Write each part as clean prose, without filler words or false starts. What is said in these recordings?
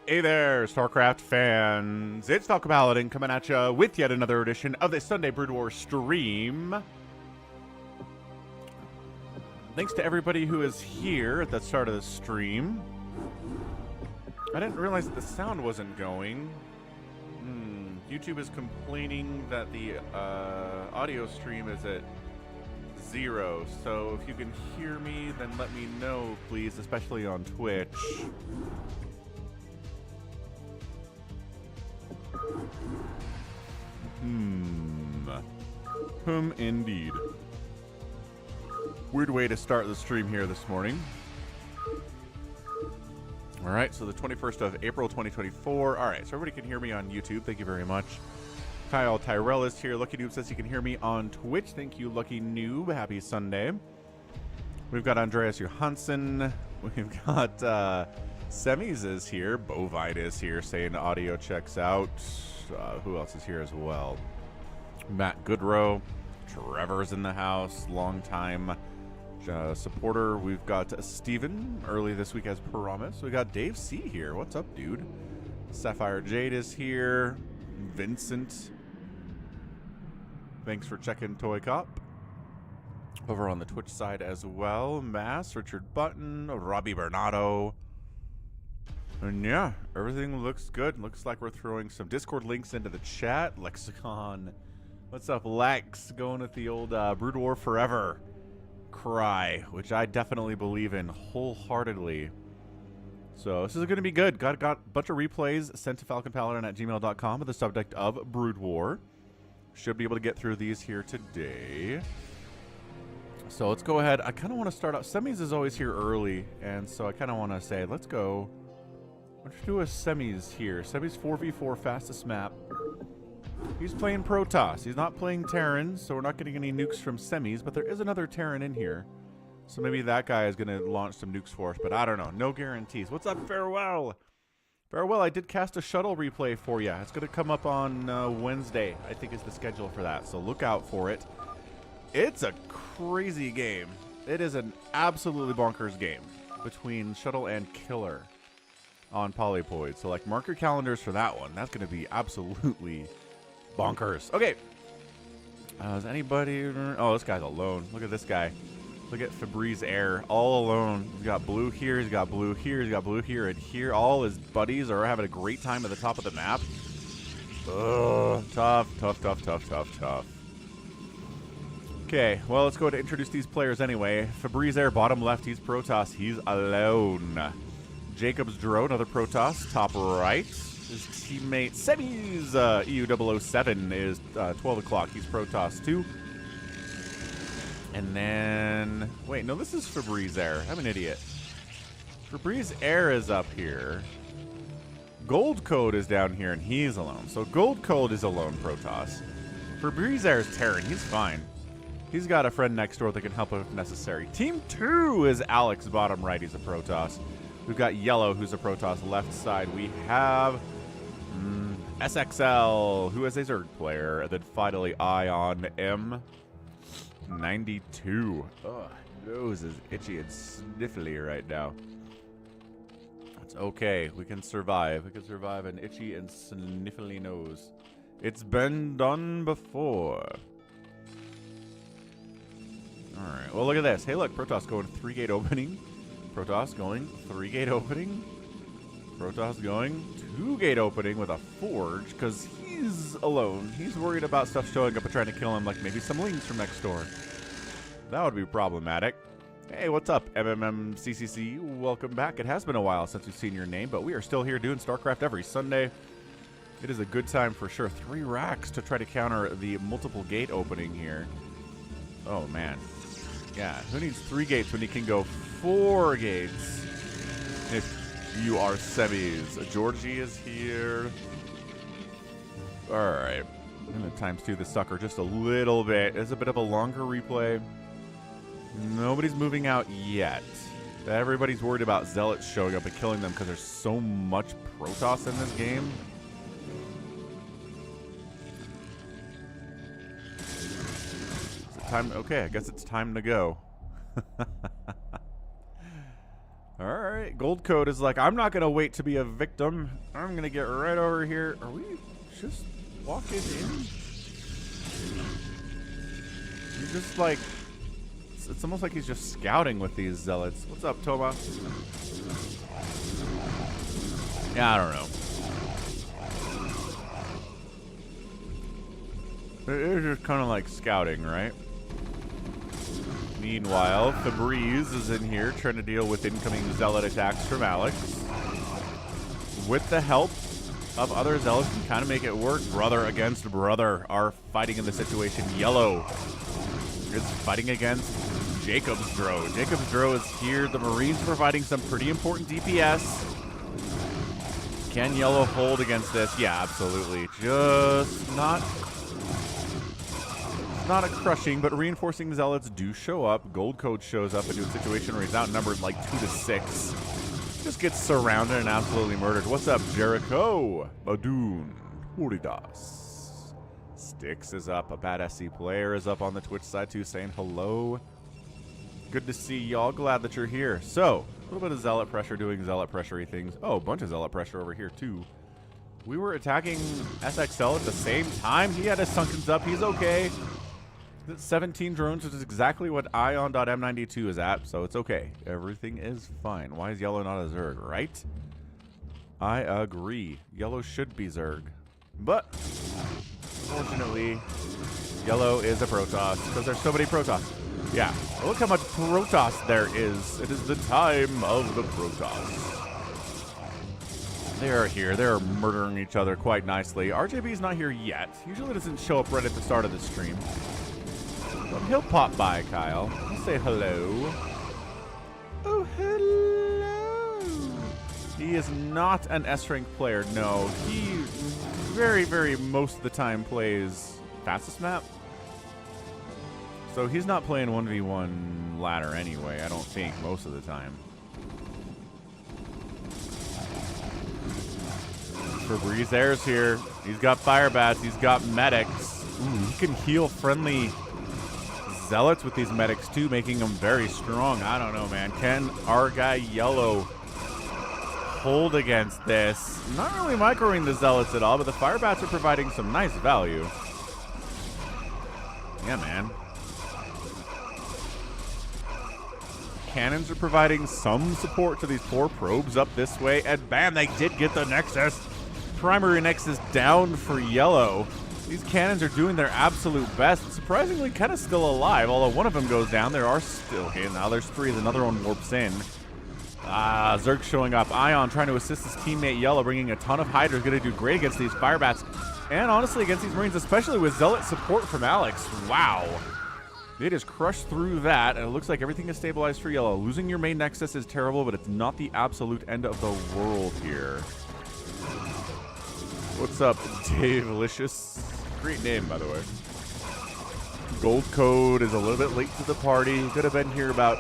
Hey there, StarCraft fans. It's falconpaladin coming at you with yet another edition of the Sunday Brood War stream. Thanks to everybody who is here at the start of the stream. I didn't realize that the sound wasn't going. YouTube is complaining that the audio stream is at 0. So if you can hear me, then let me know, please, especially on Twitch. Indeed. Weird way to start the stream here this morning. Alright, so the 21st of April 2024. Alright, so everybody can hear me on YouTube. Thank you very much. Kyle Tyrell is here. Lucky Noob says he can hear me on Twitch. Thank you, Lucky Noob. Happy Sunday. We've got Andreas Johansson. We've got Semis is here. Bovide is here saying audio checks out. Who else is here as well? Matt Goodrow. Trevor's in the house. Long time supporter. We've got Steven early this week as promised. We got Dave C here. What's up, dude? Sapphire Jade is here. Vincent. Thanks for checking ToyCop. Over on the Twitch side as well. Mass, Richard Button, Robbie Bernardo. And yeah, everything looks good. Looks like we're throwing some Discord links into the chat. Lexicon. What's up, Lex? Going with the old Brood War Forever cry, which I definitely believe in wholeheartedly. So this is going to be good. Got a bunch of replays sent to falconpaladin@gmail.com with the subject of Brood War. Should be able to get through these here today. So let's go ahead. I kind of want to start out. Semis is always here early, and so I kind of want to say, let's go. Let's do a Semis here. Semis 4v4 fastest map. He's playing Protoss. He's not playing Terran, so we're not getting any nukes from Semis, but there is another Terran in here. So maybe that guy is going to launch some nukes for us, but I don't know. No guarantees. What's up, Farewell? Farewell, I did cast a shuttle replay for you. It's going to come up on Wednesday, I think is the schedule for that, so look out for it. It's a crazy game. It is an absolutely bonkers game between shuttle and killer on Polypoid. So, like, mark your calendars for that one. That's going to be absolutely bonkers. Okay. Is anybody... Oh, this guy's alone. Look at this guy. Look at Febreze Air. All alone. He's got blue here. He's got blue here. He's got blue here and here. All his buddies are having a great time at the top of the map. Ugh. Tough, tough, tough, tough, tough, tough. Okay. Well, let's go to introduce these players anyway. Febreze Air, bottom left. He's Protoss. He's alone. Jacob's Drone, another Protoss. Top right. His teammate Semis EU007 is 12 o'clock. He's Protoss 2. And then... Wait, no, this is Febreze Air. I'm an idiot. Febreze Air is up here. Gold Code is down here, and he's alone. So Gold Code is alone, Protoss. Febreze Air is Terran. He's fine. He's got a friend next door that can help him if necessary. Team 2 is Alex, bottom right. He's a Protoss. We've got Yellow, who's a Protoss left side. We have... SXL, who is a Zerg player, and then finally Ion M92. Ugh, nose is itchy and sniffly right now. That's okay. We can survive. We can survive an itchy and sniffly nose. It's been done before. Alright, well, look at this. Hey, look, Protoss going 3-gate opening. Protoss going 3-gate opening. Protoss going 2-gate opening with a Forge, because he's alone. He's worried about stuff showing up and trying to kill him, like maybe some links from next door. That would be problematic. Hey, what's up, MMMCCC? Welcome back. It has been a while since we've seen your name, but we are still here doing StarCraft every Sunday. It is a good time for sure. 3 racks to try to counter the multiple gate opening here. Oh, man. Yeah, who needs 3 gates when he can go 4 gates? If you are Semis. Georgie is here. Alright. I'm going to times 2 the sucker just a little bit. It's a bit of a longer replay. Nobody's moving out yet. Everybody's worried about Zealots showing up and killing them because there's so much Protoss in this game. Is it time? Okay, I guess it's time to go. All right, Gold Code is like, I'm not going to wait to be a victim. I'm going to get right over here. Are we just walking in? He's just like, it's almost like he's just scouting with these zealots. What's up, Toma? Yeah, I don't know. They're just kind of like scouting, right? Meanwhile, Febreze is in here trying to deal with incoming zealot attacks from Alex. With the help of other zealots, can kind of make it work. Brother against brother are fighting in the situation. Yellow is fighting against Jacob's Dro. Jacob's Dro is here. The Marines providing some pretty important DPS. Can Yellow hold against this? Yeah, absolutely. Just not a crushing, but reinforcing zealots do show up. Gold Code shows up into a situation where he's outnumbered like 2 to 6. Just gets surrounded and absolutely murdered. What's up, Jericho? Badoon. Horidas. Styx is up. A bad SC player is up on the Twitch side too, saying hello. Good to see y'all. Glad that you're here. So, a little bit of zealot pressure doing zealot pressure-y things. Oh, a bunch of zealot pressure over here too. We were attacking SXL at the same time. He had his Sunkens up. He's okay. 17 drones, which is exactly what Ion.M92 is at, so it's okay. Everything is fine. Why is Yellow not a Zerg, right? I agree. Yellow should be Zerg. But, fortunately, Yellow is a Protoss, because there's so many Protoss. Yeah, look how much Protoss there is. It is the time of the Protoss. They are here. They're murdering each other quite nicely. RJB's not here yet. Usually doesn't show up right at the start of the stream. But he'll pop by, Kyle. He'll say hello. Oh, hello. He is not an S-rank player. No, he very, very most of the time plays fastest map. So he's not playing 1v1 ladder anyway, I don't think, most of the time. Febreze Air's here. He's got fire bats. He's got medics. Ooh, he can heal friendly zealots with these medics too, making them very strong. I don't know, man. Can our guy Yellow hold against this? Not really microing the zealots at all, but the fire bats are providing some nice value. Yeah, man. Cannons are providing some support to these poor probes up this way, and bam, they did get the Nexus. Primary Nexus down for Yellow. These cannons are doing their absolute best. Surprisingly, kind of still alive, although one of them goes down. There are still, okay, now there's 3 as another one warps in. Zerg showing up. Ion trying to assist his teammate Yellow, bringing a ton of Hydra. Going to do great against these fire bats, and honestly against these Marines, especially with Zealot support from Alex. Wow. They just crushed through that, and it looks like everything is stabilized for Yellow. Losing your main Nexus is terrible, but it's not the absolute end of the world here. What's up, Davelicious? Great name, by the way. Gold Code is a little bit late to the party. Could have been here about,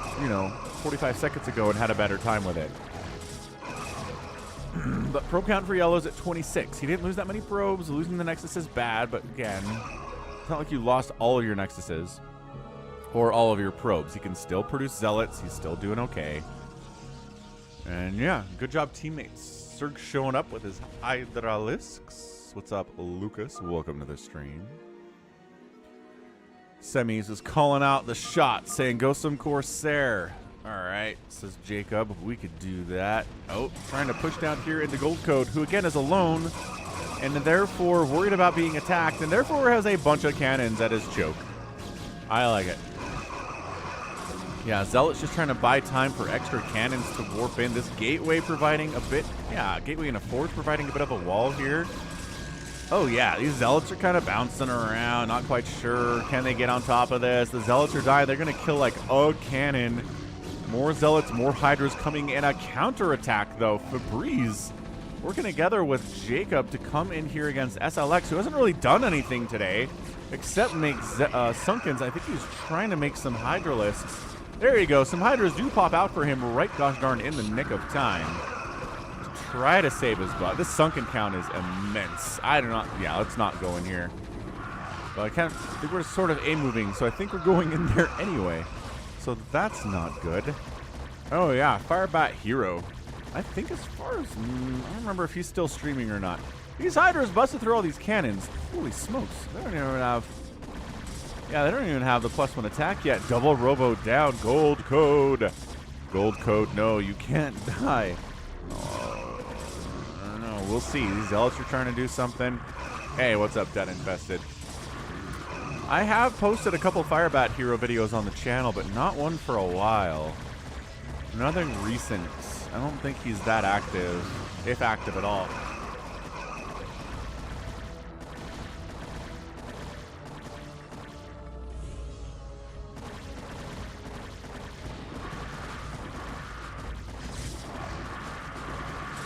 45 seconds ago and had a better time with it. But probe count for Yellow's at 26. He didn't lose that many probes. Losing the Nexus is bad, but again, it's not like you lost all of your Nexuses or all of your probes. He can still produce Zealots. He's still doing okay. And yeah, good job, teammates. Zerg showing up with his Hydralisks. What's up, Lucas? Welcome to the stream. Semis is calling out the shot, saying go some Corsair. All right, says Jacob. We could do that. Oh, trying to push down here into Gold Code, who again is alone, and therefore worried about being attacked, and therefore has a bunch of cannons at his choke. I like it. Yeah, Zealot's just trying to buy time for extra cannons to warp in. This Gateway providing a bit, Gateway and a Forge providing a bit of a wall here. Oh yeah, these Zealots are kind of bouncing around, not quite sure. Can they get on top of this? The Zealots are dying. They're going to kill like a cannon. More Zealots, more Hydras coming in. A counterattack though. Febreze working together with Jacob to come in here against SLX, who hasn't really done anything today except make Sunkens. I think he's trying to make some Hydralisks. There you go. Some Hydras do pop out for him right gosh darn in the nick of time. Try to save his butt. This sunken count is immense. Let's not go in here. But I think we're sort of A-moving, so I think we're going in there anyway. So that's not good. Oh yeah, Firebat Hero. I think as far as I don't remember if he's still streaming or not. These Hydras busted through all these cannons. Holy smokes! They don't even have. Yeah, they don't even have the +1 attack yet. Double robo down. Gold code. Gold code. No, you can't die. Oh, I don't know. We'll see. These Zealots are trying to do something. Hey, what's up, DeadInfested? I have posted a couple Firebat Hero videos on the channel, but not one for a while. Nothing recent. I don't think he's that active, if active at all.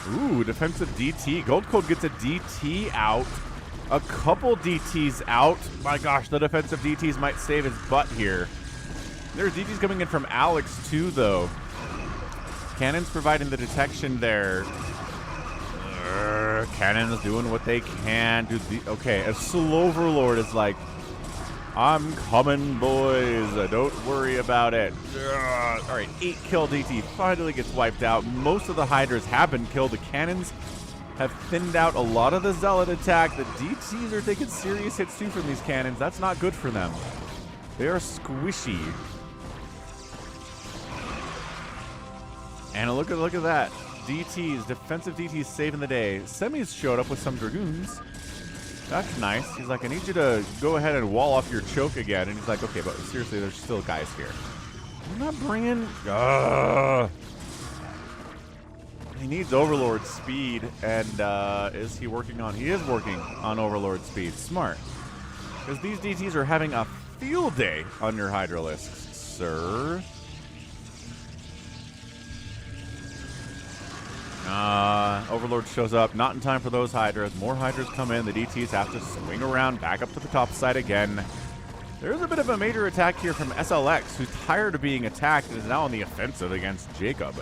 Ooh, defensive DT. Gold Code gets a DT out. A couple DTs out. My gosh, the defensive DTs might save his butt here. There's DTs coming in from Alex too, though. Cannons providing the detection there. Cannons doing what they can. Okay, a slow Overlord is like, I'm coming, boys. Don't worry about it. All right, 8-kill DT finally gets wiped out. Most of the Hydras have been killed. The cannons have thinned out a lot of the Zealot attack. The DTs are taking serious hits too from these cannons. That's not good for them. They are squishy. And look at that. DTs, defensive DTs saving the day. Semis showed up with some Dragoons. That's nice. He's like, I need you to go ahead and wall off your choke again. And he's like, okay, but seriously, there's still guys here. I'm not bringing... He needs Overlord speed. And is he working on... He is working on Overlord speed. Smart. Because these DTs are having a field day on your Hydralisks, sir. Overlord shows up, not in time for those Hydras. More Hydras come in. The DTs have to swing around back up to the top side again. There's a bit of a major attack here from SLX, who's tired of being attacked and is now on the offensive against Jacob.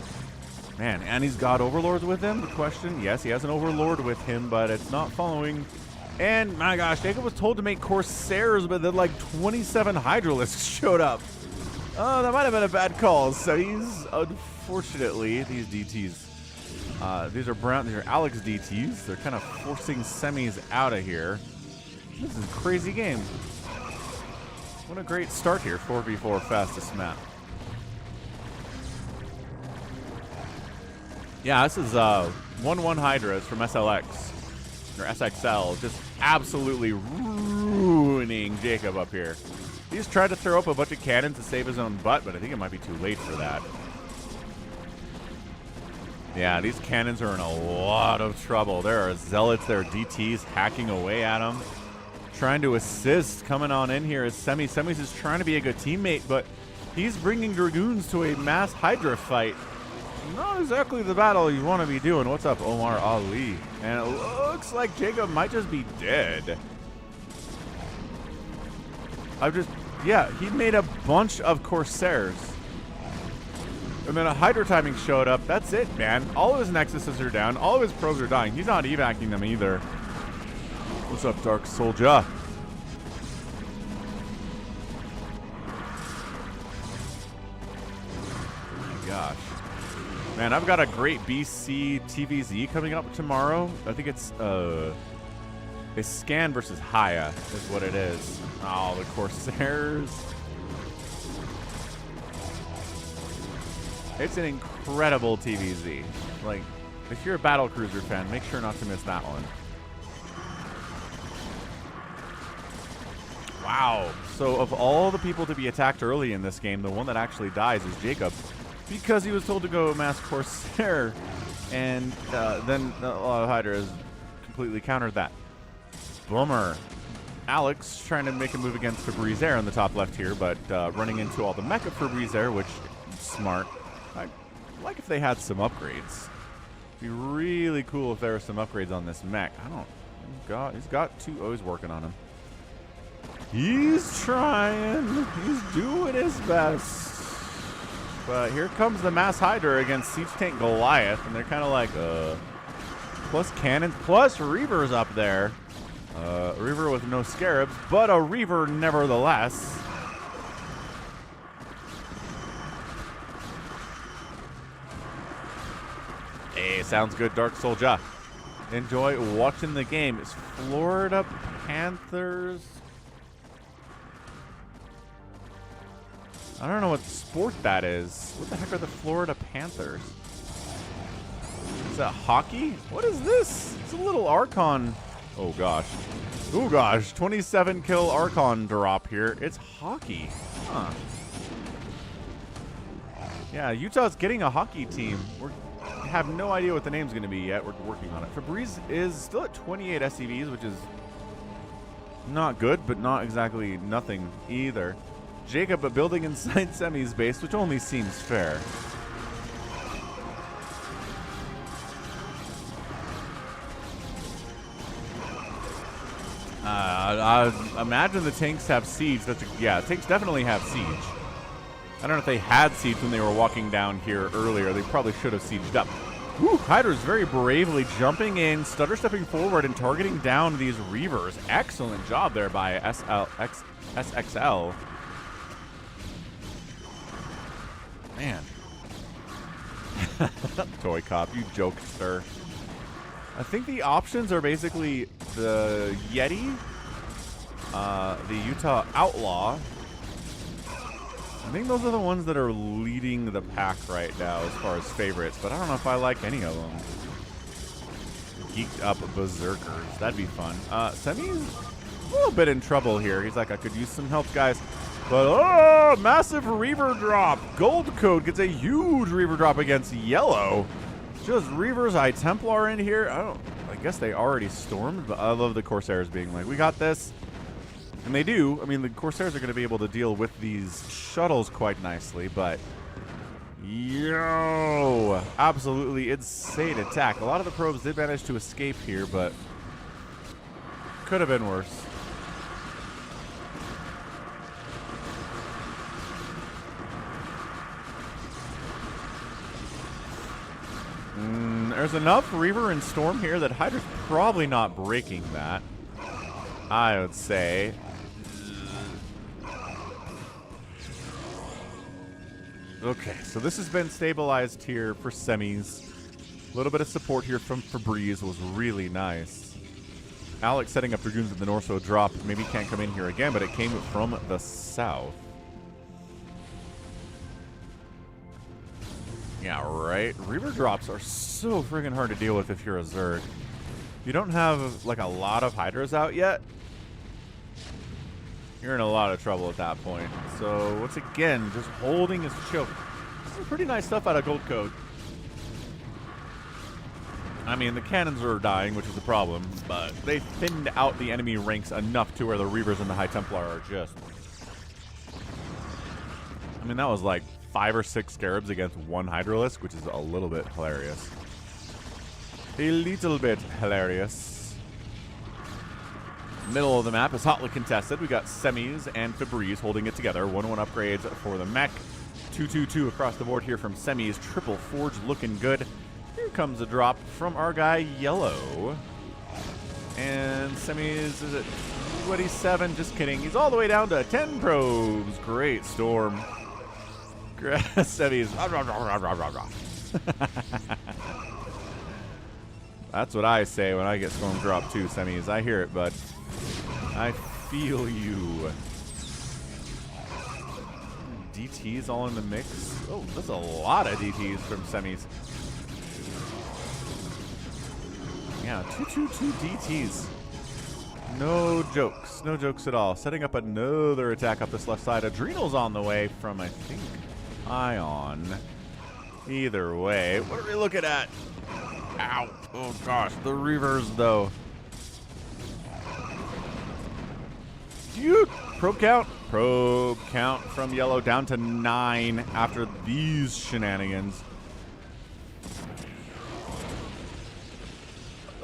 Man, and he's got Overlords with him? The question, yes, he has an Overlord with him, but it's not following. And, my gosh, Jacob was told to make Corsairs, but then like 27 Hydralisks showed up. Oh, that might have been a bad call. So he's, unfortunately, these DTs... these are Alex DTs. They're kind of forcing semis out of here. This is a crazy game. What a great start here. 4v4 fastest map. Yeah, this is 1-1 Hydras from SLX. Or SXL. Just absolutely ruining Jacob up here. He's tried to throw up a bunch of cannons to save his own butt, but I think it might be too late for that. Yeah, these cannons are in a lot of trouble. There are Zealots, there are DTs hacking away at them. Trying to assist, coming on in here is Semis. Semis is trying to be a good teammate, but he's bringing Dragoons to a mass Hydra fight. Not exactly the battle you want to be doing. What's up, Omar Ali? And it looks like Jacob might just be dead. Yeah, he made a bunch of Corsairs. And then a Hydra timing showed up. That's it, man. All of his Nexuses are down. All of his probes are dying. He's not evacing them either. What's up, Dark Soldier? Oh my gosh. Man, I've got a great BC TTvZZ coming up tomorrow. I think it's Scan versus Haya is what it is. Oh, the Corsairs. It's an incredible TTvZZ. Like, if you're a Battlecruiser fan, make sure not to miss that one. Wow. So of all the people to be attacked early in this game, the one that actually dies is Jacob. Because he was told to go mass Corsair. And then a lot of Hydra has completely countered that. Bummer. Alex trying to make a move against Febreze Air in the top left here, but running into all the mecha Febreze Air, which is smart. I'd like if they had some upgrades. It'd be really cool if there were some upgrades on this mech. He's got two O's working on him. He's trying. He's doing his best. But here comes the Mass Hydra against Siege Tank Goliath, and they're kind of like, plus cannons, plus Reavers up there. Reaver with no scarabs, but a Reaver nevertheless. sounds good, Dark Soldier. Enjoy watching the game. Is Florida Panthers? I don't know what sport that is. What the heck are the Florida Panthers? Is that hockey? What is this? It's a little Archon. Oh gosh. Oh gosh. 27 kill Archon drop here. It's hockey. Huh. Yeah, Utah's getting a hockey team. We have no idea what the name's going to be yet. We're working on it. Febreze is still at 28 SCVs, which is not good, but not exactly nothing either. Jacob building inside Semi's base, which only seems fair. I imagine the tanks have siege. Yeah, tanks definitely have siege. I don't know if they had siege when they were walking down here earlier. They probably should have sieged up. Whew, Hydra's very bravely jumping in, stutter stepping forward, and targeting down these Reavers. Excellent job there by SXL. Man. ToyCop, you jokester. I think the options are basically the Yeti, the Utah Outlaw. I think those are the ones that are leading the pack right now as far as favorites, but I don't know if I like any of them. Geeked up Berserkers. That'd be fun. Semi's a little bit in trouble here. He's like, I could use some help, guys. But, oh, massive Reaver drop. Gold Code gets a huge Reaver drop against Yellow. Just Reavers, Templar in here. I guess they already stormed, but I love the Corsairs being like, we got this. And they do. I mean, the Corsairs are going to be able to deal with these shuttles quite nicely, but yo, absolutely insane attack. A lot of the probes did manage to escape here, but could have been worse. There's enough Reaver and Storm here that Hydra's probably not breaking that, I would say. Okay, so this has been stabilized here for Semis. A little bit of support here from Febreze was really nice. Alex setting up Dragoons in the north, so a drop maybe can't come in here again, but it came from the south. Yeah, right. Reaver drops are so friggin' hard to deal with if you're a Zerg. If you don't have, like, a lot of Hydras out yet, you're in a lot of trouble at that point. So, once again, just holding his choke. This is pretty nice stuff out of Gold Code. I mean, the cannons are dying, which is a problem, but they thinned out the enemy ranks enough to where the Reavers and the High Templar are just... I mean, that was like 5 or 6 Scarabs against 1 Hydralisk, which is a little bit hilarious. A little bit hilarious. Middle of the map is hotly contested. We got Semis and Febreze holding it together. 1-1 upgrades for the mech. 2-2-2 across the board here from Semis. Triple Forge looking good. Here comes a drop from our guy Yellow. And Semis is at 27. Just kidding. He's all the way down to 10 probes. Great storm. Semis. That's what I say when I get storm drop too, Semis. I hear it, bud. I feel you. DTs all in the mix. Oh, there's a lot of DTs from Semis. Yeah, 2-2-2 DTs. No jokes. No jokes at all. Setting up another attack up this left side. Adrenal's on the way from, I think, Ion. Either way, what are we looking at? Ow. Oh, gosh. The Reavers, though. Dude. Probe count. Probe count from Yellow down to 9 after these shenanigans.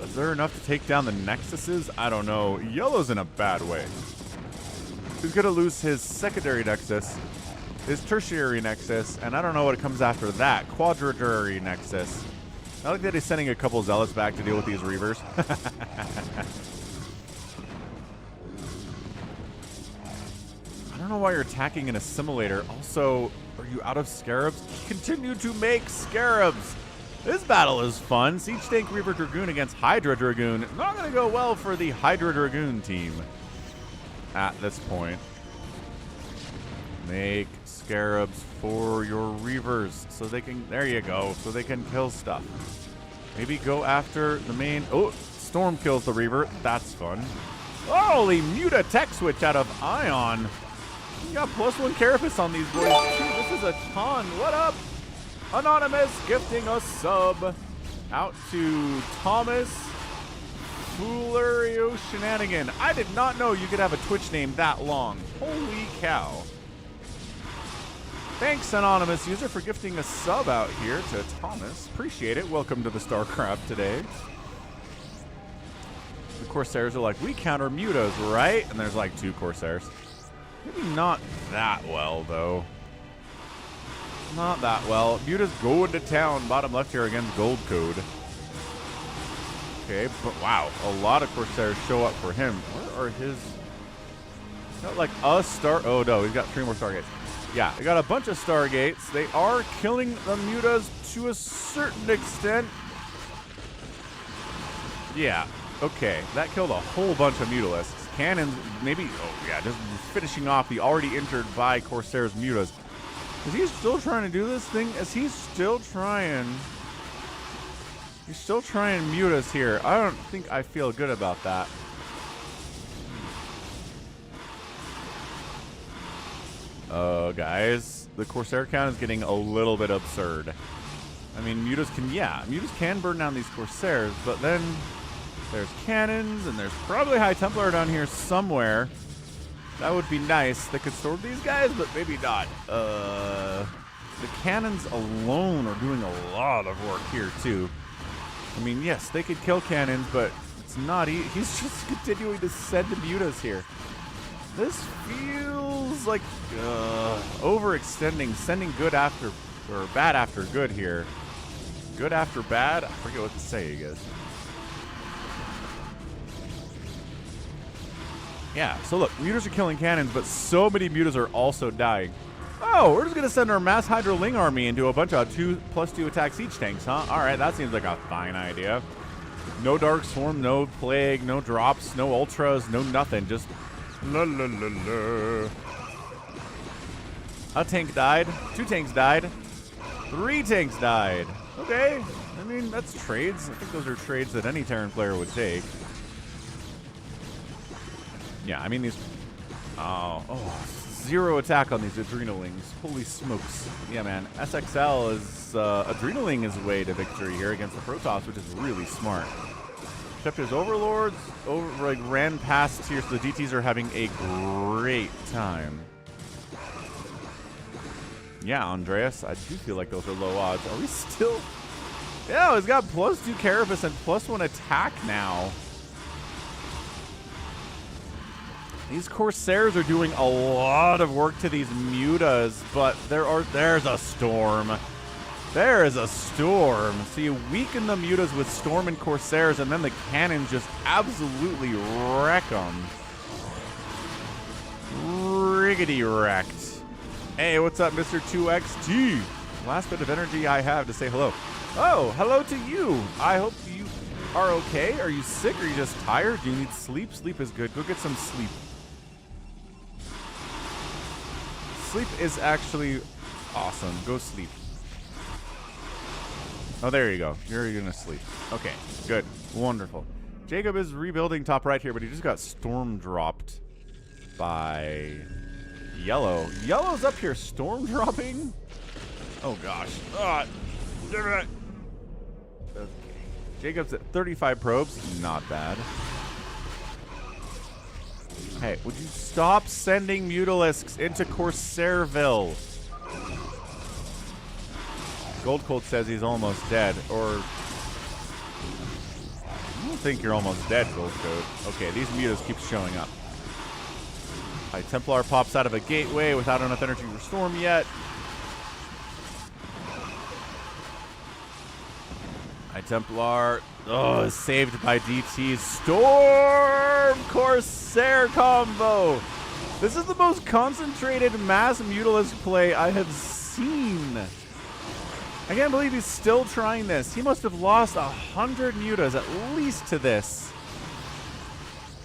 Is there enough to take down the Nexuses? I don't know. Yellow's in a bad way. He's going to lose his secondary Nexus, his tertiary Nexus, and I don't know what comes after that. Quadrilateral Nexus. I like that he's sending a couple Zealots back to deal with these Reavers. I don't know why you're attacking an Assimilator. Also, are you out of Scarabs? Continue to make Scarabs. This battle is fun. Siege Tank Reaver Dragoon against Hydra Dragoon. Not going to go well for the Hydra Dragoon team at this point. Make scarabs for your Reavers so they can, there you go, so they can kill stuff. Maybe go after the main, oh, Storm kills the Reaver. That's fun. Holy Muta tech switch out of Ion. You got +1 carapace on these boys too. This is a ton. What up? Anonymous gifting a sub out to Thomas Foolerio Shenanigan. I did not know you could have a Twitch name that long. Holy cow. Thanks, Anonymous user, for gifting a sub out here to Thomas. Appreciate it. Welcome to the StarCraft today. The Corsairs are like, we counter mutas, right? And there's like 2 Corsairs. Maybe not that well, though. Not that well. Mutas go into town. Bottom left here against Gold Code. Okay, but wow. A lot of Corsairs show up for him. Where are his... Got like a star... Oh, no. He's got 3 more Stargates. Yeah, they got a bunch of Stargates. They are killing the mutas to a certain extent. Yeah. Okay. That killed a whole bunch of Mutalisks. Cannons, maybe... Oh, yeah. Just finishing off the already injured by Corsairs mutas. Is he still trying to do this thing? Is he still trying? He's still trying mutas here. I don't think I feel good about that. Guys, the Corsair count is getting a little bit absurd. I mean, mutas can burn down these Corsairs, but then there's cannons, and there's probably High Templar down here somewhere. That would be nice. They could storm these guys, but maybe not. The cannons alone are doing a lot of work here, too. I mean, yes, they could kill cannons, but it's not easy. He's just continuing to send the mutas here. This feels like overextending, sending good after, or bad after good here. Good after bad? I forget what to say, I guess. Yeah, so look, mutas are killing cannons, but so many mutas are also dying. Oh, we're just going to send our Mass Hydra Ling army into a bunch of 2+2 attack siege tanks, huh? Alright, that seems like a fine idea. No Dark Swarm, no Plague, no drops, no Ultras, no nothing. Just la la la la. A tank died. 2 tanks died. 3 tanks died. Okay, I mean, that's trades. I think those are trades that any Terran player would take. Yeah, I mean these... Oh, 0 attack on these Adrenalings. Holy smokes. Yeah, man. SXL is... Adrenaling is way to victory here against the Protoss, which is really smart. Except his Overlords ran past here, so the DTs are having a great time. Yeah, Andreas, I do feel like those are low odds. Are we still... Yeah, he's got +2 Carapace and +1 attack now. These Corsairs are doing a lot of work to these mutas, but there's a storm. There is a storm. So you weaken the mutas with Storm and Corsairs, and then the cannons just absolutely wreck them. Riggedy wrecked. Hey, what's up, Mr. 2XT? Last bit of energy I have to say hello. Oh, hello to you. I hope you are okay. Are you sick? Are you just tired? Do you need sleep? Sleep is good. Go get some sleep. Sleep is actually awesome. Go sleep. Oh, there you go. You're gonna sleep. Okay, good. Wonderful. Jacob is rebuilding top right here, but he just got storm dropped by Yellow. Yellow's up here storm dropping? Oh, gosh. Okay. Jacob's at 35 probes. Not bad. Hey, would you stop sending Mutalisks into Corsairville? Gold Colt says he's almost dead, or... I don't think you're almost dead, Gold Colt. Okay, these mutas keep showing up. High Templar pops out of a gateway without enough energy to storm yet. High Templar, is saved by DT's Storm Corsair combo. This is the most concentrated mass Mutalisk play I have seen. I can't believe he's still trying this. He must have lost 100 mutas at least to this.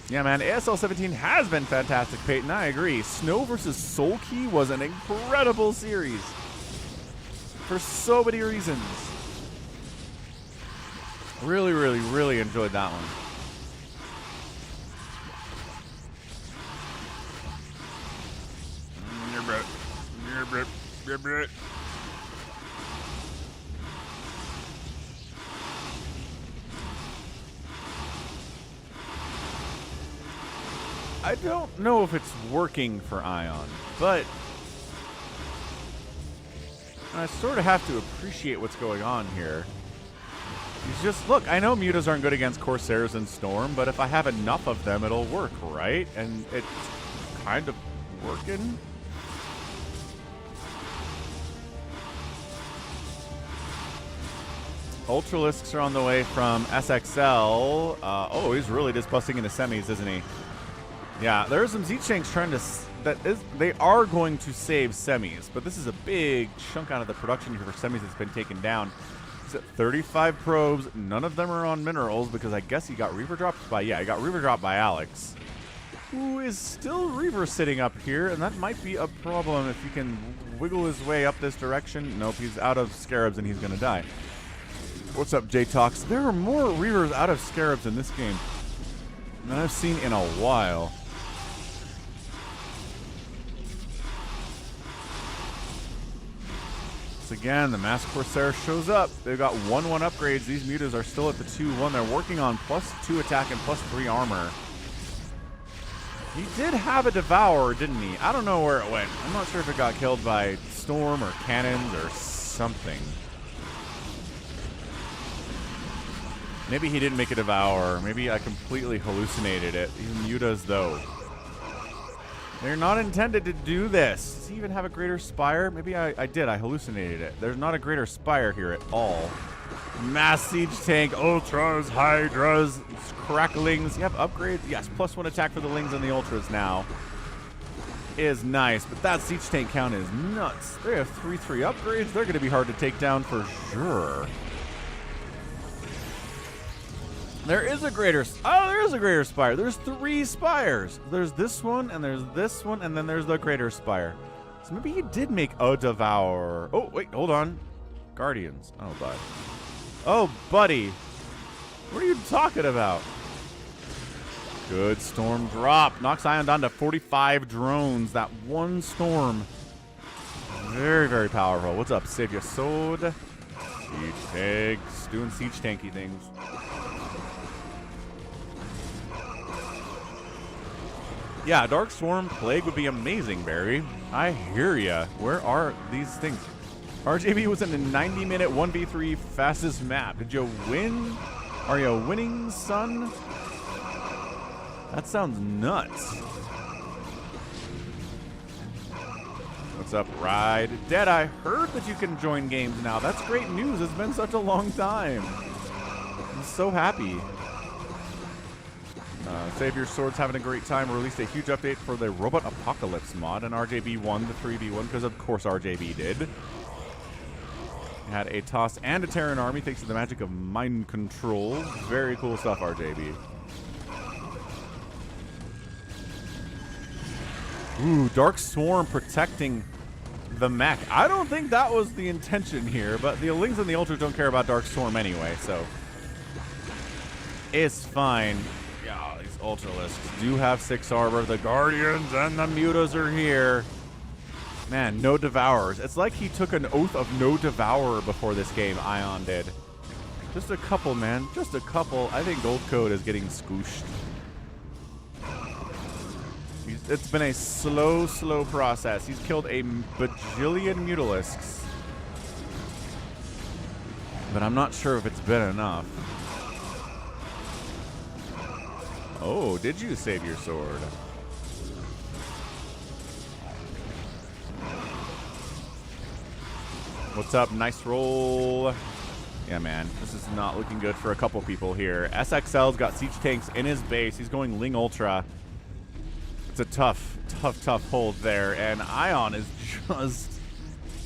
Yeah, man, ASL 17 has been fantastic, Peyton. I agree. Snow versus Soulkey was an incredible series for so many reasons. Really, really, really enjoyed that one. I don't know if it's working for Ion, but I sort of have to appreciate what's going on here. He's just, look, I know mutas aren't good against Corsairs and Storm, but if I have enough of them, it'll work, right? And it's kind of working. Ultralisks are on the way from SXL. Oh, he's really just busting into semis, isn't he? Yeah, there are some Z-Shanks trying to... they are going to save semis, but this is a big chunk out of the production here for semis that's been taken down. He's at 35 probes. None of them are on minerals because I guess he got Reaver dropped by... Yeah, he got Reaver dropped by Alex, who is still Reaver sitting up here, and that might be a problem if he can wiggle his way up this direction. Nope, he's out of Scarabs and he's going to die. What's up, J-Talks? There are more Reavers out of Scarabs in this game than I've seen in a while. So again, the Masked Corsair shows up. They've got 1-1 upgrades. These mutas are still at the 2-1. They're working on +2 attack and +3 armor. He did have a Devourer, didn't he? I don't know where it went. I'm not sure if it got killed by Storm or cannons or something. Maybe he didn't make a Devourer. Maybe I completely hallucinated it. These mutas, though, they're not intended to do this. Does he even have a Greater Spire? Maybe I did. I hallucinated it. There's not a Greater Spire here at all. Mass Siege Tank, Ultras, Hydras, Cracklings. You have upgrades? Yes, +1 attack for the Lings and the Ultras now. Is nice, but that Siege Tank count is nuts. They have 3/3 upgrades. They're going to be hard to take down for sure. There is a greater... Oh, there is a Greater Spire. There's 3 spires. There's this one, and there's this one, and then there's the Greater Spire. So maybe he did make a Devourer. Oh, wait, hold on. Guardians. Oh, bud. Oh, buddy. What are you talking about? Good Storm drop. Knocks Ion down to 45 drones. That one Storm. Very, very powerful. What's up, SaviorSword? Siege tanks. Doing siege tanky things. Yeah, Dark Swarm Plague would be amazing, Barry. I hear ya. Where are these things? RJB was in the 90-minute 1v3 fastest map. Did you win? Are you winning, son? That sounds nuts. What's up, Ride? Dead, I heard that you can join games now. That's great news. It's been such a long time. I'm so happy. SaviorSword's having a great time. Released a huge update for the Robot Apocalypse mod, and RJB won the 3v1 because, of course, RJB did. Had a toss and a Terran army thanks to the magic of mind control. Very cool stuff, RJB. Ooh, Dark Swarm protecting the mech. I don't think that was the intention here, but the Lings and the Ultras don't care about Dark Swarm anyway, so it's fine. Yeah, these Ultralisks do have 6 armor. The Guardians and the Mutas are here. Man, no Devourers. It's like he took an oath of no Devourer before this game, Ion did. Just a couple, man. Just a couple. I think Gold Code is getting scooshed. It's been a slow, slow process. He's killed a bajillion Mutalisks. But I'm not sure if it's been enough. Oh, did you save your sword? What's up? Nice roll. Yeah, man. This is not looking good for a couple people here. SXL's got siege tanks in his base. He's going Ling Ultra. It's a tough, tough, tough hold there. And Ion is just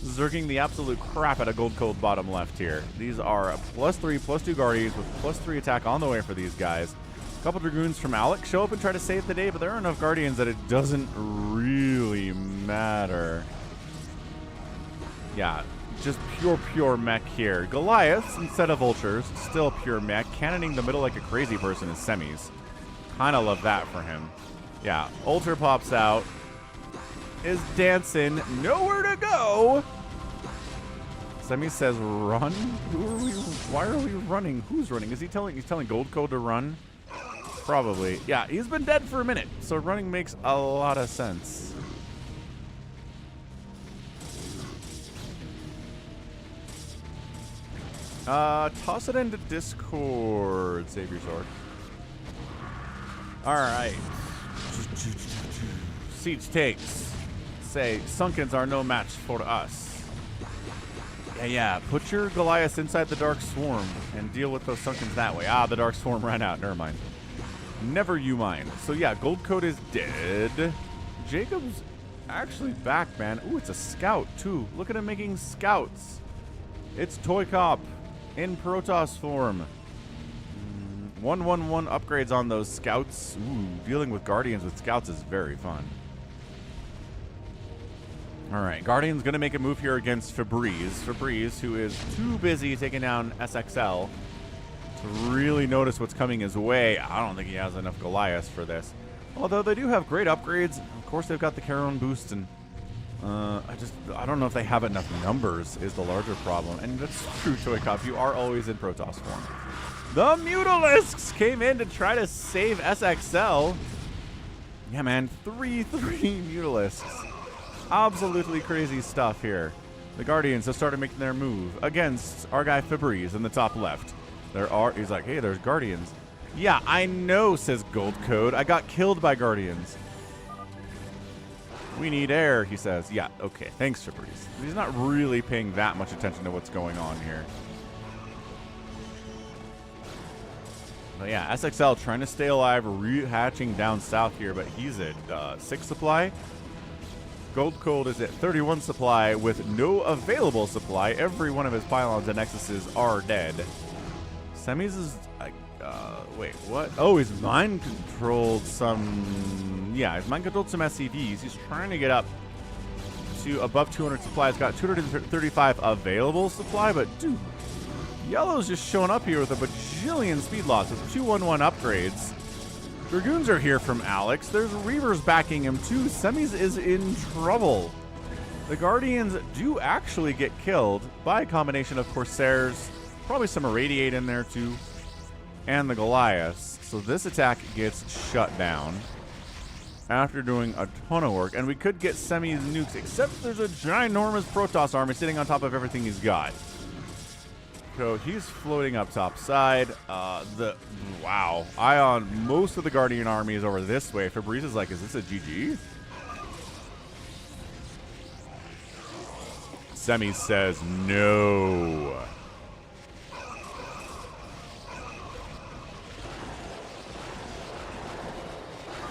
zerging the absolute crap out of Gold Cold bottom left here. These are +3, +2 Guardians with +3 attack on the way for these guys. A couple Dragoons from Alex show up and try to save the day, but there are enough Guardians that it doesn't really matter. Yeah, just pure mech here. Goliaths instead of vultures, still pure mech. Cannoning the middle like a crazy person is semis. Kind of love that for him. Yeah, Ultra pops out. Is dancing. Nowhere to go. Semi says run? Why are we running? Who's running? Is he telling, he's telling Gold Code to run? Probably. Yeah, he's been dead for a minute, so running makes a lot of sense. Toss it into Discord, SaviorSword. Alright. Siege takes. Say, Sunkens are no match for us. Yeah, put your Goliaths inside the Dark Swarm and deal with those Sunkens that way. Ah, the Dark Swarm ran out. Never mind. Never you mind. So yeah, Gold Code is dead. Jacob's actually back, man. Ooh, it's a scout too. Look at him making scouts. It's ToyCop in Protoss form. 1/1/1 upgrades on those scouts. Ooh, dealing with Guardians with scouts is very fun. Alright, Guardian's gonna make a move here against Febreze, who is too busy taking down SXL to really notice what's coming his way. I don't think he has enough Goliaths for this. Although they do have great upgrades. Of course, they've got the Charon boost, and I don't know if they have enough numbers is the larger problem. And that's true, ToyCop. You are always in Protoss form. The Mutalisks came in to try to save SXL. Yeah, man. 3/3 Mutalisks. Absolutely crazy stuff here. The Guardians have started making their move against our guy Febreze in the top left. He's like, hey, there's Guardians. Yeah, I know, says Gold Code. I got killed by Guardians. We need air, he says. Yeah, okay, thanks, Febreze. He's not really paying that much attention to what's going on here. But yeah, SXL trying to stay alive, rehatching down south here, but he's at 6 supply. Gold Cold is at 31 supply with no available supply. Every one of his pylons and nexuses are dead. Semis is wait, what? Oh, he's mind controlled some. Yeah, he's mind controlled some SCVs. He's trying to get up to above 200 supply. He's got 235 available supply, but dude, Yellow's just showing up here with a bajillion speed loss with 2/1/1 upgrades. Dragoons are here from Alex. There's Reavers backing him too. Semis is in trouble. The Guardians do actually get killed by a combination of Corsairs, probably some Irradiate in there too, and the Goliaths. So this attack gets shut down after doing a ton of work. And we could get Semi's nukes, except there's a ginormous Protoss army sitting on top of everything he's got. So he's floating up top side. Wow. Ion, most of the Guardian army is over this way. Febreze is like, is this a GG? Semi says no.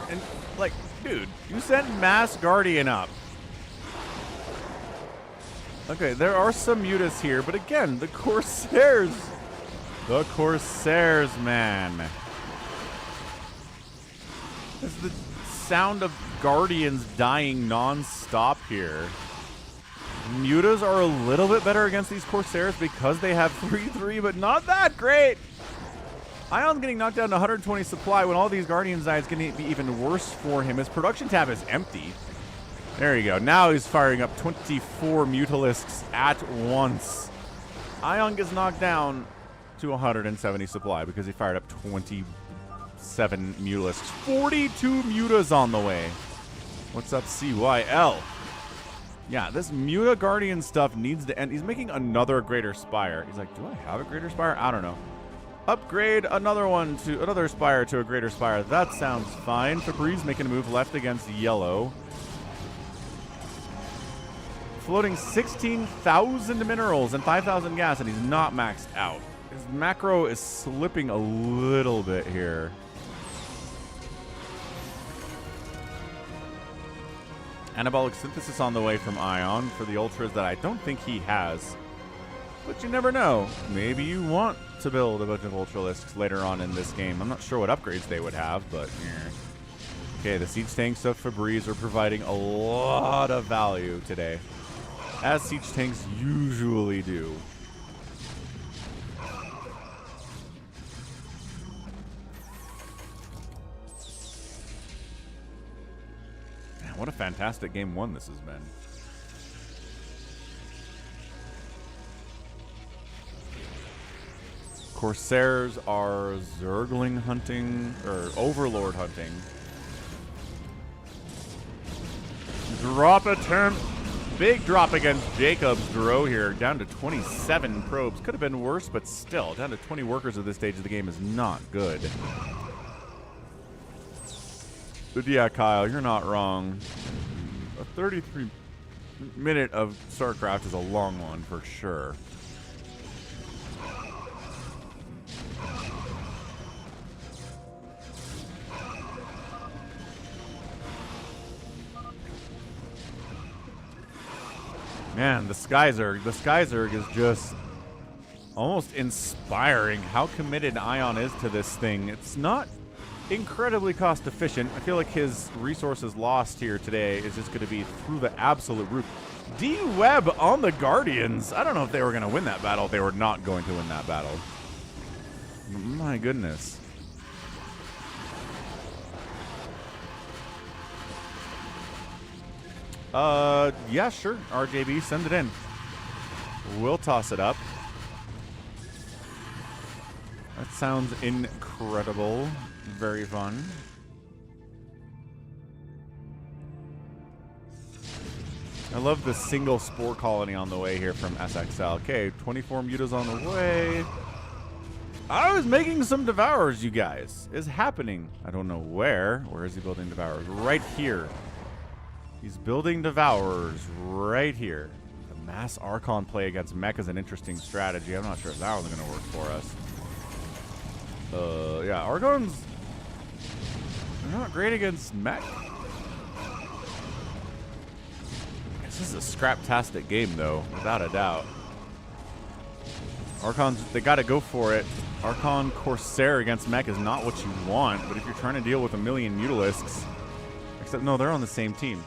And, like, dude, you sent Mass Guardian up. Okay, there are some mutas here, but again, the Corsairs. The Corsairs, man. It's the sound of Guardians dying non-stop here. Mutas are a little bit better against these Corsairs because they have 3/3, but not that great. Ion's getting knocked down to 120 supply when all these Guardians die. It's going to be even worse for him. His production tab is empty. There you go. Now he's firing up 24 Mutalisks at once. Ion gets knocked down to 170 supply because he fired up 27 Mutalisks. 42 Mutas on the way. What's up, CYL? Yeah, this Muta Guardian stuff needs to end. He's making another Greater Spire. He's like, do I have a Greater Spire? I don't know. Upgrade another one to another Spire to a Greater Spire. That sounds fine. Febreze making a move left against Yellow. Floating 16,000 minerals and 5,000 gas, and he's not maxed out. His macro is slipping a little bit here. Anabolic Synthesis on the way from Ion for the Ultras that I don't think he has. But you never know. Maybe you want to build a bunch of Ultralisks later on in this game. I'm not sure what upgrades they would have, but yeah. Okay, the Siege Tanks of Febreze are providing a lot of value today, as Siege Tanks usually do. Man, what a fantastic game one this has been. Corsairs are Zergling hunting, or Overlord hunting. Drop attempt. Big drop against Jacob's Drow here, down to 27 probes. Could have been worse, but still, down to 20 workers at this stage of the game is not good. But yeah, Kyle, you're not wrong. A 33-minute of StarCraft is a long one for sure. Man, the Sky Zerg is just almost inspiring how committed Ion is to this thing. It's not incredibly cost efficient. I feel like his resources lost here today is just going to be through the absolute roof. D-Web on the Guardians. I don't know if they were going to win that battle. They were not going to win that battle. My goodness. Yeah, sure. RJB, send it in. We'll toss it up. That sounds incredible. Very fun. I love the single spore colony on the way here from SXL. Okay, 24 mutas on the way. I was making some Devourers, you guys. It's happening. I don't know where. Where is he building Devourers? Right here. He's building Devourers right here. The mass Archon play against Mech is an interesting strategy. I'm not sure if that one's going to work for us. Yeah, Archons, they're not great against Mech. This is a scrap-tastic game, though, without a doubt. Archons, they got to go for it. Archon Corsair against Mech is not what you want, but if you're trying to deal with a million Mutalisks, except, no, they're on the same team.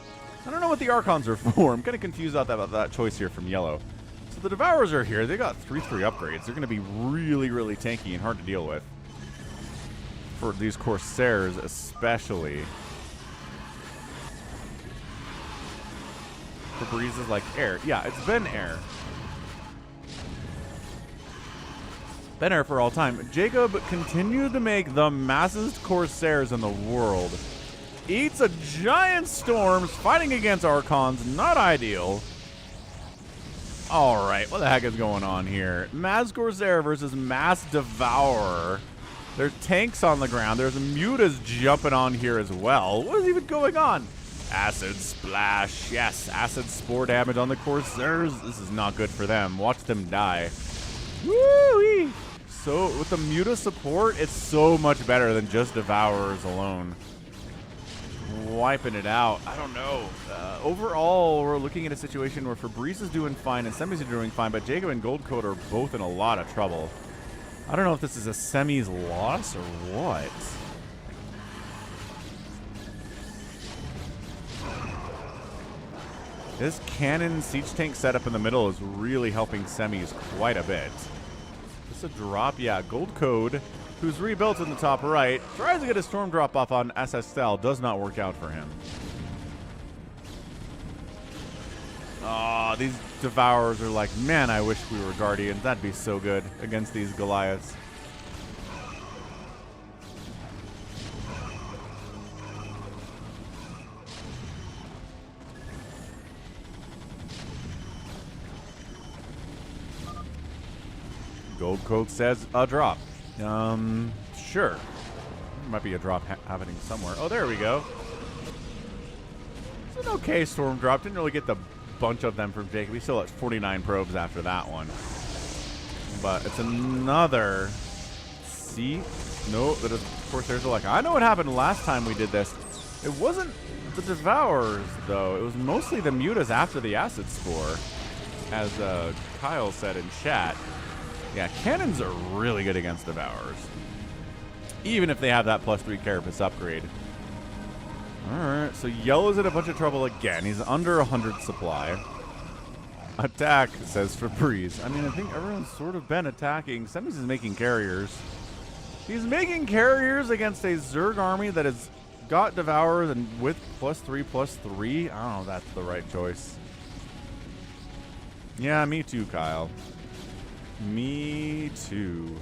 I don't know what the Archons are for. I'm kind of confused about that choice here from Yellow. So the Devourers are here. They got 3/3 upgrades. They're going to be really, really tanky and hard to deal with. For these Corsairs especially. Febreze is like air. Yeah, it's been air. Been air for all time. Jacob continued to make the massest Corsairs in the world. Eats a giant storms, fighting against Archons, not ideal. Alright, what the heck is going on here? Mass Corsair versus Mass Devourer. There's tanks on the ground. There's mutas jumping on here as well. What is even going on? Acid Splash. Yes, acid spore damage on the Corsairs. This is not good for them. Watch them die. Woo-wee! So, with the muta support, it's so much better than just Devourers alone. Wiping it out. I don't know. Overall, we're looking at a situation where Febreze is doing fine and Semis are doing fine, but Jacob and Goldcoat are both in a lot of trouble. I don't know if this is a Semis loss or what. This cannon siege tank setup in the middle is really helping Semis quite a bit. This is a drop. Yeah, Goldcoat, who's rebuilt in the top right, tries to get a storm drop off on SSL. Does not work out for him. Oh, these Devourers are like, man, I wish we were Guardians. That'd be so good against these Goliaths. Goldcoat says a drop. Sure. There might be a drop happening somewhere. Oh, there we go. It's an okay storm drop. Didn't really get the bunch of them from Jacob. We still at 49 probes after that one. But it's another... See? No, that is, of course, there's a like. I know what happened last time we did this. It wasn't the Devourers, though. It was mostly the Mutas after the Acid Spore, as Kyle said in chat. Yeah, cannons are really good against Devourers, even if they have that +3 carapace upgrade. Alright, so Yellow's in a bunch of trouble again. He's under 100 supply. Attack, says Febreze. I mean, I think everyone's sort of been attacking. Semis is making carriers. He's making carriers against a Zerg army that has got Devourers and with +3/+3. I don't know if that's the right choice. Yeah, me too, Kyle. Me too.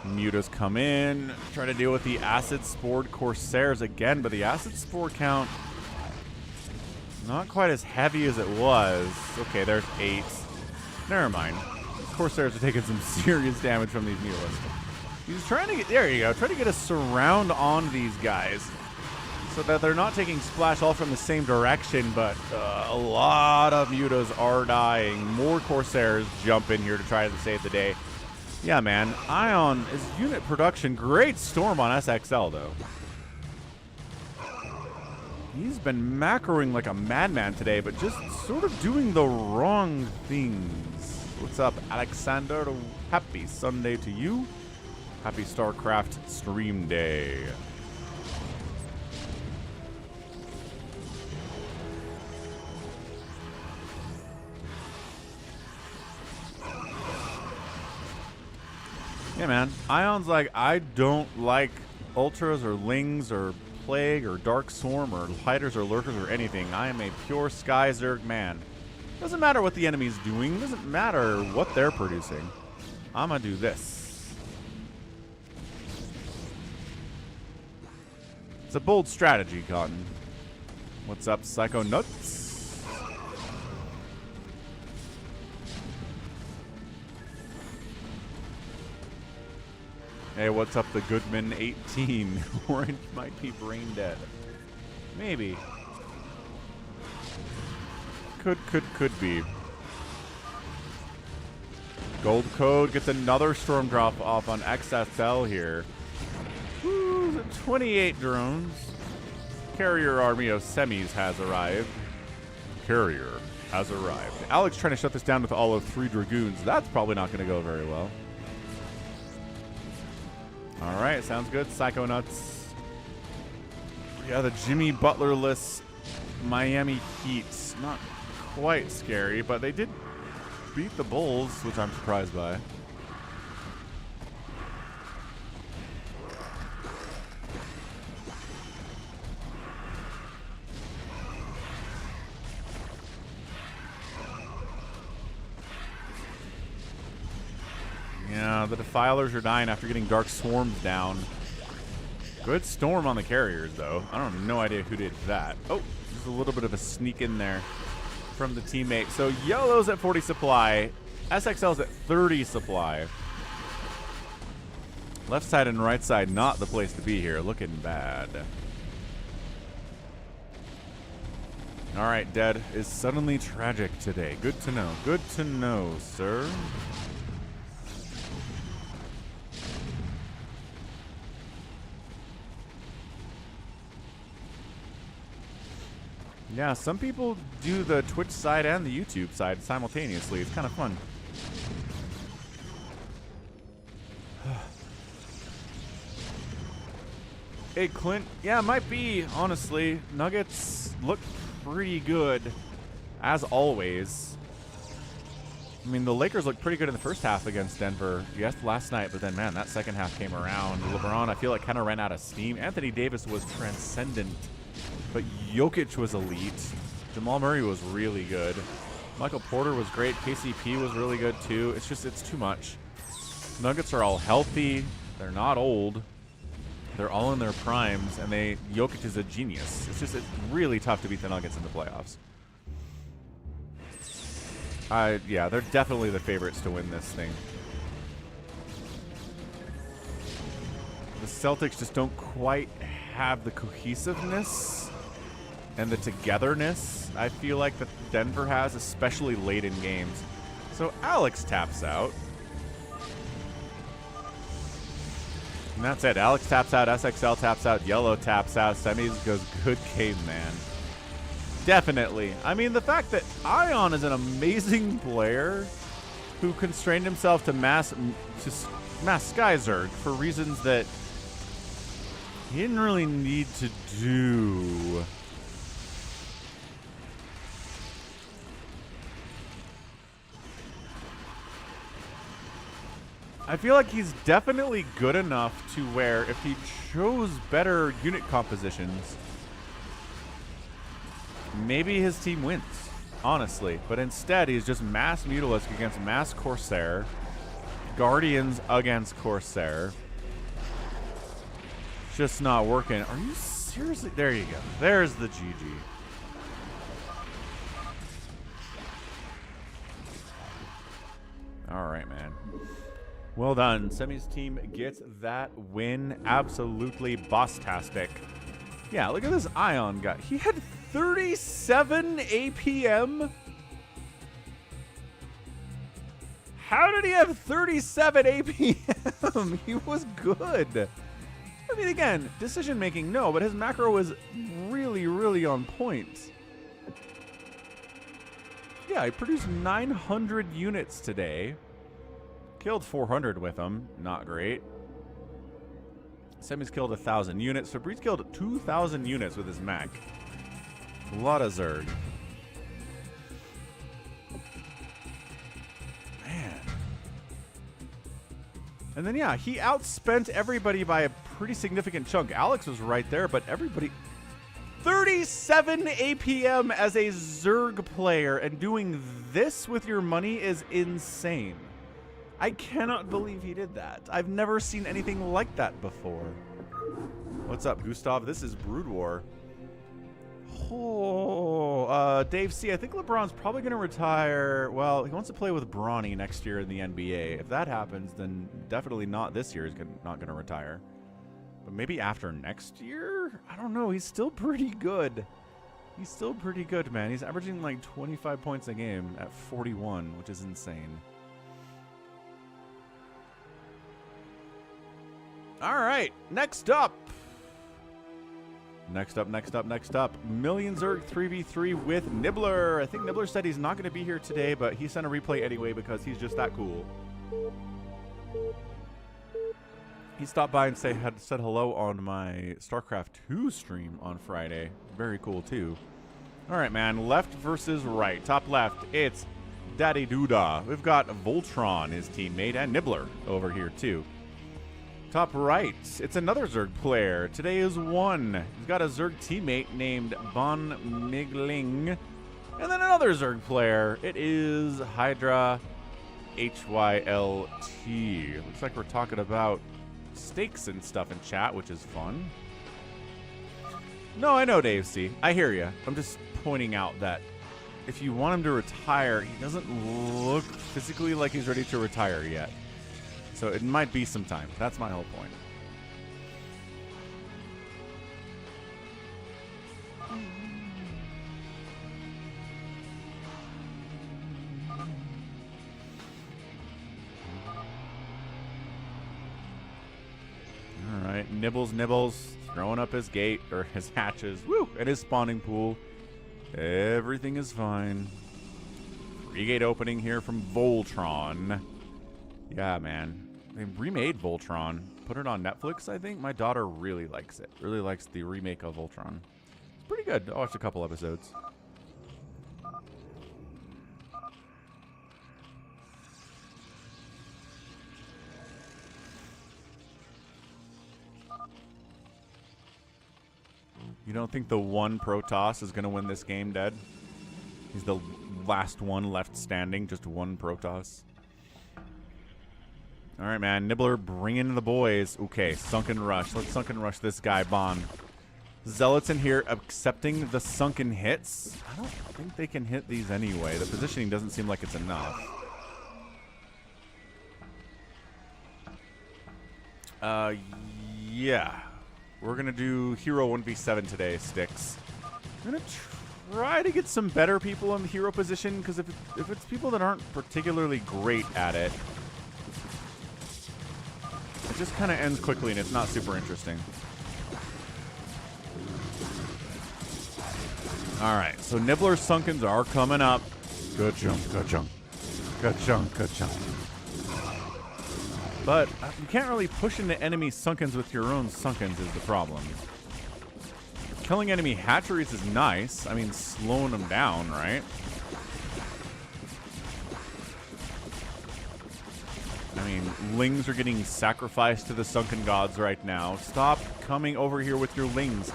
Mutas come in, try to deal with the Acid Spored Corsairs again, but the Acid Spore count not quite as heavy as it was. Okay, there's 8. Never mind. Corsairs are taking some serious damage from these Mutas. He's trying to get, there you go, trying to get a surround on these guys so that they're not taking splash all from the same direction, but a lot of Mutas are dying. More Corsairs jump in here to try to save the day. Yeah, man. Ion is unit production. Great storm on SXL, though. He's been macroing like a madman today, but just sort of doing the wrong things. What's up, Alexander? Happy Sunday to you. Happy StarCraft stream day. Yeah, man. Ion's like, I don't like Ultras or Lings or Plague or Dark Swarm or Hiders or Lurkers or anything. I am a pure Sky Zerg man. Doesn't matter what the enemy's doing. Doesn't matter what they're producing. I'm gonna do this. It's a bold strategy, Cotton. What's up, Psychonuts? Hey, what's up, the Goodman 18? Orange might be brain dead. Maybe. Could be. Gold Code gets another storm drop off on XSL here. Woo, 28 drones. Carrier army of semis has arrived. Carrier has arrived. Alex trying to shut this down with all of 3 Dragoons. That's probably not going to go very well. All right, sounds good. Psychonuts. Yeah, the Jimmy Butler-less Miami Heat. Not quite scary, but they did beat the Bulls, which I'm surprised by. Yeah, the Defilers are dying after getting Dark Swarms down. Good storm on the carriers, though. I don't have no idea who did that. Oh, there's a little bit of a sneak in there from the teammate. So Yellow's at 40 supply. SXL's at 30 supply. Left side and right side, not the place to be here. Looking bad. All right, Dead is suddenly tragic today. Good to know. Good to know, sir. Yeah, some people do the Twitch side and the YouTube side simultaneously. It's kind of fun. Hey, Clint. Yeah, it might be, honestly. Nuggets look pretty good, as always. I mean, the Lakers looked pretty good in the first half against Denver. Yes, last night, but then, man, that second half came around. LeBron, I feel like, kind of ran out of steam. Anthony Davis was transcendent. But Jokic was elite. Jamal Murray was really good. Michael Porter was great. KCP was really good, too. It's just, it's too much. Nuggets are all healthy. They're not old. They're all in their primes, and Jokic is a genius. It's just, it's really tough to beat the Nuggets in the playoffs. Yeah, they're definitely the favorites to win this thing. The Celtics just don't quite have the cohesiveness and the togetherness I feel like that Denver has, especially late in games. So Alex taps out. And that's it. Alex taps out, SXL taps out, Yellow taps out, Semis goes good game, man. Definitely. I mean, the fact that Ion is an amazing player who constrained himself to mass Sky Zerg for reasons that he didn't really need to do. I feel like he's definitely good enough to where if he chose better unit compositions, maybe his team wins, honestly. But instead, he's just mass Mutalisk against mass Corsair, Guardians against Corsair. Just not working. Are you seriously? There you go. There's the GG. All right, man. Well done. Semi's team gets that win. Absolutely boss-tastic. Yeah, look at this Ion guy. He had 37 APM. How did he have 37 APM? He was good. I mean, again, decision making, no, but his macro was really, really on point. Yeah, he produced 900 units today. Killed 400 with them. Not great. Semi's killed 1,000 units. Fabrice killed 2,000 units with his mech. A lot of Zerg. Man. And then, yeah, he outspent everybody by a pretty significant chunk. Alex was right there, but everybody... 37 APM as a Zerg player, and doing this with your money is insane. I cannot believe he did that. I've never seen anything like that before. What's up, Gustav? This is Brood War. Oh, Dave C. I think LeBron's probably going to retire. Well, he wants to play with Bronny next year in the NBA. If that happens, then definitely not this year. He's not going to retire. But maybe after next year? I don't know. He's still pretty good. He's still pretty good, man. He's averaging like 25 points a game at 41, which is insane. All right, next up. Next up. Million Zerg 3v3 with Nibbler. I think Nibbler said he's not going to be here today, but he sent a replay anyway because he's just that cool. He stopped by and said hello on my StarCraft 2 stream on Friday. Very cool, too. All right, man. Left versus right. Top left, it's Daddy Duda. We've got Voltron, his teammate, and Nibbler over here, too. Top right, it's another Zerg player. Today is one. He's got a Zerg teammate named Von Migling. And then another Zerg player. It is Hydra HYLT. Looks like we're talking about stakes and stuff in chat, which is fun. No, I know, Dave C. I hear you. I'm just pointing out that if you want him to retire, he doesn't look physically like he's ready to retire yet. So it might be some time. That's my whole point. All right, Nibbles throwing up his gate or his hatches. Woo! And his spawning pool. Everything is fine. Free gate opening here from Voltron. Yeah, man. They remade Voltron. Put it on Netflix, I think. My daughter really likes it. Really likes the remake of Voltron. It's pretty good. I watched a couple episodes. You don't think the one Protoss is going to win this game, Dead? He's the last one left standing. Just one Protoss. All right, man. Nibbler bringing the boys. Okay, Sunken Rush. Let's Sunken Rush this guy, Bond. Zealots in here accepting the sunken hits. I don't think they can hit these anyway. The positioning doesn't seem like it's enough. Yeah. We're going to do Hero 1v7 today, Sticks. I'm going to try to get some better people in the hero position, because if it's people that aren't particularly great at it, just kind of ends quickly and it's not super interesting. All right, so Nibbler's Sunkens are coming up. Good jump, good jump. Good jump, good jump. But you can't really push into enemy Sunkens with your own Sunkens is the problem. Killing enemy hatcheries is nice. I mean, slowing them down, right? I mean, lings are getting sacrificed to the sunken gods right now. Stop coming over here with your lings.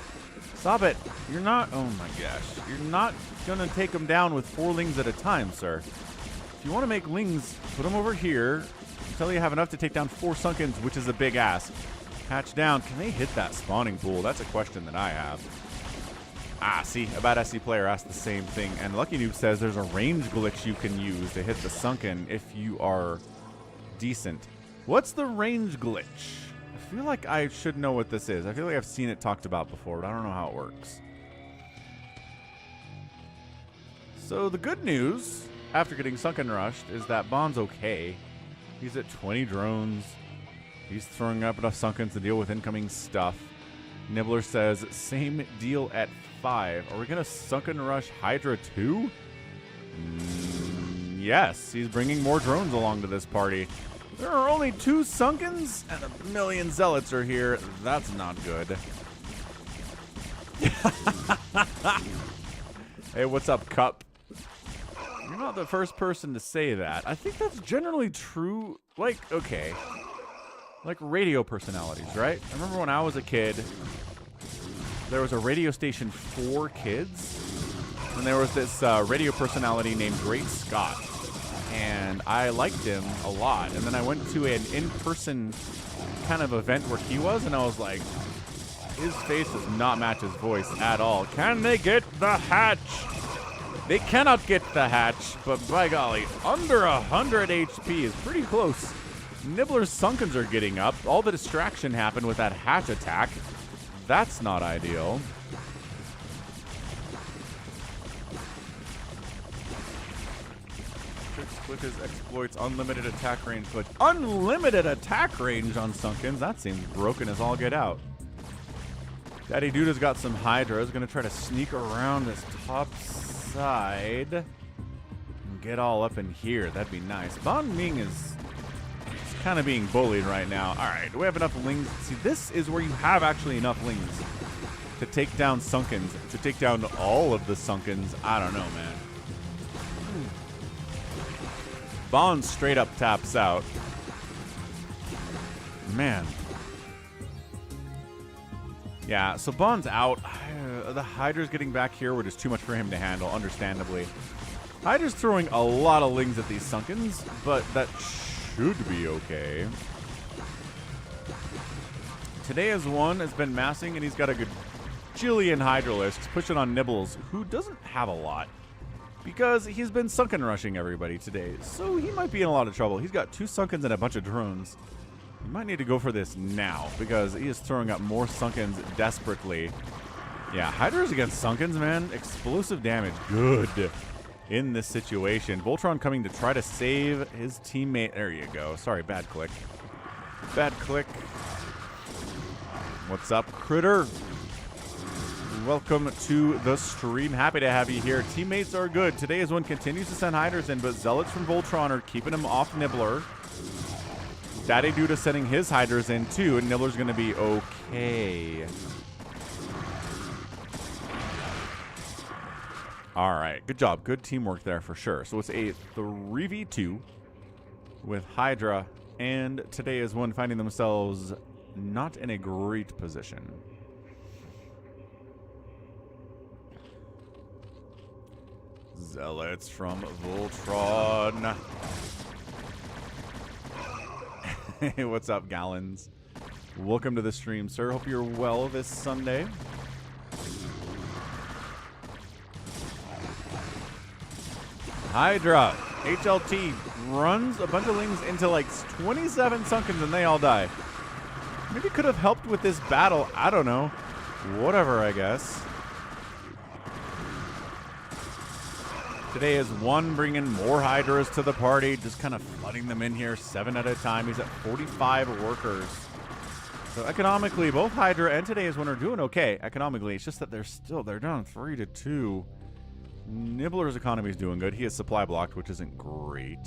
Stop it. You're not, oh my gosh. You're not going to take them down with 4 lings at a time, sir. If you want to make lings, put them over here until you have enough to take down 4 sunkens, which is a big ask. Hatch down. Can they hit that spawning pool? That's a question that I have. Ah, see, a bad SC player asked the same thing. And Lucky Noob says there's a range glitch you can use to hit the sunken if you are decent. What's the range glitch? I feel like I should know what this is. I feel like I've seen it talked about before, but I don't know how it works. So the good news, after getting sunken rushed, is that Bond's okay. He's at 20 drones. He's throwing up enough sunkens to deal with incoming stuff. Nibbler says, same deal at 5. Are we going to sunken rush Hydra too? Yes, he's bringing more drones along to this party. There are only 2 sunkens and 1 million zealots are here. That's not good. Hey, what's up, Cup? You're not the first person to say that. I think that's generally true. Like, okay. Like radio personalities, right? I remember when I was a kid, there was a radio station for kids. And there was this radio personality named Great Scott. And I liked him a lot. And then I went to an in-person kind of event where he was, and I was like, his face does not match his voice at all. Can they get the hatch? They cannot get the hatch, but by golly, under 100 HP is pretty close. Nibbler's Sunkens are getting up. All the distraction happened with that hatch attack. That's not ideal. With his exploits, unlimited attack range glitch. Unlimited attack range on Sunkens? That seems broken as all get out. Daddy Dude has got some Hydras. Going to try to sneak around this top side and get all up in here. That'd be nice. Bon Ming is kind of being bullied right now. All right, do we have enough lings? See, this is where you have actually enough lings to take down Sunkens, to take down all of the Sunkens. I don't know, man. Bond straight up taps out. Man. Yeah, so Bond's out. The Hydra's getting back here were just too much for him to handle, understandably. Hydra's throwing a lot of lings at these Sunkens, but that should be okay. TTvZZ has been massing, and he's got a good Jillian Hydralisks pushing on Nibbles, who doesn't have a lot. Because he's been sunken rushing everybody today. So he might be in a lot of trouble. He's got 2 sunkens and a bunch of drones. He might need to go for this now because he is throwing up more sunkens desperately. Yeah, Hydras against sunkens, man. Explosive damage. Good in this situation. Voltron coming to try to save his teammate. There you go. Sorry, bad click. Bad click. What's up, Critter? Welcome to the stream. Happy to have you here. Teammates are good. TTvZZ continues to send Hydras in, but Zealots from Voltron are keeping him off Nibbler. Daddy Dude is sending his Hydras in too, and Nibbler's going to be okay. All right. Good job. Good teamwork there for sure. So it's a 3v2 with Hydra and TTvZZ finding themselves not in a great position. Zealots from Voltron. Hey, what's up, Gallons? Welcome to the stream, sir. Hope you're well this Sunday. Hydra, HLT, runs a bunch of lings into like 27 sunkens and they all die. Maybe could have helped with this battle. I don't know. Whatever, I guess. TTvZZ bringing more Hydras to the party, just kind of flooding them in here 7 at a time. He's at 45 workers. So economically, both Hydra and Today's One are doing okay. Economically, it's just that they're down 3-2. Nibbler's economy is doing good. He is supply blocked, which isn't great.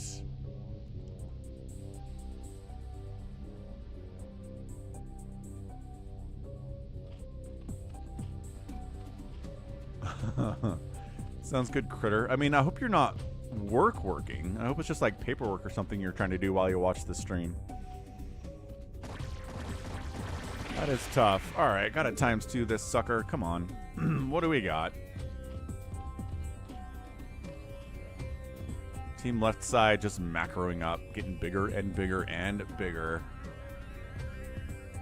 Sounds good, Critter. I mean, I hope you're not working. I hope it's just like paperwork or something you're trying to do while you watch the stream. That is tough. All right, gotta ×2 this sucker. Come on. What do we got? Team left side just macroing up, getting bigger and bigger and bigger.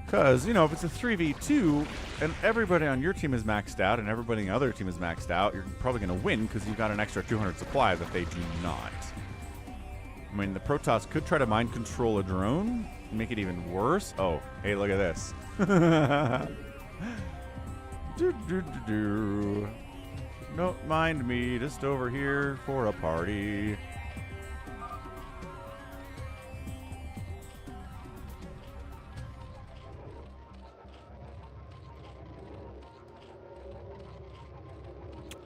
Because, you know, if it's a 3v2 and everybody on your team is maxed out and everybody on the other team is maxed out, you're probably going to win because you've got an extra 200 supply that they do not. I mean, the Protoss could try to mind control a drone and make it even worse. Oh, hey, look at this. Don't mind me, just over here for a party.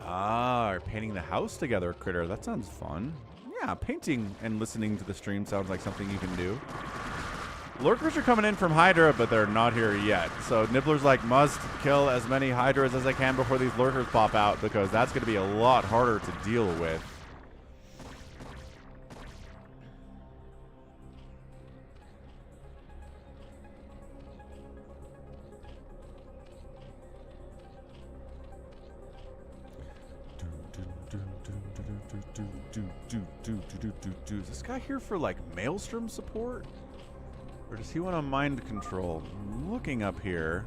Ah, are painting the house together, Critter. That sounds fun. Yeah, painting and listening to the stream sounds like something you can do. Lurkers are coming in from Hydra, but they're not here yet. So Nibbler's like, must kill as many Hydras as I can before these Lurkers pop out, because that's going to be a lot harder to deal with. Is this guy here for like Maelstrom support? Or does he want to mind control? I'm looking up here.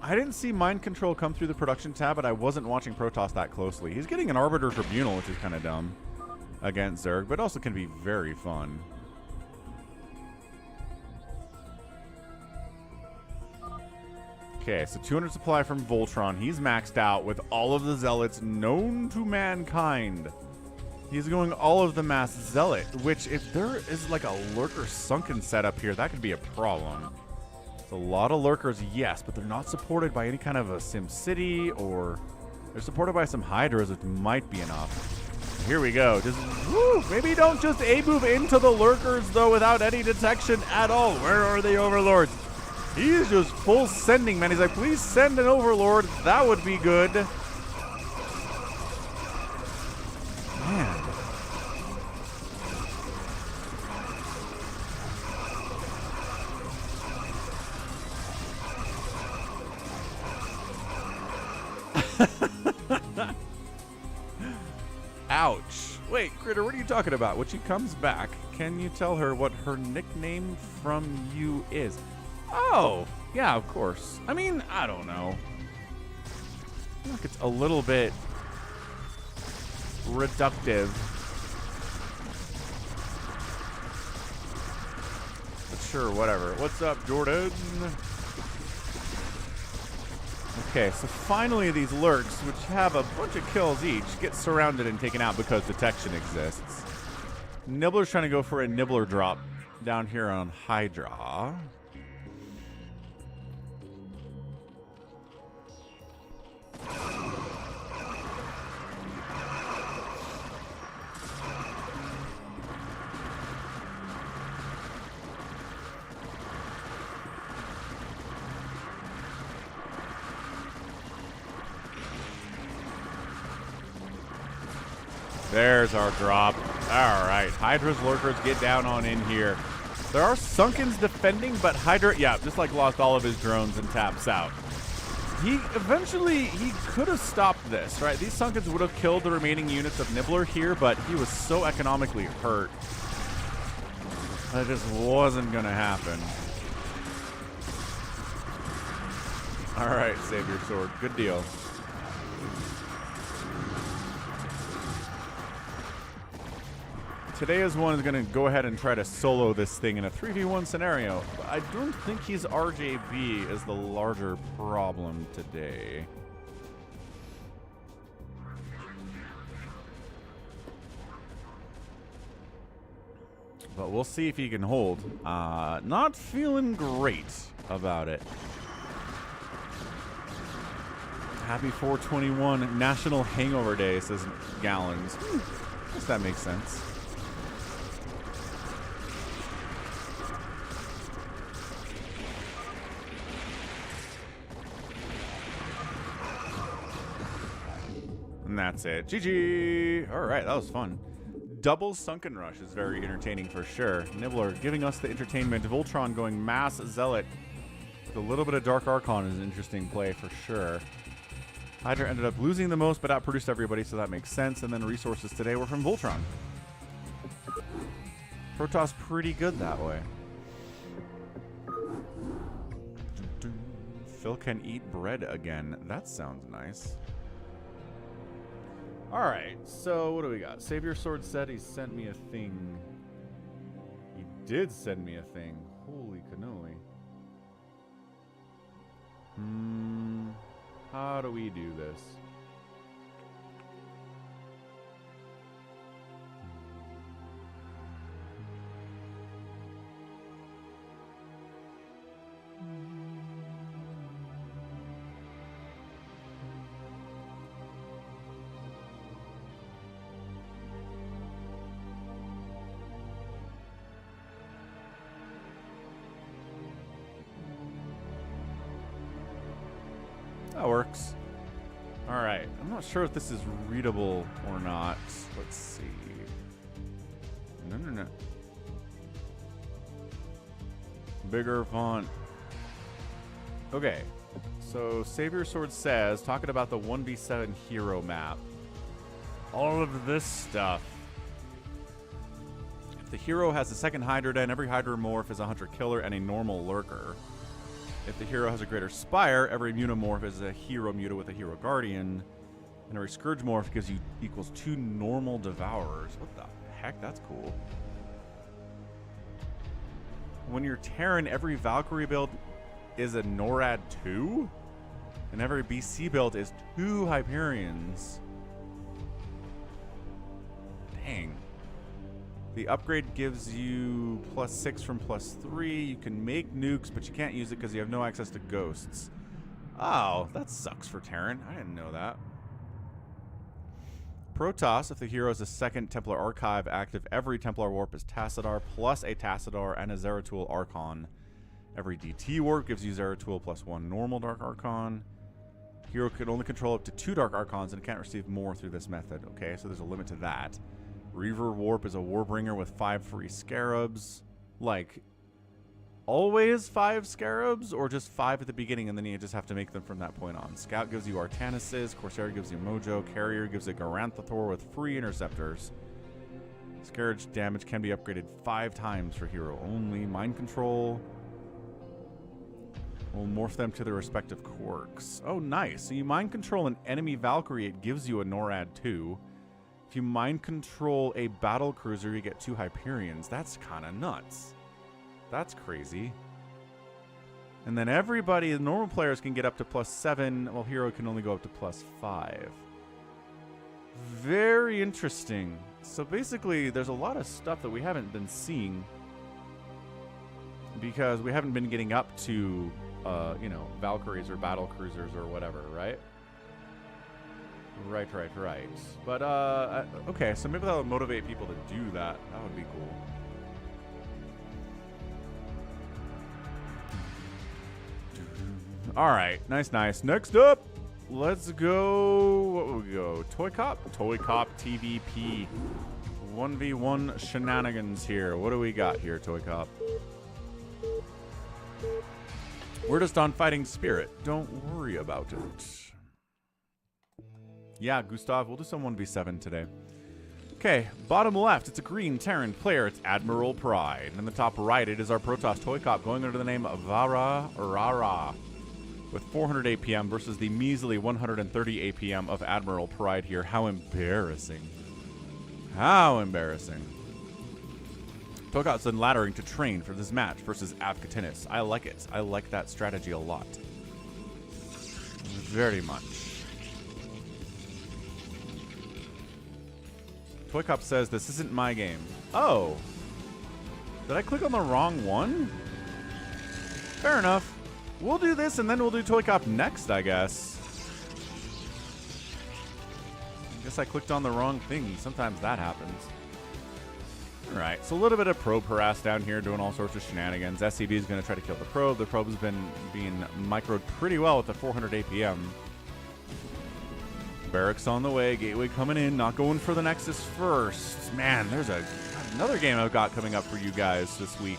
I didn't see mind control come through the production tab, but I wasn't watching Protoss that closely. He's getting an Arbiter Tribunal, which is kind of dumb, against Zerg, but also can be very fun. Okay, so 200 supply from Voltron. He's maxed out with all of the zealots known to mankind. He's going all of the mass zealot, which if there is like a lurker sunken setup here, that could be a problem. It's a lot of lurkers, yes, but they're not supported by any kind of a Sim City, or they're supported by some Hydras, which might be enough. Here we go. Just woo, maybe don't just A-move into the lurkers though without any detection at all. Where are the overlords? He's just full sending, man. He's like, please send an overlord. That would be good. Man. Ouch. Wait, Critter, what are you talking about? When she comes back, can you tell her what her nickname from you is? Oh, yeah, of course. I mean, I don't know. I feel like it's a little bit reductive. But sure, whatever. What's up, Jordan? Okay, so finally these lurks, which have a bunch of kills each, get surrounded and taken out because detection exists. Nibbler's trying to go for a Nibbler drop down here on Hydra. There's our drop. All right, Hydra's lurkers get down on in here. There are Sunkens defending, but Hydra, yeah, just like lost all of his drones and taps out. He could have stopped this, right? These Sunkens would have killed the remaining units of Nibbler here, but he was so economically hurt that it just wasn't going to happen. All right, SaviorSword. Good deal. Today's one is going to go ahead and try to solo this thing in a 3v1 scenario. But I don't think his RJB is the larger problem today. But we'll see if he can hold. Not feeling great about it. Happy 421 National Hangover Day, says Gallons. I guess that makes sense. And that's it. GG! Alright, that was fun. Double Sunken Rush is very entertaining for sure. Nibbler giving us the entertainment. Voltron going Mass Zealot with a little bit of Dark Archon is an interesting play for sure. Hydra ended up losing the most, but outproduced everybody, so that makes sense. And then resources today were from Voltron. Protoss pretty good that way. Phil can eat bread again. That sounds nice. Alright, so what do we got? SaviorSword said he sent me a thing. He did send me a thing. Holy cannoli. How do we do this? That works. Alright, I'm not sure if this is readable or not. Let's see. No. Bigger font. Okay, so SaviorSword says, talking about the 1v7 hero map. All of this stuff. If the hero has a second Hydra Den, every Hydra morph is a hunter-killer and a normal lurker. If the hero has a greater spire, every mutamorph is a hero muta with a hero guardian. And every scourge morph gives you equals 2 normal devourers. What the heck? That's cool. When you're Terran, every Valkyrie build is a NORAD 2? And every BC build is 2 Hyperions. Dang. The upgrade gives you +6 from +3. You can make nukes, but you can't use it because you have no access to ghosts. Oh, that sucks for Terran. I didn't know that. Protoss, if the hero is a second Templar Archive active, every Templar Warp is Tassadar plus a Tassadar and a Zeratul Archon. Every DT Warp gives you Zeratul +1 normal Dark Archon. Hero can only control up to 2 Dark Archons and can't receive more through this method. Okay, so there's a limit to that. Reaver Warp is a Warbringer with 5 free Scarabs. Like, always 5 Scarabs, or just 5 at the beginning and then you just have to make them from that point on. Scout gives you Artanuses, Corsair gives you Mojo, Carrier gives you Garanthathor with free Interceptors. Scourge damage can be upgraded 5 times for hero only. Mind Control. We'll morph them to their respective quirks. Oh, nice. So you Mind Control an enemy Valkyrie, it gives you a NORAD 2. If you Mind Control a battle cruiser, you get 2 Hyperions. That's kind of nuts. That's crazy. And then everybody, the normal players can get up to +7, while hero can only go up to +5. Very interesting. So basically, there's a lot of stuff that we haven't been seeing because we haven't been getting up to, you know, Valkyries or battle cruisers or whatever, right? Right. But, okay, so maybe that'll motivate people to do that. That would be cool. All right, nice. Next up, let's go, what will we go? ToyCop? ToyCop TVP. 1v1 shenanigans here. What do we got here, ToyCop? We're just on Fighting Spirit. Don't worry about it. Yeah, Gustav, we'll do some 1v7 today. Okay, bottom left, it's a green Terran player. It's Admiral Pride. And in the top right, it is our Protoss ToyCop going under the name of VaraRaRa with 400 APM versus the measly 130 APM of Admiral Pride here. How embarrassing. How embarrassing. ToyCop's been laddering to train for this match versus Avkatinis. I like it. I like that strategy a lot. Very much. ToyCop says, this isn't my game. Oh. Did I click on the wrong one? Fair enough. We'll do this, and then we'll do ToyCop next, I guess. I guess I clicked on the wrong thing. Sometimes that happens. Alright, so a little bit of probe harass down here, doing all sorts of shenanigans. SCV is going to try to kill the probe. The probe has been being microed pretty well with the 400 APM. Barracks on the way, gateway coming in, not going for the Nexus first. Man, there's another game I've got coming up for you guys this week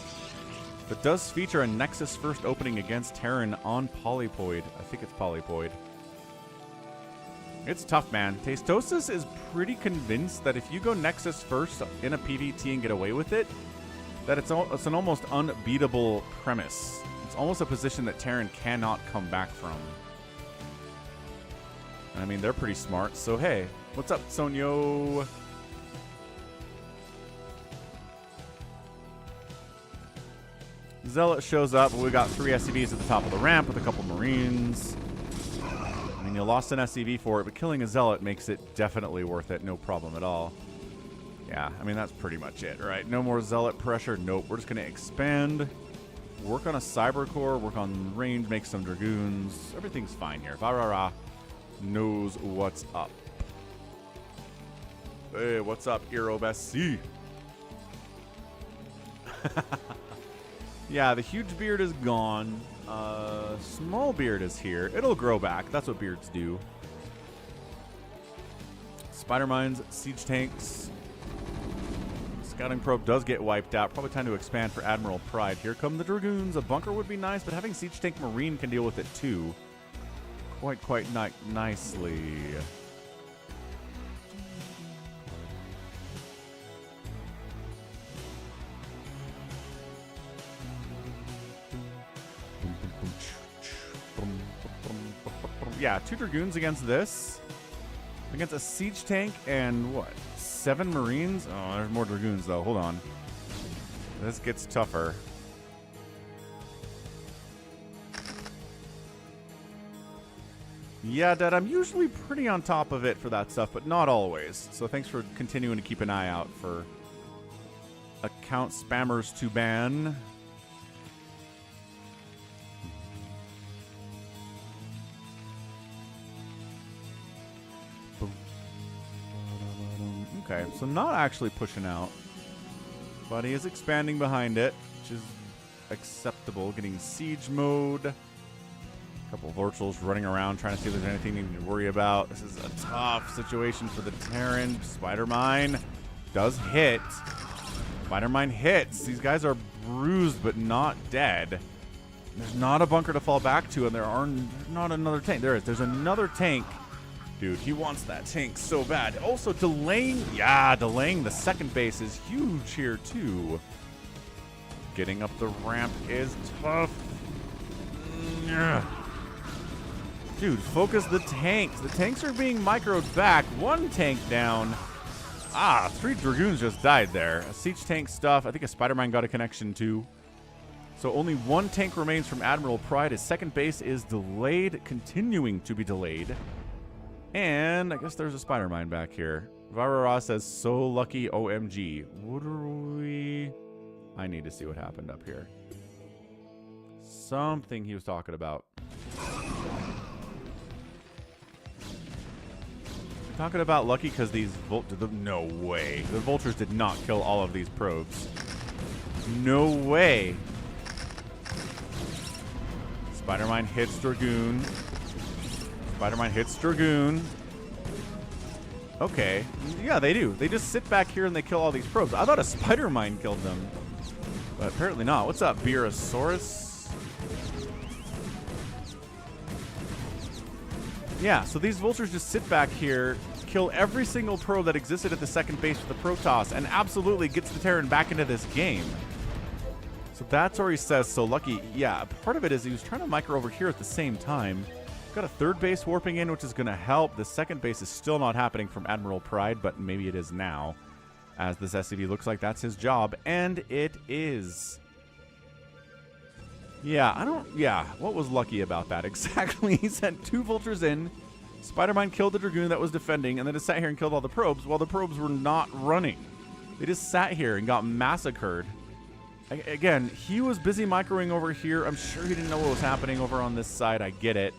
that does feature a Nexus first opening against Terran on Polypoid. I think it's Polypoid. It's tough, man. Tastosis is pretty convinced that if you go Nexus first in a PvT and get away with it, that it's an almost unbeatable premise. It's almost a position that Terran cannot come back from. I mean, they're pretty smart, so hey. What's up, Sonyo? Zealot shows up, we got 3 SCVs at the top of the ramp with a couple Marines. I mean, you lost an SCV for it, but killing a Zealot makes it definitely worth it, no problem at all. Yeah, I mean, that's pretty much it, right? No more Zealot pressure, nope. We're just going to expand, work on a Cyber Core, work on range, make some Dragoons. Everything's fine here. VaraRaRa knows what's up. Hey, what's up, Hero FME? Yeah, the huge beard is gone. Small beard is here. It'll grow back. That's what beards do. Spider mines, siege tanks. Scouting probe does get wiped out. Probably time to expand for Admiral Pride. Here come the Dragoons. A bunker would be nice, but having siege tank Marine can deal with it too. Quite nicely. Yeah, 2 Dragoons against this. Against a siege tank and what? 7 Marines? Oh, there's more Dragoons though. Hold on. This gets tougher. Yeah, Dad, I'm usually pretty on top of it for that stuff, but not always. So thanks for continuing to keep an eye out for account spammers to ban. Okay, so not actually pushing out, but he is expanding behind it, which is acceptable. Getting siege mode. A couple of Vortals running around trying to see if there's anything you need to worry about. This is a tough situation for the Terran. Spider Mine does hit. Spider Mine hits. These guys are bruised but not dead. There's not a bunker to fall back to, and there's not another tank. There is. There's another tank. Dude, he wants that tank so bad. Also delaying the second base is huge here too. Getting up the ramp is tough. Dude, focus the tanks. The tanks are being microed back. 1 tank down. 3 Dragoons just died there. A siege tank stuff. I think a Spider-Man got a connection too. So only 1 tank remains from Admiral Pride. His second base is delayed, continuing to be delayed. And I guess there's a spider mine back here. VaraRaRa says, so lucky OMG. What are we... I need to see what happened up here. Something he was talking about. Talking about lucky because these... No way. The vultures did not kill all of these probes. No way. Spider mine hits Dragoon. Spider-Mine hits Dragoon. Okay. Yeah, they do. They just sit back here and they kill all these probes. I thought a Spider-Mine killed them. But apparently not. What's up, Beerosaurus? Yeah, so these vultures just sit back here, kill every single probe that existed at the second base with the Protoss, and absolutely gets the Terran back into this game. So that's where he says, so lucky. Yeah, part of it is he was trying to micro over here at the same time. Got a 3rd base warping in, which is going to help. The 2nd base is still not happening from Admiral Pride, but maybe it is now, as this SCV looks like that's his job, and it is. Yeah, what was lucky about that? Exactly, he sent 2 vultures in, Spider-Mine killed the Dragoon that was defending, and then just sat here and killed all the probes while the probes were not running. They just sat here and got massacred. Again, he was busy microing over here. I'm sure he didn't know what was happening over on this side. I get it.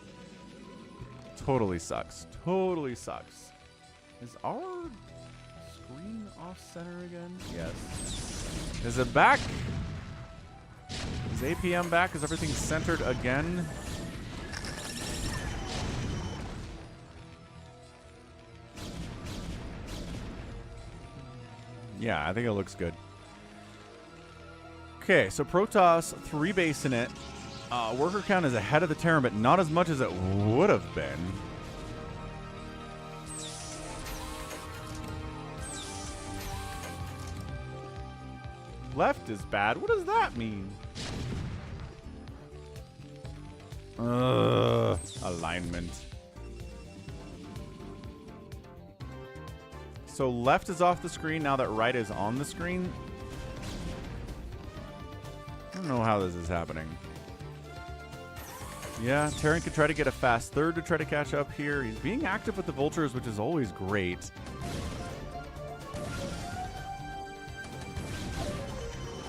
Totally sucks. Totally sucks. Is our screen off center again? Yes. Is it back? Is APM back? Is everything centered again? Yeah, I think it looks good. Okay, so Protoss, 3 base in it. Worker count is ahead of the Terran, but not as much as it would have been. Left is bad. What does that mean? Alignment. So left is off the screen now that right is on the screen. I don't know how this is happening. Yeah, Terran could try to get a fast third to try to catch up here. He's being active with the vultures, which is always great.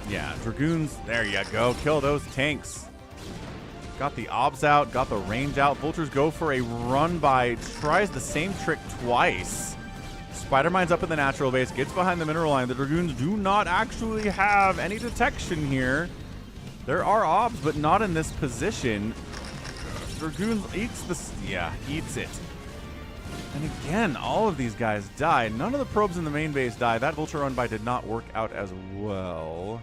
Yeah, Dragoons, there you go. Kill those tanks. Got the obs out, got the range out. Vultures go for a run by, tries the same trick twice. Spider-Mine's up in the natural base, gets behind the mineral line. The Dragoons do not actually have any detection here. There are obs, but not in this position. Dragoons eats this, yeah, eats it. And again, all of these guys die. None of the probes in the main base die. That vulture run by did not work out as well.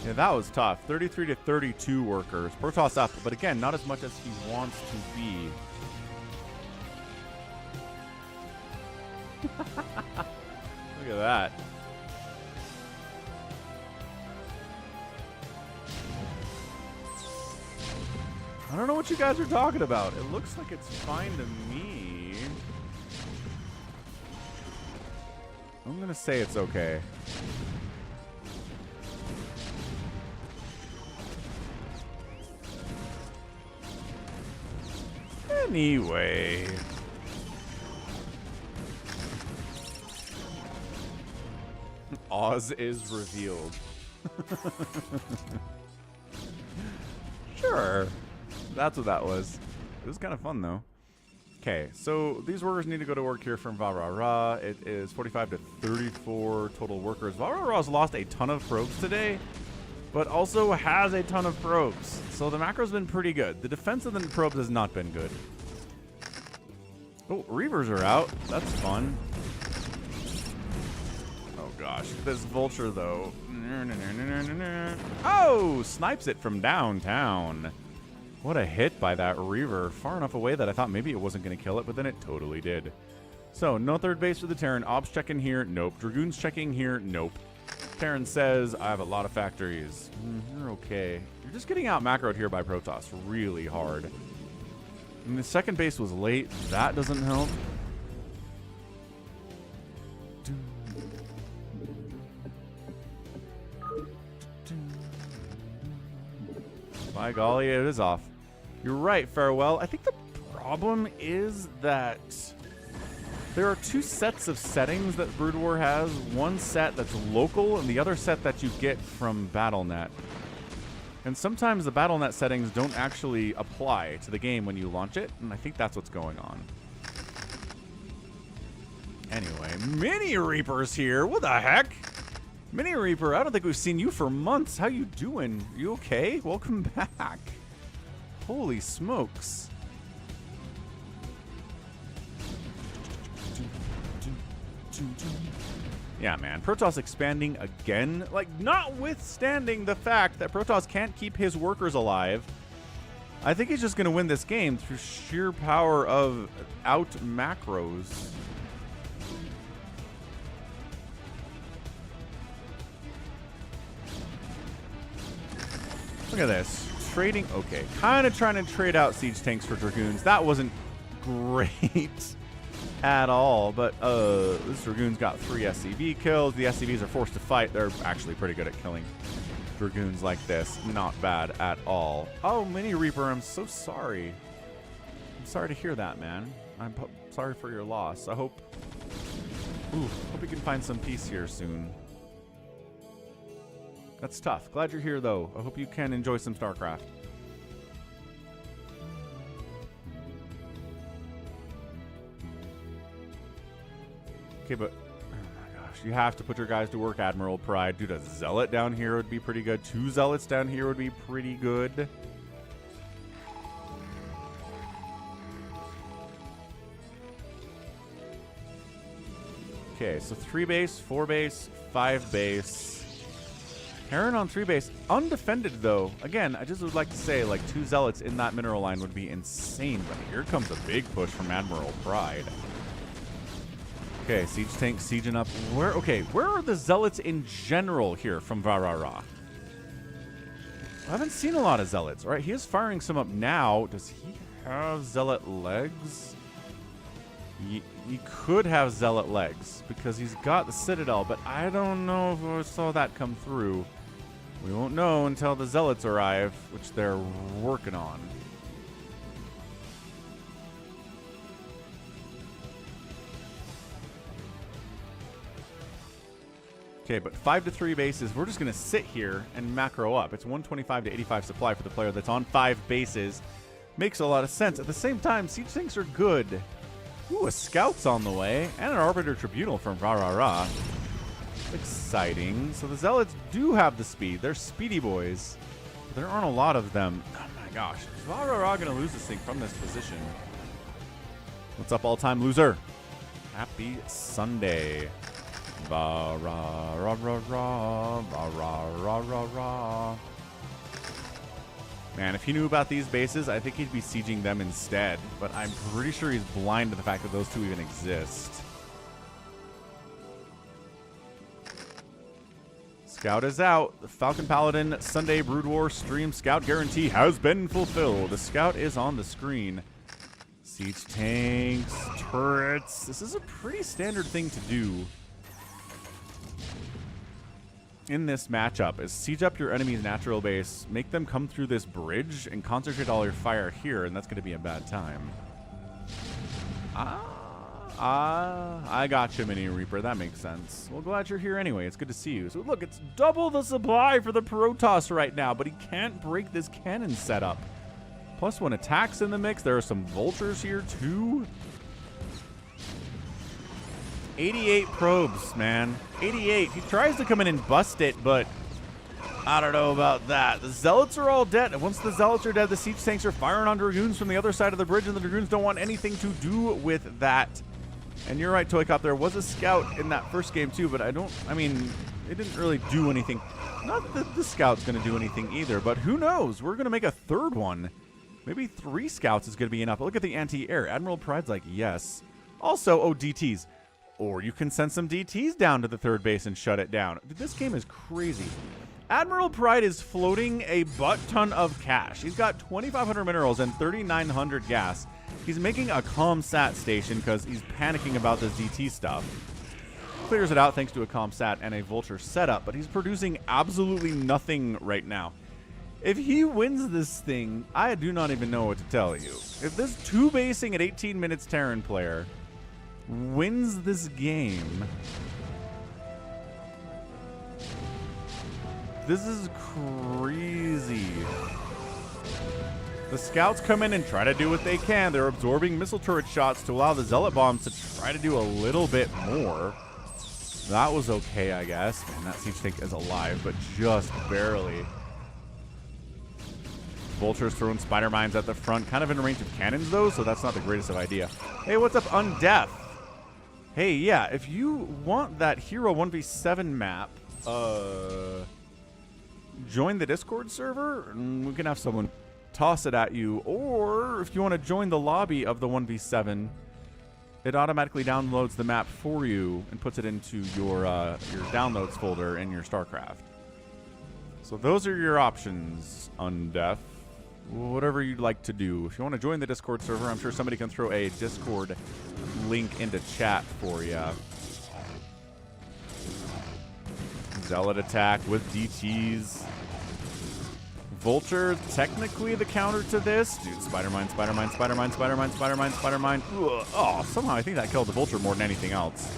Yeah, that was tough. 33 to 32 workers. Protoss up, but again, not as much as he wants to be. Look at that. I don't know what you guys are talking about. It looks like it's fine to me. I'm gonna say it's okay. Anyway. Oz is revealed. Sure. That's what that was. It was kind of fun, though. Okay, so these workers need to go to work here from VaraRaRa. It is 45 to 34 total workers. VaraRaRa's lost a ton of probes today, but also has a ton of probes. So the macro's been pretty good. The defense of the probes has not been good. Oh, Reavers are out. That's fun. Oh, gosh. This vulture, though. Oh, snipes it from downtown. What a hit by that Reaver. Far enough away that I thought maybe it wasn't going to kill it, but then it totally did. So, no third base for the Terran. Obs checking here. Nope. Dragoons checking here. Nope. Terran says, I have a lot of factories. You're okay. You're just getting out macroed here by Protoss really hard. And the second base was late. That doesn't help. By golly, it is off. You're right, Farewell. I think the problem is that there are 2 sets of settings that Brood War has. One set that's local and the other set that you get from BattleNet. And sometimes the BattleNet settings don't actually apply to the game when you launch it, and I think that's what's going on. Anyway, Mini Reapers here. What the heck? Mini Reaper, I don't think we've seen you for months. How you doing? You okay? Welcome back. Holy smokes. Yeah, man. Protoss expanding again. Like, notwithstanding the fact that Protoss can't keep his workers alive, I think he's just going to win this game through sheer power of out macros. Look at this. Trading. Okay. Kind of trying to trade out siege tanks for Dragoons. That wasn't great at all. But this Dragoon's got 3 SCV kills. The SCVs are forced to fight. They're actually pretty good at killing Dragoons like this. Not bad at all. Oh, Mini Reaper, I'm so sorry. sorry to hear that, man. I'm sorry for your loss. I hope we can find some peace here soon. That's tough. Glad you're here, though. I hope you can enjoy some StarCraft. Okay, but oh my gosh, you have to put your guys to work, Admiral Pride. Dude, a Zealot down here would be pretty good. 2 Zealots down here would be pretty good. Okay, so 3 base, 4 base, 5 base. Terran on 3 base. Undefended, though. Again, I just would like to say, like, 2 Zealots in that mineral line would be insane. But here comes a big push from Admiral Pride. Okay, siege tank sieging up. Where are the Zealots in general here from VaraRaRa? I haven't seen a lot of Zealots. All right, he is firing some up now. Does he have Zealot legs? He could have Zealot legs because he's got the Citadel, but I don't know if I saw that come through. We won't know until the Zealots arrive, which they're working on. Okay, but 5 to 3 bases. We're just going to sit here and macro up. It's 125 to 85 supply for the player that's on 5 bases. Makes a lot of sense. At the same time, siege tanks are good. Ooh, a scout's on the way. And an Arbiter Tribunal from VaraRaRa. Exciting. So the Zealots do have the speed. They're speedy boys. But there aren't a lot of them. Oh my gosh. Is VaraRaRa going to lose this thing from this position? What's up, all-time loser? Happy Sunday. VaraRaRa, VaraRaRa. Man, if he knew about these bases, I think he'd be sieging them instead. But I'm pretty sure he's blind to the fact that those two even exist. Scout is out. The Falcon Paladin Sunday Brood War stream scout guarantee has been fulfilled. The scout is on the screen. Siege tanks, turrets. This is a pretty standard thing to do in this matchup, is siege up your enemy's natural base, make them come through this bridge, and concentrate all your fire here, and that's going to be a bad time. I got you, Mini Reaper. That makes sense. Well, glad you're here anyway. It's good to see you. So look, it's double the supply for the Protoss right now, but he can't break this cannon setup. Plus, when attack's in the mix, there are some vultures here too. 88 probes, man. 88. He tries to come in and bust it, but I don't know about that. The Zealots are all dead. And once the Zealots are dead, the siege tanks are firing on Dragoons from the other side of the bridge, and the Dragoons don't want anything to do with that. And you're right, ToyCop. There was a scout in that first game, too, but I mean, it didn't really do anything. Not that the scout's going to do anything either, but who knows? We're going to make a third one. Maybe 3 scouts is going to be enough. But look at the anti-air. Admiral Pride's like, yes. Also, oh, DTs. Or you can send some DTs down to the third base and shut it down. Dude, this game is crazy. Admiral Pride is floating a butt-ton of cash. He's got 2,500 minerals and 3,900 gas. He's making a ComSat station because he's panicking about this DT stuff. Clears it out thanks to a ComSat and a Vulture setup, but he's producing absolutely nothing right now. If he wins this thing, I do not even know what to tell you. If this 2-basing at 18 minutes Terran player wins this game, this is crazy. The scouts come in and try to do what they can. They're absorbing missile turret shots to allow the Zealot bombs to try to do a little bit more. That was okay, I guess. Man, that siege tank is alive, but just barely. Vultures throwing spider mines at the front, kind of in range of cannons though, so that's not the greatest of idea. Hey, what's up, Undeath? Hey, yeah, if you want that Hero 1v7 map, join the Discord server, and we can have someone toss it at you. Or if you want to join the lobby of the 1v7, it automatically downloads the map for you and puts it into your downloads folder in your StarCraft. So those are your options, Undeath. Whatever you'd like to do. If you want to join the Discord server, I'm sure somebody can throw a Discord link into chat for you. Zealot attack with DTs. Vulture, technically the counter to this. Dude, Spider-Mine, Spider-Mine, Spider-Mine, Spider-Mine, Spider-Mine, Spider-Mine. Oh, somehow I think that killed the Vulture more than anything else.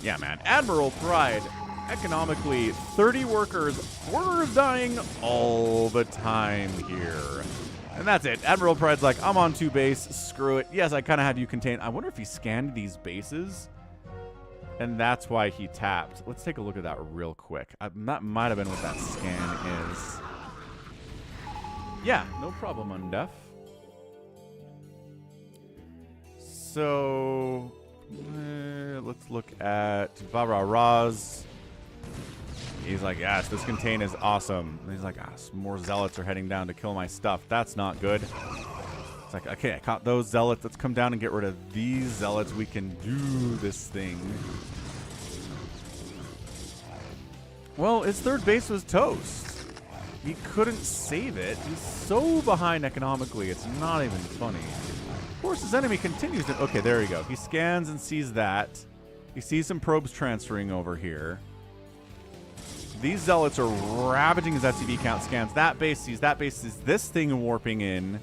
Yeah, man. Admiral Pride. Economically, 30 workers, workers dying all the time here. And that's it. Admiral Pride's like, I'm on 2 base. Screw it. Yes, I kind of have you contained. I wonder if he scanned these bases. And that's why he tapped. Let's take a look at that real quick. That might have been what that scan is. Yeah, no problem, Undef. So, let's look at VaraRa's. He's like, yes, this contain is awesome. And he's like, ah, some more zealots are heading down to kill my stuff. That's not good. It's like, okay, I caught those zealots. Let's come down and get rid of these zealots. We can do this thing. Well, his third base was toast. He couldn't save it. He's so behind economically, it's not even funny. Of course, his enemy continues to... Okay, there you go. He scans and sees that. He sees some probes transferring over here. These zealots are ravaging his FTV count. Scans that base, sees this thing warping in.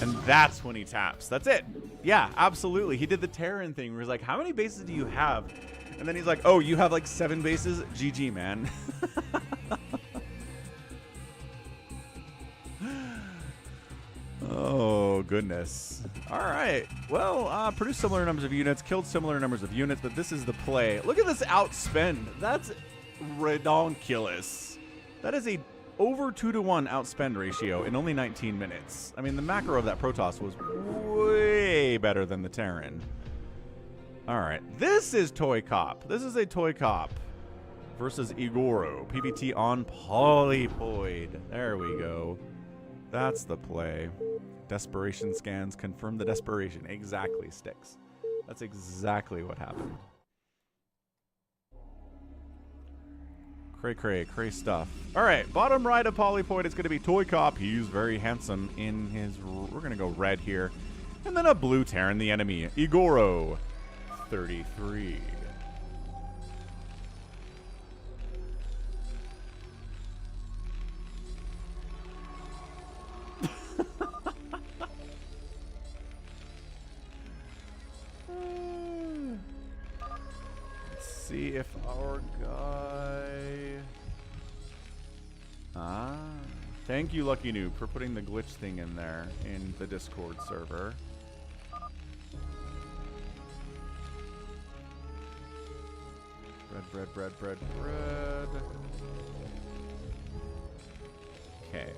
And that's when he taps. That's it. Yeah, absolutely. He did the Terran thing where he's like, how many bases do you have? And then he's like, oh, you have like 7 bases? GG, man. Oh, goodness. All right. Well, produced similar numbers of units, killed similar numbers of units, but this is the play. Look at this outspend. That's redonkulous. That is a over 2-to-1 outspend ratio in only 19 minutes. I mean, the macro of that Protoss was way better than the Terran. All right. This is ToyCop. This is a ToyCop versus Igoro. PvT on Polypoid. There we go. That's the play. Desperation scans confirm the desperation. Exactly, Sticks. That's exactly what happened. Cray stuff. All right, bottom right of Polypoid is going to be ToyCop. He's very handsome in his... We're going to go red here. And then a blue Terran, the enemy. Igoro, 33. See if our guy... Thank you, Lucky Noob, for putting the glitch thing in there in the Discord server. Bread. Okay.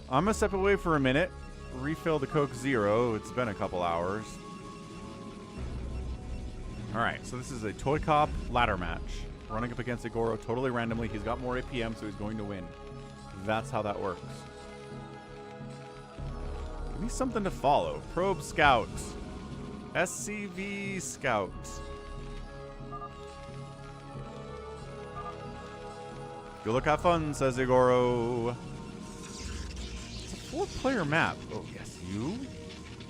I'm gonna step away for a minute, refill the Coke Zero. It's been a couple hours. Alright, so this is a ToyCop ladder match. Running up against Igoro totally randomly. He's got more APM, so he's going to win. That's how that works. Give me something to follow. Probe Scout. SCV Scout. Go look, have fun, says Igoro. It's a 4-player map. Oh, yes, you.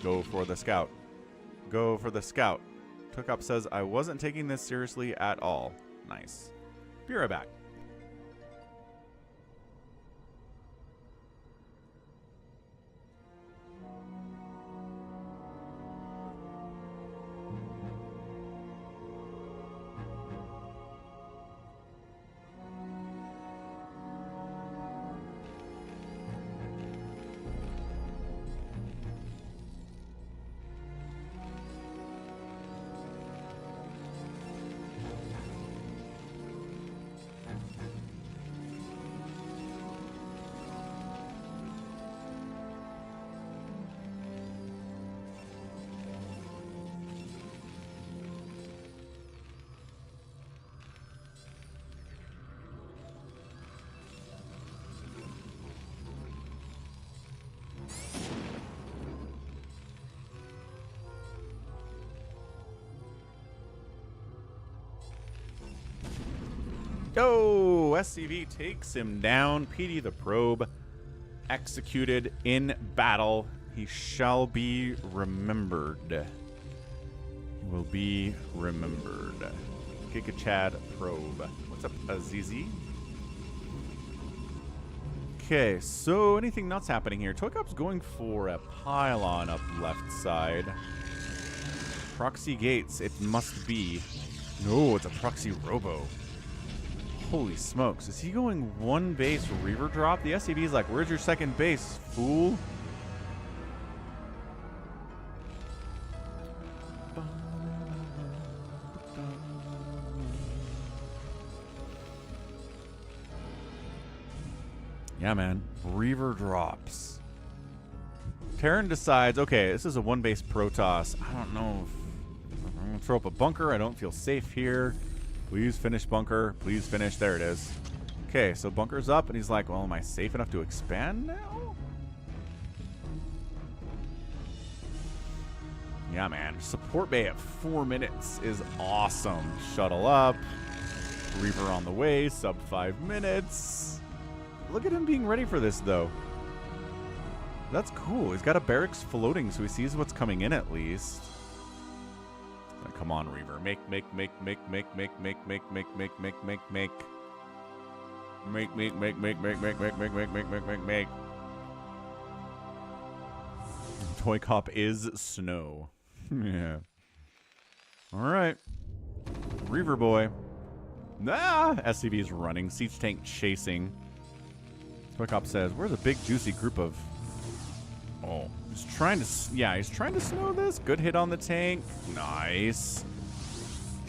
Go for the Scout. Go for the Scout. ToyCop says, I wasn't taking this seriously at all. Nice. Be right back. Oh, SCV takes him down. PD the probe executed in battle. He shall be remembered. Will be remembered. Giga Chad probe. What's up, ZZ? Okay, so anything nuts happening here? ToyCop's going for a pylon up left side. Proxy gates, it must be. No, it's a proxy robo. Holy smokes. Is he going one base Reaver drop? The SCV is like, where's your second base, fool? Yeah, man. Reaver drops. Terran decides, okay, this is a one-base Protoss. I don't know if I'm going to throw up a bunker. I don't feel safe here. Please finish bunker. Please finish. There it is. Okay, so bunker's up, and he's like, well, am I safe enough to expand now? Yeah, man. Support bay at 4 minutes is awesome. Shuttle up. Reaver on the way. Sub 5 minutes. Look at him being ready for this, though. That's cool. He's got a barracks floating, so he sees what's coming in at least. Come on, Reaver. Make. ToyCop is snow. Yeah. Alright. Reaver boy. Ah! SCV is running. Siege tank chasing. ToyCop says, where's a big juicy group of... Oh, he's trying to... Yeah, he's trying to snow this. Good hit on the tank. Nice.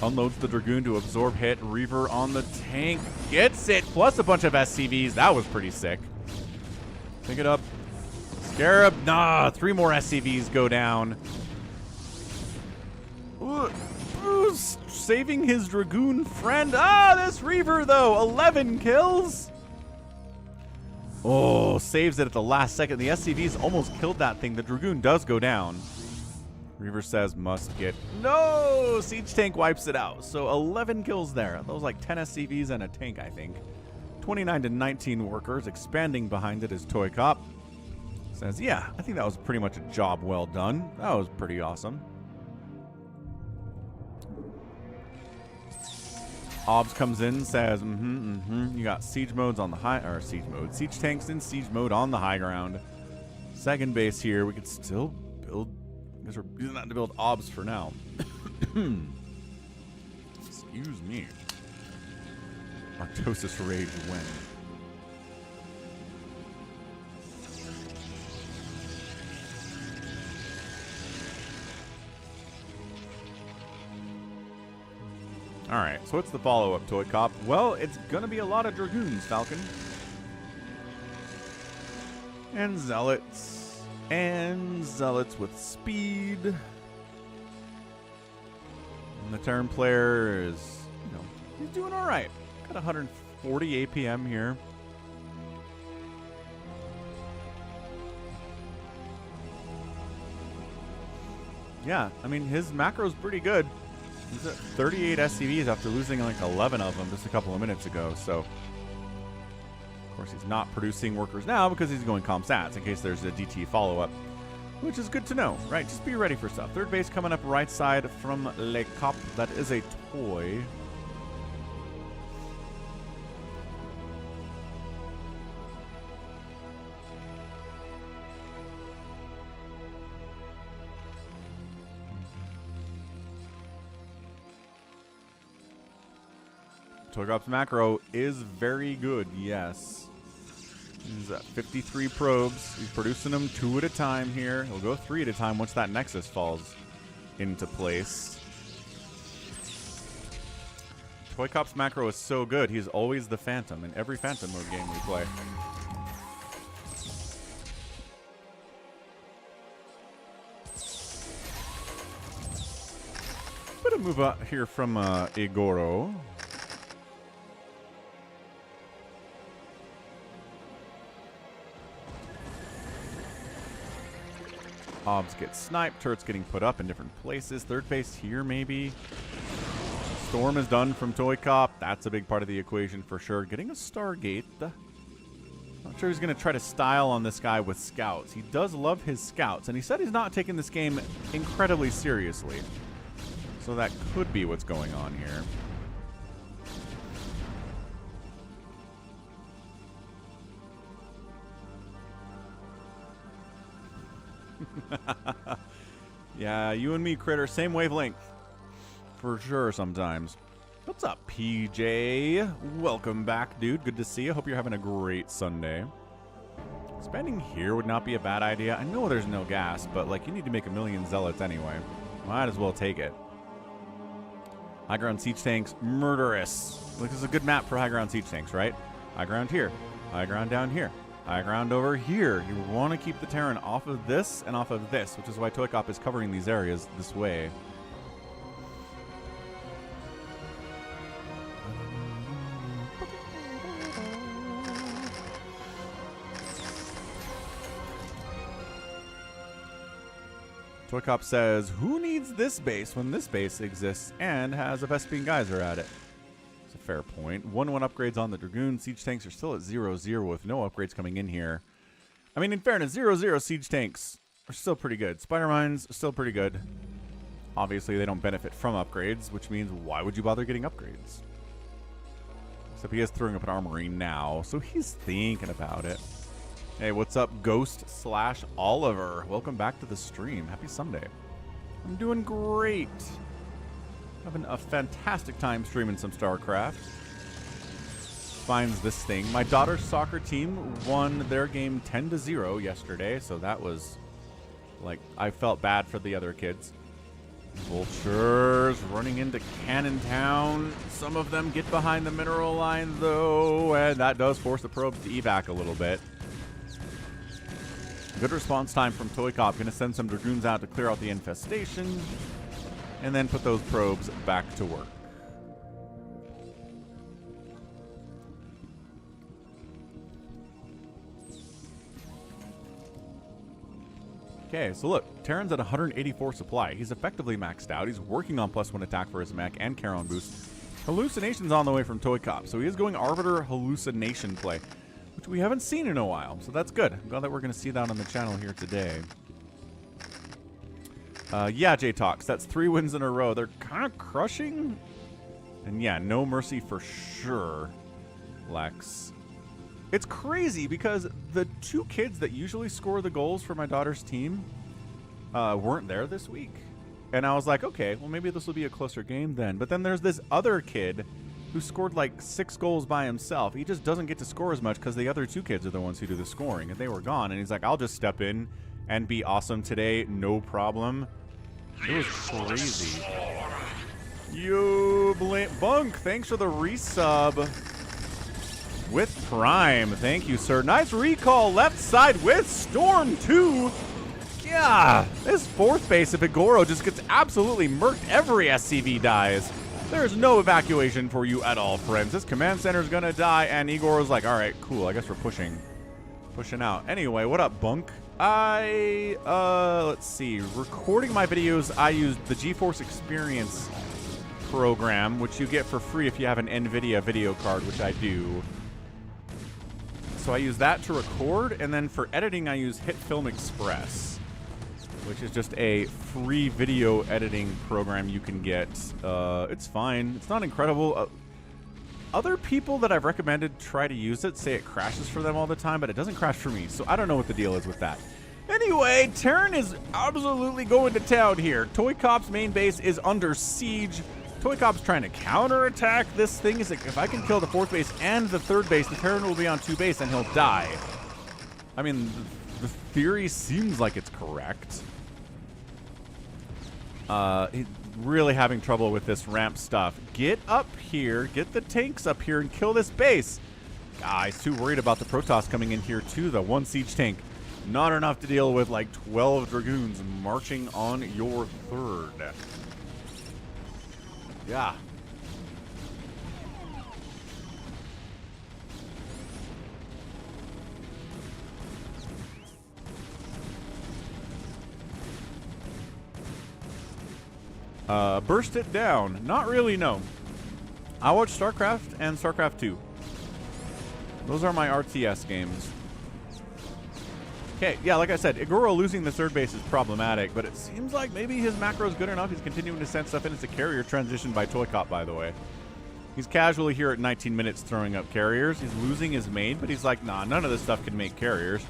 Unloads the Dragoon to absorb hit. Reaver on the tank. Gets it. Plus a bunch of SCVs. That was pretty sick. Pick it up. Scarab. Nah, 3 more SCVs go down. Ooh, saving his Dragoon friend. Ah, this Reaver, though. 11 kills. Oh, saves it at the last second. The SCVs almost killed that thing. The Dragoon does go down. Reaver says, must get... No! Siege tank wipes it out. So 11 kills there. That was like 10 SCVs and a tank, I think. 29 to 19 workers. Expanding behind it is ToyCop. Says, yeah, I think that was pretty much a job well done. That was pretty awesome. Obs comes in, says, You got siege modes on the high, or siege mode. Siege tanks in siege mode on the high ground. Second base here. We could still build, I guess we're using that to build obs for now. Excuse me. Artosis rage when. Alright, so what's the follow-up, ToyCop? Well, it's gonna be a lot of Dragoons, Falcon. And Zealots. And Zealots with speed. And the Terran player is, you know, he's doing alright. Got 140 APM here. Yeah, I mean, his macro's pretty good. He's at 38 SCVs after losing like 11 of them just a couple of minutes ago, so... Of course, he's not producing workers now because he's going comp stats in case there's a DT follow-up, which is good to know, right? Just be ready for stuff. Third base coming up right side from Le Cop. That is a toy. ToyCop's macro is very good, yes. He's at 53 probes. He's producing them 2 at a time here. He'll go 3 at a time once that Nexus falls into place. ToyCop's macro is so good, he's always the Phantom in every Phantom mode game we play. Bit of move out here from Igoro. Obs get sniped. Turrets getting put up in different places. Third base here, maybe. Storm is done from ToyCop. That's a big part of the equation for sure. Getting a Stargate. Not sure he's going to try to style on this guy with scouts. He does love his scouts, and he said he's not taking this game incredibly seriously. So that could be what's going on here. Yeah, you and me, Critter, same wavelength. For sure sometimes. What's up, PJ? Welcome back, dude. Good to see you. Hope you're having a great Sunday. Spending here would not be a bad idea. I know there's no gas, but, like, you need to make 1,000,000 zealots anyway. Might as well take it. High ground siege tanks, murderous. Look, this is a good map for high ground siege tanks, right? High ground here. High ground down here. High ground over here. You want to keep the Terran off of this and off of this, which is why ToyCop is covering these areas this way. ToyCop says, who needs this base when this base exists and has a Vespian Geyser at it? It's a fair point. 1-1 upgrades on the Dragoon. Siege tanks are still at 0-0 with no upgrades coming in here. I mean, in fairness, 0-0 siege tanks are still pretty good. Spider mines are still pretty good. Obviously, they don't benefit from upgrades, which means why would you bother getting upgrades? Except he is throwing up an armory now, so he's thinking about it. Hey, what's up, Ghost/Oliver? Welcome back to the stream. Happy Sunday. I'm doing great. Having a fantastic time streaming some StarCraft. Finds this thing. My daughter's soccer team won their game 10-0 yesterday, so that was, like, I felt bad for the other kids. Vultures running into Cannon Town. Some of them get behind the mineral line, though, and that does force the probes to evac a little bit. Good response time from ToyCop. Going to send some Dragoons out to clear out the infestation. And then put those probes back to work. Okay, so look. Terran's at 184 supply. He's effectively maxed out. He's working on +1 attack for his mech and Charon boost. Hallucination's on the way from ToyCop. So he is going Arbiter Hallucination play, which we haven't seen in a while, so that's good. I'm glad that we're going to see that on the channel here today. Yeah, J-Tox, that's 3 wins in a row. They're kind of crushing. And yeah, no mercy for sure, Lex. It's crazy because the 2 kids that usually score the goals for my daughter's team weren't there this week. And I was like, okay, well, maybe this will be a closer game then. But then there's this other kid who scored like 6 goals by himself. He just doesn't get to score as much because the other 2 kids are the ones who do the scoring, and they were gone. And he's like, I'll just step in and be awesome today, no problem. It was crazy. Yo, Bunk, thanks for the resub with Prime. Thank you, sir. Nice recall left side with Storm 2. Yeah, this 4th base of Igoro just gets absolutely murked. Every SCV dies. There's no evacuation for you at all, friends. This command center's gonna die, and Igor's like, all right, cool, I guess we're pushing out. Anyway, what up, Bunk? Let's see, recording my videos, I used the GeForce Experience program, which you get for free if you have an NVIDIA video card, which I do. So I use that to record, and then for editing, I use HitFilm Express, which is just a free video editing program you can get. It's fine. It's not incredible. Other people that I've recommended try to use it say it crashes for them all the time, but it doesn't crash for me, so I don't know what the deal is with that. Anyway, Terran is absolutely going to town here. ToyCop's main base is under siege. ToyCop's trying to counterattack this thing. Is like, if I can kill the 4th base and the 3rd base, the Terran will be on 2 base and he'll die. I mean, the theory seems like it's correct. He's really having trouble with this ramp stuff. Get up here, get the tanks up here, and kill this base. He's too worried about the Protoss coming in here, too, though. 1 siege tank. Not enough to deal with, like, 12 Dragoons marching on your 3rd. Yeah. Burst it down. Not really, no. I watch StarCraft and StarCraft 2. Those are my RTS games. Okay, yeah, like I said, Igoro losing the 3rd base is problematic, but it seems like maybe his macro is good enough. He's continuing to send stuff in. It's a carrier transition by ToyCop, by the way. He's casually here at 19 minutes throwing up carriers. He's losing his main, but he's like, nah, none of this stuff can make carriers.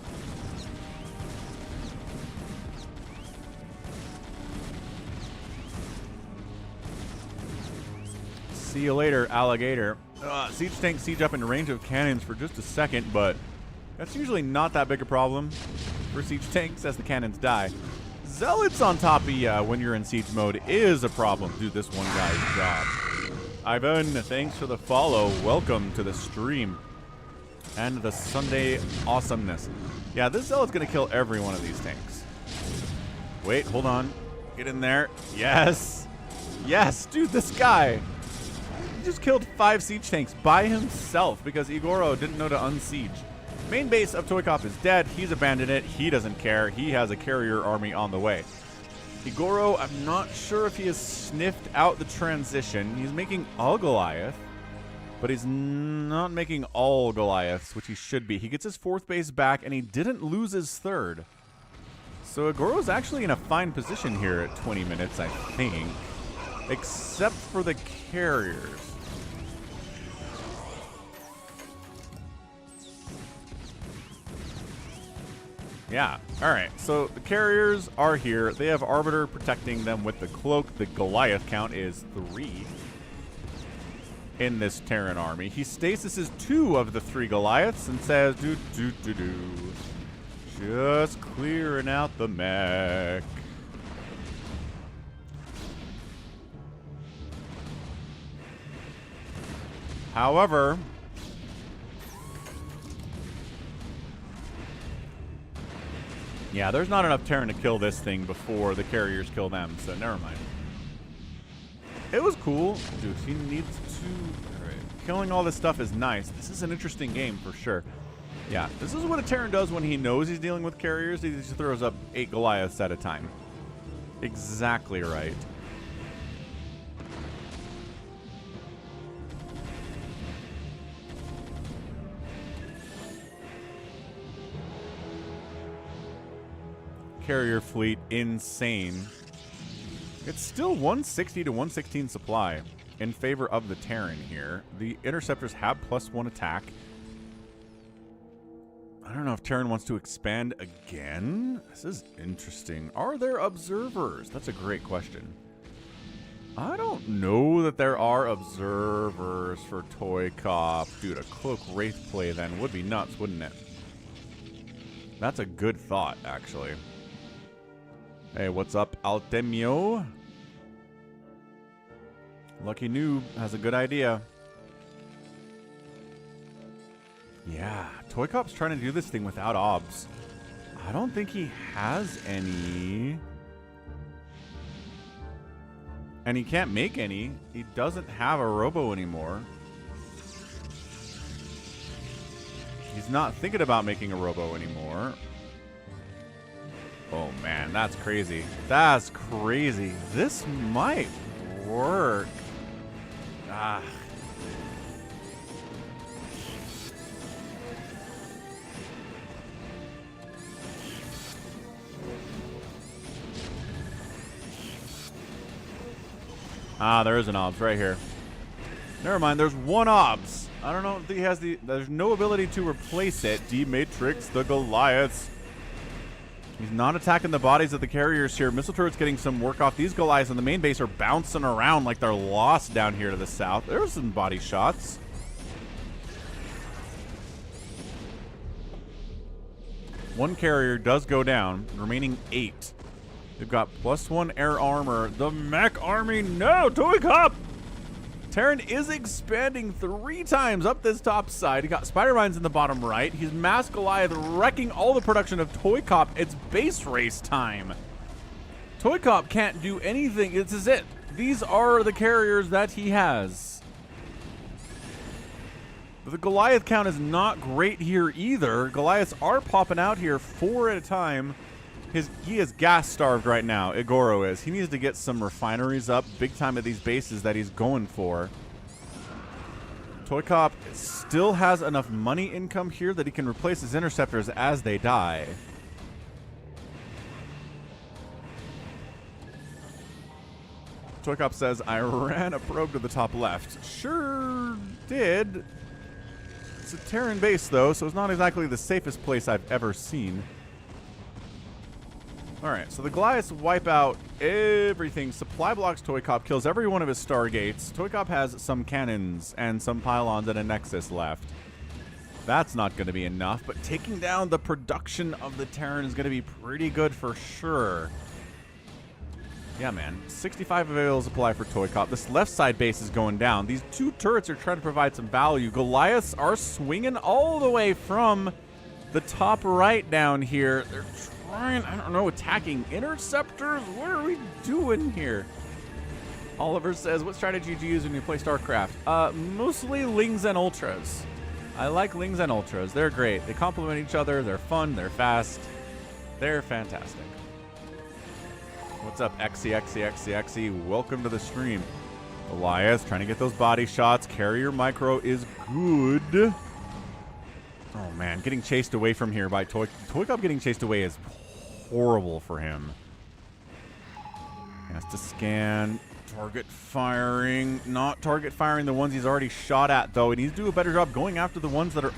See you later, alligator. Siege tanks siege up in range of cannons for just a second, but that's usually not that big a problem for siege tanks as the cannons die. Zealots on top of you when you're in siege mode is a problem. Do this one guy's job. Ivan, thanks for the follow. Welcome to the stream and the Sunday awesomeness. Yeah, this zealot's gonna kill every one of these tanks. Wait, hold on. Get in there. Yes. Yes, dude, this guy. He just killed 5 siege tanks by himself because Igoro didn't know to unsiege. Main base of ToyCop is dead. He's abandoned it. He doesn't care. He has a carrier army on the way. Igoro, I'm not sure if he has sniffed out the transition. He's making a Goliath, but he's not making all Goliaths, which he should be. He gets his 4th base back, and he didn't lose his 3rd. So Igoro's actually in a fine position here at 20 minutes, I think, except for the carriers. Yeah, alright, so the carriers are here. They have Arbiter protecting them with the cloak. The Goliath count is 3 in this Terran army. He stasises 2 of the 3 Goliaths and says, just clearing out the mech. However, yeah, there's not enough Terran to kill this thing before the carriers kill them, so never mind. It was cool. Dude, he needs to... Alright. Killing all this stuff is nice. This is an interesting game for sure. Yeah, this is what a Terran does when he knows he's dealing with carriers. He just throws up 8 Goliaths at a time. Exactly right. Carrier fleet insane. It's still 160 to 116 supply in favor of the Terran here. The interceptors have +1 attack. I don't know if Terran wants to expand again. This is interesting. Are there observers? That's a great question. I don't know that there are observers for ToyCop. Dude, a Cloak Wraith play then would be nuts, wouldn't it? That's a good thought, actually. Hey, what's up, Altemio? Lucky Noob has a good idea. Yeah, ToyCop's trying to do this thing without obs. I don't think he has any. And he can't make any. He doesn't have a robo anymore. He's not thinking about making a robo anymore. Oh man, that's crazy. That's crazy. This might work. Ah. Ah, there is an obs right here. Never mind, there's 1 obs. I don't know if he has the... There's no ability to replace it. D-Matrix, the Goliaths. He's not attacking the bodies of the carriers here. Missile turret's getting some work off. These Goliaths on the main base are bouncing around like they're lost down here to the south. There's some body shots. One carrier does go down, remaining 8. They've got +1 air armor. The mech army, no! ToyCop! Terran is expanding 3 times up this top side. He got Spider Mines in the bottom right. He's Mass Goliath wrecking all the production of ToyCop. It's base race time. ToyCop can't do anything. This is it. These are the carriers that he has. But the Goliath count is not great here either. Goliaths are popping out here 4 at a time. He is gas starved right now. Igoro is. He needs to get some refineries up big time at these bases that he's going for. ToyCop still has enough money income here that he can replace his interceptors as they die. ToyCop says, I ran a probe to the top left. Sure did. It's a Terran base though, so it's not exactly the safest place I've ever seen. Alright, so the Goliaths wipe out everything. Supply blocks ToyCop, kills every one of his Stargates. ToyCop has some cannons and some pylons and a Nexus left. That's not going to be enough, but taking down the production of the Terran is going to be pretty good for sure. Yeah, man. 65 available supply for ToyCop. This left side base is going down. These two turrets are trying to provide some value. Goliaths are swinging all the way from the top right down here. They're trying, I don't know, attacking interceptors? What are we doing here? Oliver says, what strategy do you use when you play StarCraft? Mostly Lings and Ultras. I like Lings and Ultras. They're great. They complement each other. They're fun. They're fast. They're fantastic. What's up, XE? Welcome to the stream. Elias trying to get those body shots. Carrier micro is good. Oh, man. Getting chased away from here by ToyCop getting chased away is horrible for him. He has to scan. Target firing. Not target firing the ones he's already shot at, though. He needs to do a better job going after the ones that are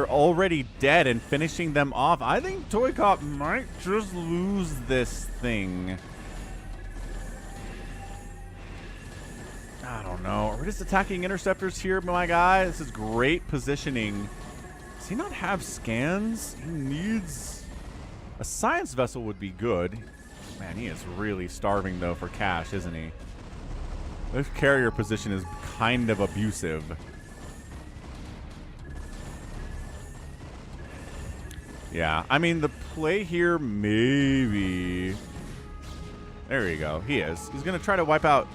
already dead and finishing them off. I think ToyCop might just lose this thing. I don't know. We're just attacking interceptors here, my guy. This is great positioning. Does he not have scans? He needs... A science vessel would be good. Man, he is really starving, though, for cash, isn't he? This carrier position is kind of abusive. Yeah, I mean, the play here, maybe... There you go. He is. He's going to try to wipe out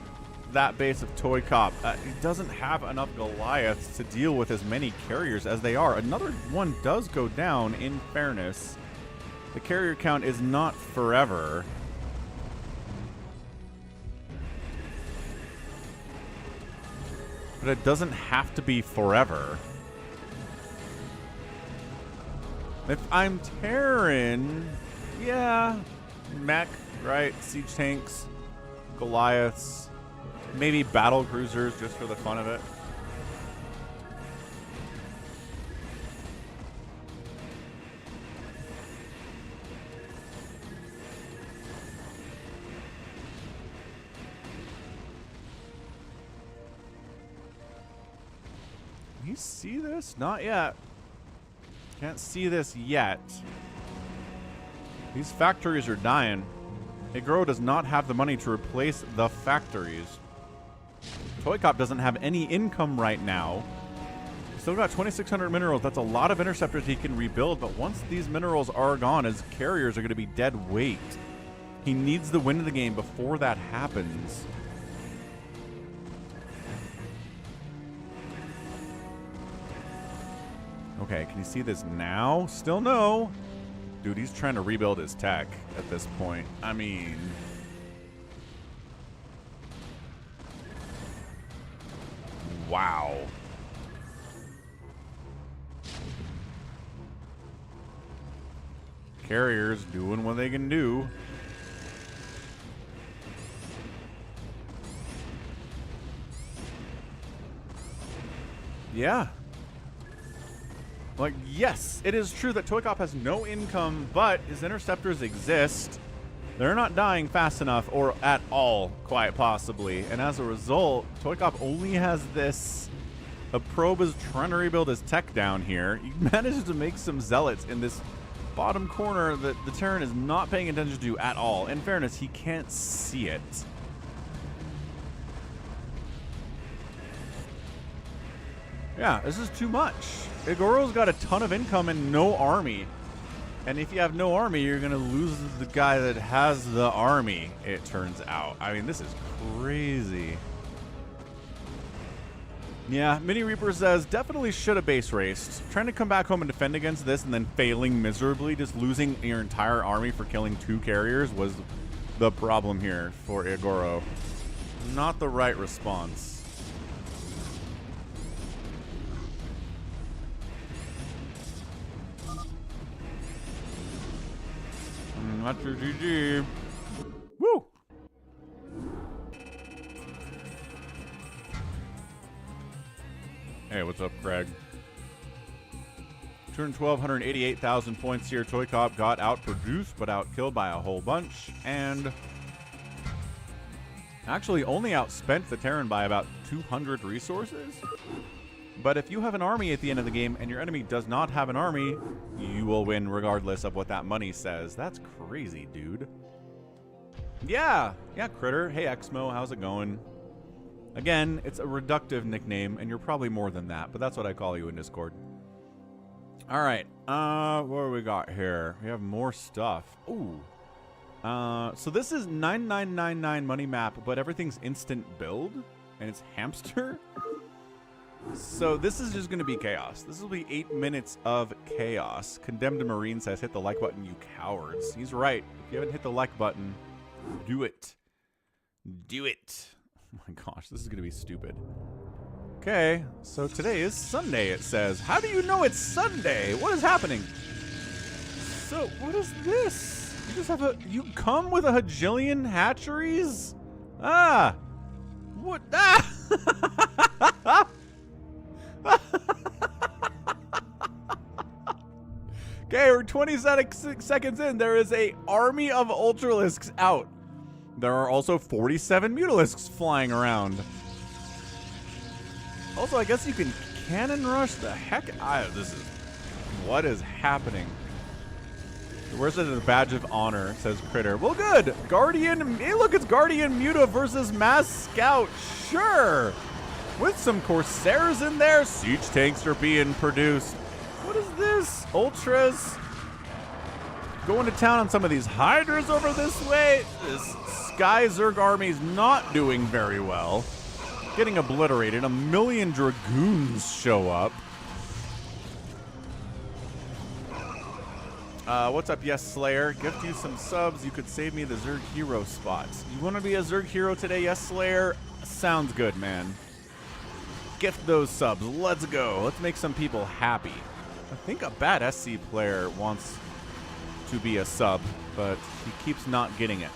that base of ToyCop. He doesn't have enough Goliaths to deal with as many carriers as they are. Another one does go down, in fairness. The carrier count is not forever. But it doesn't have to be forever. If I'm Terran, yeah, mech, right? Siege tanks, Goliaths, maybe battle cruisers just for the fun of it. Can you see this? Not yet. Can't see this yet. These factories are dying. Igoro does not have the money to replace the factories. ToyCop doesn't have any income right now. Still got 2,600 minerals. That's a lot of interceptors he can rebuild, but once these minerals are gone, his carriers are going to be dead weight. He needs the win of the game before that happens. Okay, can you see this now? Still no. Dude, he's trying to rebuild his tech at this point. I mean... Wow. Carriers doing what they can do. Yeah. Like, yes, it is true that ToyCop has no income, but his interceptors exist. They're not dying fast enough, or at all, quite possibly. And as a result, ToyCop only has this. A probe is trying to rebuild his tech down here. He manages to make some zealots in this bottom corner that the Terran is not paying attention to at all. In fairness, he can't see it. Yeah, this is too much. Igoro's got a ton of income and no army. And if you have no army, you're going to lose the guy that has the army, it turns out. I mean, this is crazy. Yeah, Mini Reaper says, definitely should have base raced. Trying to come back home and defend against this and then failing miserably, just losing your entire army for killing 2 carriers was the problem here for Igoro. Not the right response. Not your GG. Woo! Hey, what's up, Craig? 212, 188,000 points here. ToyCop got outproduced, but outkilled by a whole bunch. And actually only outspent the Terran by about 200 resources. But if you have an army at the end of the game and your enemy does not have an army, you will win regardless of what that money says. That's crazy, dude. Yeah, Critter. Hey, Exmo, how's it going? Again, it's a reductive nickname, and you're probably more than that, but that's what I call you in Discord. All right, what do we got here? We have more stuff. Ooh. So this is 9999 money map, but everything's instant build, and it's hamster. So this is just going to be chaos. This will be 8 minutes of chaos. Condemned Marine says, hit the like button, you cowards. He's right. If you haven't hit the like button, do it. Do it. Oh my gosh, this is going to be stupid. Okay, so today is Sunday, it says. How do you know it's Sunday? What is happening? So, what is this? You just have you come with a hajillion hatcheries? Ah! What? Ah! Okay, we're 20 seconds in. There is a army of Ultralisks out. There are also 47 Mutalisks flying around. Also, I guess you can cannon rush the heck out of this. What is happening? Where's the badge of honor? Says Critter. Well, good. Guardian. Hey, look, it's Guardian Muta versus Mass Scout. Sure. With some Corsairs in there, siege tanks are being produced. What is this? Ultras going to town on some of these Hydras over this way. This Sky Zerg army's not doing very well. Getting obliterated. A million Dragoons show up. What's up, Yes Slayer? Gift you some subs. You could save me the Zerg hero spots. You want to be a Zerg hero today, Yes Slayer? Sounds good, man. Gift those subs. Let's go. Let's make some people happy. I think a bad SC player wants to be a sub, but he keeps not getting it.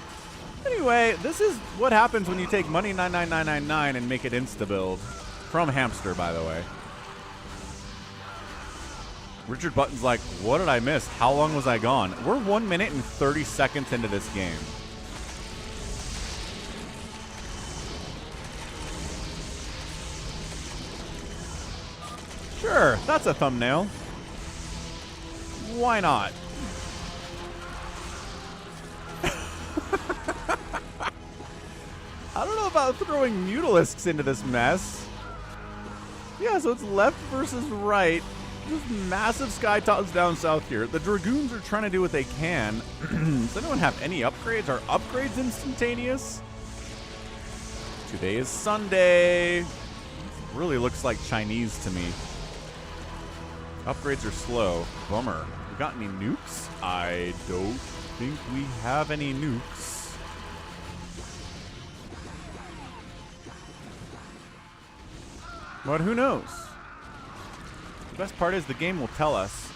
Anyway, this is what happens when you take money 99999 and make it insta-build. From Hamster, by the way. Richard Button's like, what did I miss? How long was I gone? We're 1 minute and 30 seconds into this game. Sure, that's a thumbnail. Why not? I don't know about throwing Mutalisks into this mess. Yeah, so it's left versus right. Just massive sky tops down south here. The Dragoons are trying to do what they can. Does anyone have any upgrades? Are upgrades instantaneous? Today is Sunday. This really looks like Chinese to me. Upgrades are slow. Bummer. We got any nukes? I don't think we have any nukes. But who knows? The best part is the game will tell us.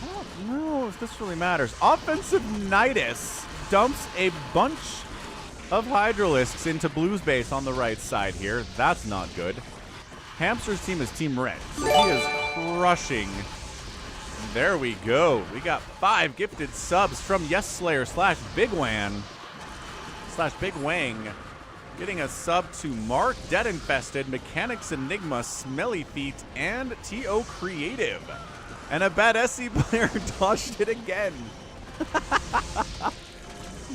I don't know if this really matters. Offensive Nidus dumps a bunch of Hydralisks into Blue's base on the right side here. That's not good. Hamster's team is Team Red. So he is crushing. There we go. We got 5 gifted subs from Yes Slayer / Bigwan / Big Wang. Getting a sub to Mark, DeadInfested, Mechanics Enigma, Smelly Feet, and TO Creative. And a bad SC player dodged it again.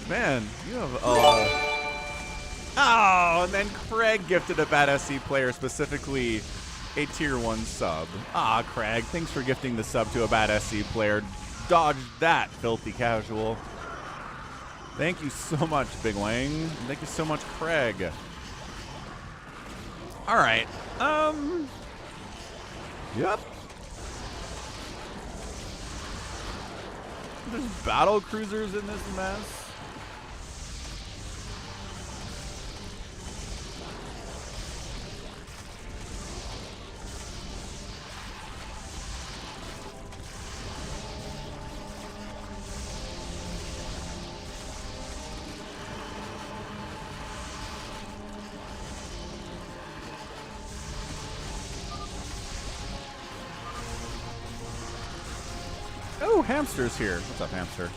Man, you have oh, and then Craig gifted a bad SC player, specifically a tier 1 sub. Ah, Craig, thanks for gifting the sub to a bad SC player. Dodged that, filthy casual. Thank you so much, Big Wang. Thank you so much, Craig. All right. Yep. There's battle cruisers in this mess. Hamster's here. What's up, Hamster?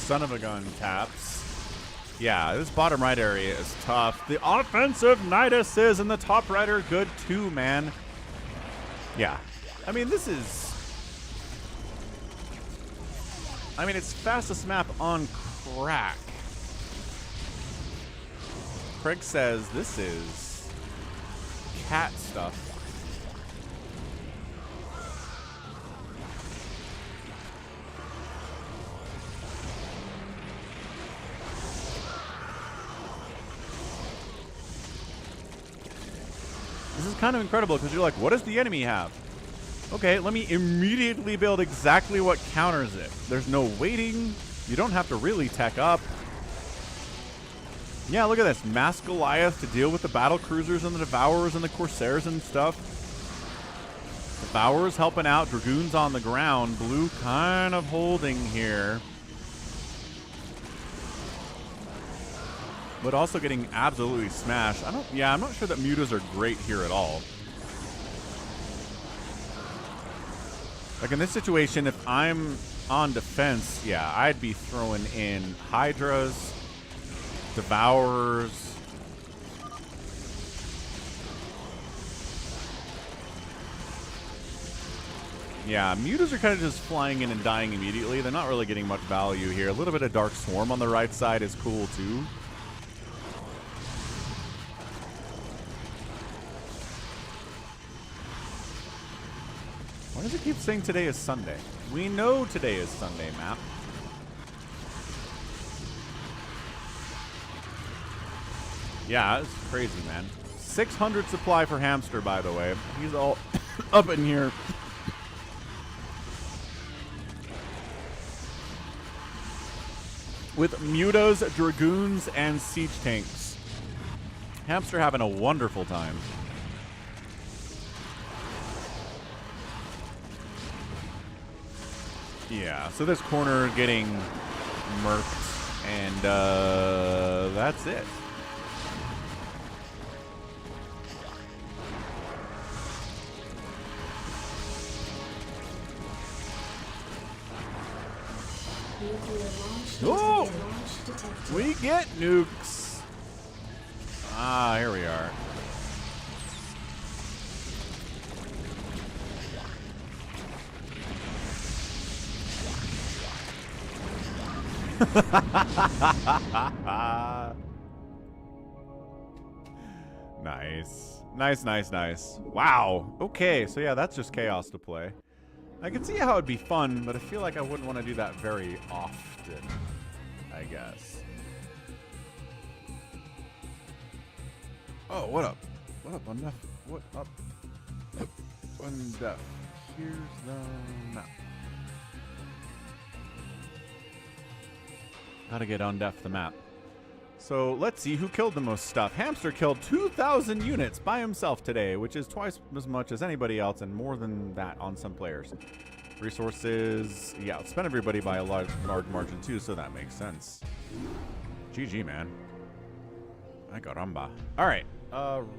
Son of a gun taps. Yeah, this bottom right area is tough. The offensive Nidus is in the top right are good too, man. Yeah. I mean, this is... I mean, it's fastest map on crack. Craig says this is cat stuff. This is kind of incredible because you're like, what does the enemy have? Okay, let me immediately build exactly what counters it. There's no waiting. You don't have to really tech up. Yeah, look at this. Mass Goliath to deal with the battle cruisers and the Devourers and the Corsairs and stuff. Devourers helping out. Dragoons on the ground. Blue kind of holding here. But also getting absolutely smashed. I'm not sure that mutas are great here at all. Like in this situation, if I'm on defense, yeah, I'd be throwing in Hydras, Devourers. Yeah, mutas are kind of just flying in and dying immediately. They're not really getting much value here. A little bit of Dark Swarm on the right side is cool too. Why does it keep saying today is Sunday? We know today is Sunday, map. Yeah, it's crazy, man. 600 supply for Hamster, by the way. He's all up in here. With mutas, dragoons, and siege tanks. Hamster having a wonderful time. Yeah, so this corner getting murked, and that's it. Oh! We get nukes. Ah, here we are. Nice. Nice. Wow. Okay, so yeah, that's just chaos to play. I can see how it'd be fun, but I feel like I wouldn't want to do that very often, I guess. Oh, what up? What up, Undef? What up? Undef. Here's the map. Gotta get Undef the map. So let's see who killed the most stuff. Hamster killed 2,000 units by himself today, which is twice as much as anybody else and more than that on some players. Resources, yeah, outspent everybody by a large margin too, so that makes sense. GG, man. Ay caramba. All right,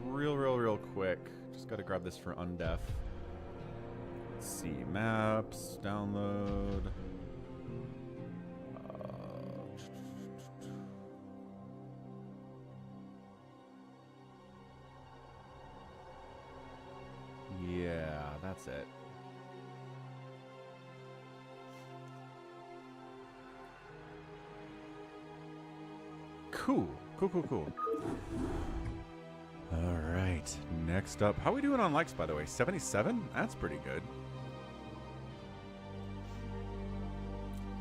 real quick. Just gotta grab this for Undef. Let's see, maps, download. Yeah, that's it. Cool. All right, next up. How are we doing on likes, by the way? 77? That's pretty good.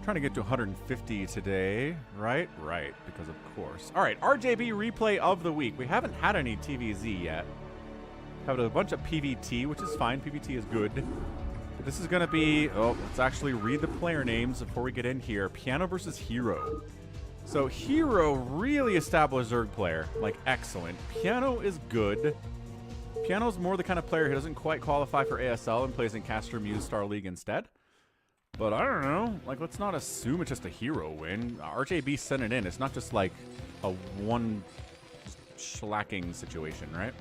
Trying to get to 150 today, right? Right, because of course. All right, RJB replay of the week. We haven't had any TTvZZ yet. Have a bunch of PVT, which is fine. PVT is good. But this is going to be... Oh, let's actually read the player names before we get in here. Piano versus Hero. So Hero really established Zerg player. Like, excellent. Piano is good. Piano's more the kind of player who doesn't quite qualify for ASL and plays in Caster Muse Star League instead. But I don't know. Like, let's not assume it's just a Hero win. RJB sent it in. It's not just like a one schlacking situation, right?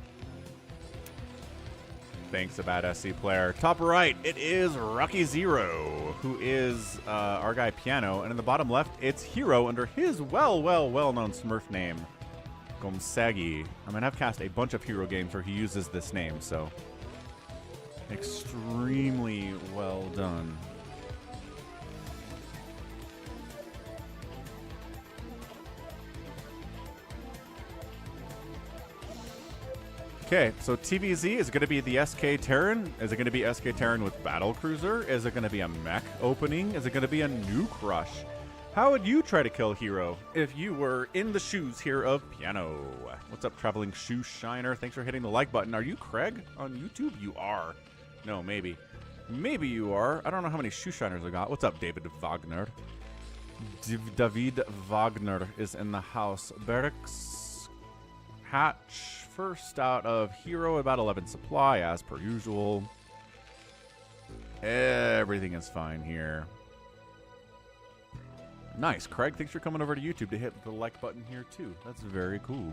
Thanks, a bad SC player. Top right, it is Rocky Zero, who is our guy Piano. And in the bottom left, it's Hero under his well-known Smurf name, Gomsagi. I mean, I've cast a bunch of Hero games where he uses this name, so extremely well done. Okay, so TTvZZ is going to be the SK Terran. Is it going to be SK Terran with Battle Cruiser? Is it going to be a mech opening? Is it going to be a Nuke Rush? How would you try to kill Hero if you were in the shoes here of Piano? What's up, Traveling Shoe Shiner? Thanks for hitting the like button. Are you Craig on YouTube? You are. No, maybe. Maybe you are. I don't know how many Shoe Shiners I got. What's up, David Wagner? David Wagner is in the house. BabyTRex Hatch. First out of Hero, about 11 supply, as per usual. Everything is fine here. Nice. Craig, thanks for coming over to YouTube to hit the like button here, too. That's very cool.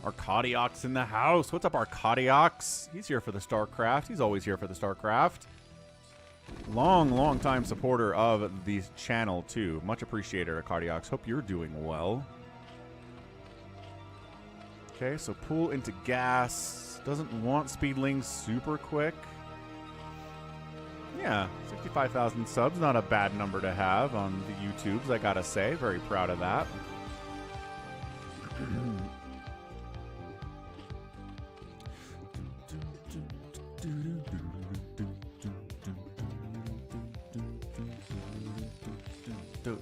Arcadiox in the house. What's up, Arcadiox? He's here for the StarCraft. He's always here for the StarCraft. Long time supporter of the channel, too. Much appreciated, Arcadiox. Hope you're doing well. Okay, so pull into gas. Doesn't want speedlings super quick. Yeah, 65,000 subs. Not a bad number to have on the YouTubes, I gotta say. Very proud of that.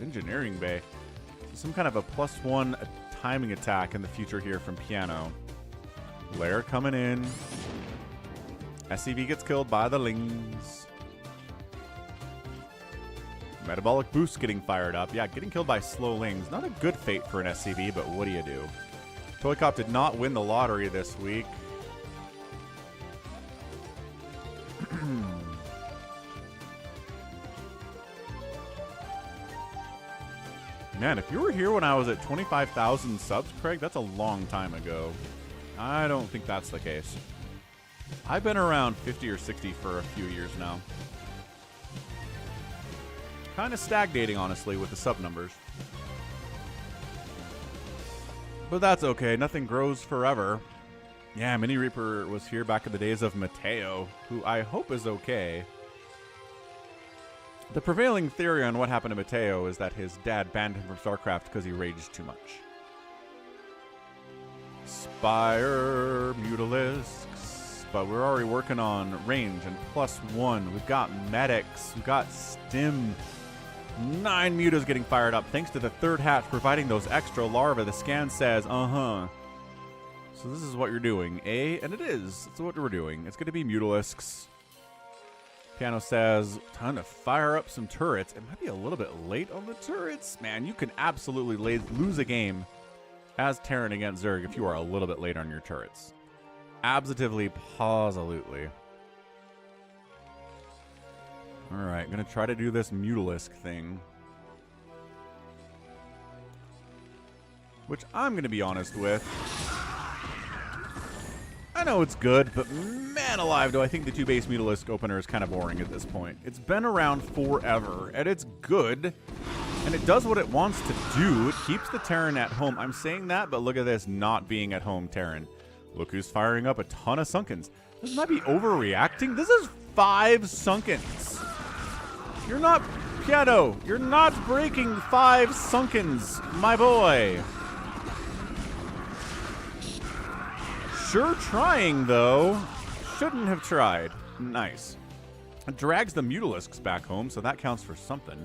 Engineering Bay. Some kind of a +1 timing attack in the future here from Piano. Lair coming in. SCV gets killed by the Lings. Metabolic boost getting fired up. Yeah, getting killed by slow Lings. Not a good fate for an SCV, but what do you do? ToyCop did not win the lottery this week. Man, if you were here when I was at 25,000 subs, Craig, that's a long time ago. I don't think that's the case. I've been around 50 or 60 for a few years now. Kind of stagnating, honestly, with the sub numbers. But that's okay. Nothing grows forever. Yeah, Mini Reaper was here back in the days of Mateo, who I hope is okay. The prevailing theory on what happened to Mateo is that his dad banned him from StarCraft because he raged too much. Spire, Mutalisks, but we're already working on range and +1. We've got medics, we've got stim. 9 mutas getting fired up thanks to the third hatch providing those extra larvae. The scan says, So this is what you're doing, eh? And it is. That's what we're doing. It's going to be Mutalisks. Piano says, time to fire up some turrets. It might be a little bit late on the turrets. Man, you can absolutely lose a game as Terran against Zerg if you are a little bit late on your turrets. Absolutely, positively. Alright, I'm going to try to do this Mutalisk thing. Which I'm going to be honest with. I know it's good, but man alive, do I think the 2-base Mutalisk opener is kind of boring at this point. It's been around forever, and it's good, and it does what it wants to do. It keeps the Terran at home. I'm saying that, but look at this not being at home Terran. Look who's firing up a ton of Sunkens. This might be overreacting. This is 5 Sunkens. You're not, Piano, you're not breaking 5 Sunkens, my boy. Sure trying, though. Shouldn't have tried. Nice. It drags the Mutalisks back home, so that counts for something.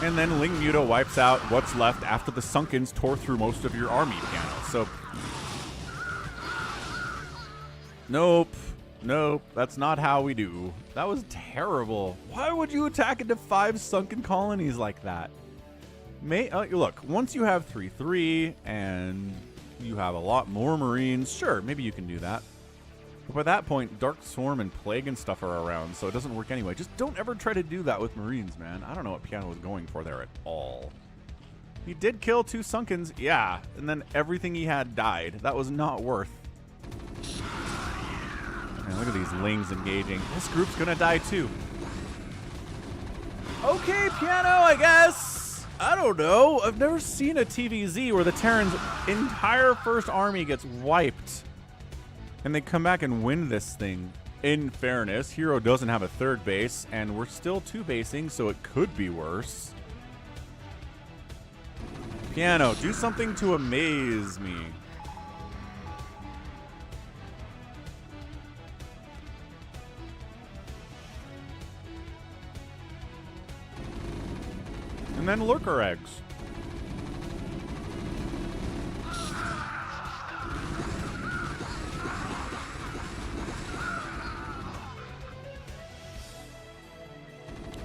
And then Ling Muta wipes out what's left after the Sunkens tore through most of your army, Piano. So Nope. Nope. That's not how we do. That was terrible. Why would you attack into 5 sunken colonies like that? Look, once you have 3/3 and you have a lot more Marines, sure, maybe you can do that. But by that point, Dark Swarm and Plague and stuff are around, so it doesn't work anyway. Just don't ever try to do that with Marines, man. I don't know what Piano was going for there at all. He did kill 2 Sunkens, yeah, and then everything he had died. That was not worth. Man, look at these Lings engaging. This group's gonna die too. Okay, Piano, I guess. I don't know. I've never seen a TTvZZ where the Terran's entire first army gets wiped. And they come back and win this thing. In fairness, Hero doesn't have a 3rd base, and we're still 2-basing, so it could be worse. Piano, do something to amaze me. And then lurker eggs.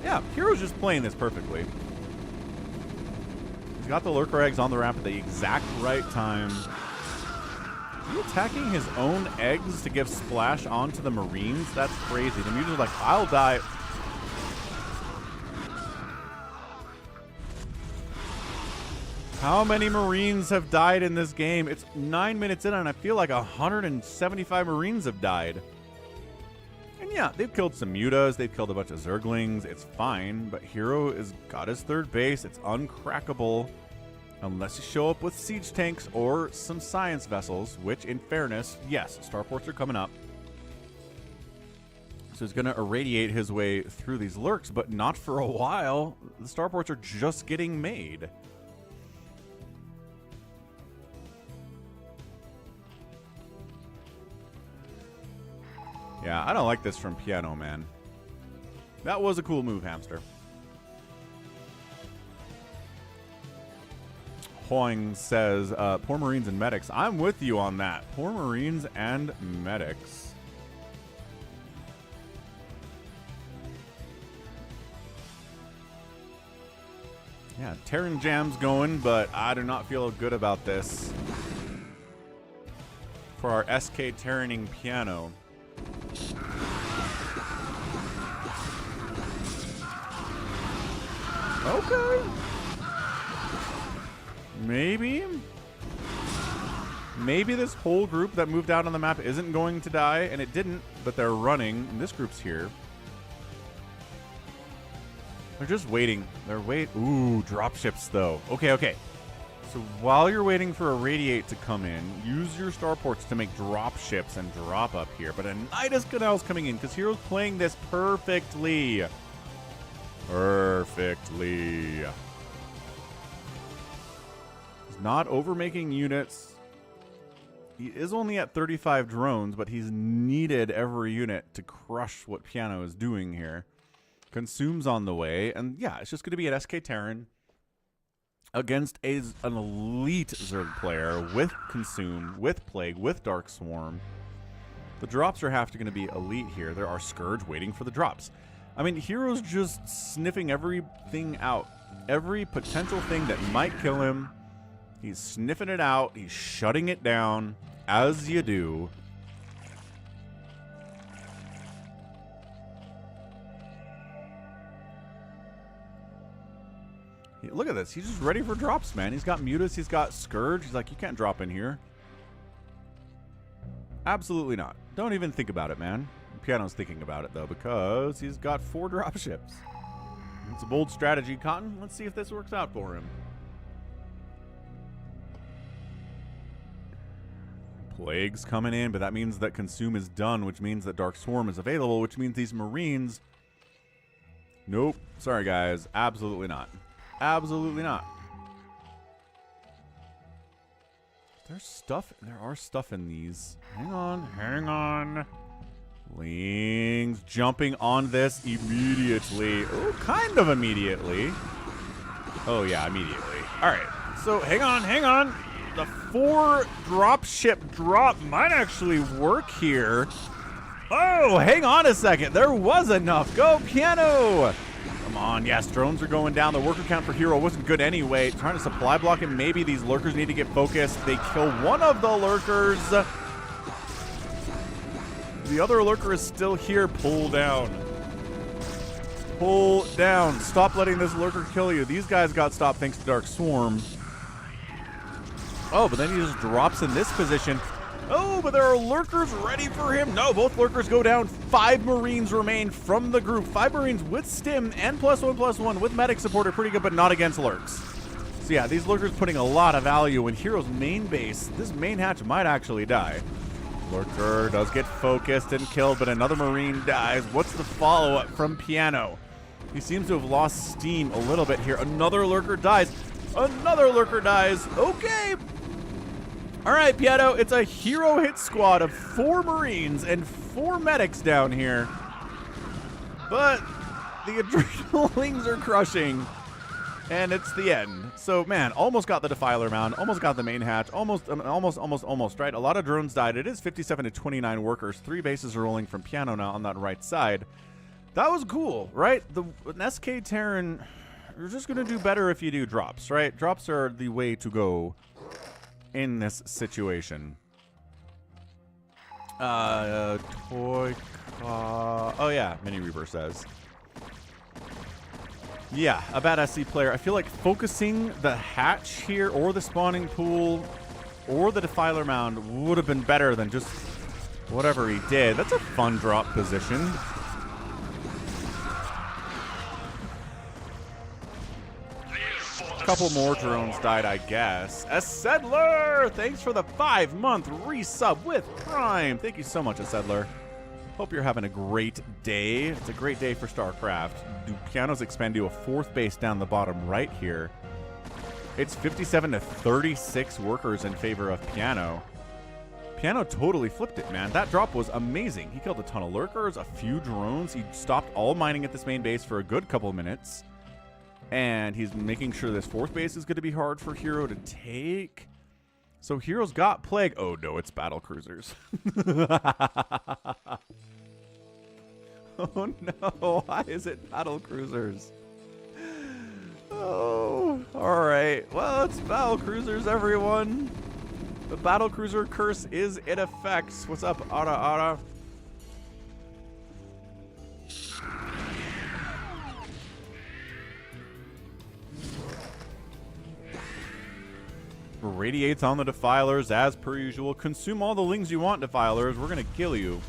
Yeah, Hero's just playing this perfectly. He's got the lurker eggs on the ramp at the exact right time. Is he attacking his own eggs to give splash onto the Marines? That's crazy. The mutants are like, I'll die. How many Marines have died in this game? It's 9 minutes in and I feel like 175 Marines have died. And yeah, they've killed some mutas, they've killed a bunch of zerglings, it's fine, but Hero has got his 3rd base, it's uncrackable. Unless you show up with siege tanks or some science vessels, which in fairness, yes, starports are coming up. So he's going to irradiate his way through these lurks, but not for a while. The starports are just getting made. Yeah, I don't like this from Piano, man. That was a cool move, Hamster. Hoing says, poor Marines and medics. I'm with you on that. Poor Marines and medics. Yeah, Terran Jam's going, but I do not feel good about this. For our SK Terraning Piano. Okay. Maybe this whole group that moved out on the map isn't going to die, and it didn't, but they're running, and this group's here. They're just waiting. Ooh, dropships, though. Okay. So while you're waiting for a radiate to come in, use your starports to make dropships and drop up here. But a Nidus Canal's coming in, because Hero's playing this perfectly. He's not overmaking units. He is only at 35 drones, but he's needed every unit to crush what Piano is doing here. Consume's on the way, and yeah, it's just going to be an SK Terran against an elite Zerg player with Consume, with Plague, with Dark Swarm. The drops are going to be elite here. There are Scourge waiting for the drops. I mean, Hero's just sniffing everything out. Every potential thing that might kill him, he's sniffing it out. He's shutting it down, as you do. Look at this. He's just ready for drops, man. He's got mutas. He's got Scourge. He's like, you can't drop in here. Absolutely not. Don't even think about it, man. Piano's thinking about it, though, because he's got 4 dropships. It's a bold strategy, Cotton. Let's see if this works out for him. Plague's coming in, but that means that Consume is done, which means that Dark Swarm is available, which means these Marines... Nope. Sorry, guys. Absolutely not. Absolutely not. There's stuff. There are stuff in these. Hang on. Lings jumping on this immediately. Oh, kind of immediately. Oh, yeah, immediately. All right. So, hang on. The 4 dropship drop might actually work here. Oh, hang on a second. There was enough. Go, Piano. Come on. Yes, drones are going down. The worker count for Hero wasn't good anyway. Trying to supply block him. Maybe these lurkers need to get focused. They kill one of the lurkers. The other lurker is still here. Pull down. Pull down. Stop letting this lurker kill you. These guys got stopped thanks to Dark Swarm. Oh, but then he just drops in this position. Oh, but there are lurkers ready for him. No, both lurkers go down. 5 Marines remain from the group. 5 Marines with stim and +1/+1 with medic support are pretty good, but not against lurks. So yeah, these lurkers putting a lot of value in Hero's main base. This main hatch might actually die. Lurker does get focused and killed, but another Marine dies. What's the follow-up from Piano? He seems to have lost steam a little bit here. Another lurker dies. Another lurker dies. Okay. All right, Piano, it's a hero hit squad of 4 Marines and 4 medics down here. But the adrenalines are crushing, and it's the end. So, man, almost got the Defiler Mound, almost got the main hatch, almost, right? A lot of drones died. It is 57 to 29 workers. 3 bases are rolling from Piano now on that right side. That was cool, right? An SK Terran, you're just going to do better if you do drops, right? Drops are the way to go in this situation. ToyCop. Oh yeah, Mini Reaper says. Yeah, a bad SC player. I feel like focusing the hatch here or the spawning pool or the Defiler Mound would have been better than just whatever he did. That's a fun drop position. Couple more drones died, I guess. A Settler! Thanks for the 5-month resub with Prime. Thank you so much, A Settler. Hope you're having a great day. It's a great day for StarCraft. Do Pianos expand to a 4th base down the bottom right here? It's 57 to 36 workers in favor of Piano. Piano totally flipped it, man. That drop was amazing. He killed a ton of lurkers, a few drones. He stopped all mining at this main base for a good couple of minutes. And he's making sure this 4th base is going to be hard for Hero to take. So Hero's got Plague. Oh, no, it's battle cruisers. Oh, no. Why is it battle cruisers? Oh, all right. Well, it's battle cruisers, everyone. The battle cruiser curse is in effect. What's up, Ara? Radiates on the Defilers as per usual. Consume all the lings you want, Defilers. We're going to kill you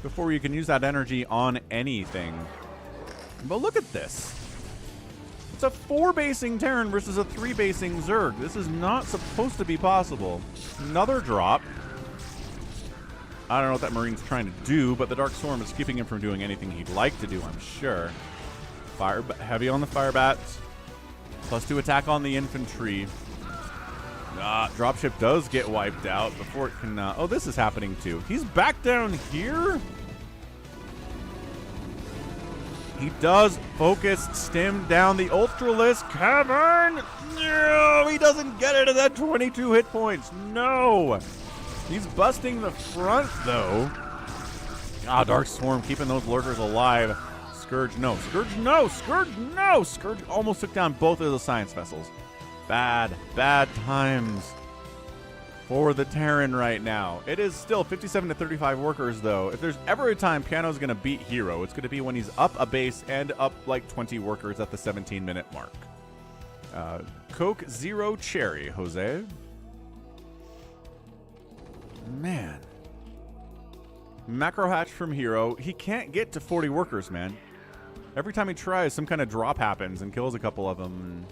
before you can use that energy on anything. But look at this. It's a 4-basing Terran versus a 3-basing Zerg. This is not supposed to be possible. Another drop. I don't know what that Marine's trying to do, but the Dark Storm is keeping him from doing anything he'd like to do, I'm sure. Fire heavy on the Fire Bats. +2 attack on the infantry. Dropship does get wiped out before it can... oh, this is happening too. He's back down here. He does focus stim down the Ultralisk Cavern. No, he doesn't get it at that 22 hit points. No. He's busting the front, though. Dark Swarm keeping those lurkers alive. Scourge, no. Scourge, no. Scourge, no. Scourge almost took down both of the science vessels. Bad times for the Terran right now. It is still 57 to 35 workers, though. If there's ever a time Piano's going to beat Hero, it's going to be when he's up a base and up like 20 workers at the 17-minute mark. Coke Zero Cherry, Jose. Man. Macro hatch from Hero. He can't get to 40 workers, man. Every time he tries, some kind of drop happens and kills a couple of them.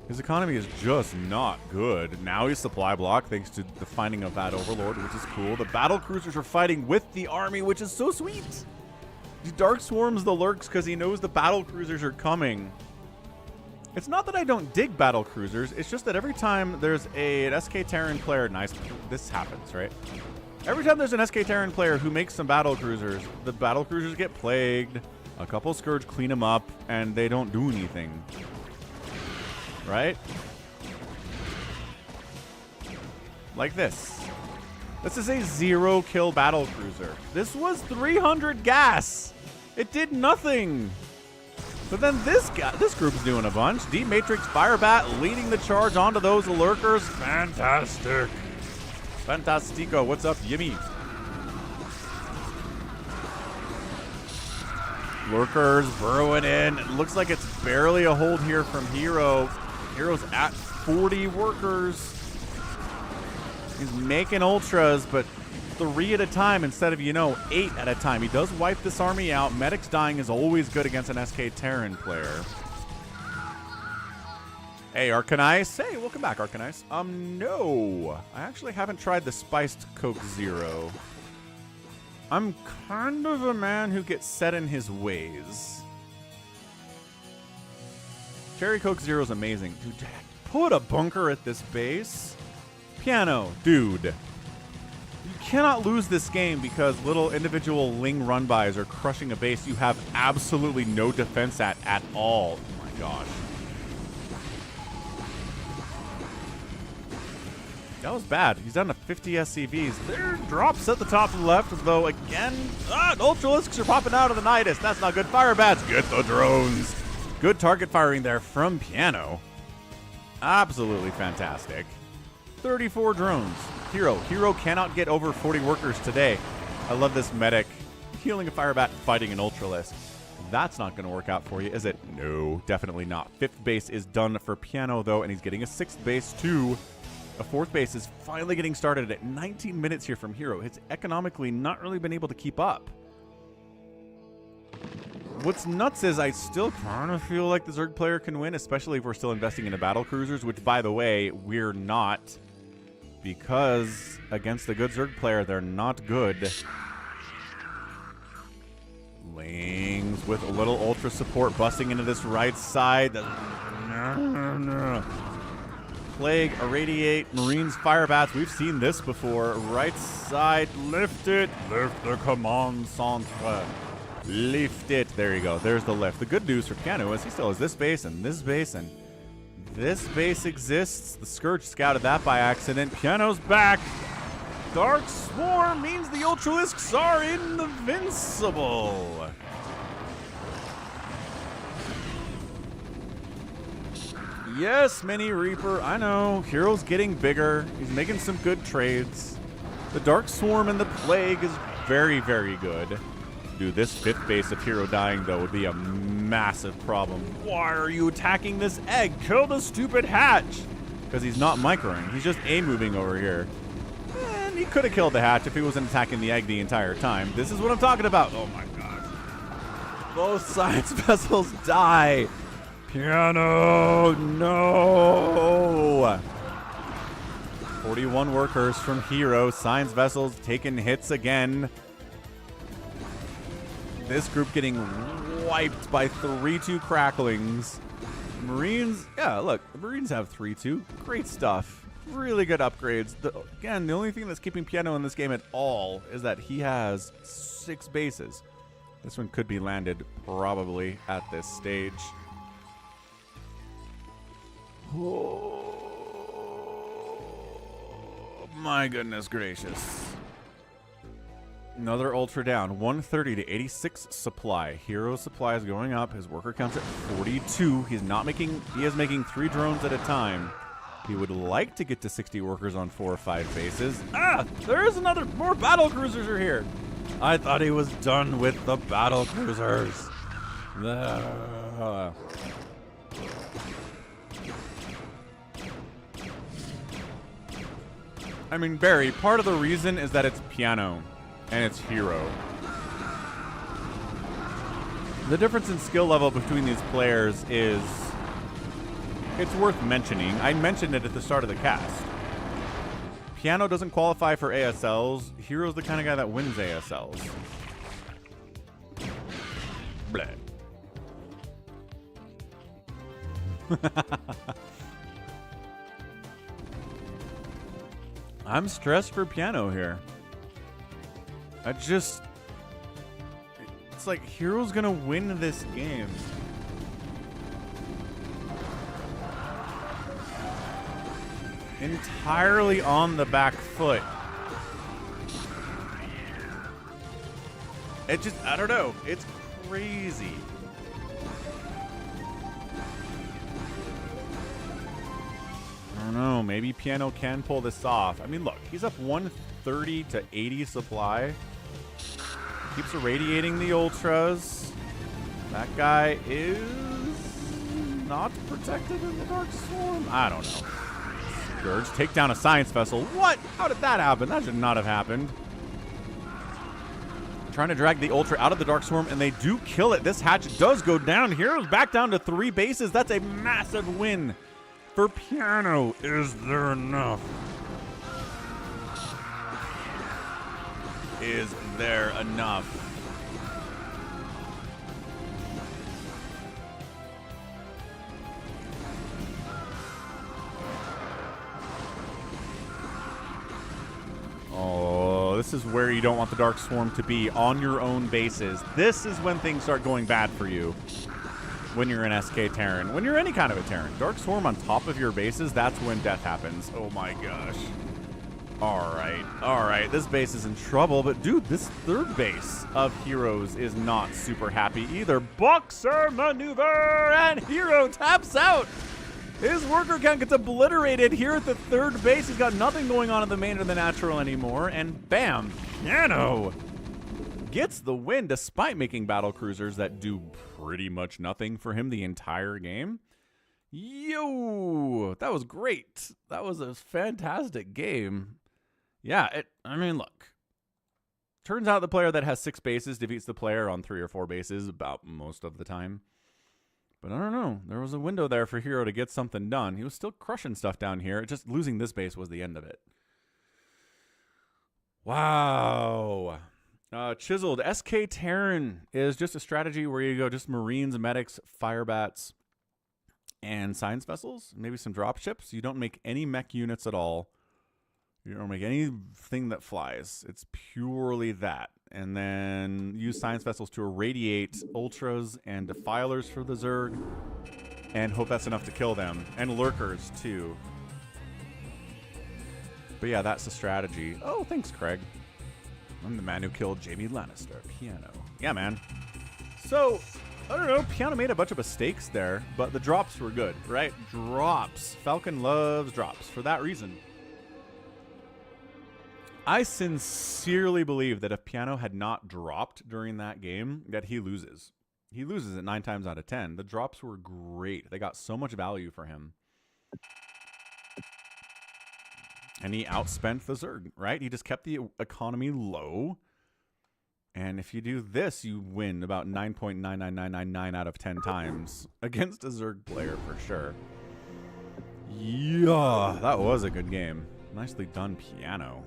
His economy is just not good. Now he's supply block thanks to the finding of that Overlord, which is cool. The battle cruisers are fighting with the army, which is so sweet. He Dark Swarms the lurks because he knows the battle cruisers are coming. It's not that I don't dig battle cruisers. It's just that every time there's an SK Terran player, nice, this happens, right? Every time there's an SK Terran player who makes some battle cruisers, the battle cruisers get plagued. A couple Scourge clean them up, and they don't do anything. Right? like this. This is a 0-kill battle cruiser. This was 300 gas. It did nothing. But then this group's doing a bunch. Deep Matrix Firebat leading the charge onto those lurkers. Fantastic. Fantastico. What's up, Yimmy? Lurkers burrowing in. It looks like it's barely a hold here from Hero. Hero's at 40 workers. He's making ultras, but 3 at a time instead of, 8 at a time. He does wipe this army out. Medics dying is always good against an SK Terran player. Hey, Arcanice. Hey, welcome back, Arcanice. No. I actually haven't tried the spiced Coke Zero. I'm kind of a man who gets set in his ways. Cherry Coke Zero is amazing. Dude, put a bunker at this base. Piano, dude. You cannot lose this game because little individual Ling run-bys are crushing a base you have absolutely no defense at all. Oh my gosh. That was bad. He's down to 50 SCVs. There drops at the top left, though again, Ultralisks are popping out of the Nidus. That's not good. Firebats, get the drones. Good target firing there from Piano. Absolutely fantastic. 34 drones. Hero cannot get over 40 workers today. I love this medic. Healing a Firebat, fighting an Ultralisk. That's not going to work out for you, is it? No, definitely not. 5th base is done for Piano, though, and he's getting a 6th base, too. A 4th base is finally getting started at 19 minutes here from Hero. It's economically not really been able to keep up. What's nuts is I still kind of feel like the Zerg player can win, especially if we're still investing in the battle cruisers, which, by the way, we're not. Because against the good Zerg player, they're not good. Lings with a little ultra support busting into this right side. Plague, Irradiate, Marines, Firebats. We've seen this before. Right side, lift it. Lift the command centre. Lift it. There you go. There's the lift. The good news for Piano is he still has this base and this base and this base exists. The Scourge scouted that by accident. Piano's back. Dark Swarm means the Ultralisks are invincible. Yes, Mini Reaper. I know. Hero's getting bigger. He's making some good trades. The Dark Swarm and the Plague is very, very good. Dude, this 5th base of Hero dying, though, would be a massive problem. Why are you attacking this egg? Kill the stupid hatch! Because he's not microing. He's just A-moving over here. And he could have killed the hatch if he wasn't attacking the egg the entire time. This is what I'm talking about. Oh, my God. Both science vessels die. Piano, no! 41 workers from Hero. Science vessels taking hits again. This group getting wiped by 3-2 cracklings. Marines, yeah, look, the Marines have 3-2. Great stuff. Really good upgrades. Again, the only thing that's keeping Piano in this game at all is that he has 6 bases. This one could be landed probably at this stage. Oh, my goodness gracious. Another ultra down. 130 to 86 supply. Hero supply is going up. His worker count's at 42. He is making 3 drones at a time. He would like to get to 60 workers on 4 or 5 bases. There is more battle cruisers are here. I thought he was done with the battle cruisers. I mean, Barry, part of the reason is that it's Piano and it's Hero. The difference in skill level between these players is, it's worth mentioning. I mentioned it at the start of the cast. Piano doesn't qualify for ASLs. Hero's the kind of guy that wins ASLs. Bleh. I'm stressed for Piano here. It's like Hero's gonna win this game. entirely on the back foot. It just, I don't know. It's crazy. I don't know. Maybe Piano can pull this off. I mean, look, he's up 130 to 80 supply. Keeps irradiating the ultras. That guy is not protected in the Dark Swarm. I don't know. Scourge, take down a science vessel. What? How did that happen? That should not have happened. Trying to drag the Ultra out of the Dark Swarm, and they do kill it. This hatch does go down. Heroes back down to 3 bases. That's a massive win for Piano. Is there enough? Is there enough? Oh, this is where you don't want the Dark Swarm to be, on your own bases. This is when things start going bad for you when you're an SK Terran. When you're any kind of a Terran. Dark Swarm on top of your bases, that's when death happens. Oh my gosh. Alright, this base is in trouble, but dude, this third base of Heroes is not super happy either. Boxer maneuver, and Hero taps out! His worker count gets obliterated here at the third base. He's got nothing going on in the main or the natural anymore, and bam, Piano gets the win despite making battle cruisers that do pretty much nothing for him the entire game. Yo, that was great. That was a fantastic game. Yeah, I mean, look. Turns out the player that has 6 bases defeats the player on 3 or 4 bases about most of the time. But I don't know. There was a window there for Hero to get something done. He was still crushing stuff down here. Just losing this base was the end of it. Wow. Chiseled. SK Terran is just a strategy where you go just Marines, Medics, Firebats, and Science Vessels. Maybe some drop ships. You don't make any mech units at all. You don't make anything that flies. It's purely that. And then use Science Vessels to irradiate Ultras and Defilers for the Zerg. And hope that's enough to kill them. And Lurkers, too. But yeah, that's the strategy. Oh, thanks, Craig. I'm the man who killed Jaime Lannister. Piano. Yeah, man. So, I don't know. Piano made a bunch of mistakes there. But the drops were good, right? Drops. Falcon loves drops for that reason. I sincerely believe that if Piano had not dropped during that game, that he loses. He loses it 9 times out of 10. The drops were great. They got so much value for him. And he outspent the Zerg, right? He just kept the economy low. And if you do this, you win about 9.99999 out of 10 times against a Zerg player for sure. Yeah, that was a good game. Nicely done, Piano.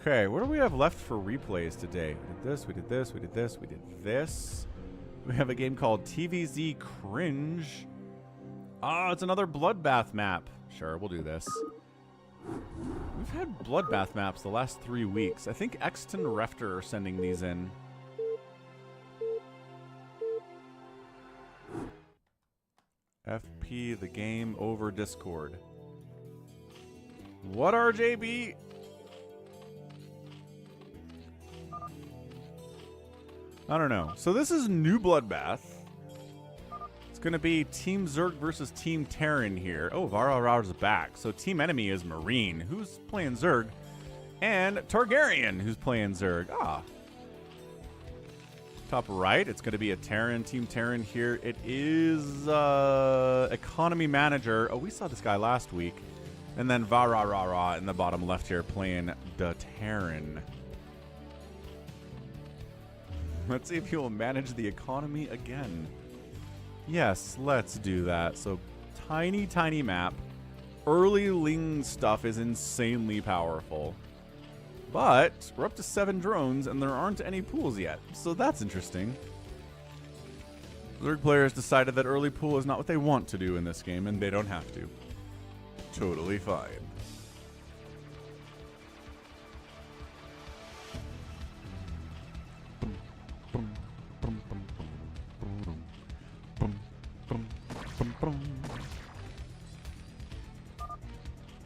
Okay, what do we have left for replays today? We did this, we did this, we did this, we did this. We have a game called TTvZZ Cringe. Oh, it's another Bloodbath map. Sure, we'll do this. We've had Bloodbath maps the last 3 weeks. I think Exton Refter are sending these in. FP, the game over Discord. What, RJB? I don't know. So this is new Bloodbath. It's going to be Team Zerg versus Team Terran here. Oh, VaraRa's back. So Team Enemy is Marine, who's playing Zerg, and Targaryen, who's playing Zerg. Ah. Top right, it's going to be a Terran, Team Terran here. It is Economy Manager. Oh, we saw this guy last week. And then VaraRaRa in the bottom left here playing the Terran. Let's see if he will manage the economy again. Yes, let's do that. So, tiny, tiny map. Early Ling stuff is insanely powerful. But we're up to 7 drones, and there aren't any pools yet. So that's interesting. Zerg players decided that early pool is not what they want to do in this game, and they don't have to. Totally fine.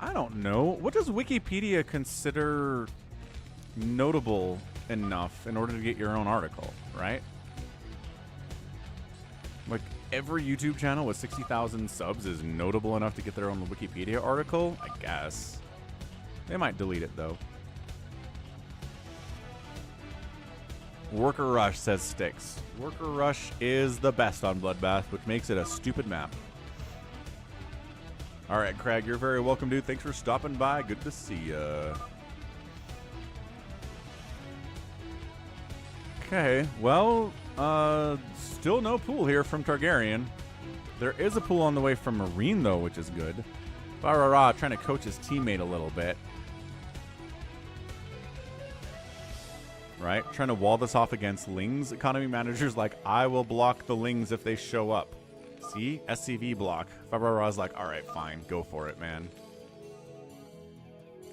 I I don't know. What does Wikipedia consider notable enough in order to get your own article, right? Like, every YouTube channel with 60,000 subs is notable enough to get their own Wikipedia article? I guess. They might delete it, though. Worker Rush says Sticks. Worker Rush is the best on Bloodbath, which makes it a stupid map. Alright, Craig, you're very welcome, dude. Thanks for stopping by. Good to see ya. Okay, well, still no pool here from Targaryen. There is a pool on the way from Marine, though, which is good. VaraRaRa trying to coach his teammate a little bit. Right? Trying to wall this off against Lings. Economy manager's like, I will block the Lings if they show up. See? SCV block. VaraRaRa's like, alright, fine. Go for it, man.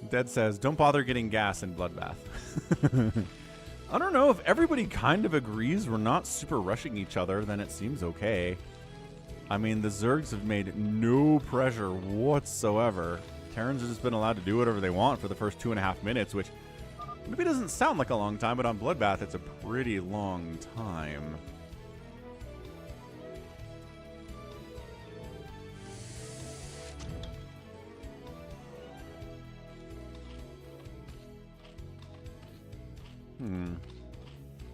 Dead says, don't bother getting gas in Bloodbath. I don't know. If everybody kind of agrees we're not super rushing each other, then it seems okay. I mean, the Zergs have made no pressure whatsoever. Terrans have just been allowed to do whatever they want for the first 2.5 minutes, which maybe doesn't sound like a long time, but on Bloodbath, it's a pretty long time.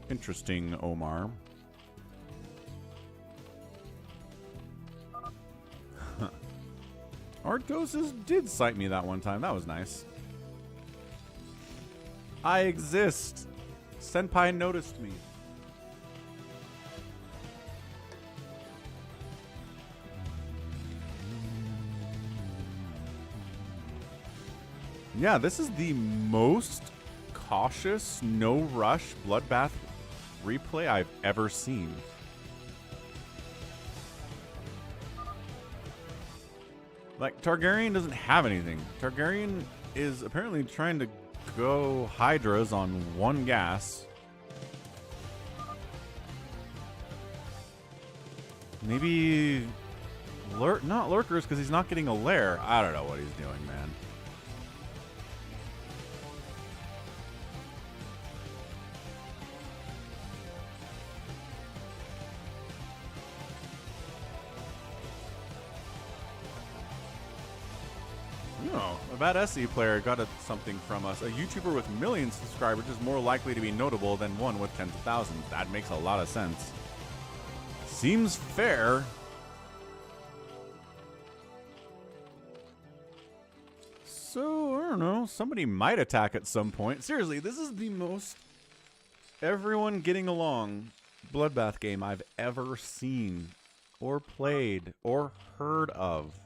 Interesting, Omar. Arctosis did cite me that one time. That was nice. I exist. Senpai noticed me. Yeah, this is the most cautious, no rush Bloodbath replay I've ever seen. Like, Targaryen doesn't have anything. Targaryen is apparently trying to go Hydras on one gas. Maybe not lurkers, because he's not getting a lair. I don't know what he's doing, man. A bad SE player got something from us. A YouTuber with millions of subscribers is more likely to be notable than one with tens of thousands. That makes a lot of sense. Seems fair. So, I don't know. Somebody might attack at some point. Seriously, this is the most everyone getting along Bloodbath game I've ever seen or played or heard of.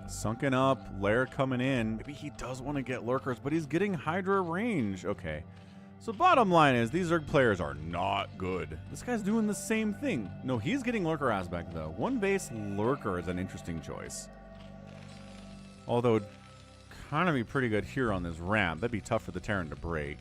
Sunken up, lair coming in. Maybe he does want to get lurkers, but he's getting Hydra range. Okay. So bottom line is, these Zerg players are not good. This guy's doing the same thing. No, he's getting lurker aspect, though. One base lurker is an interesting choice. Although, it'd kind of be pretty good here on this ramp. That'd be tough for the Terran to break.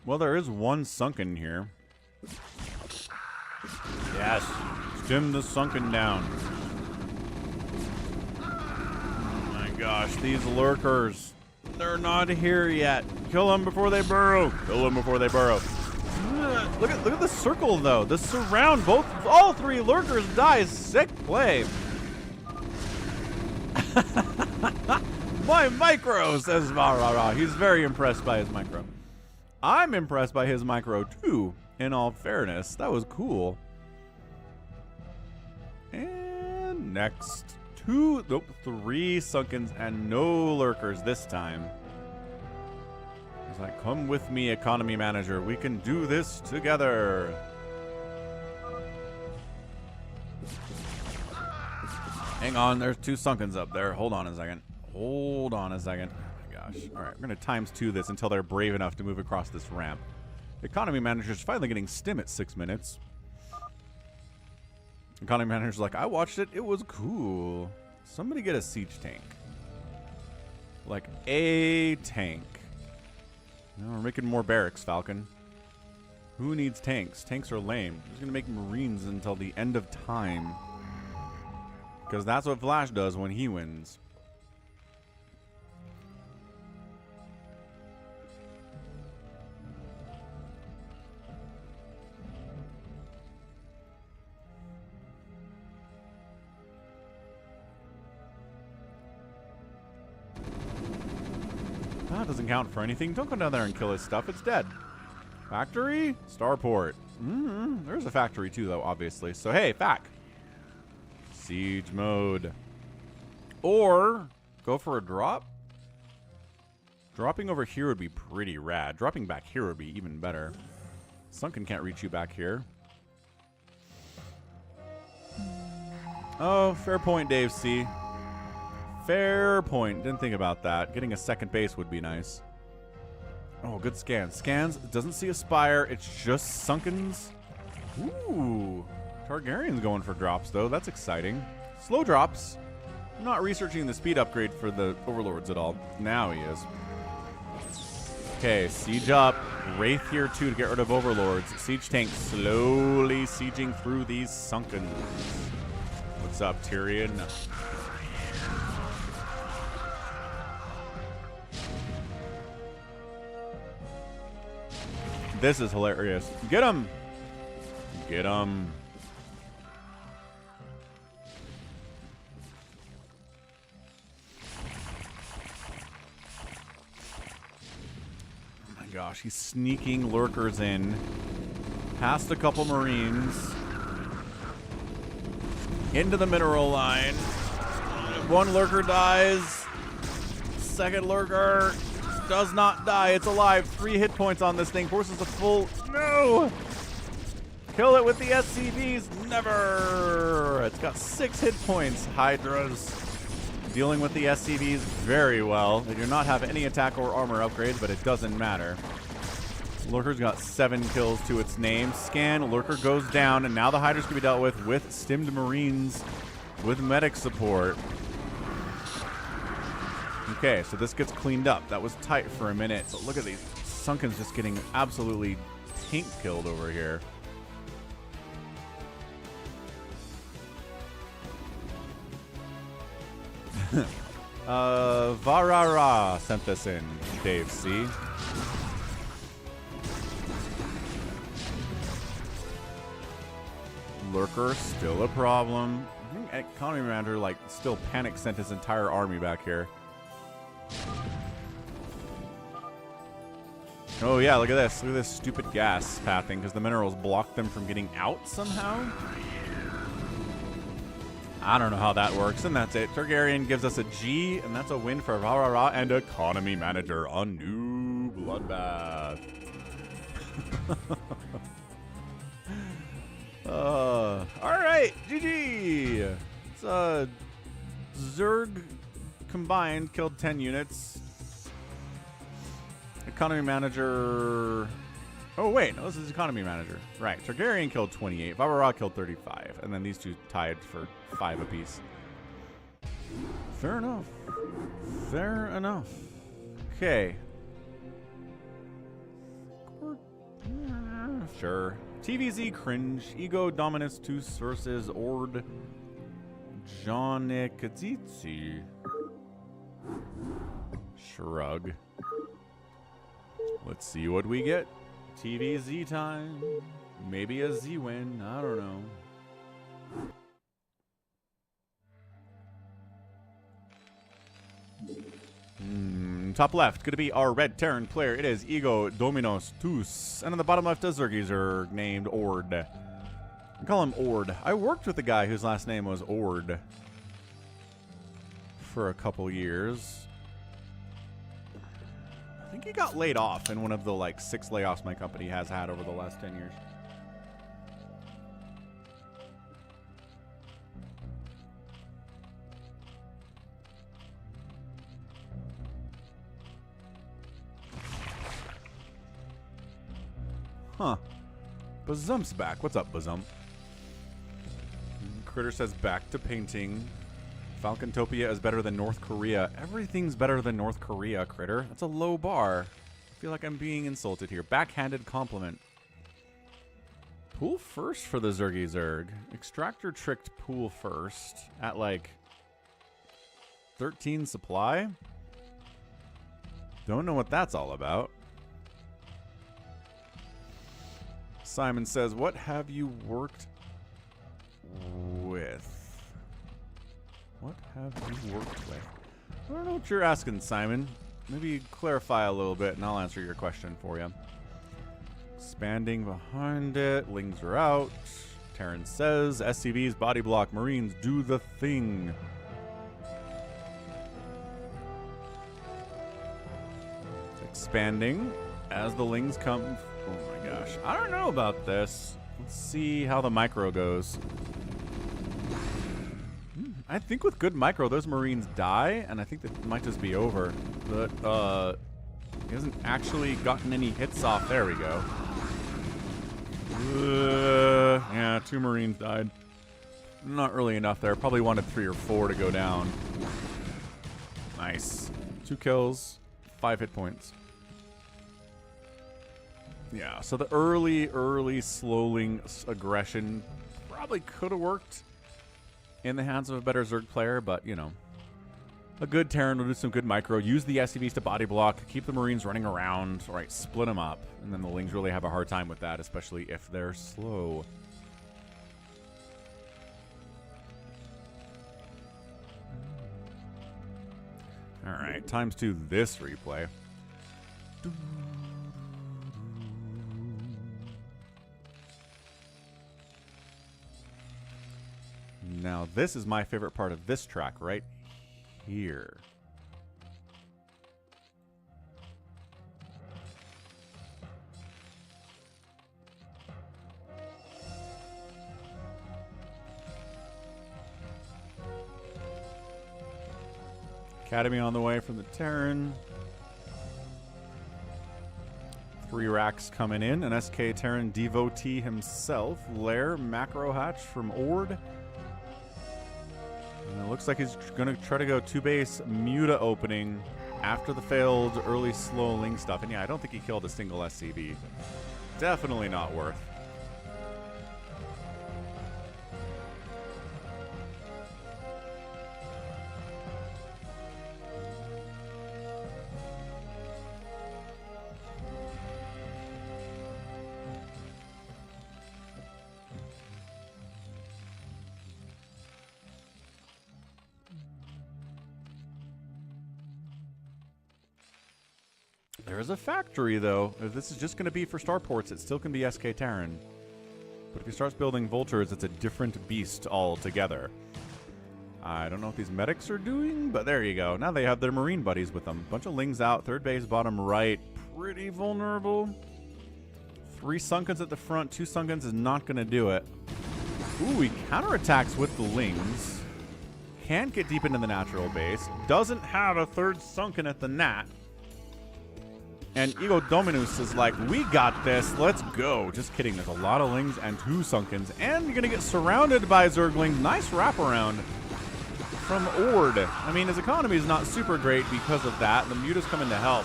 Well, there is one sunken here. Yes. Stim the sunken down. Oh my gosh, these lurkers. They're not here yet. Kill them before they burrow. Kill them before they burrow. Look at the circle, though. The surround, all three lurkers die. Sick play. My micro, says VaraRaRa. He's very impressed by his micro. I'm impressed by his micro, too, in all fairness. That was cool. And next. Three sunkens and no lurkers this time. He's like, come with me, economy manager. We can do this together. Hang on, there's two sunkens up there. Hold on a second. Hold on a second. Oh my gosh. All right, we're going to ×2 this until they're brave enough to move across this ramp. Economy manager's finally getting stim at 6 minutes. Economy manager's like, I watched it. It was cool. Somebody get a siege tank. Like a tank. No, we're making more barracks, Falcon. Who needs tanks? Tanks are lame. Who's going to make Marines until the end of time? Because that's what Flash does when he wins. That doesn't count for anything. Don't go down there and kill his stuff. It's dead. Factory? Starport. There's a factory too, though, obviously. So, hey, Fac. Siege mode. Or go for a drop. Dropping over here would be pretty rad. Dropping back here would be even better. Sunken can't reach you back here. Oh, fair point, Dave C. Fair point. Didn't think about that. Getting a second base would be nice. Oh, good scan. Scans. Doesn't see a spire. It's just Sunkens. Ooh. Targaryen's going for drops, though. That's exciting. Slow drops. I'm not researching the speed upgrade for the Overlords at all. Now he is. Okay, siege up. Wraith here, too, to get rid of Overlords. Siege tank slowly sieging through these Sunkens. What's up, Tyrion? This is hilarious. Get him! Get him. Oh my gosh, he's sneaking lurkers in. Past a couple Marines. Into the mineral line. One lurker dies. Second lurker does not die. It's alive. 3 hit points on this thing. Forces a full... No! Kill it with the SCVs. Never! It's got 6 hit points. Hydra's dealing with the SCVs very well. They do not have any attack or armor upgrades, but it doesn't matter. Lurker's got 7 kills to its name. Scan. Lurker goes down, and now the Hydra's can be dealt with stimmed Marines with medic support. Okay, so this gets cleaned up. That was tight for a minute. But look at these Sunkens just getting absolutely tank killed over here. VaraRaRa sent this in, Dave C. Lurker, still a problem. I think Economy Manager, like, still panic sent his entire army back here. Oh yeah, look at this. Look at this stupid gas pathing because the minerals blocked them from getting out somehow. I don't know how that works, and that's it. Targaryen gives us a G, and that's a win for VaraRaRa and Economy Manager. A new bloodbath. Alright, GG. It's Zerg combined killed 10 units. Economy Manager... Oh, wait. No, this is Economy Manager. Right. Targaryen killed 28. VaraRaRa killed 35. And then these two tied for 5 apiece. Fair enough. Fair enough. Okay. Sure. TTvZZ cringe. EgoDominus 2 versus Ord. JohnDoe Shrug. Let's see what we get. TTvZZ time. Maybe a Z win. I don't know. Top left, going to be our red Terran player. It is EgoDominus 2. And on the bottom left, a Zergies named Ord. I call him Ord. I worked with a guy whose last name was Ord for a couple years. I think he got laid off in one of the like 6 layoffs my company has had over the last 10 years. Huh. Bazump's back. What's up, Bazump? Critter says back to painting. Falcontopia is better than North Korea. Everything's better than North Korea, Critter. That's a low bar. I feel like I'm being insulted here. Backhanded compliment. Pool first for the Zergy Zerg. Extractor tricked pool first at like 13 supply. Don't know what that's all about. Simon says, what have you worked with? What have you worked with? I don't know what you're asking, Simon. Maybe clarify a little bit and I'll answer your question for you. Expanding behind it. Lings are out. Terran says, SCVs, body block, Marines, do the thing. Expanding as the Lings come. Oh my gosh. I don't know about this. Let's see how the micro goes. I think with good micro, those Marines die, and I think that might just be over. But, he hasn't actually gotten any hits off. There we go. Yeah, 2 Marines died. Not really enough there. Probably wanted 3 or 4 to go down. Nice. 2 kills, 5 hit points. Yeah, so the early slowing aggression probably could have worked in the hands of a better Zerg player, but, you know. A good Terran will do some good micro. Use the SCVs to body block. Keep the Marines running around. All right, split them up. And then the Lings really have a hard time with that, especially if they're slow. All right, times 2 this replay. Now, this is my favorite part of this track right here. Academy on the way from the Terran. 3 racks coming in. An SK Terran devotee himself. Lair, macro hatch from Ord. And it looks like he's going to try to go 2-base Muta opening after the failed early slow Ling stuff. And yeah, I don't think he killed a single SCV. Definitely not worth. There's a factory, though. If this is just going to be for starports, it still can be SK Terran. But if he starts building vultures, it's a different beast altogether. I don't know what these medics are doing, but there you go. Now they have their Marine buddies with them. Bunch of Lings out. 3rd base, bottom right. Pretty vulnerable. 3 Sunkens at the front. 2 Sunkens is not going to do it. Ooh, he counterattacks with the Lings. Can't get deep into the natural base. Doesn't have a 3rd Sunken at the Nat. And EgoDominus is like, we got this, let's go. Just kidding, there's a lot of Lings and 2 Sunkens. And you're going to get surrounded by Zerglings. Nice wraparound from Ord. I mean, his economy is not super great because of that. The Muta's coming to help.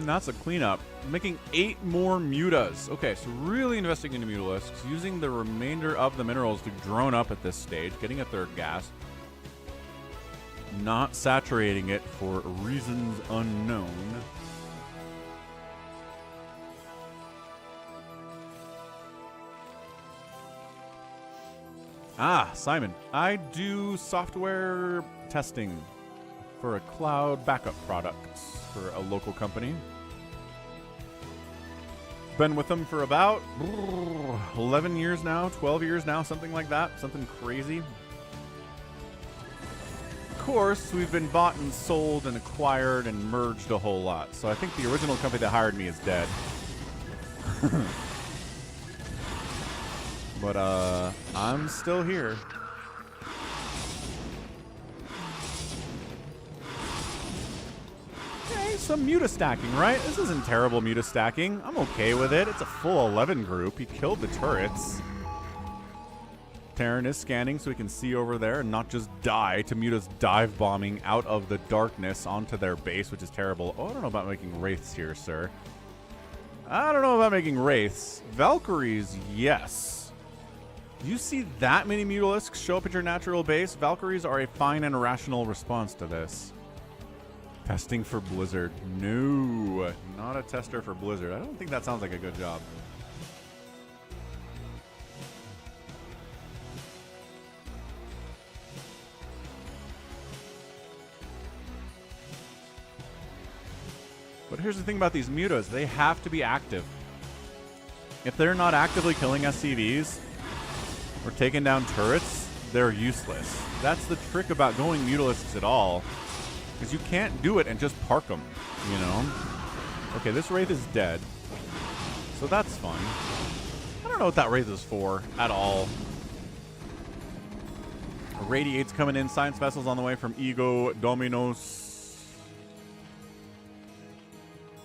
That's a cleanup. Making 8 more Mutas. Okay, so really investing into Mutalisks. Using the remainder of the minerals to drone up at this stage. Getting a 3rd gas. Not saturating it for reasons unknown. Ah, Simon. I do software testing for a cloud backup product for a local company. Been with them for about 11 years now, 12 years now, something like that. Something crazy. Of course, we've been bought and sold and acquired and merged a whole lot. So I think the original company that hired me is dead. But I'm still here. Yeah, some muta stacking, right? This isn't terrible muta stacking. I'm okay with it. It's a full 11 group. He killed the turrets. Terran is scanning so he can see over there and not just die to Muta's dive bombing out of the darkness onto their base, which is terrible. Oh, I don't know about making wraiths here, sir. I don't know about making wraiths. Valkyries, yes. You see that many Mutalisks show up at your natural base? Valkyries are a fine and rational response to this. Testing for Blizzard. No, not a tester for Blizzard. I don't think that sounds like a good job. But here's the thing about these mutas. They have to be active. If they're not actively killing SCVs or taking down turrets, they're useless. That's the trick about going Mutalisks at all. Because you can't do it and just park them, you know? Okay, this Wraith is dead. So that's fun. I don't know what that Wraith is for at all. Radiate's coming in. Science Vessels on the way from EgoDominus.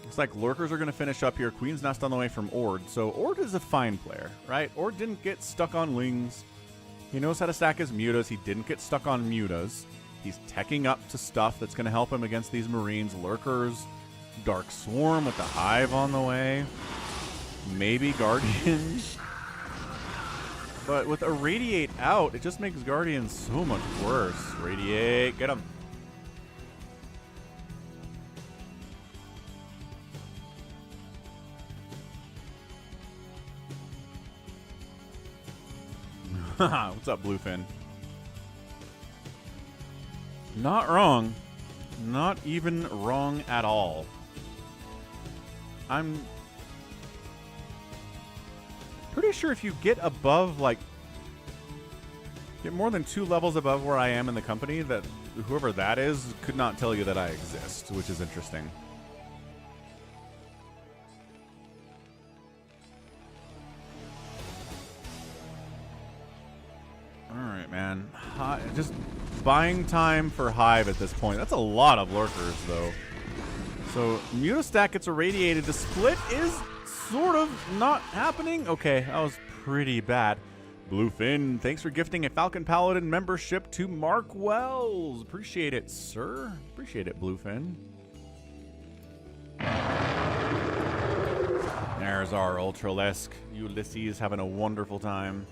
Looks like Lurkers are going to finish up here. Queen's Nest on the way from Ord. So Ord is a fine player, right? Ord didn't get stuck on Lings. He knows how to stack his mutas. He didn't get stuck on mutas. He's teching up to stuff that's going to help him against these Marines. Lurkers, Dark Swarm with the Hive on the way. Maybe Guardians. But with a Radiate out, it just makes Guardians so much worse. Radiate, get him. What's up, Bluefin? Not wrong. Not even wrong at all. I'm pretty sure if you get above, like, get more than 2 levels above where I am in the company, that whoever that is could not tell you that I exist, which is interesting. Alright, man. Just buying time for Hive at this point. That's a lot of Lurkers, though. So, Mutastack gets irradiated. The split is sort of not happening. Okay, that was pretty bad. Bluefin, thanks for gifting a Falcon Paladin membership to Mark Wells. Appreciate it, sir. Appreciate it, Bluefin. There's our Ultralisk. Ulysses having a wonderful time.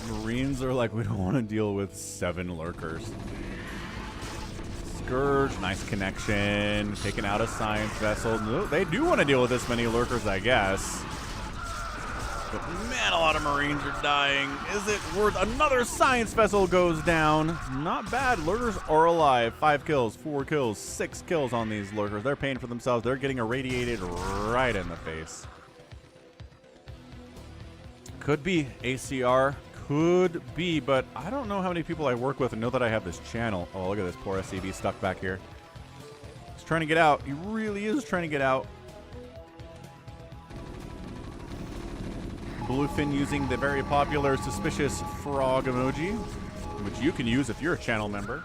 Marines are like, we don't want to deal with 7 Lurkers. Scourge, nice connection. Taking out a Science Vessel. No, they do want to deal with this many Lurkers, I guess. But man, a lot of Marines are dying. Is it worth another Science Vessel goes down? Not bad. Lurkers are alive. 5 kills, 4 kills, 6 kills on these Lurkers. They're paying for themselves. They're getting irradiated right in the face. Could be ACR. Could be, but I don't know how many people I work with and know that I have this channel. Oh, look at this poor SCV stuck back here. He's trying to get out. He really is trying to get out. Bluefin using the very popular suspicious frog emoji, which you can use if you're a channel member.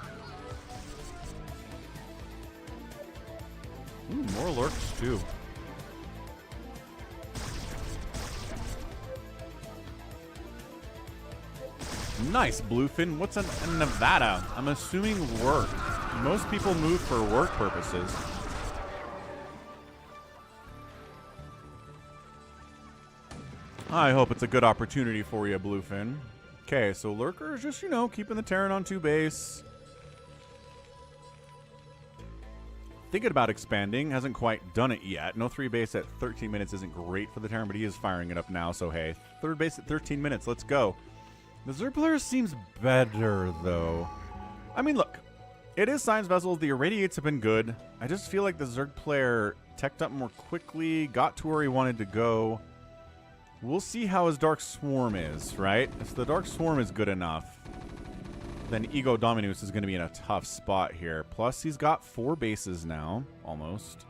Ooh, more lurks too. Nice, Bluefin. What's a Nevada? I'm assuming work. Most people move for work purposes. I hope it's a good opportunity for you, Bluefin. Okay, so Lurker is just, you know, keeping the Terran on 2 base. Thinking about expanding. Hasn't quite done it yet. No 3 base at 13 minutes isn't great for the Terran, but he is firing it up now, so hey. 3rd base at 13 minutes. Let's go. The Zerg player seems better, though. I mean, look. It is Science Vessels. The Irradiates have been good. I just feel like the Zerg player teched up more quickly, got to where he wanted to go. We'll see how his Dark Swarm is, right? If the Dark Swarm is good enough, then EgoDominus is going to be in a tough spot here. Plus, he's got 4 bases now, almost.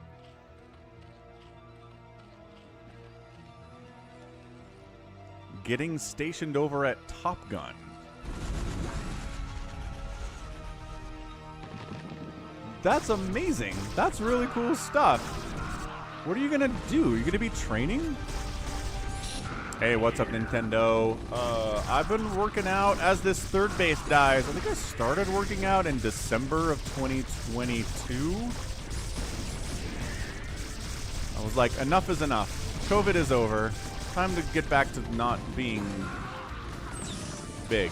Getting stationed over at Top Gun. That's amazing. That's really cool stuff. What are you gonna do? Are you gonna be training? Hey, what's up, Nintendo? I've been working out as this third base dies. I think I started working out in December of 2022. I was like, enough is enough. COVID is over. Time to get back to not being big.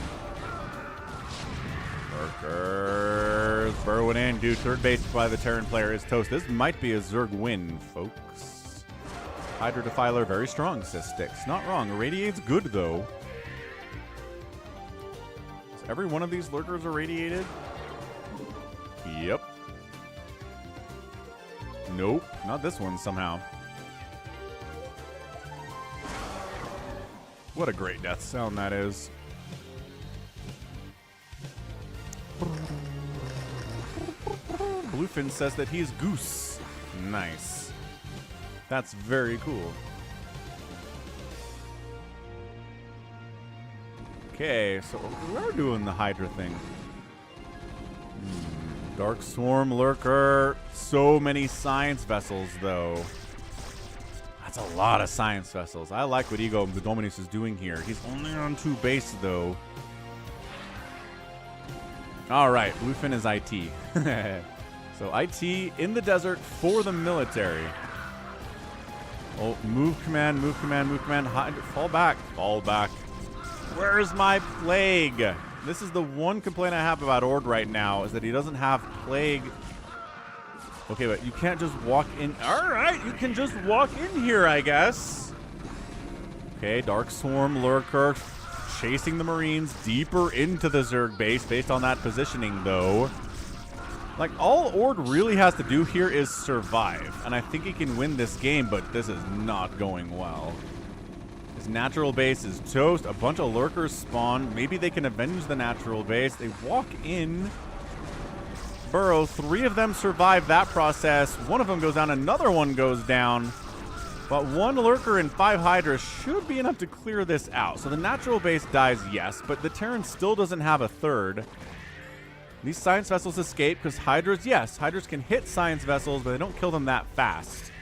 Workers burrowing in. Dude, third base by the Terran player is toast. This might be a Zerg win, folks. Hydra Defiler, very strong, says Styx. Not wrong. Irradiate's good, though. Is every one of these lurkers irradiated? Yep. Nope. Not this one, somehow. What a great death sound that is. Bluefin says that he's Goose. Nice. That's very cool. Okay, so we are doing the Hydra thing. Dark Swarm Lurker. So many science vessels, though. That's a lot of science vessels. I like what EgoDominus is doing here. He's only on 2 base, though. All right, Bluefin is IT. So IT in the desert for the military. Oh, move command, move command, move command. Fall back, fall back. Where's my plague? This is the one complaint I have about Ord right now, is that he doesn't have plague. Okay, but you can't just walk in. All right, you can just walk in here, I guess. Okay, Dark Swarm Lurker chasing the Marines deeper into the Zerg base based on that positioning, though. Like, all Ord really has to do here is survive. And I think he can win this game, but this is not going well. His natural base is toast. A bunch of lurkers spawn. Maybe they can avenge the natural base. They walk in. Burrow. 3 of them survive that process. 1 of them goes down. Another one goes down. But 1 lurker and 5 Hydras should be enough to clear this out. So the natural base dies, yes. But the Terran still doesn't have a third. These science vessels escape because Hydras, yes, Hydras can hit science vessels, but they don't kill them that fast.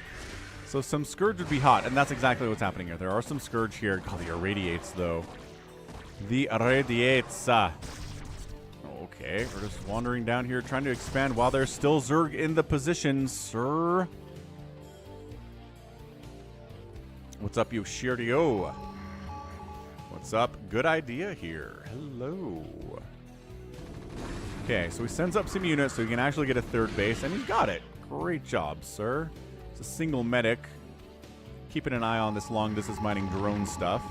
So some Scourge would be hot, and that's exactly what's happening here. There are some Scourge here. God, the Irradiates, though. The Irradiates. Okay, we're just wandering down here trying to expand while there's still Zerg in the position, sir. What's up, Yoshiryo? What's up? Good idea here. Hello. Okay, so he sends up some units so he can actually get a third base, and he's got it. Great job, sir. It's a single medic. Keeping an eye on this long distance mining drone stuff.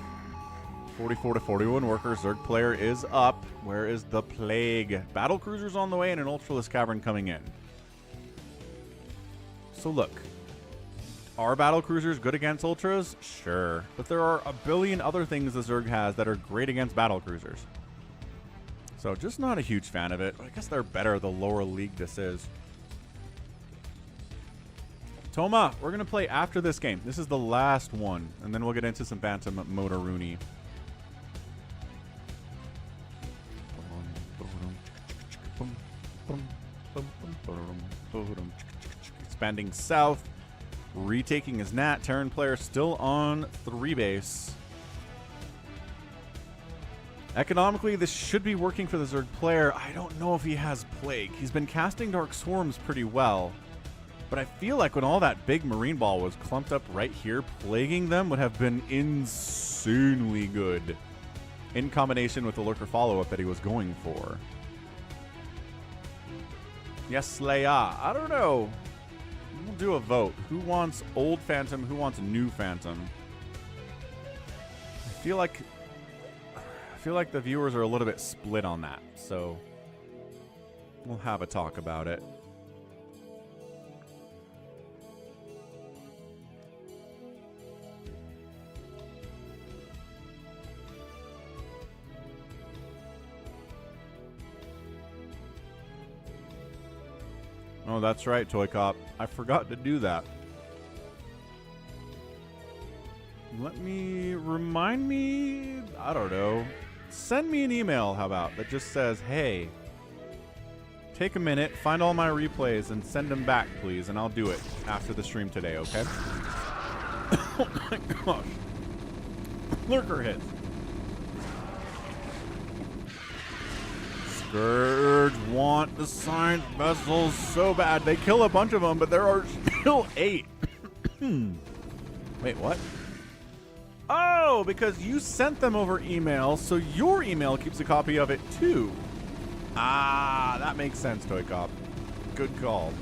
44 to 41 workers. Zerg player is up. Where is the plague? Battle cruisers on the way and an ultraless cavern coming in. So look. Are battle cruisers good against ultras? Sure. But there are a billion other things the Zerg has that are great against battle cruisers. So just not a huge fan of it. I guess they're better the lower league this is. Toma, we're going to play after this game. This is the last one. And then we'll get into some Phantom Motoruni. Expanding south. Retaking his Nat. Terran player still on 3 base. Economically, this should be working for the Zerg player. I don't know if he has Plague. He's been casting Dark Swarms pretty well. But I feel like when all that big Marine Ball was clumped up right here, plaguing them would have been insanely good. In combination with the Lurker follow-up that he was going for. Yes, Leia. I don't know. We'll do a vote. Who wants old Phantom? Who wants new Phantom? I feel like the viewers are a little bit split on that, so we'll have a talk about it. Oh, that's right, ToyCop. I forgot to do that. Remind me, I don't know. Send me an email, how about, that just says, hey, take a minute, find all my replays, and send them back, please, and I'll do it after the stream today, okay? Oh my gosh. Lurker hit. Scourge want the science vessels so bad. They kill a bunch of them, but there are still 8. Wait, what? Oh, because you sent them over email, so your email keeps a copy of it too. Ah, that makes sense, ToyCop. Good call.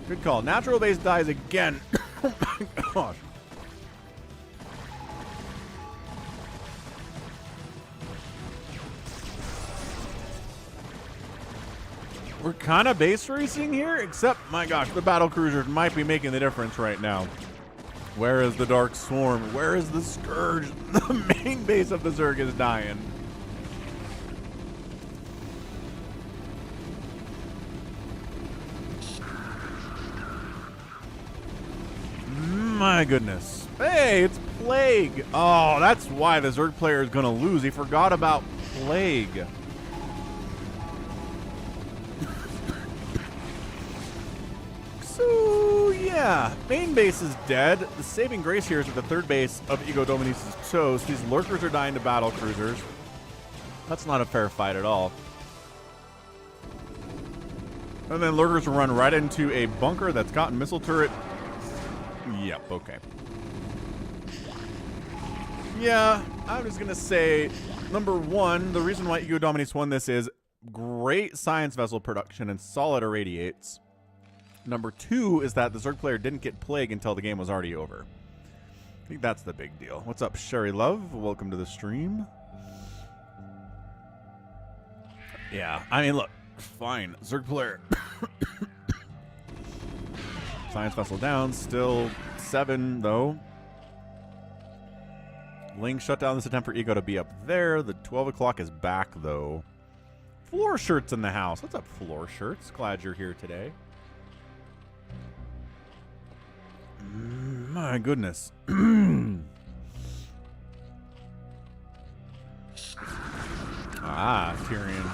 Good call. Natural base dies again. Oh my gosh. We're kind of base racing here, except, my gosh, the battle cruisers might be making the difference right now. Where is the Dark Swarm? Where is the Scourge? The main base of the Zerg is dying. My goodness. Hey, it's Plague. Oh, that's why the Zerg player is going to lose. He forgot about Plague. So, yeah, main base is dead. The saving grace here is with the third base of EgoDominus is toast. These lurkers are dying to battle cruisers. That's not a fair fight at all. And then lurkers will run right into a bunker that's got missile turret. Yep, okay. Yeah, I'm just going to say, number one, the reason why EgoDominus won this is great science vessel production and solid irradiates. Number two is that the Zerg player didn't get Plague until the game was already over. I think that's the big deal. What's up, Sherry Love? Welcome to the stream. Yeah, I mean, look, fine. Zerg player. Science vessel down, still 7, though. Ling shut down this attempt for Ego to be up there. The 12 o'clock is back, though. Floor Shirt's in the house. What's up, Floor Shirts? Glad you're here today. My goodness. Ah, Tyrion.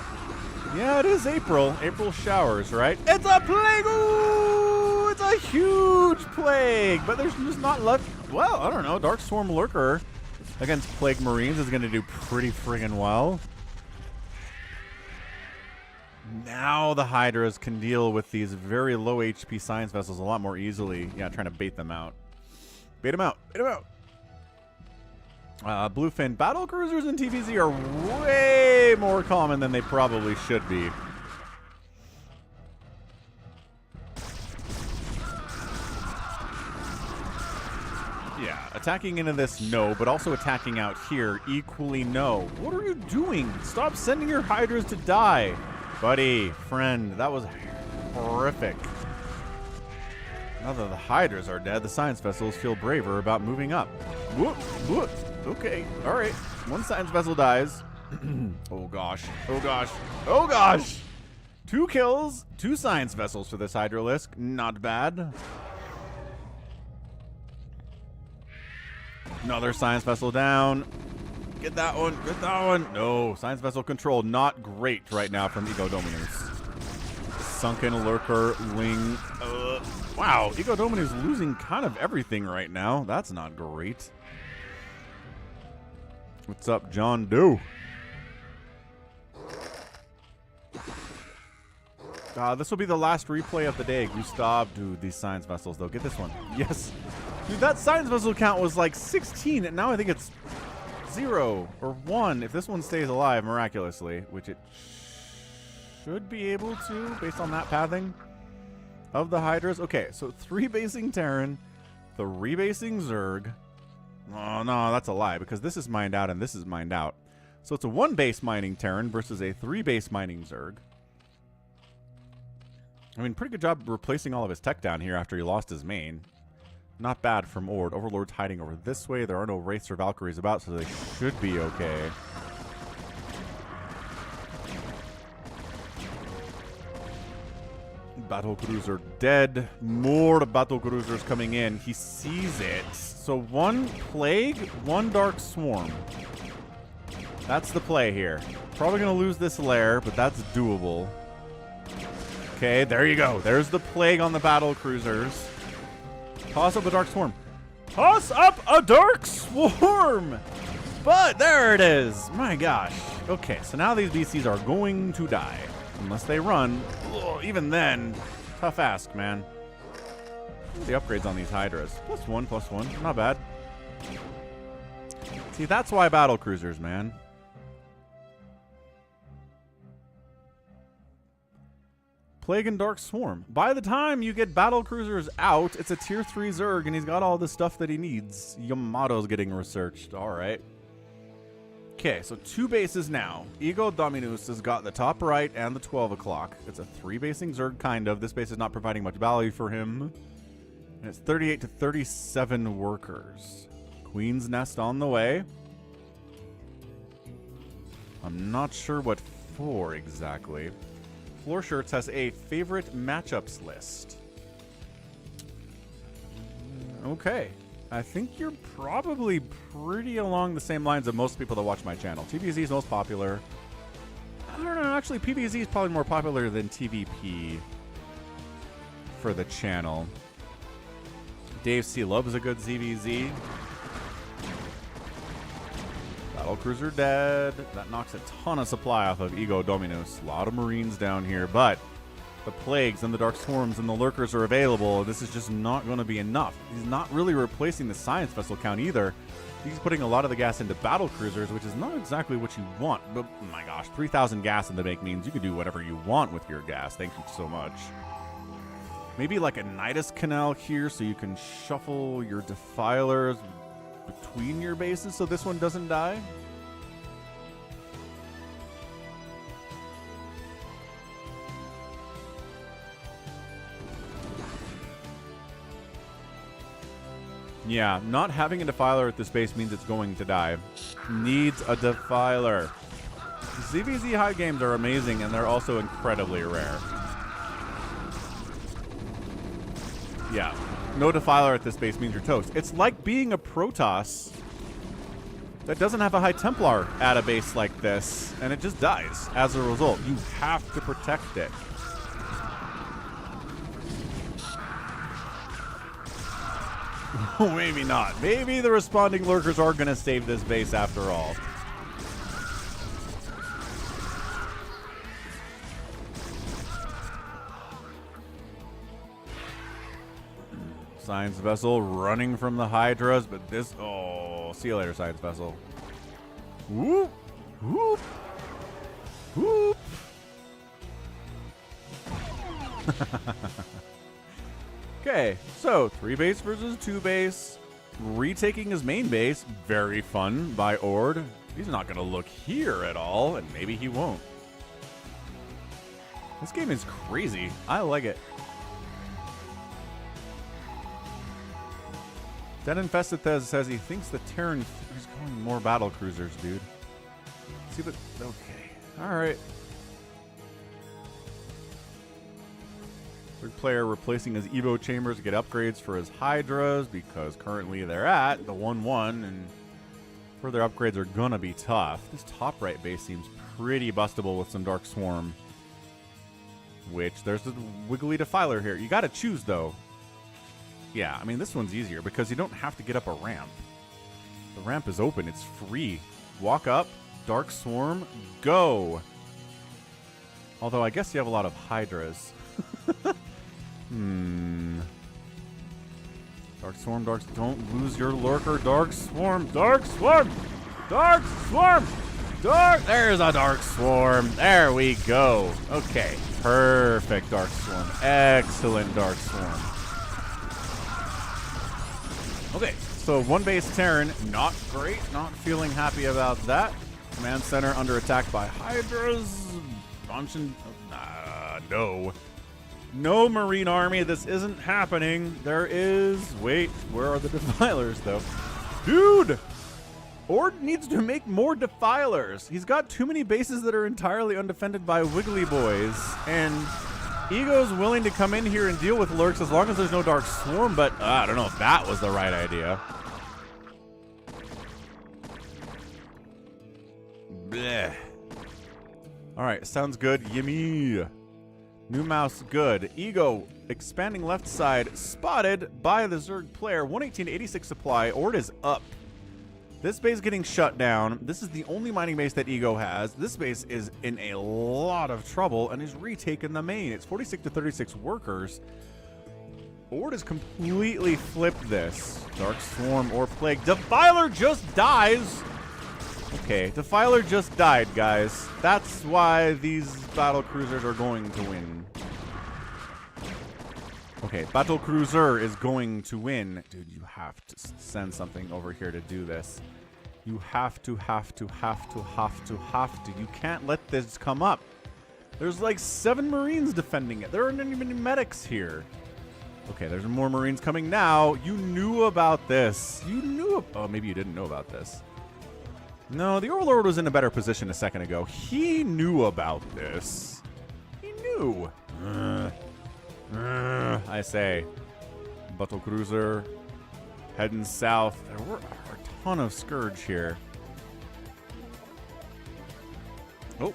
Yeah, it is April. April showers, right? It's a plague! Ooh, it's a huge plague! But there's just not left. Well, I don't know. Dark Swarm Lurker against Plague Marines is going to do pretty friggin' well. Now the Hydras can deal with these very low HP science vessels a lot more easily. Yeah, trying to bait them out. Bait them out. Bait them out. Bluefin battle cruisers in TTvZZ are way more common than they probably should be. Yeah, attacking into this, no, but also attacking out here, equally no. What are you doing? Stop sending your Hydras to die. Buddy, friend, that was horrific. Now that the Hydras are dead, the science vessels feel braver about moving up. Whoop, whoop. Okay, all right. One science vessel dies. Oh gosh, oh gosh, oh gosh. 2 kills, 2 science vessels for this Hydralisk. Not bad. Another science vessel down. Get that one, get that one. No, science vessel control, not great right now from EgoDominus. Sunken Lurker, Ling. Wow, EgoDominus losing kind of everything right now. That's not great. What's up, JohnDoe? This will be the last replay of the day. Gustav, dude, these science vessels, though. Get this one. Yes. Dude, that science vessel count was like 16, and now I think it's 0 or 1 if this one stays alive miraculously, which it should be able to based on that pathing of the Hydras. Okay, so 3 basing Terran, 3 basing Zerg. Oh, no, that's a lie because this is mined out and this is mined out. So it's a 1 base mining Terran versus a 3 base mining Zerg. I mean, pretty good job replacing all of his tech down here after he lost his main. Not bad from Ord. Overlord's hiding over this way. There are no Wraiths or Valkyries about, so they should be okay. Battle cruiser dead. More battle cruisers coming in. He sees it. So 1 Plague, 1 Dark Swarm. That's the play here. Probably going to lose this lair, but that's doable. Okay, there you go. There's the plague on the battle cruisers. Toss up a Dark Swarm. Toss up a Dark Swarm! But there it is. My gosh. Okay, so now these BCs are going to die. Unless they run. Ugh, even then, tough ask, man. The upgrades on these Hydras. +1/+1. Not bad. See, that's why battle cruisers, man. Plague and Dark Swarm. By the time you get battle cruisers out, it's a tier 3 zerg, and he's got all the stuff that he needs. Yamato's getting researched. All right. Okay, so 2 bases now. EgoDominus has got the top right and the 12 o'clock. It's a 3-basing zerg, kind of. This base is not providing much value for him. And it's 38 to 37 workers. Queen's Nest on the way. I'm not sure what for exactly. Floor Shirts has a favorite matchups list. Okay. I think you're probably pretty along the same lines of most people that watch my channel. TTvZZ is most popular. I don't know. Actually, PvZ is probably more popular than TVP for the channel. Dave C. loves a good ZVZ. Battlecruiser dead. That knocks a ton of supply off of EgoDominus. A lot of Marines down here, but the Plagues and the Dark Swarms and the Lurkers are available. This is just not going to be enough. He's not really replacing the Science Vessel count either. He's putting a lot of the gas into Battlecruisers, which is not exactly what you want. But, oh my gosh, 3,000 gas in the bank means you can do whatever you want with your gas. Thank you so much. Maybe like a Nidus Canal here so you can shuffle your Defilers between your bases so this one doesn't die. Yeah, not having a Defiler at this base means it's going to die. Needs a Defiler. ZVZ high games are amazing, and they're also incredibly rare. Yeah, no Defiler at this base means you're toast. It's like being a Protoss that doesn't have a High Templar at a base like this, and it just dies as a result. You have to protect it. Maybe not. Maybe the responding Lurkers are going to save this base after all. Science Vessel running from the Hydras, but this... Oh, see you later, Science Vessel. Whoop! Whoop! Whoop! Okay, so 3 base versus 2 base. Retaking his main base, very fun by Ord. He's not going to look here at all, and maybe he won't. This game is crazy. I like it. DeadInfested says he thinks the Terran is going more battle cruisers, dude. See, but okay, all right. Third player replacing his Evo chambers to get upgrades for his Hydras because currently they're at the 1-1 and further upgrades are gonna be tough. This top right base seems pretty bustable with some Dark Swarm, which there's a Wiggly Defiler here. You gotta choose though. Yeah, I mean this one's easier because you don't have to get up a ramp. The ramp is open, it's free. Walk up, Dark Swarm, go. Although I guess you have a lot of Hydras. Dark Swarm, don't lose your Lurker. Dark Swarm, Dark Swarm, Dark Swarm, there's a Dark Swarm. There we go. Okay, perfect Dark Swarm. Excellent Dark Swarm. Okay, so 1 base Terran, not great. Not feeling happy about that. Command center under attack by Hydras. No. No Marine Army. This isn't happening. There is... Wait, where are the Defilers, though? Dude! Ord needs to make more Defilers. He's got too many bases that are entirely undefended by Wiggly Boys. And Ego's willing to come in here and deal with Lurks as long as there's no Dark Swarm, but I don't know if that was the right idea. Bleh. All right, sounds good. Yimmy. New mouse, good. Ego, expanding left side, spotted by the Zerg player. 11886 supply. Ord is up. This base getting shut down. This is the only mining base that Ego has. This base is in a lot of trouble and is retaking the main. It's 46 to 36 workers. Ord has completely flipped this. Dark Swarm or Plague. Defiler just dies. Okay, Defiler just died, guys. That's why these battle cruisers are going to win. Okay, battle cruiser is going to win. Dude, you have to send something over here to do this. You have to. You can't let this come up. There's like 7 Marines defending it. There aren't even medics here. Okay, there's more Marines coming now. You knew about this. You knew. Oh, maybe you didn't know about this. No, the Overlord was in a better position a second ago. He knew about this. He knew. I say. Battle cruiser heading south. There were a ton of Scourge here. Oh,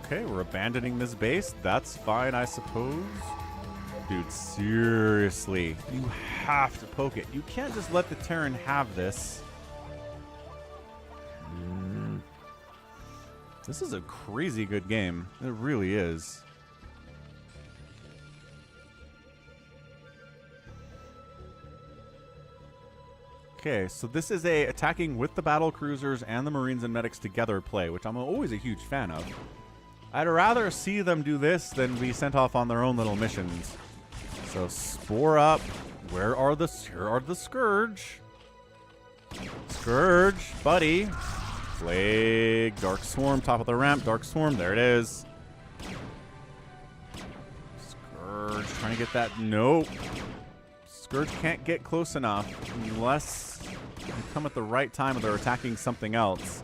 okay. We're abandoning this base. That's fine, I suppose. Dude, seriously. You have to poke it. You can't just let the Terran have this. This is a crazy good game. It really is. Okay, so this is a attacking with the battle cruisers and the Marines and medics together play, which I'm always a huge fan of. I'd rather see them do this than be sent off on their own little missions. So spore up. Here are the Scourge. Scourge, buddy. Plague, Dark Swarm, top of the ramp, Dark Swarm, there it is. Scourge, trying to get that, nope. Scourge can't get close enough unless they come at the right time or they're attacking something else.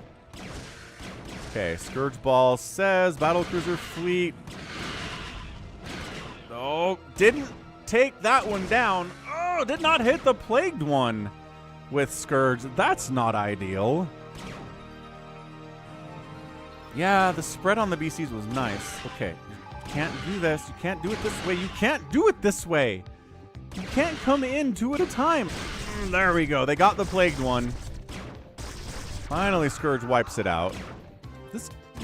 Okay, Scourge Ball says, Battlecruiser Fleet. Oh, didn't take that one down. Oh, did not hit the Plagued one with Scourge. That's not ideal. Yeah, the spread on the BCs was nice. Okay, you can't do this. You can't do it this way. You can't do it this way. You can't come in 2 at a time. There we go. They got the Plagued one. Finally, Scourge wipes it out.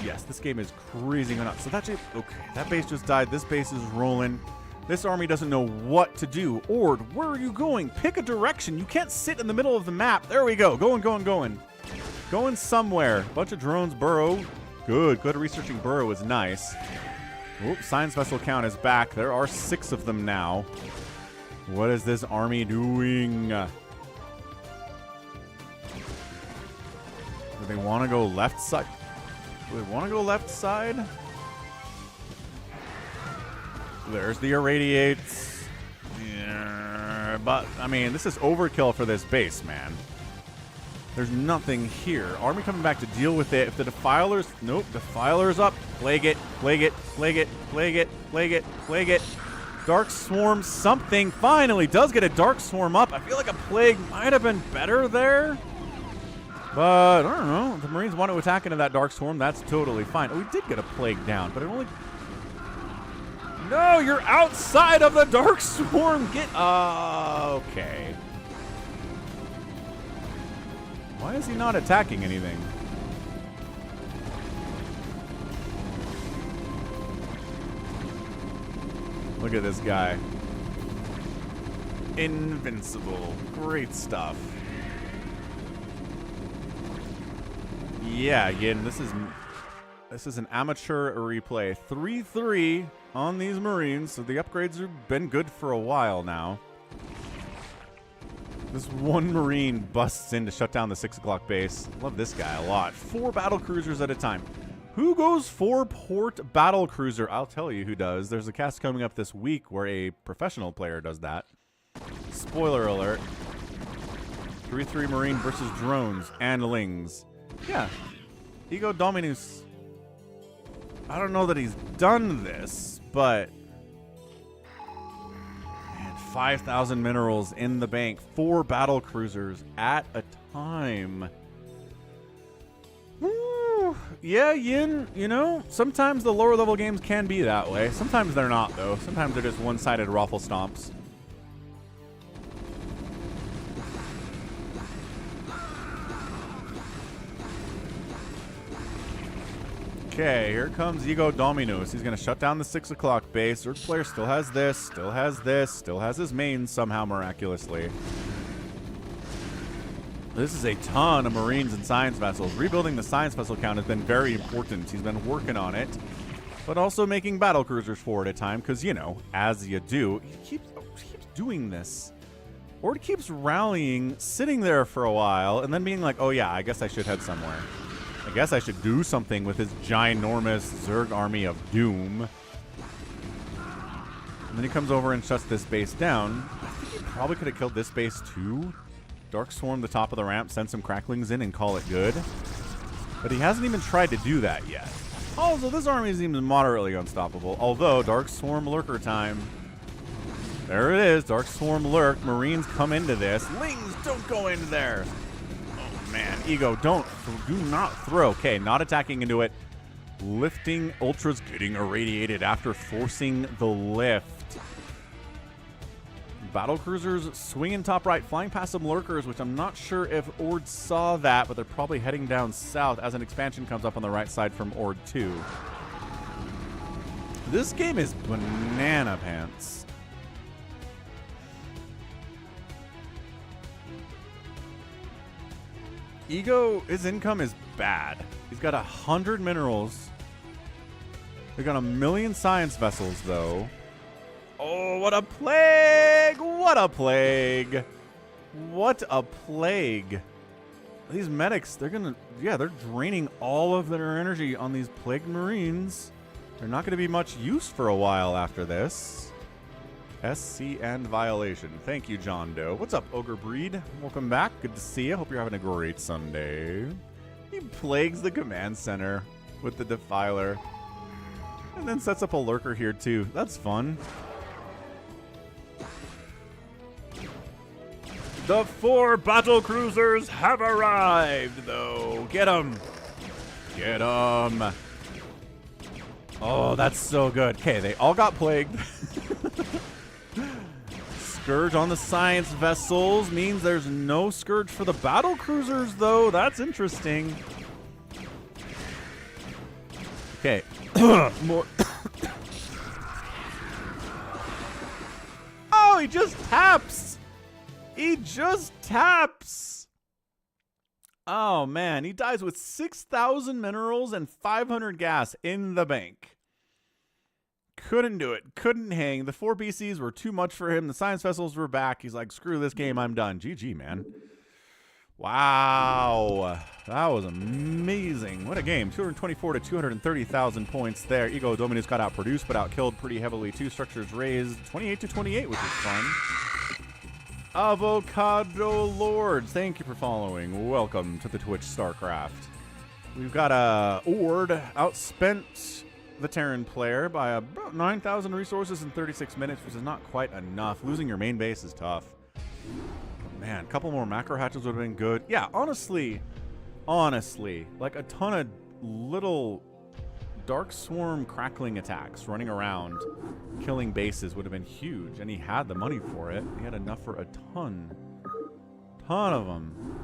Yes, this game is crazy nuts. So that's it. Okay, that base just died. This base is rolling. This army doesn't know what to do. Ord, where are you going? Pick a direction. You can't sit in the middle of the map. There we go. Going. Going somewhere. Bunch of drones burrow. Good researching burrow is nice. Oops, science vessel count is back. There are 6 of them now. What is this army doing? Do they want to go left side? Do they want to go left side? There's the irradiates. Yeah, but, I mean, this is overkill for this base, man. There's nothing here. Army coming back to deal with it. If the Defilers... Nope, Defiler's up. Plague it. Dark Swarm something. Finally does get a Dark Swarm up. I feel like a Plague might have been better there. But, I don't know. If the Marines want to attack into that Dark Swarm, that's totally fine. Oh, we did get a Plague down, but it only... No, you're outside of the Dark Swarm. Get... okay. Why is he not attacking anything? Look at this guy. Invincible. Great stuff. Yeah, again, this is an amateur replay. 3-3 on these Marines, so the upgrades have been good for a while now. This one Marine busts in to shut down the 6 o'clock base. Love this guy a lot. 4 battle cruisers at a time. Who goes for port battle cruiser? I'll tell you who does. There's a cast coming up this week where a professional player does that. Spoiler alert. 3-3 Marine versus drones and lings. Yeah. EgoDominus. I don't know that he's done this, but... 5,000 minerals in the bank. 4 battle cruisers at a time. Woo! Yeah, Yin, you know, sometimes the lower level games can be that way. Sometimes they're not, though. Sometimes they're just one-sided raffle stomps. Okay, here comes EgoDominus. He's going to shut down the 6 o'clock base. Zerg player still has this, still has this, still has his main somehow miraculously. This is a ton of Marines and Science Vessels. Rebuilding the Science Vessel count has been very important. He's been working on it, but also making battle cruisers for it at a time, because, you know, as you do, he keeps doing this. Or he keeps rallying, sitting there for a while, and then being like, oh yeah, I guess I should head somewhere. I guess I should do something with his ginormous Zerg army of doom. And then he comes over and shuts this base down. I think he probably could have killed this base too. Dark Swarm the top of the ramp, send some cracklings in and call it good. But he hasn't even tried to do that yet. Also, this army seems moderately unstoppable. Although, Dark Swarm lurker time. There it is, Dark Swarm lurk. Marines come into this. Lings, don't go into there. Oh man, Ego, do not throw. Okay, not attacking into it. Lifting Ultras, getting irradiated after forcing the lift. Battle cruisers swinging top right, flying past some lurkers, which I'm not sure if Ord saw that, but they're probably heading down south as an expansion comes up on the right side from Ord 2. This game is banana pants. Ego, his income is bad. He's got 100 minerals. They got 1 million science vessels, though. Oh, what a plague! What a plague! What a plague! These medics, they're gonna, yeah, they're draining all of their energy on these plagued Marines. They're not gonna be much use for a while after this. SC and violation. Thank you, JohnDoe. What's up, Ogre Breed? Welcome back. Good to see you. Hope you're having a great Sunday. He plagues the command center with the Defiler. And then sets up a lurker here, too. That's fun. The 4 battle cruisers have arrived, though. Get them. Get them. Oh, that's so good. Okay, they all got plagued. Scourge on the science vessels means there's no Scourge for the battle cruisers, though. That's interesting. Okay. More. Oh, he just taps. He just taps. Oh, man. He dies with 6,000 minerals and 500 gas in the bank. Couldn't do it. Couldn't hang. The 4 BCs were too much for him. The science vessels were back. He's like, screw this game. I'm done. GG, man. Wow. That was amazing. What a game. 224 to 230,000 points there. EgoDominus got outproduced, but outkilled pretty heavily. 2 structures raised. 28 to 28, which is fun. Avocado Lord, thank you for following. Welcome to the Twitch StarCraft. We've got Ord outspent the Terran player by about 9,000 resources in 36 minutes, which is not quite enough. Losing your main base is tough. But man, a couple more macro hatches would have been good. Yeah, honestly, like a ton of little Dark Swarm crackling attacks running around, killing bases would have been huge, and he had the money for it. He had enough for a ton of them.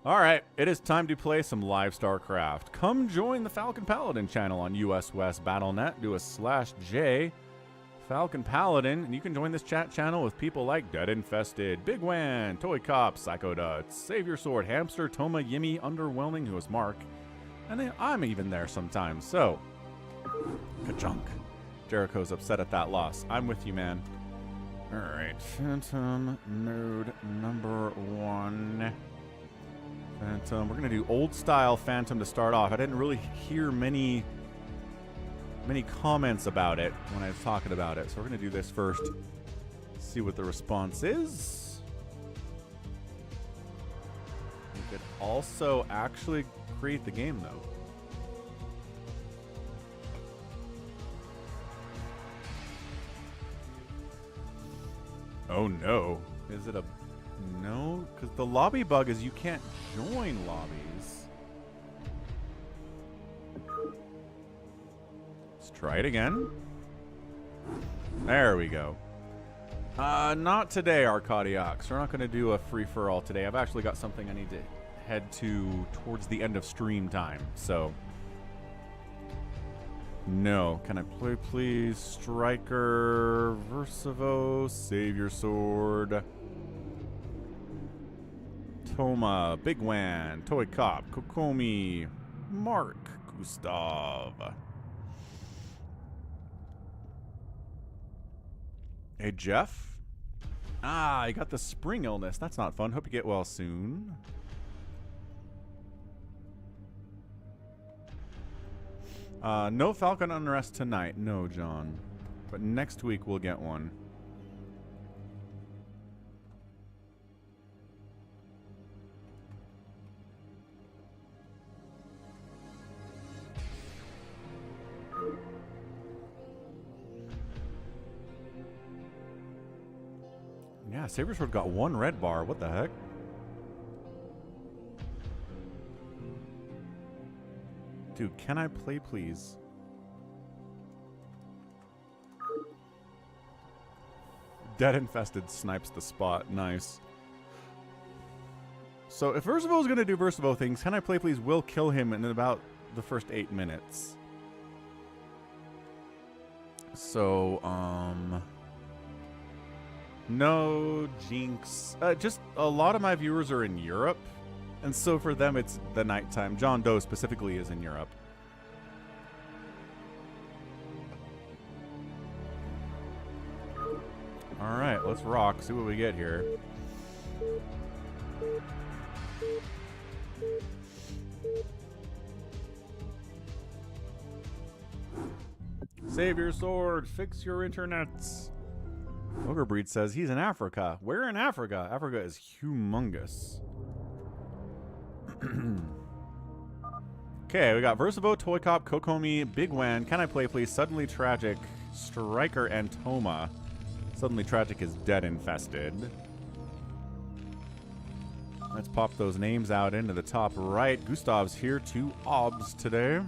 All right, it is time to play some live StarCraft. Come join the Falcon Paladin channel on US West Battle.net. Do a /J Falcon Paladin, and you can join this chat channel with people like DeadInfested, bigwan, ToyCop, Psychonuts, SaviorSword, Hamster, Toma, Yimmy, Underwhelming, who is Mark. And I'm even there sometimes, so. Ka-chunk. Jericho's upset at that loss. I'm with you, man. Alright, Phantom node number 1. Phantom. We're going to do old-style Phantom to start off. I didn't really hear many comments about it when I was talking about it, so we're going to do this first. See what the response is. We could also actually create the game, though. Oh no. Is it a no? Because the lobby bug is you can't join lobbies. Try it again. There we go. Not today, Arcadiacs. We're not going to do a free-for-all today. I've actually got something I need to head to towards the end of stream time, so... No. Can I play, please? Striker, Verszivo, SaviorSword, Toma, bigwan, ToyCop, Kokomi, Mark, Gustav. Hey, Jeff. Ah, I got the spring illness. That's not fun. Hope you get well soon. No Falcon unrest tonight. No, John. But next week we'll get one. Yeah, SaviorSword got 1 red bar. What the heck? Dude, can I play, please? DeadInfested snipes the spot. Nice. So if Verszivo is going to do Verszivo things, Can I Play Please will kill him in about the first 8 minutes. So, no jinx. Just a lot of my viewers are in Europe, and so for them it's the nighttime. JohnDoe specifically is in Europe. All right, let's rock. See what we get here. SaviorSword, fix your internets. Ogrebreed says he's in Africa. Where in Africa? Africa is humongous. Okay, we got Verszivo, ToyCop, Kokomi, bigwan, Can I Play Please, Suddenly Tragic, Striker, and Toma. Suddenly Tragic is DeadInfested. Let's pop those names out into the top right. Gustav's here to obs today.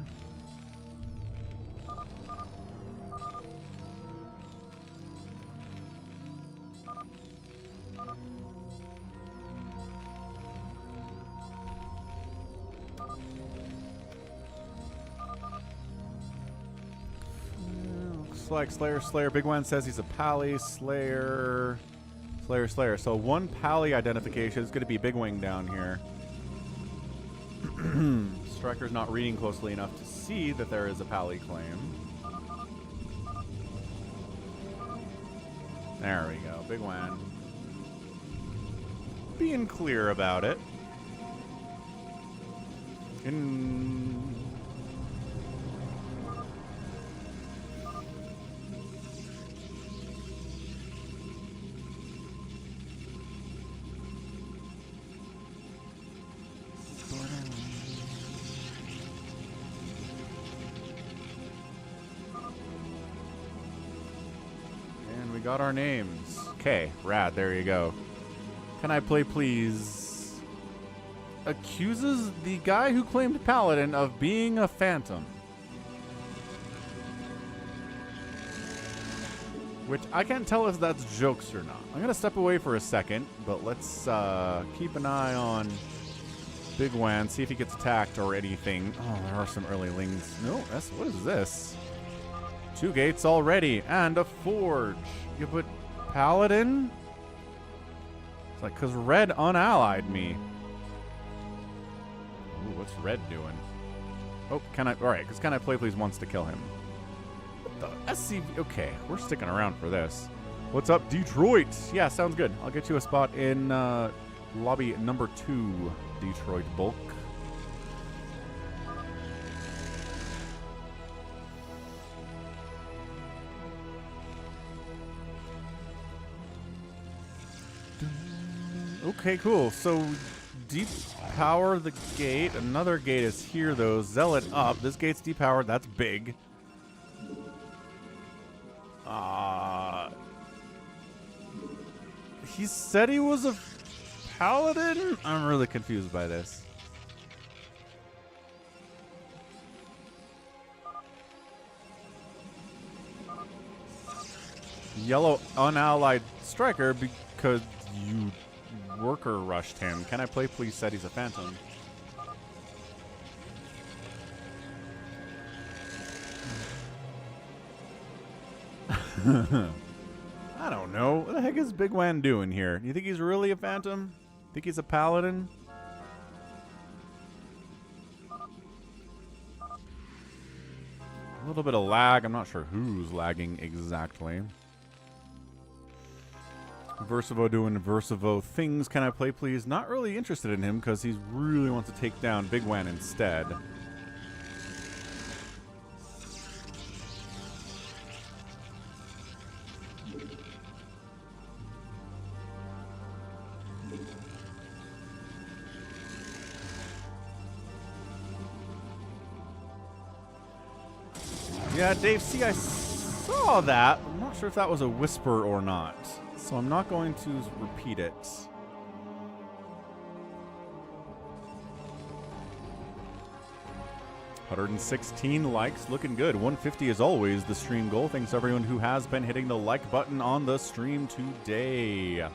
Like Slayer. Bigwan says he's a Pally. Slayer. So 1 Pally identification is going to be Big Wing down here. Striker's not reading closely enough to see that there is a Pally claim. There we go. Bigwan. Being clear about it. Got our names. Okay, rad, there you go. Can I Play Please accuses the guy who claimed Paladin of being a phantom. Which I can't tell if that's jokes or not. I'm going to step away for a second, but let's keep an eye on bigwan, see if he gets attacked or anything. Oh, there are some early lings. No, what is this? 2 gates already, and a forge. You put Paladin? It's like, because red unallied me. Ooh, what's red doing? Oh, alright, because Can I Play Please wants to kill him. The SCV, okay, we're sticking around for this. What's up, Detroit? Yeah, sounds good. I'll get you a spot in lobby number 2, Detroit Bulk. Okay, cool. So, deep power the gate. Another gate is here, though. Zealot up. This gate's depowered. That's big. He said he was a paladin? I'm really confused by this. yellow unallied striker because you worker rushed him. Can I play please said he's a phantom. I don't know. What the heck is bigwan doing here? You think he's really a phantom? Think he's a paladin? A little bit of lag. I'm not sure who's lagging exactly. Verszivo doing Verszivo things. Can I play please? Not really interested in him because he really wants to take down bigwan instead. Yeah, Dave, see, I saw that. I'm not sure if that was a whisper or not. So I'm not going to repeat it. $116 likes, looking good. 150 is always the stream goal. Thanks to everyone who has been hitting the like button on the stream today.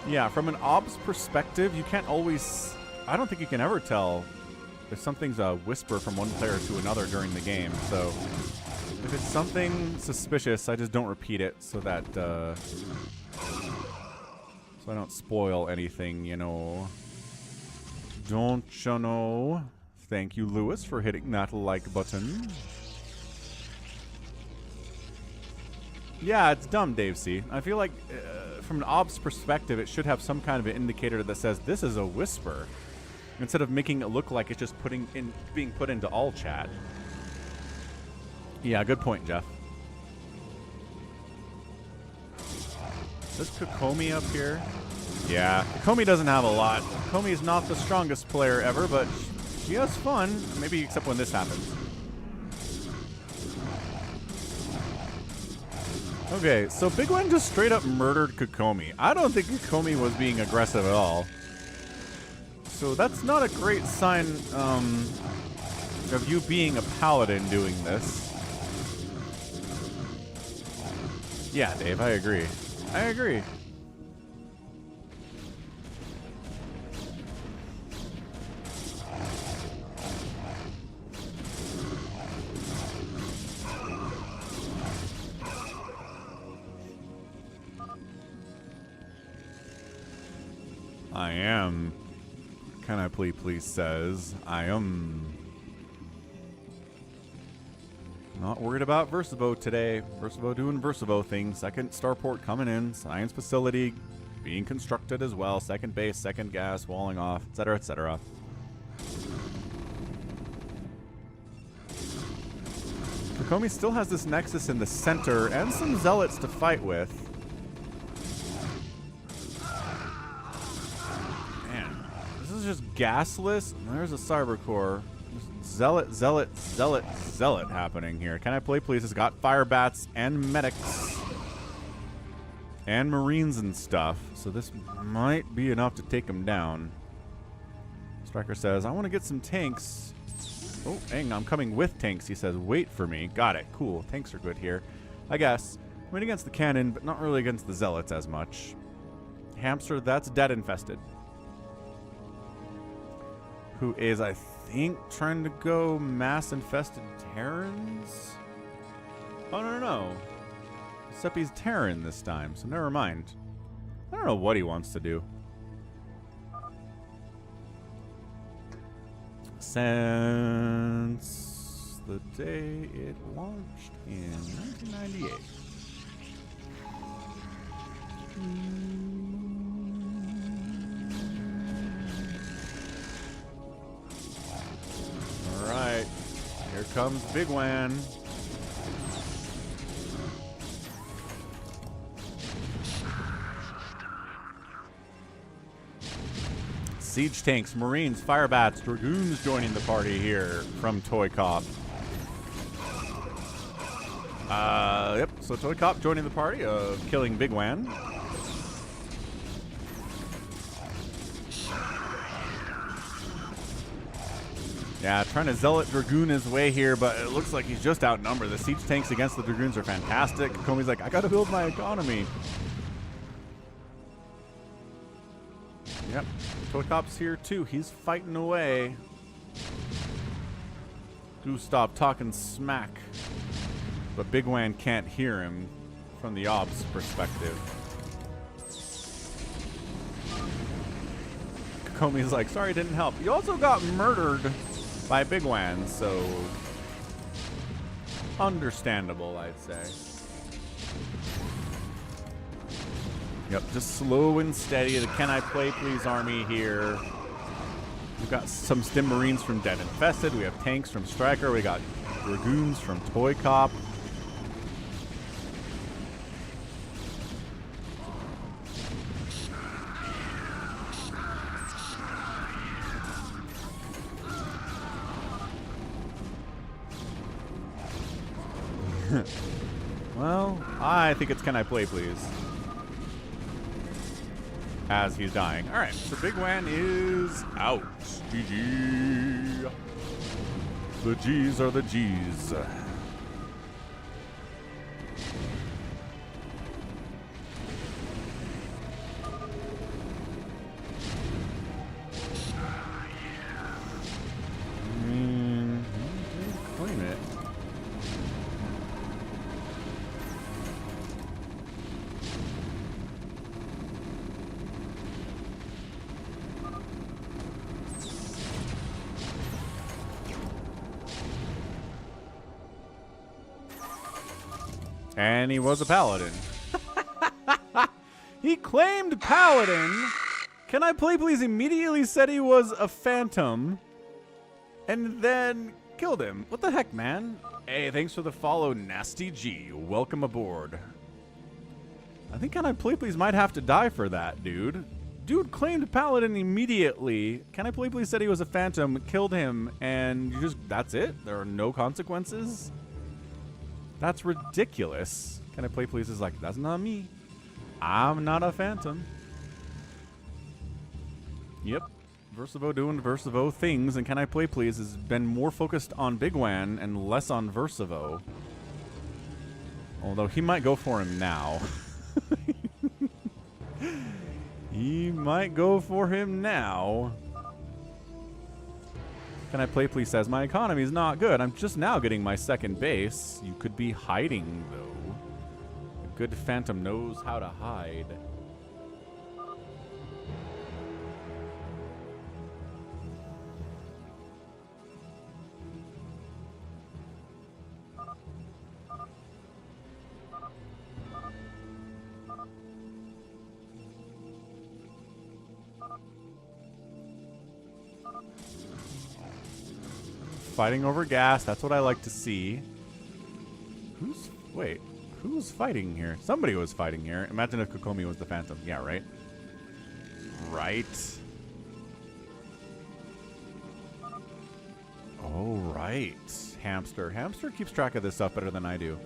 Yeah, from an ops perspective, you can't always... I don't think you can ever tell if something's a whisper from one player to another during the game. So if it's something suspicious, I just don't repeat it so that... so I don't spoil anything, you know. Don't you know? Thank you, Lewis, for hitting that like button. Yeah, it's dumb, Dave C. I feel like... from an ops perspective, it should have some kind of an indicator that says this is a whisper, instead of making it look like it's just being put into all chat. Yeah, good point, Jeff. Is kokomi up here? Yeah, kokomi doesn't have a lot. Kokomi is not the strongest player ever, but she has fun. Maybe except when this happens. Okay, so bigwan just straight up murdered kokomi. I don't think kokomi was being aggressive at all. So that's not a great sign of you being a paladin doing this. Yeah, Dave, I agree. I agree. I am. Can I please says I am. Not worried about Verszivo today. Verszivo doing Verszivo things. Second starport coming in. Science facility being constructed as well. Second base, second gas, walling off, etc., etc. kokomi still has this nexus in the center and some zealots to fight with. Just gasless. There's a cyber core. Zealot happening here. Can I play please? It's got fire bats and medics and marines and stuff, so this might be enough to take him down. Striker says, I want to get some tanks. Oh, hang on, I'm coming with tanks. He says, wait for me. Got it. Cool. Tanks are good here, I guess. Win against the cannon, but not really against the zealots as much. Hamster, that's dead infested. Who is, I think, trying to go mass-infested Terrans? Oh, no. Except he's Terran this time, so never mind. I don't know what he wants to do. Since the day it launched in 1998. Alright, here comes bigwan. Siege tanks, marines, fire bats, dragoons joining the party here from ToyCop. Yep, so ToyCop joining the party of killing bigwan. Yeah, trying to Zealot Dragoon his way here, but it looks like he's just outnumbered. The siege tanks against the Dragoons are fantastic. Kokomi's like, I gotta build my economy. Yep, ToyCop's here too. He's fighting away. Gustav talking smack. But bigwan can't hear him from the ops perspective. Kokomi's like, sorry, didn't help. You also got murdered by bigwan, so understandable, I'd say. Yep, just slow and steady. The CanIplayplz army here. We've got some Stim Marines from DeadInfested. We have tanks from Striker. We got Dragoons from ToyCop. Well, I think it's CanIplayplz. As he's dying. Alright, so bigwan is out. GG. The G's are the G's. Claim it. And he was a paladin. He claimed paladin. CanIplayplz immediately said he was a phantom. And then killed him. What the heck, man? Hey, thanks for the follow, Nasty G. Welcome aboard. I think CanIplayplz might have to die for that, dude. Dude claimed paladin immediately. CanIplayplz said he was a phantom, killed him, and you just, that's it? There are no consequences? That's ridiculous. CanIplayplz is like, that's not me. I'm not a phantom. Yep. Verszivo doing Verszivo things, and CanIplayplz has been more focused on bigwan and less on Verszivo. Although he might go for him now. He might go for him now. CanIplayplz says, my economy is not good. I'm just now getting my second base. You could be hiding, though. A good phantom knows how to hide. Fighting over gas. That's what I like to see. Who's fighting here? Somebody was fighting here. Imagine if Kokomi was the phantom. Yeah, right? Right. Oh, right. Hamster. Hamster keeps track of this stuff better than I do.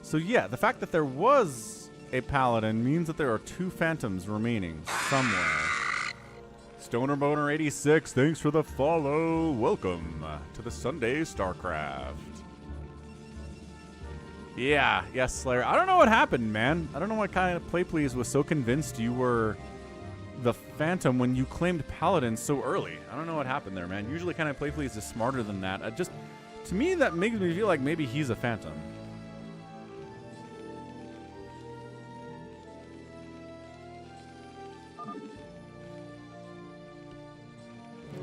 So yeah, the fact that there was a paladin means that there are two phantoms remaining somewhere. Stoner Boner 86, thanks for the follow. Welcome to the Sunday StarCraft. Yeah, yes, Slayer. I don't know what happened, man. I don't know what CanIplayplz was so convinced you were the phantom when you claimed paladin so early. I don't know what happened there, man. Usually CanIplayplz is smarter than that. To me, that makes me feel like maybe he's a phantom.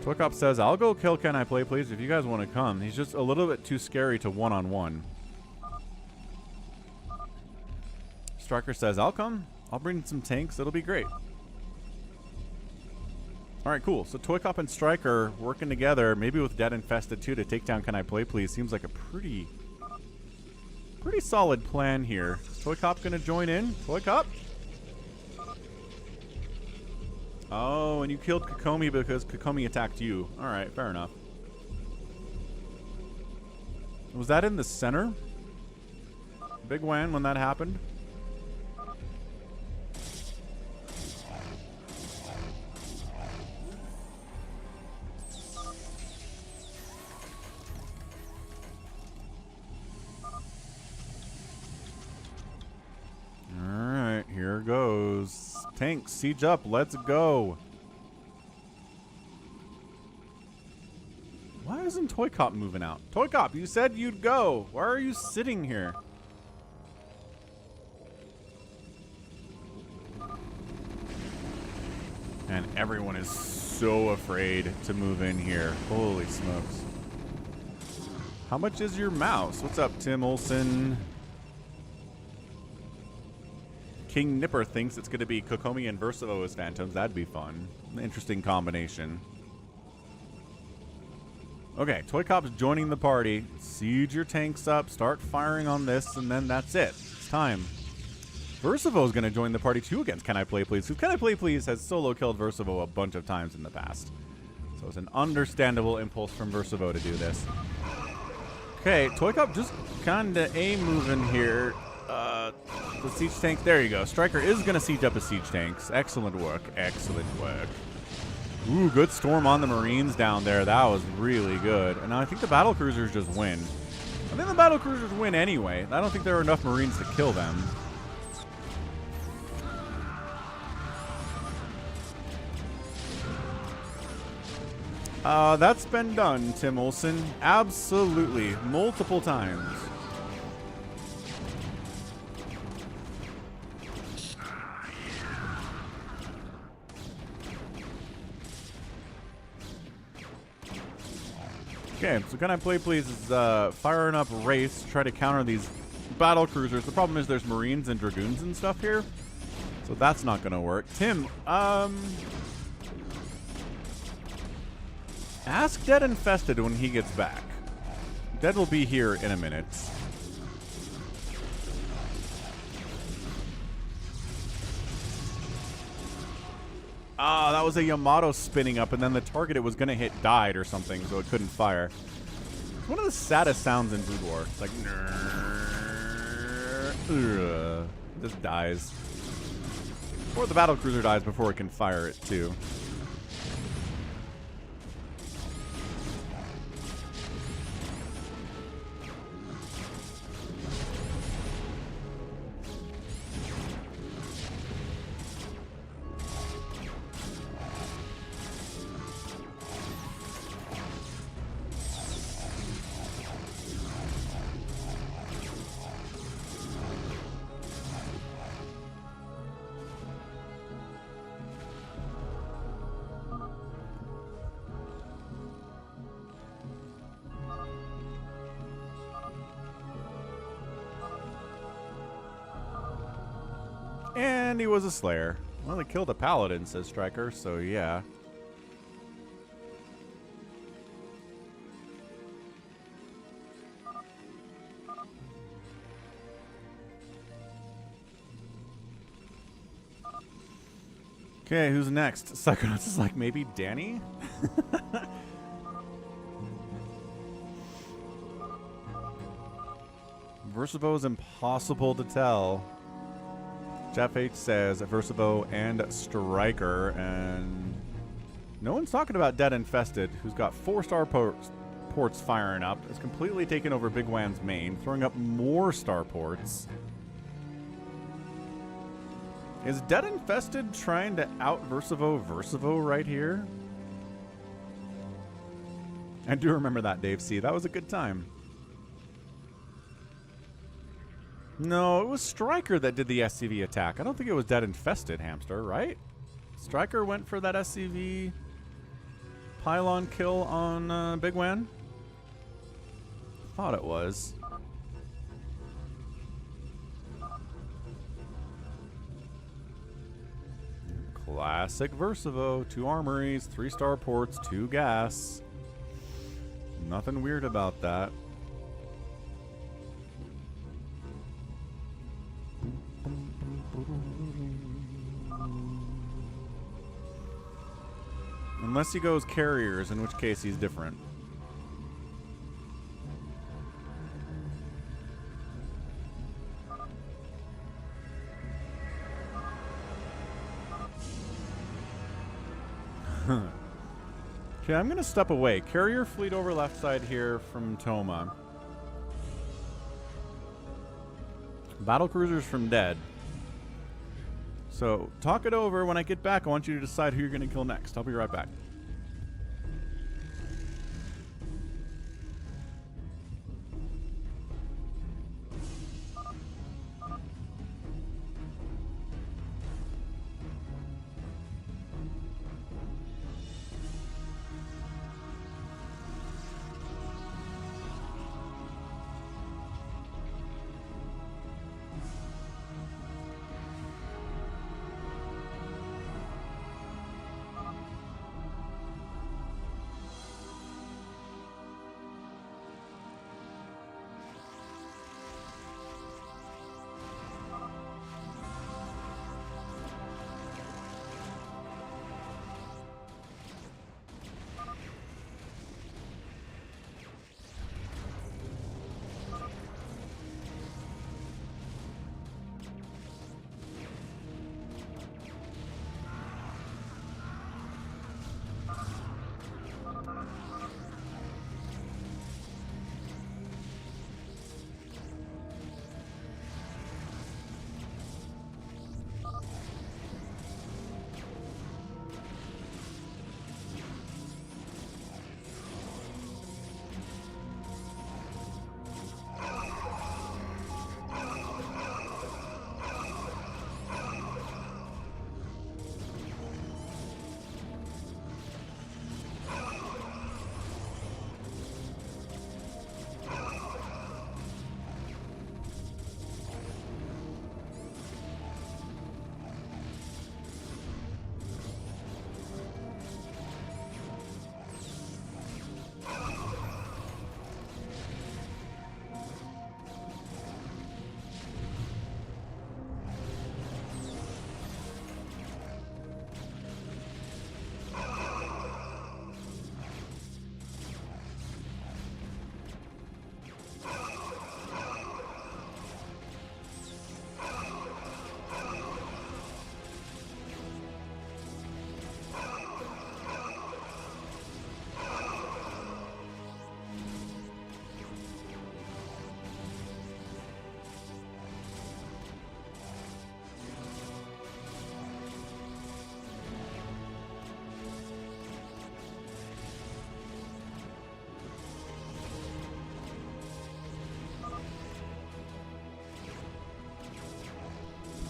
ToyCop says, I'll go kill CanIplayplz if you guys want to come. He's just a little bit too scary to one-on-one. Striker says, I'll come. I'll bring some tanks. It'll be great. Alright, cool. So ToyCop and Striker working together, maybe with DeadInfested too, to take down CanIplayplz. Seems like a pretty solid plan here. Is ToyCop going to join in? ToyCop? Oh, and you killed Kokomi because Kokomi attacked you. Alright, fair enough. Was that in the center? bigwan when that happened? Here goes. Tank, siege up. Let's go. Why isn't ToyCop moving out? ToyCop, you said you'd go. Why are you sitting here? And everyone is so afraid to move in here. Holy smokes. How much is your mouse? What's up, Tim Olson? King Nipper thinks it's going to be Kokomi and Verszivo as Phantoms. That'd be fun. An interesting combination. Okay, ToyCop's joining the party. Siege your tanks up, start firing on this, and then that's it. It's time. Verszivo's going to join the party too against CanIplayplz, because CanIplayplz has solo killed Verszivo a bunch of times in the past. So it's an understandable impulse from Verszivo to do this. Okay, ToyCop just kind of A-moving here. The siege tank, there you go. Striker is going to siege up his siege tanks. Excellent work, excellent work. Ooh, good storm on the Marines down there. That was really good. And I think the battle cruisers just win. I think the battle cruisers win anyway. I don't think there are enough Marines to kill them. That's been done, Tim Olson. Absolutely. Multiple times. Okay, so CanIplayplz is firing up Wraiths to try to counter these battle cruisers. The problem is there's Marines and Dragoons and stuff here, so that's not going to work. Tim, ask DeadInfested when he gets back. Dead will be here in a minute. Ah, that was a Yamato spinning up, and then the target it was going to hit died or something, so it couldn't fire. It's one of the saddest sounds in Brood War. It's like, it just dies. Or the battle cruiser dies before it can fire it, too. And he was a Slayer. Well, he killed a Paladin, says Striker, so yeah. Okay, who's next? Psychonuts is like, maybe Danny? Verszivo is impossible to tell. Jeff H says Verszivo and Striker, and no one's talking about DeadInfested, who's got 4-star ports firing up. It's completely taken over bigwan's main, throwing up more star ports. Is DeadInfested trying to out Verszivo right here? I do remember that, Dave C. That was a good time. No, it was Striker that did the SCV attack. I don't think it was DeadInfested, Hamster, right? Striker went for that SCV pylon kill on bigwan. Thought it was. Classic Verszivo. 2 armories, 3-star ports, 2 gas. Nothing weird about that. Unless he goes carriers, in which case he's different. Okay, I'm going to step away. Carrier fleet over left side here from Toma. Battle cruisers from Dead. So talk it over. When I get back, I want you to decide who you're going to kill next. I'll be right back.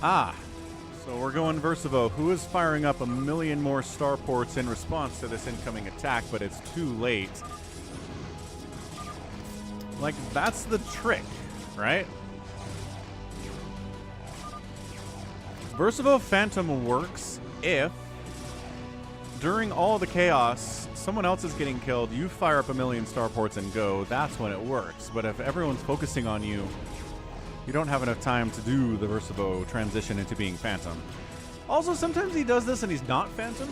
Ah, so we're going Verszivo, who is firing up 1,000,000 more starports in response to this incoming attack, but it's too late. Like, that's the trick, right? Verszivo Phantom works if, during all the chaos, someone else is getting killed, you fire up 1,000,000 starports and go, that's when it works. But if everyone's focusing on you, you don't have enough time to do the Verszivo transition into being Phantom. Also, sometimes he does this and he's not Phantom.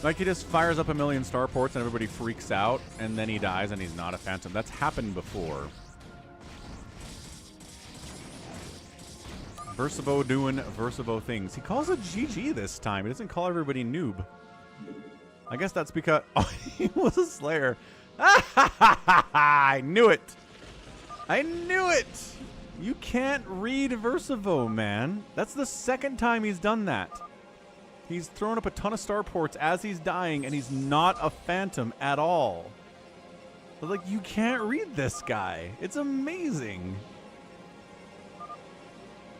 Like, he just fires up 1,000,000 starports and everybody freaks out, and then he dies and he's not a Phantom. That's happened before. Verszivo doing Verszivo things. He calls it GG this time. He doesn't call everybody noob. I guess that's because... Oh, he was a Slayer. I knew it. I knew it! You can't read Verszivo, man. That's the second time he's done that. He's thrown up a ton of starports as he's dying, and he's not a Phantom at all. But, like, you can't read this guy. It's amazing.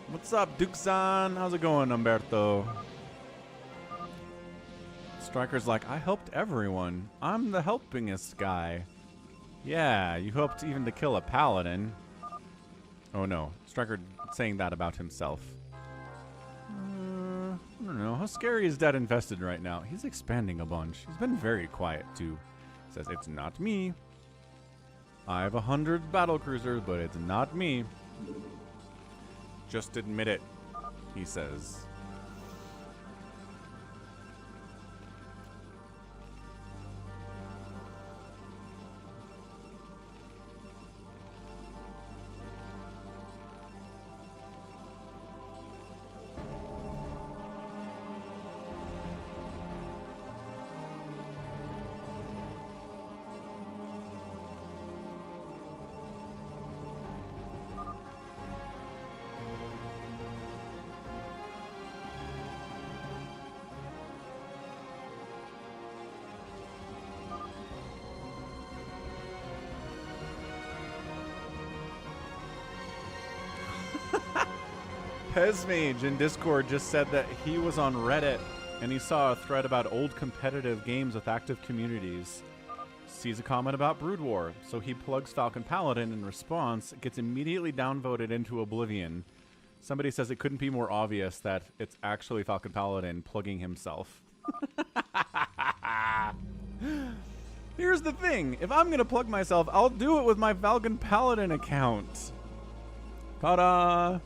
What's up, Duke-san? How's it going, Umberto? Striker's like, I helped everyone. I'm the helpingest guy. Yeah, you helped even to kill a paladin. Oh no, Striker saying that about himself. I don't know. How scary is DeadInfested right now? He's expanding a bunch. He's been very quiet too. Says, it's not me. I have 100 battle cruisers, but it's not me. Just admit it, he says. Pesmage in Discord just said that he was on Reddit and he saw a thread about old competitive games with active communities. Sees a comment about Brood War, so he plugs Falcon Paladin in response, gets immediately downvoted into oblivion. Somebody says it couldn't be more obvious that it's actually Falcon Paladin plugging himself. Here's the thing, if I'm gonna plug myself, I'll do it with my Falcon Paladin account. Ta-da!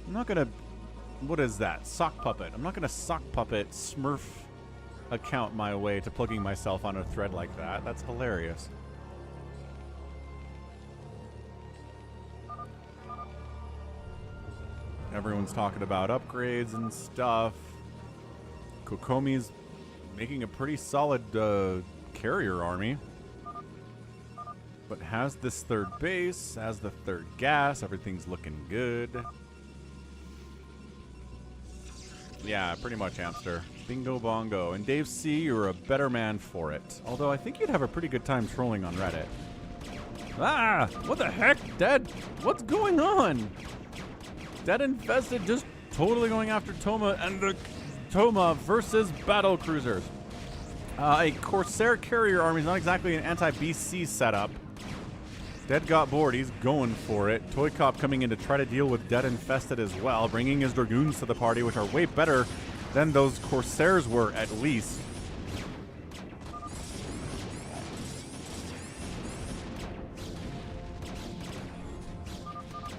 I'm not gonna... What is that? Sock puppet. I'm not gonna sock puppet Smurf account my way to plugging myself on a thread like that. That's hilarious. Everyone's talking about upgrades and stuff. Kokomi's making a pretty solid carrier army. But has this third base, has the third gas, everything's looking good. Yeah, pretty much, hamster. Bingo bongo. And Dave C., you're a better man for it. Although I think you'd have a pretty good time trolling on Reddit. Ah! What the heck, Dead? What's going on? DeadInfested just totally going after Toma and the Toma versus battle cruisers. A Corsair carrier army is not exactly an anti-BC setup. Dead got bored. He's going for it. ToyCop coming in to try to deal with DeadInfested as well, bringing his Dragoons to the party, which are way better than those Corsairs were, at least.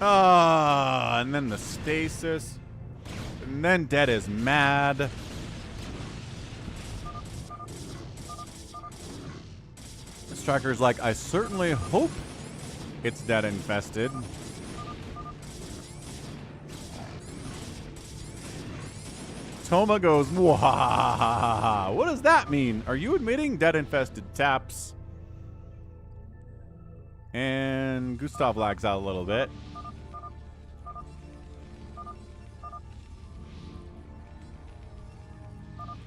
And then the stasis. And then Dead is mad. Striker's like, I certainly hope it's DeadInfested. Toma goes, Wahahaha. What does that mean? Are you admitting DeadInfested taps? And Gustav lags out a little bit.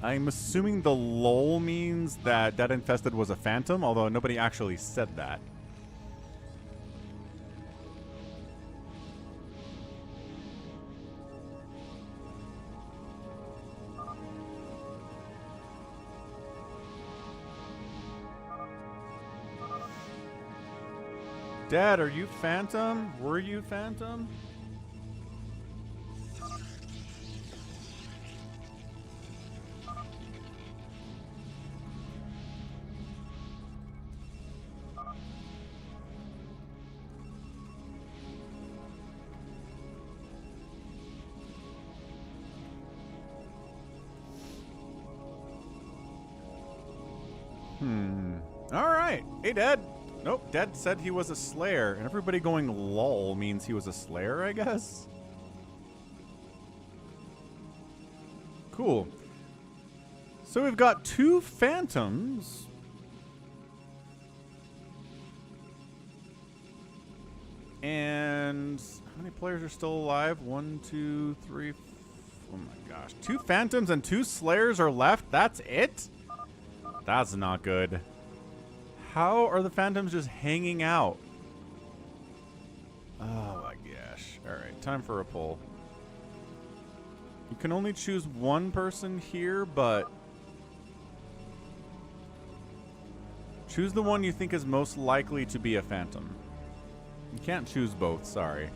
I'm assuming the lol means that DeadInfested was a phantom, although nobody actually said that. Dad, are you Phantom? Were you Phantom? All right. Hey, Dad. Nope, Dad said he was a Slayer, and everybody going lol means he was a Slayer, I guess? Cool. So we've got 2 Phantoms. And how many players are still alive? 1, 2, 3. Oh my gosh. 2 Phantoms and 2 Slayers are left? That's it? That's not good. How are the Phantoms just hanging out? Oh my gosh. Alright, time for a poll. You can only choose one person here, but choose the one you think is most likely to be a Phantom. You can't choose both, sorry.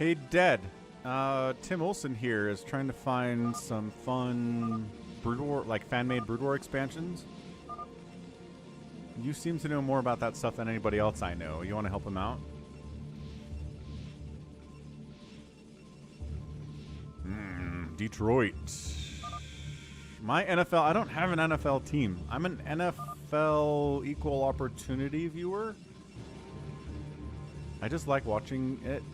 Hey, Dead. Tim Olson here is trying to find some fun Brood War, like fan-made Brood War expansions. You seem to know more about that stuff than anybody else I know. You want to help him out? Detroit. My NFL, I don't have an NFL team. I'm an NFL equal opportunity viewer. I just like watching it.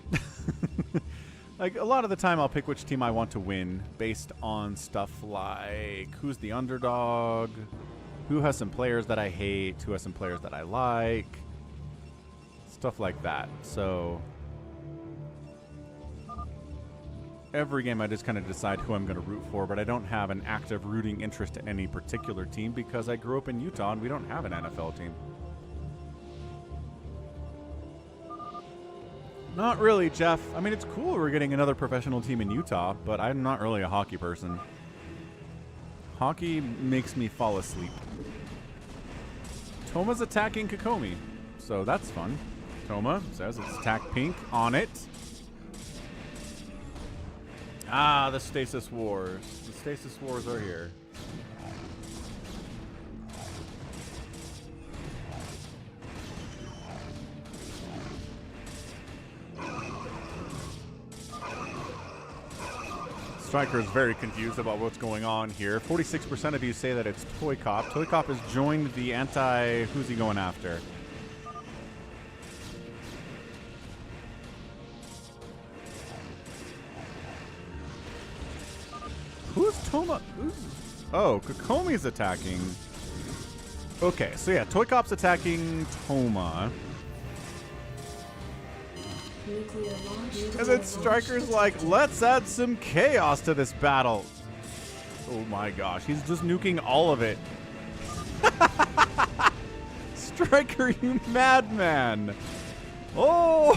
Like, a lot of the time I'll pick which team I want to win based on stuff like who's the underdog, who has some players that I hate, who has some players that I like, stuff like that. So every game I just kind of decide who I'm going to root for, but I don't have an active rooting interest in any particular team because I grew up in Utah and we don't have an NFL team. Not really, Jeff. I mean, it's cool we're getting another professional team in Utah, but I'm not really a hockey person. Hockey makes me fall asleep. Toma's attacking Kokomi, so that's fun. Toma says it's attack pink on it. Ah, the Stasis Wars. The Stasis Wars are here. Striker is very confused about what's going on here. 46% of you say that it's ToyCop. ToyCop has joined the anti... Who's he going after? Who's Toma? Who's... Oh, Kokomi's attacking. Okay, so yeah, ToyCop's attacking Toma. And then Striker's like, let's add some chaos to this battle. Oh my gosh, he's just nuking all of it. Striker, you madman. Oh!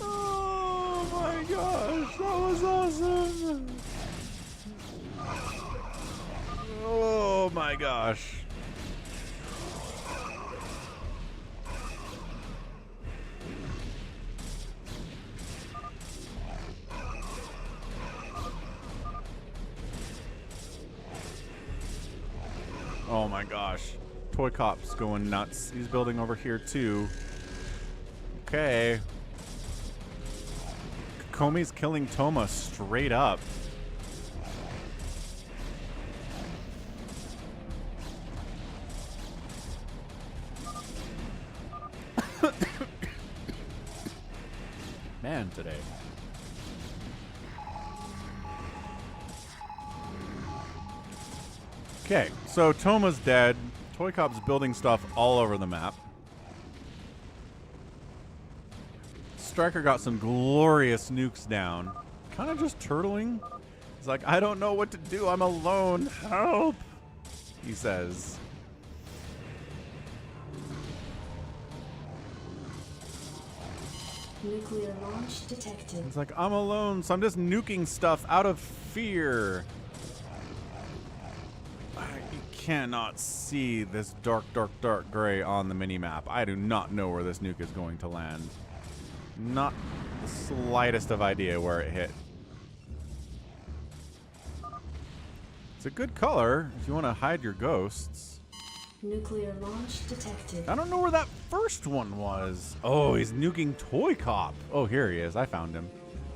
Oh my gosh, that was awesome. Oh my gosh. Oh my gosh. ToyCop's going nuts. He's building over here too. Okay. Kokomi's killing Toma straight up. Man, today. Okay, so Toma's dead. ToyCop's building stuff all over the map. Striker got some glorious nukes down. Kind of just turtling. He's like, I don't know what to do. I'm alone. Help, he says. Nuclear launch detected. He's like, I'm alone, so I'm just nuking stuff out of fear. You cannot see this dark, dark, dark gray on the mini-map. I do not know where this nuke is going to land. Not the slightest of idea where it hit. It's a good color if you want to hide your ghosts. Nuclear launch detected. I don't know where that first one was. Oh, he's nuking ToyCop. Oh, here he is. I found him.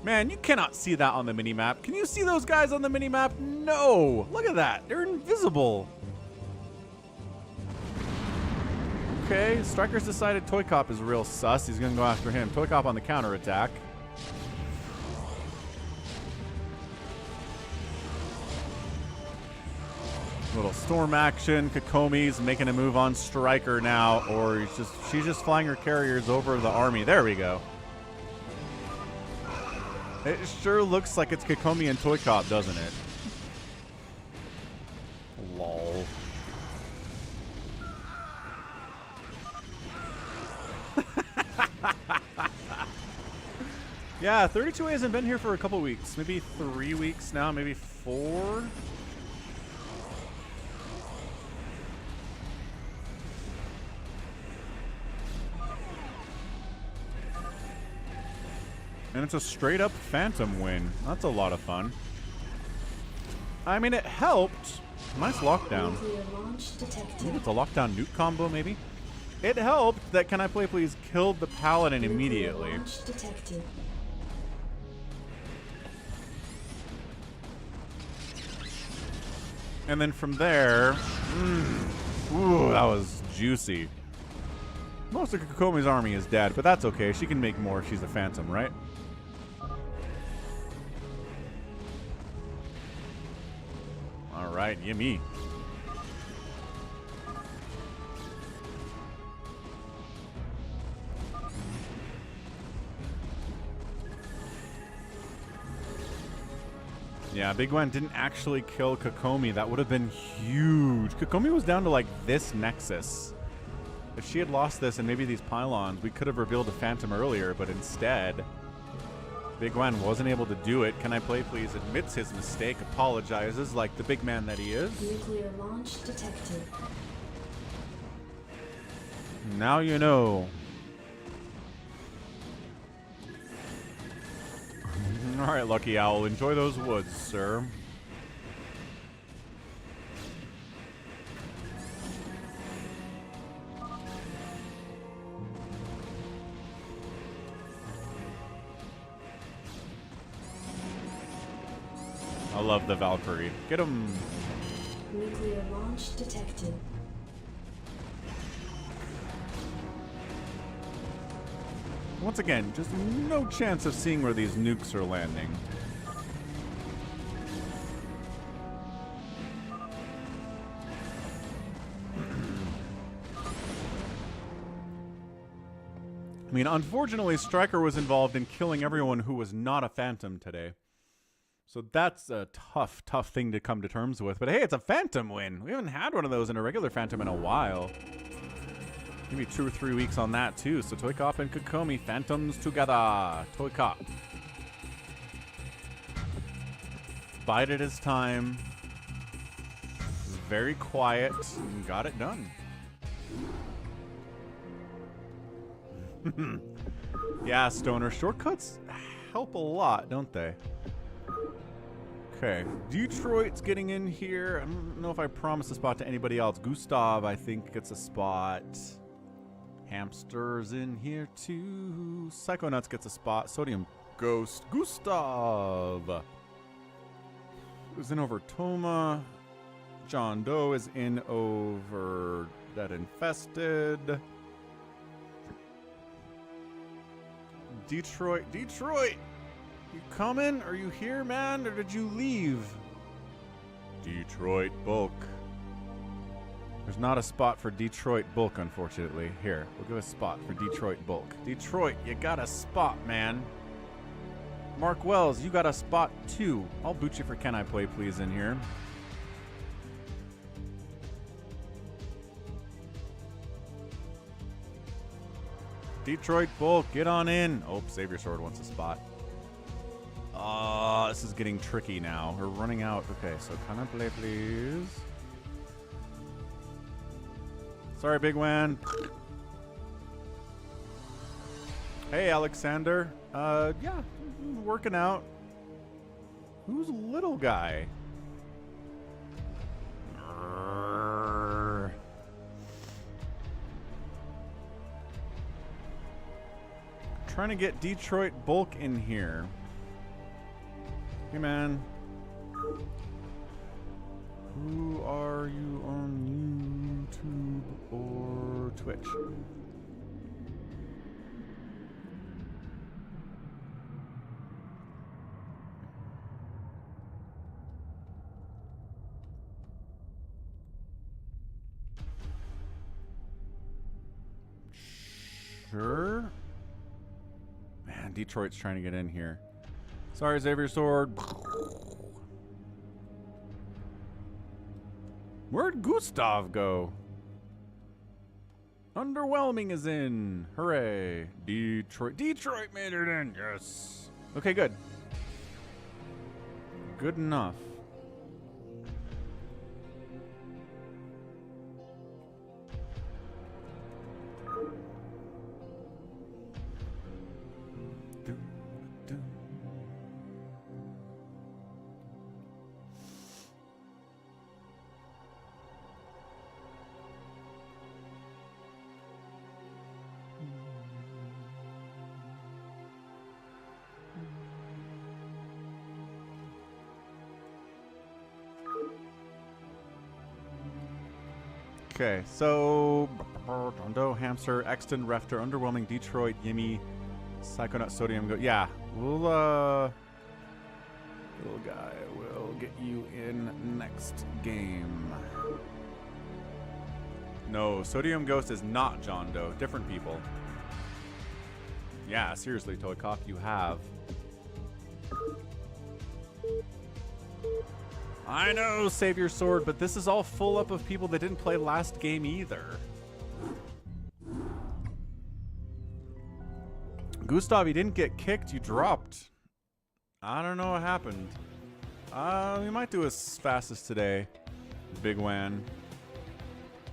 Man, you cannot see that on the minimap. Can you see those guys on the minimap? No. Look at that. They're invisible. Okay, Striker's decided ToyCop is real sus. He's going to go after him. ToyCop on the counterattack. Little storm action. Kokomi's making a move on Striker now, or she's just flying her carriers over the army. There we go. It sure looks like it's Kokomi and ToyCop, doesn't it? Lol. Yeah, 32A hasn't been here for a couple weeks. Maybe 3 weeks now, maybe 4. And it's a straight up Phantom win. That's a lot of fun. I mean, it helped. Nice lockdown. Nuclear launch detected. Ooh, it's a lockdown nuke combo, maybe? It helped that CanIplayplz killed the Paladin immediately. Nuclear launch detected. And then from there, ooh, that was juicy. Most of Kokomi's army is dead, but that's okay. She can make more if she's a Phantom, right? All right, Yimmy. Yeah, bigwan didn't actually kill Kokomi. That would have been huge. Kokomi was down to like this nexus. If she had lost this and maybe these pylons, we could have revealed a Phantom earlier, but instead, bigwan wasn't able to do it. CanIplayplz admits his mistake, apologizes like the big man that he is. Nuclear launch detected. Now you know. All right, Lucky Owl, enjoy those woods, sir. I love the Valkyrie. Get him. Nuclear launch detected. Once again, just no chance of seeing where these nukes are landing. I mean, unfortunately, Striker was involved in killing everyone who was not a Phantom today. So that's a tough, tough thing to come to terms with. But hey, it's a Phantom win. We haven't had one of those in a regular Phantom in a while. Maybe 2 or 3 weeks on that, too. So ToyCop and Kokomi, Phantoms together. ToyCop. Bided his time. Very quiet. And got it done. Yeah, Stoner. Shortcuts help a lot, don't they? Okay. Detroit's getting in here. I don't know if I promised a spot to anybody else. Gustav, I think, gets a spot. Hamster's in here too. Psychonuts gets a spot. Sodiumghost. Gustav is in over Toma. JohnDoe is in over DeadInfested. Detroit. You coming? Are you here, man? Or did you leave? Detroit bulk. There's not a spot for Detroit bulk, unfortunately. Here, we'll give a spot for Detroit bulk. Detroit, you got a spot, man. Mark Wells, you got a spot too. I'll boot you for CanIplayplz in here. Detroit bulk, get on in. Oh, SaviorSword wants a spot. This is getting tricky now. We're running out. Okay, so CanIplayplz. Sorry, bigwan. Hey, Alexander. Yeah, working out. Who's LittleGuy? Trying to get Detroit bulk in here. Hey, man. Who are you on YouTube or Twitch? Sure. Man, Detroit's trying to get in here. Sorry, SaviorSword. Where'd Gustav go? Underwhelming is in. Hooray. Detroit made it in. Yes. Okay, good. Good enough. Okay, so JohnDoe, Hamster, Exton, Refter, Underwhelming Detroit, Yimmy, Psychonuts, sodiumghost. Yeah, we'll little guy will get you in next game. No, sodiumghost is not JohnDoe. Different people. Yeah, seriously, ToyCop, you have. I know, SaviorSword, but this is all full up of people that didn't play last game either. Gustav, you didn't get kicked, you dropped. I don't know what happened. We might do as fast as today. Bigwan.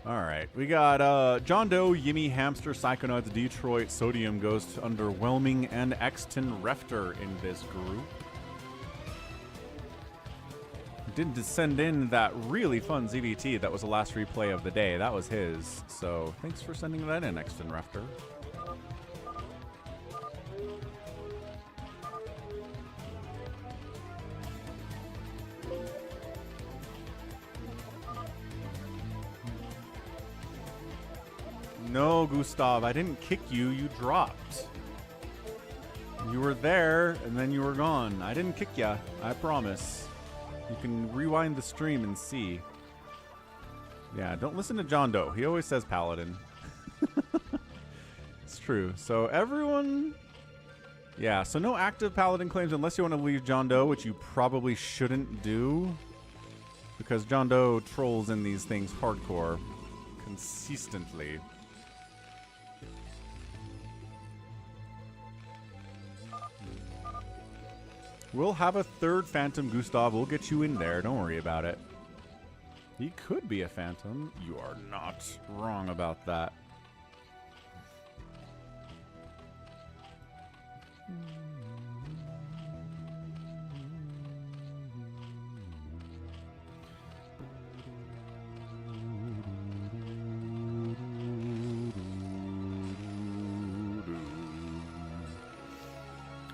Alright, we got JohnDoe, Yimmy, Hamster, Psychonuts Detroit, sodiumghost, Underwhelming, and Exton Refter in this group. Didn't send in that really fun ZVT that was the last replay of the day. That was his. So thanks for sending that in, Exton Refter. No, Gustav, I didn't kick you. You dropped. You were there, and then you were gone. I didn't kick ya. I promise. You can rewind the stream and see. Yeah, don't listen to JohnDoe. He always says Paladin. It's true. So everyone... Yeah, so no active Paladin claims unless you want to leave JohnDoe, which you probably shouldn't do. Because JohnDoe trolls in these things hardcore. Consistently. We'll have a third Phantom, Gustav. We'll get you in there. Don't worry about it. He could be a Phantom. You are not wrong about that.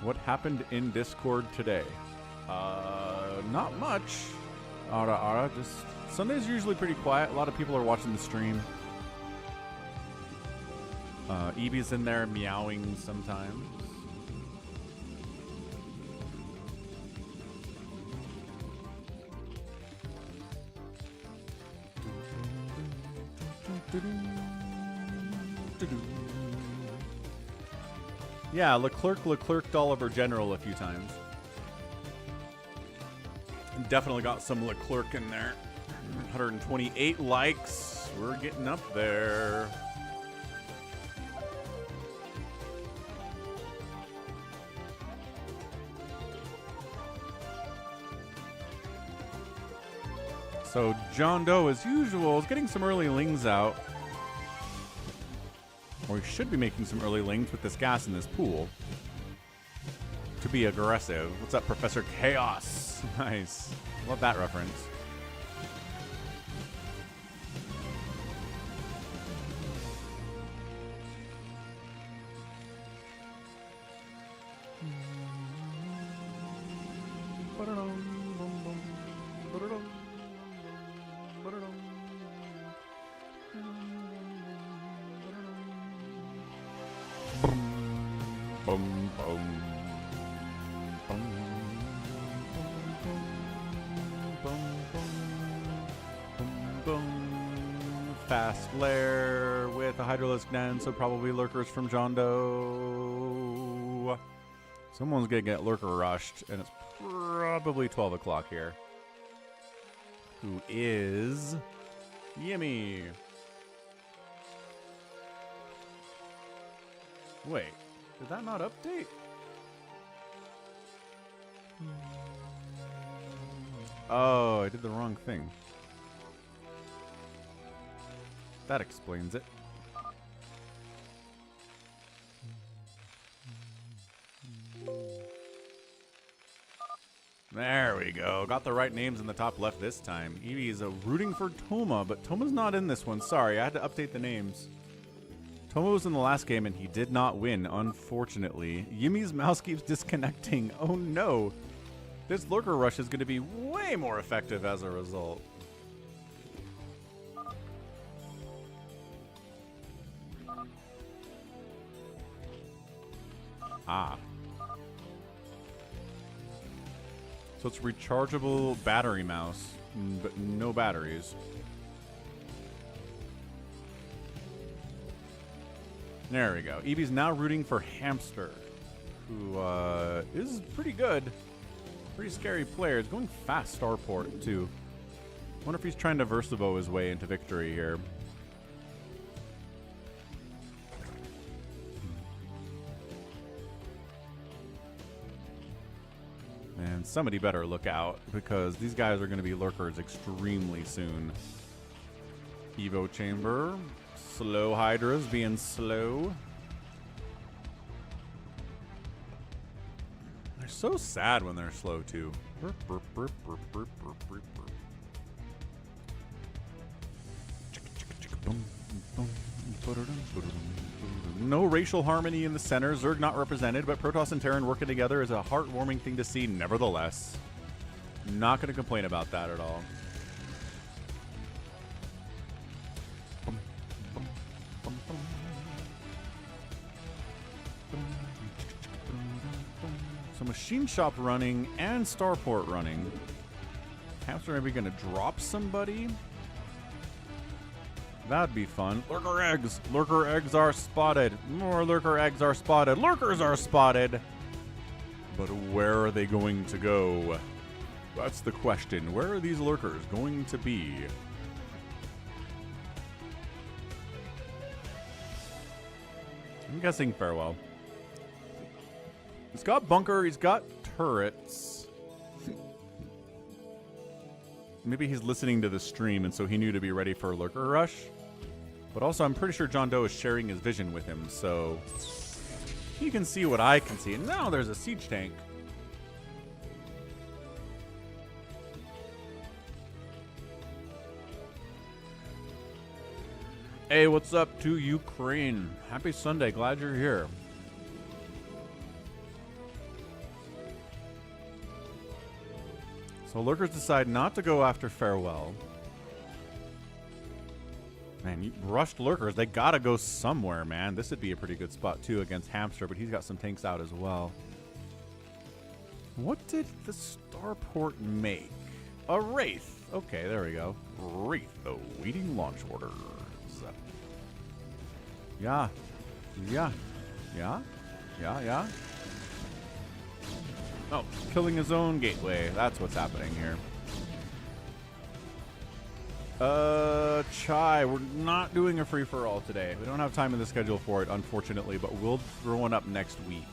What happened in Discord today? Not much. Just Sunday's usually pretty quiet. A lot of people are watching the stream. Evie's in there meowing sometimes. Yeah, Leclerc'd Oliver General a few times. Definitely got some Leclerc in there. 128 likes. We're getting up there. So JohnDoe, as usual, is getting some early lings out. Or we should be making some early lings with this gas in this pool. To be aggressive. What's up, Professor Chaos? Nice. Love that reference. Fast flare with a Hydrolisk Den, so probably lurkers from JohnDoe. Someone's gonna get lurker rushed, and it's probably 12 o'clock here. Who is Yimmy? Wait, did that not update? Oh, I did the wrong thing. That explains it. There we go. Got the right names in the top left this time. Evie is rooting for Toma, but Toma's not in this one. Sorry, I had to update the names. Toma was in the last game and he did not win, unfortunately. Yimmy's mouse keeps disconnecting. Oh no. This lurker rush is going to be way more effective as a result. Ah. So it's rechargeable battery mouse, but no batteries. There we go. Eevee's now rooting for Hamster, who is pretty good. Pretty scary player. It's going fast starport, too. Wonder if he's trying to verszivo his way into victory here. And somebody better look out, because these guys are going to be lurkers extremely soon. Evo chamber. Slow hydras being slow. They're so sad when they're slow, too. Burp, burp, burp, burp, burp, burp, burp, burp. No racial harmony in the center. Zerg not represented, but Protoss and Terran working together is a heartwarming thing to see nevertheless. Not going to complain about that at all. So Machine Shop running and Starport running. Hamster maybe going to drop somebody. That'd be fun. Lurker eggs. Lurker eggs are spotted. More lurker eggs are spotted. Lurkers are spotted. But where are they going to go? That's the question. Where are these lurkers going to be? I'm guessing farewell. He's got bunker. He's got turrets. Maybe he's listening to the stream, and so he knew to be ready for a lurker rush. But also, I'm pretty sure JohnDoe is sharing his vision with him, so he can see what I can see. And now there's a siege tank. Hey, what's up to Ukraine? Happy Sunday. Glad you're here. So lurkers decide not to go after farewell. Man, you rushed lurkers. They gotta go somewhere, man. This would be a pretty good spot, too, against Hamster, but he's got some tanks out as well. What did the starport make? A Wraith. Okay, there we go. Wraith, awaiting launch orders. Yeah. Yeah. Yeah. Yeah, yeah. Oh, killing his own gateway. That's what's happening here. Chai, we're not doing a free-for-all today. We don't have time in the schedule for it, unfortunately, but we'll throw one up next week.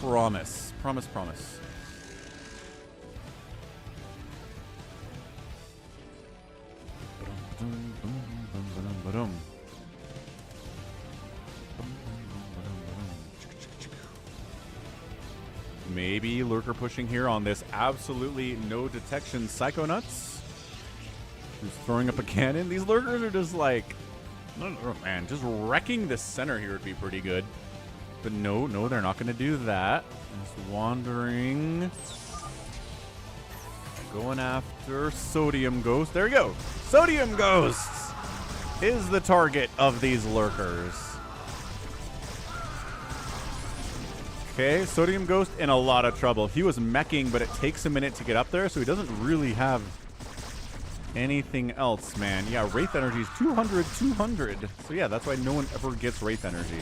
Promise. Promise, promise. Maybe lurker pushing here on this absolutely no detection Psychonuts. Who's throwing up a cannon. These lurkers are just like, oh man, just wrecking the center here would be pretty good. But no, they're not going to do that. Just wandering. Going after sodiumghost. There we go. Sodiumghost is the target of these lurkers. Okay, sodiumghost in a lot of trouble. He was meching, but it takes a minute to get up there, so he doesn't really have anything else, man. Yeah, Wraith energy is 200, 200. So yeah, that's why no one ever gets Wraith energy.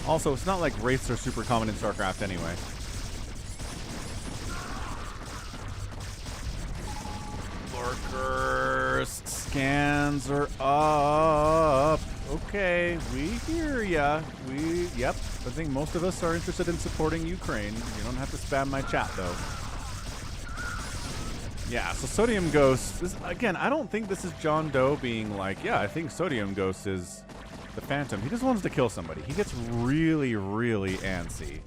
Also, it's not like Wraiths are super common in StarCraft anyway. Lurkers, scans are up. Okay, we hear ya. Yep. I think most of us are interested in supporting Ukraine. You don't have to spam my chat, though. Yeah, so sodiumghost, again, I don't think this is JohnDoe being like, yeah, I think sodiumghost is the Phantom. He just wants to kill somebody. He gets really, really antsy.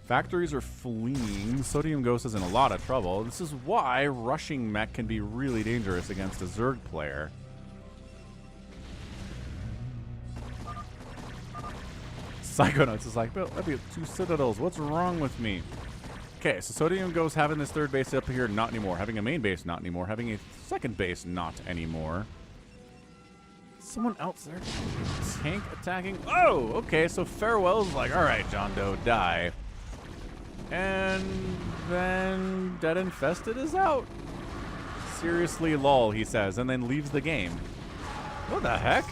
Factories are fleeing. Sodiumghost is in a lot of trouble. This is why rushing mech can be really dangerous against a Zerg player. Psychonuts is like, that'd be 2 citadels. What's wrong with me? Okay, so sodiumghost having this third base up here, not anymore. Having a main base, not anymore. Having a second base, not anymore. Someone else there. Tank attacking. Oh, okay. So Farewell's like, all right, JohnDoe, die. And then DeadInfested is out. Seriously, lol, he says, and then leaves the game. What the heck?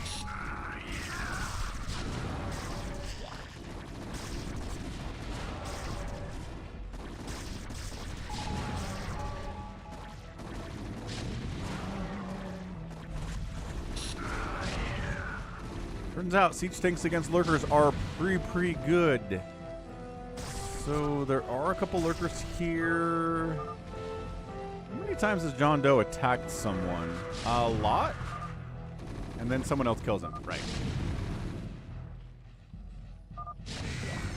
Turns out siege tanks against lurkers are pretty good. So there are a couple lurkers here. How many times has JohnDoe attacked someone? A lot? And then someone else kills him. Right.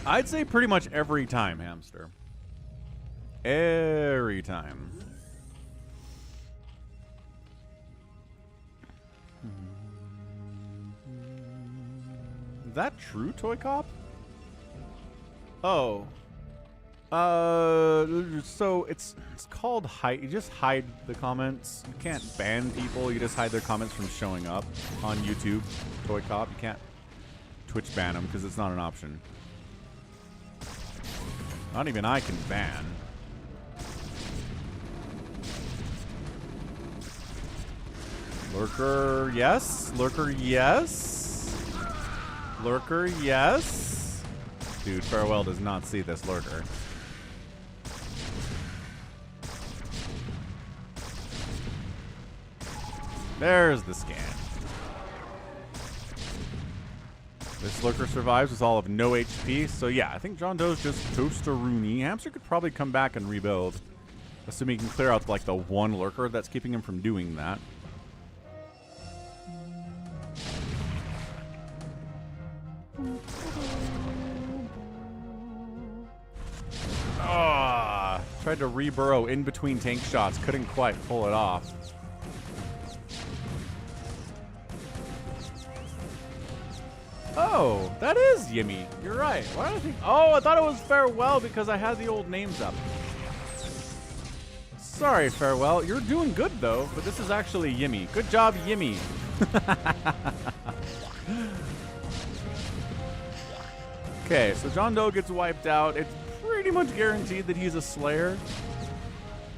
I'd say pretty much every time, hamster. Every time. Is that true, ToyCop? Oh. So it's called hide. You just hide the comments. You can't ban people. You just hide their comments from showing up on YouTube. ToyCop. You can't Twitch ban them because it's not an option. Not even I can ban. Lurker, yes. Lurker, yes. Lurker, yes. Dude, Farewell does not see this lurker. There's the scan. This lurker survives with all of no HP. So yeah, I think JohnDoe's just toast-a-rooney. Hamster could probably come back and rebuild. Assuming he can clear out like the one lurker that's keeping him from doing that. Tried to re-burrow in between tank shots. Couldn't quite pull it off. Oh, that is Yimmy. You're right. Why did I think? Oh, I thought it was Farewell because I had the old names up. Sorry, Farewell. You're doing good though, but this is actually Yimmy. Good job, Yimmy. Okay, so JohnDoe gets wiped out. It's pretty much guaranteed that he's a Slayer.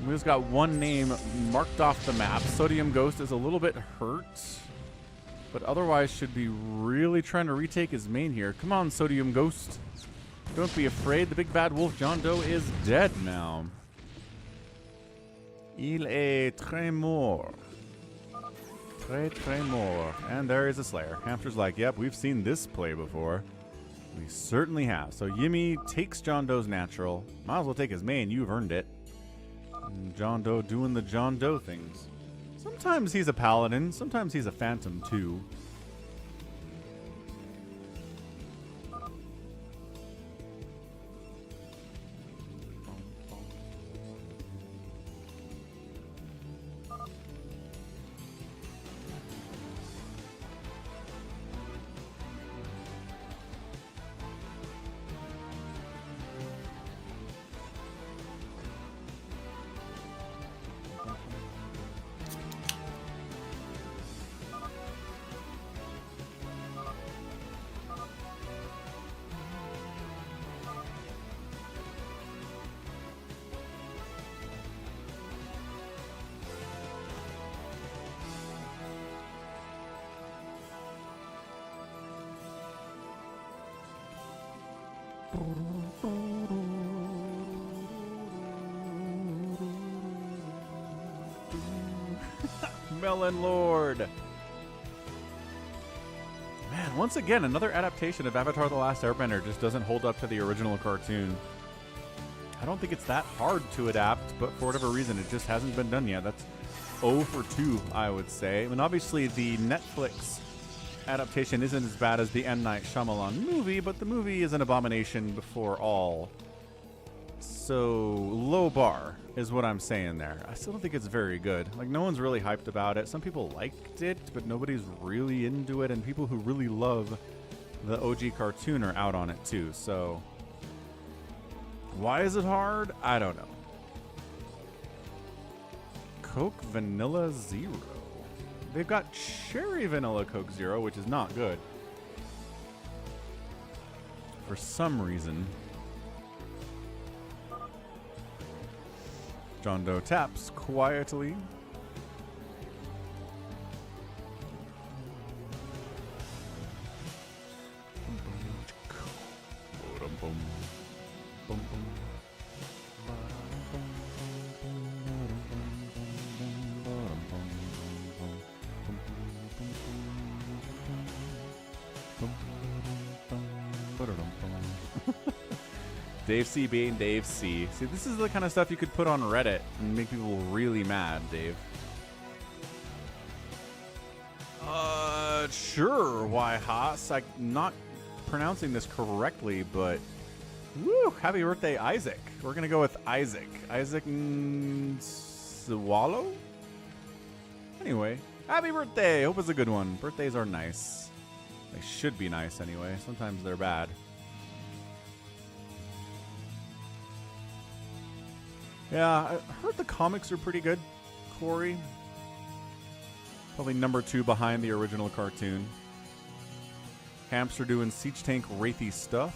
We just got one name marked off the map. sodiumghost is a little bit hurt, but otherwise should be really trying to retake his main here. Come on, sodiumghost. Don't be afraid. The big bad wolf JohnDoe is dead now. Il est très mort. Très mort. And there is a Slayer. Hamster's like, yep, we've seen this play before. We certainly have. So Yimmy takes JohnDoe's natural. Might as well take his main. You've earned it. And JohnDoe doing the JohnDoe things. Sometimes he's a paladin. Sometimes he's a phantom too. Melon Lord. Man, once again, another adaptation of Avatar: The Last Airbender just doesn't hold up to the original cartoon. I don't think it's that hard to adapt, but for whatever reason, it just hasn't been done yet. That's 0 for 2, I would say. I mean, obviously, the Netflix adaptation isn't as bad as the M. Night Shyamalan movie, but the movie is an abomination before all. So, low bar is what I'm saying there. I still don't think it's very good. Like, no one's really hyped about it. Some people liked it, but nobody's really into it, and people who really love the OG cartoon are out on it too, so... Why is it hard? I don't know. Coke Vanilla Zero. They've got cherry vanilla Coke Zero, which is not good. For some reason. JohnDoe taps quietly. Dave C being Dave C. See, this is the kind of stuff you could put on Reddit and make people really mad, Dave. Sure, why Haas? I'm not pronouncing this correctly, but woo, happy birthday, Isaac. We're gonna go with Isaac. Isaac Swallow? Anyway, happy birthday. Hope it's a good one. Birthdays are nice. They should be nice anyway. Sometimes they're bad. Yeah, I heard the comics are pretty good, Corey. Probably number 2 behind the original cartoon. Hamster doing siege tank wraithy stuff.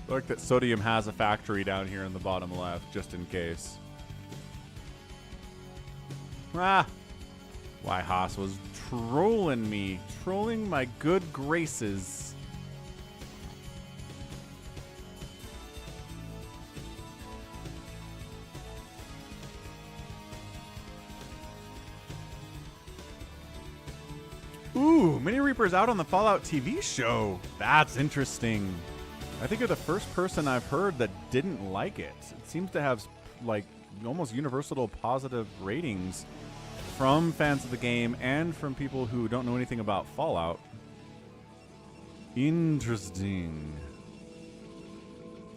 I like that Sodium has a factory down here in the bottom left, just in case. Ah! Why Haas was trolling me. Trolling my good graces. Ooh, Mini Reaper's out on the Fallout TV show. That's interesting. I think you're the first person I've heard that didn't like it. It seems to have, like, almost universal positive ratings from fans of the game and from people who don't know anything about Fallout. Interesting.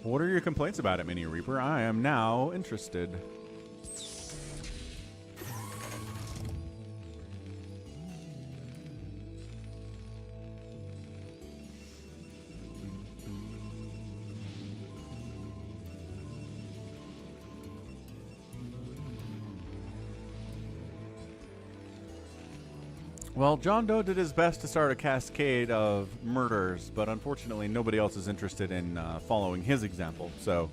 What are your complaints about it, Mini Reaper? I am now interested. Well, JohnDoe did his best to start a cascade of murders, but unfortunately nobody else is interested in following his example. So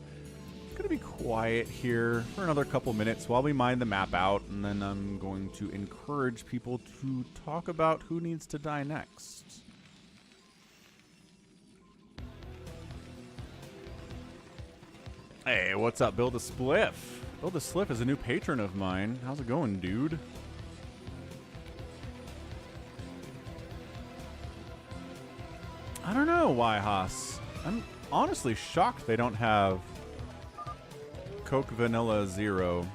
I'm going to be quiet here for another couple minutes while we mine the map out, and then I'm going to encourage people to talk about who needs to die next. Hey, what's up, Build a Spliff? Build a Spliff is a new patron of mine. How's it going, dude? I don't know why, Haas. I'm honestly shocked they don't have Coke Vanilla Zero.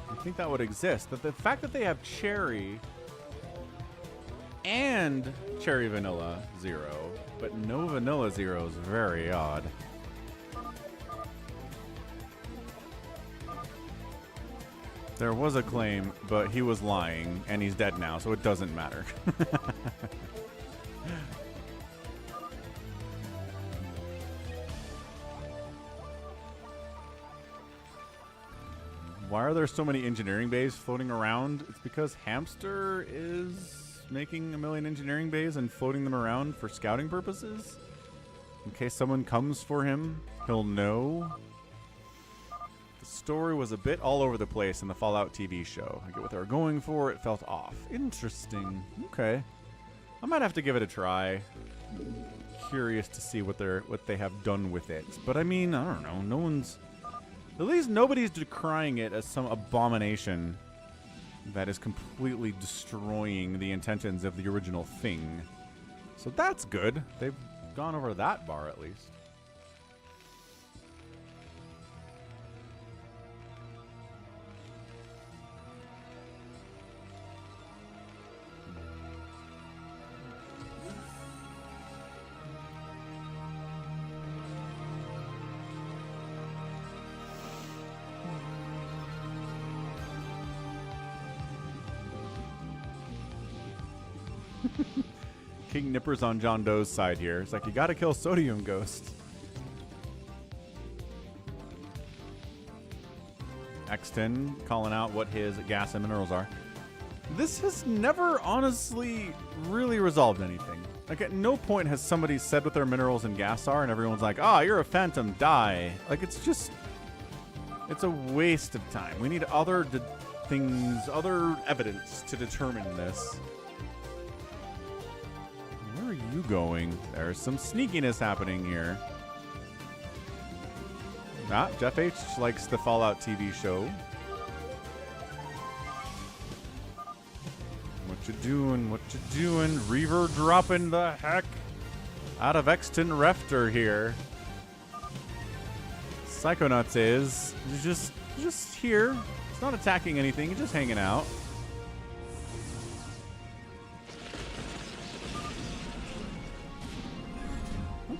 I think that would exist. But the fact that they have Cherry and Cherry Vanilla Zero, but no Vanilla Zero is very odd. There was a claim, but he was lying, and he's dead now, so it doesn't matter. Why are there so many engineering bays floating around? It's because Hamster is making a million engineering bays and floating them around for scouting purposes. In case someone comes for him, he'll know. The story was a bit all over the place in the Fallout TV show. I get what they were going for. It felt off. Interesting. Okay. I might have to give it a try. Curious to see what they have done with it. But I mean, I don't know. No one's... At least nobody's decrying it as some abomination that is completely destroying the intentions of the original thing. So that's good. They've gone over that bar at least. King Nipper's on JohnDoe's side here. It's like, you gotta kill sodiumghost. Xton calling out what his gas and minerals are. This has never honestly really resolved anything. Like, at no point has somebody said what their minerals and gas are, and everyone's like, ah, you're a phantom, die. Like, it's just, it's a waste of time. We need other things, other evidence to determine this. Where are you going? There's some sneakiness happening here. Ah, Jeff H likes the Fallout TV show. What you doing? What you doing? Reaver dropping the heck out of Exton Refter here. Psychonuts is just here. It's not attacking anything. He's just hanging out.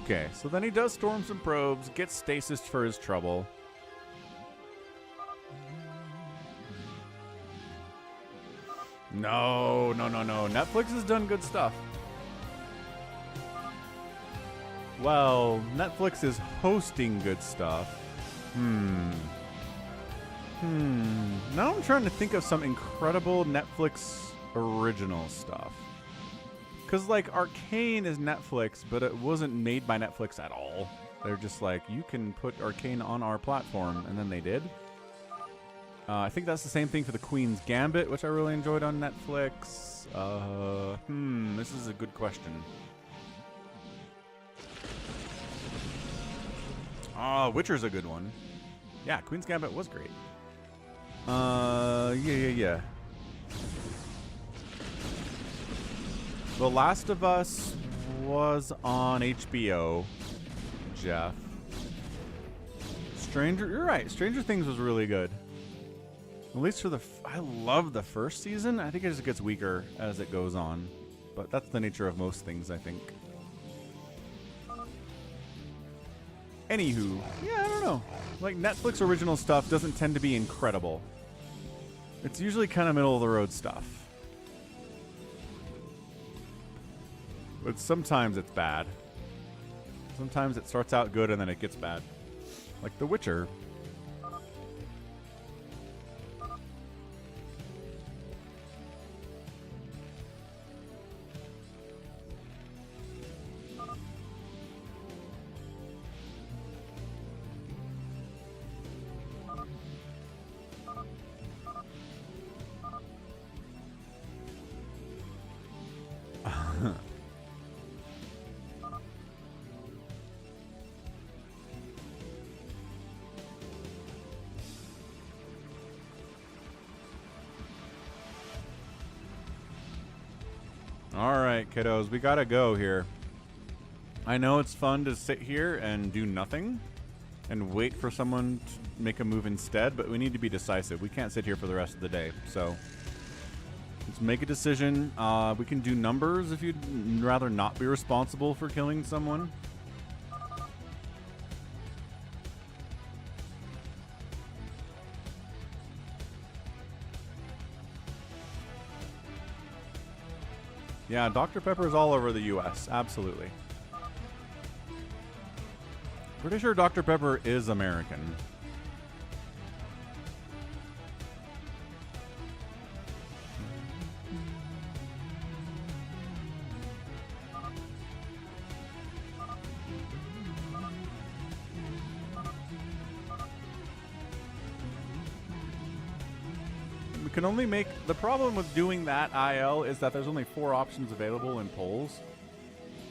Okay, so then he does storm some probes, gets stasis for his trouble. No. Netflix has done good stuff. Well, Netflix is hosting good stuff. Now I'm trying to think of some incredible Netflix original stuff. Because, like, Arcane is Netflix, but it wasn't made by Netflix at all. They're just like, you can put Arcane on our platform, and then they did. I think that's the same thing for the Queen's Gambit, which I really enjoyed on Netflix. This is a good question. Witcher's a good one. Yeah, Queen's Gambit was great. Yeah. The Last of Us was on HBO, Jeff. You're right. Stranger Things was really good. At least for I love the first season. I think it just gets weaker as it goes on. But that's the nature of most things, I think. Anywho, yeah, I don't know. Like, Netflix original stuff doesn't tend to be incredible. It's usually kind of middle-of-the-road stuff. But sometimes it's bad. Sometimes it starts out good and then it gets bad. Like The Witcher. Alright, kiddos, we gotta go here. I know it's fun to sit here and do nothing and wait for someone to make a move instead, but we need to be decisive. We can't sit here for the rest of the day, so let's make a decision. We can do numbers if you'd rather not be responsible for killing someone. Yeah, Dr. Pepper is all over the U.S. Absolutely. Pretty sure Dr. Pepper is American. Can only make the problem with doing that IL is that there's only 4 options available in polls,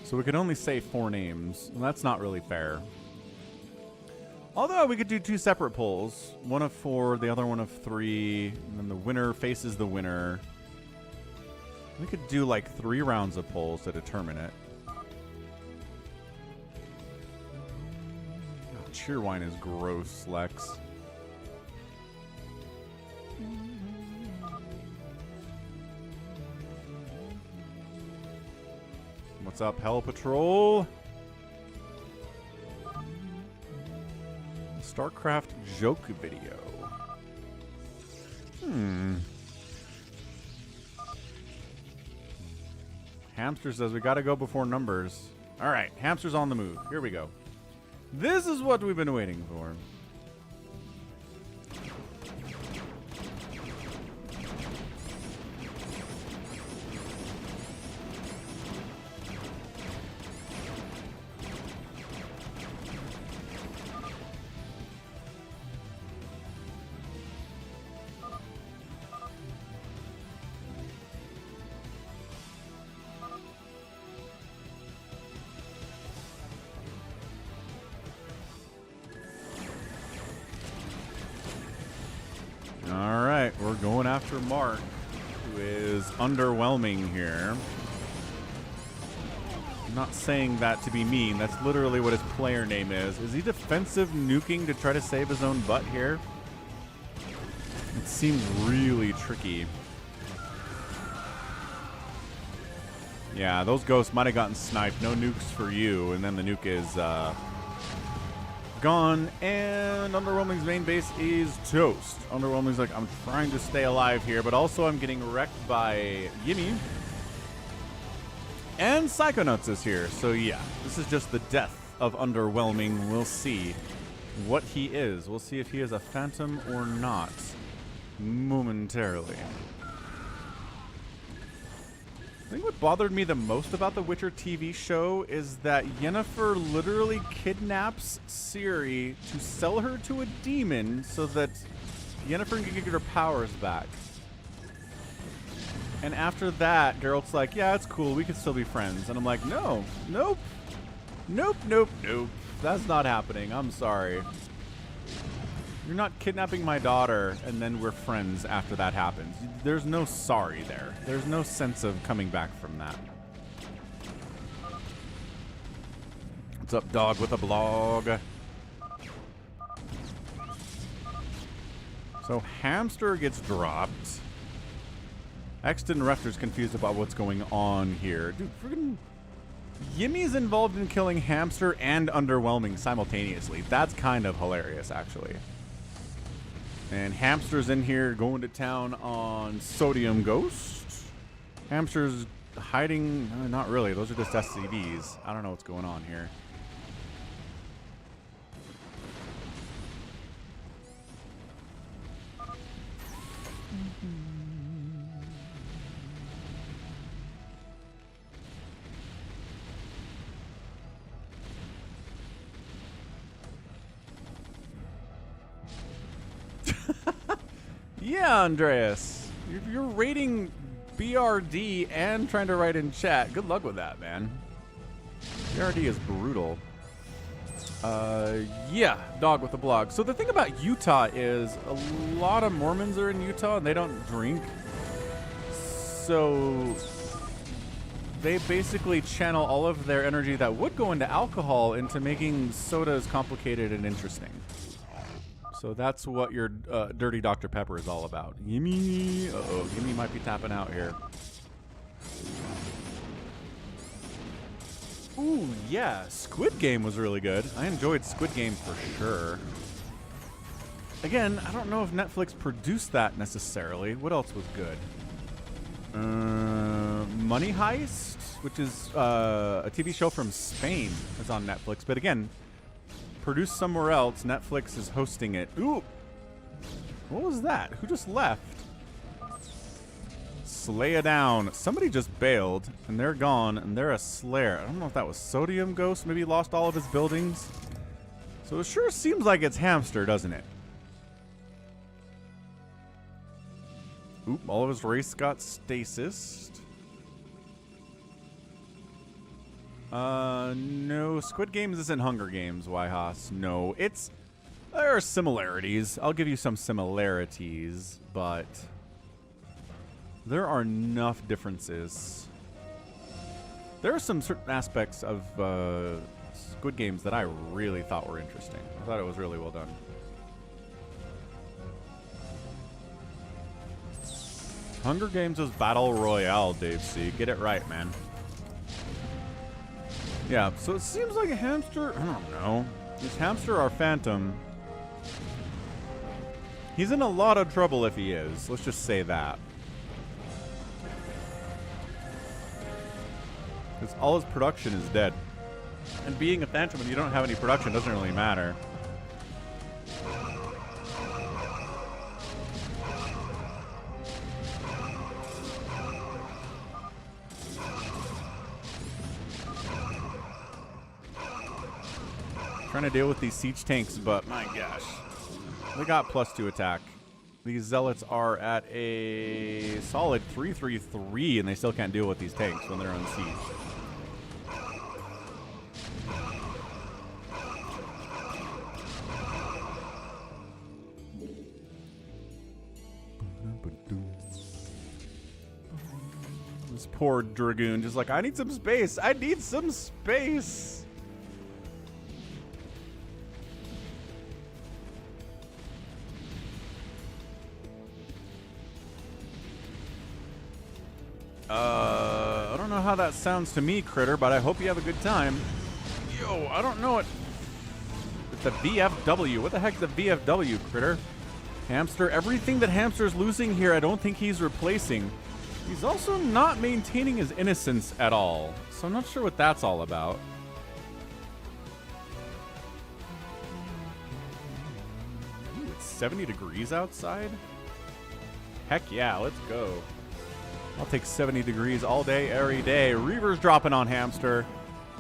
so we can only say 4 names, and that's not really fair. Although we could do 2 separate polls, one of 4, the other one of 3, and then the winner faces the winner. We could do like 3 rounds of polls to determine it. Oh, Cheerwine is gross, Lex. What's up, Hell Patrol? StarCraft joke video. Hamster says we gotta go before numbers. Alright, Hamster's on the move. Here we go. This is what we've been waiting for. Mark, who is underwhelming here. I'm not saying that to be mean. That's literally what his player name is. Is he defensive nuking to try to save his own butt here? It seems really tricky. Yeah, those ghosts might have gotten sniped. No nukes for you. And then the nuke is gone. And Underwhelming's main base is toast. Underwhelming's like, I'm trying to stay alive here, but also I'm getting wrecked by Yimmy. And Psychonuts is here. So yeah, this is just the death of Underwhelming. We'll see what he is. We'll see if he is a phantom or not momentarily. I think what bothered me the most about the Witcher TV show is that Yennefer literally kidnaps Ciri to sell her to a demon so that Yennefer can get her powers back. And after that, Geralt's like, yeah, it's cool, we can still be friends. And I'm like, no, nope, nope, nope, nope. That's not happening, I'm sorry. You're not kidnapping my daughter and then we're friends after that happens. There's no sorry there. There's no sense of coming back from that. What's up, dog with a blog? So hamster gets dropped. Exton Refter's confused about what's going on here. Dude, friggin' Yimmy's involved in killing hamster and underwhelming simultaneously. That's kind of hilarious, actually. And hamster's in here going to town on sodiumghost. Hamster's hiding. Not really. Those are just SCVs. I don't know what's going on here. Yeah, Andreas. You're rating BRD and trying to write in chat. Good luck with that, man. BRD is brutal. Yeah, dog with a blog. So the thing about Utah is a lot of Mormons are in Utah and they don't drink. So they basically channel all of their energy that would go into alcohol into making sodas complicated and interesting. So that's what your Dirty Dr. Pepper is all about. Yimmy. Uh-oh, Yimmy might be tapping out here. Ooh, yeah. Squid Game was really good. I enjoyed Squid Game for sure. Again, I don't know if Netflix produced that necessarily. What else was good? Money Heist, which is a TV show from Spain. It's on Netflix. But again, produced somewhere else. Netflix is hosting it. Ooh. What was that? Who just left? Slay it down. Somebody just bailed, and they're gone, and they're a slayer. I don't know if that was sodiumghost. Maybe he lost all of his buildings. So it sure seems like it's hamster, doesn't it? Oop, all of his race got stasis. No, Squid Games isn't Hunger Games, Wyhas. No, there are similarities. I'll give you some similarities, but there are enough differences. There are some certain aspects of Squid Games that I really thought were interesting. I thought it was really well done. Hunger Games is Battle Royale, Dave C. Get it right, man. Yeah, so it seems like a hamster. I don't know. Is hamster our phantom? He's in a lot of trouble if he is. Let's just say that. Because all his production is dead. And being a phantom when you don't have any production doesn't really matter. Trying to deal with these siege tanks, but my gosh. They got +2 attack. These zealots are at a solid 3-3-3, and they still can't deal with these tanks when they're on siege. poor Dragoon. Just like, I need some space. I need some space. I don't know how that sounds to me, Critter, but I hope you have a good time. Yo, I don't know it. It's the VFW. What the heck's the VFW, Critter? Hamster. Everything that Hamster's losing here, I don't think he's replacing. He's also not maintaining his innocence at all. So I'm not sure what that's all about. Ooh, it's 70 degrees outside? Heck yeah, let's go. I'll take 70 degrees all day, every day. Reaver's dropping on Hamster.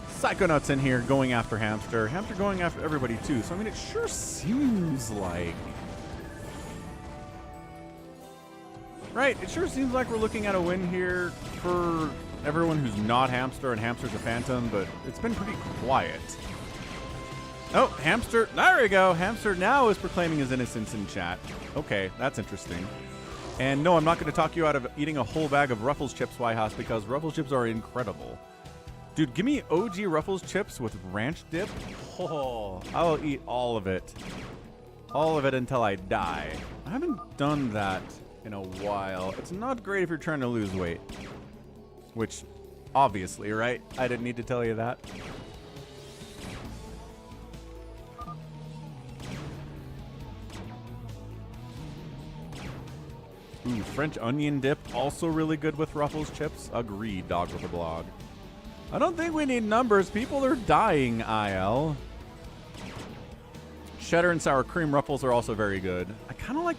Psychonuts in here going after Hamster. Hamster going after everybody too. So I mean, it sure seems like... Right, it sure seems like we're looking at a win here for everyone who's not Hamster, and Hamster's a Phantom, but it's been pretty quiet. Oh, Hamster, there we go. Hamster now is proclaiming his innocence in chat. Okay, that's interesting. And no, I'm not going to talk you out of eating a whole bag of Ruffles chips, Whitehouse, because Ruffles chips are incredible. Dude, give me OG Ruffles chips with ranch dip. Oh, I will eat all of it. All of it until I die. I haven't done that in a while. It's not great if you're trying to lose weight. Which, obviously, right? I didn't need to tell you that. Ooh, French onion dip, also really good with Ruffles chips. Agreed, dog with a blog. I don't think we need numbers. People are dying, IL. Cheddar and sour cream Ruffles are also very good. I kind of like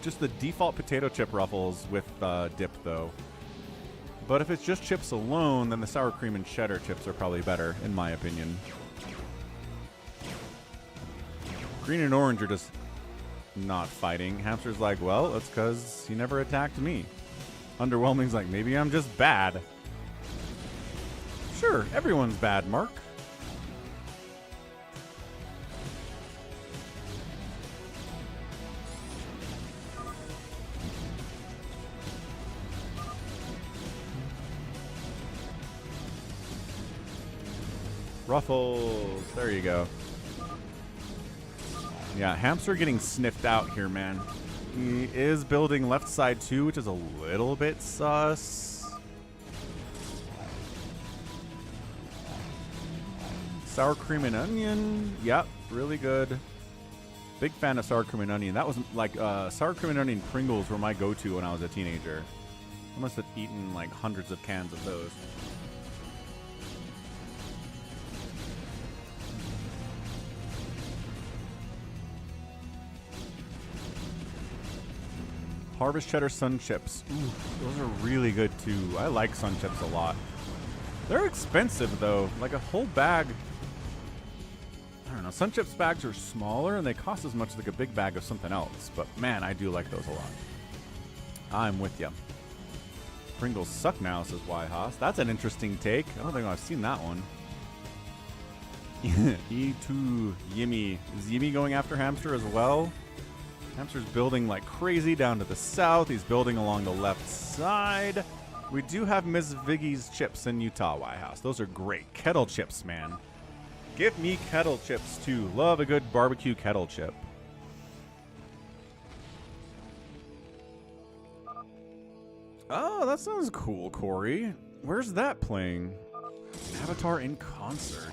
just the default potato chip Ruffles with dip, though. But if it's just chips alone, then the sour cream and cheddar chips are probably better, in my opinion. Green and orange are just not fighting. Hamster's like, well, that's because he never attacked me. Underwhelming's like, maybe I'm just bad. Sure, everyone's bad, Mark. Ruffles, there you go. Yeah, Hamster getting sniffed out here, man. He is building left side too, which is a little bit sus. Sour cream and onion. Yep, really good. Big fan of sour cream and onion. That was like sour cream and onion Pringles were my go-to when I was a teenager. I must have eaten like hundreds of cans of those. Harvest Cheddar Sun Chips. Ooh, those are really good too. I like Sun Chips a lot. They're expensive though. Like a whole bag. I don't know. Sun Chips bags are smaller and they cost as much as like a big bag of something else. But man, I do like those a lot. I'm with you. Pringles suck now, says Haas. That's an interesting take. I don't think I've seen that one. E2 Yimmy. Is Yimmy going after Hamster as well? Hamster's building like crazy down to the south. He's building along the left side. We do have Miss Viggy's chips in Utah, Whitehouse. Those are great. Kettle chips, man. Give me kettle chips, too. Love a good barbecue kettle chip. Oh, that sounds cool, Corey. Where's that playing? Avatar in concert.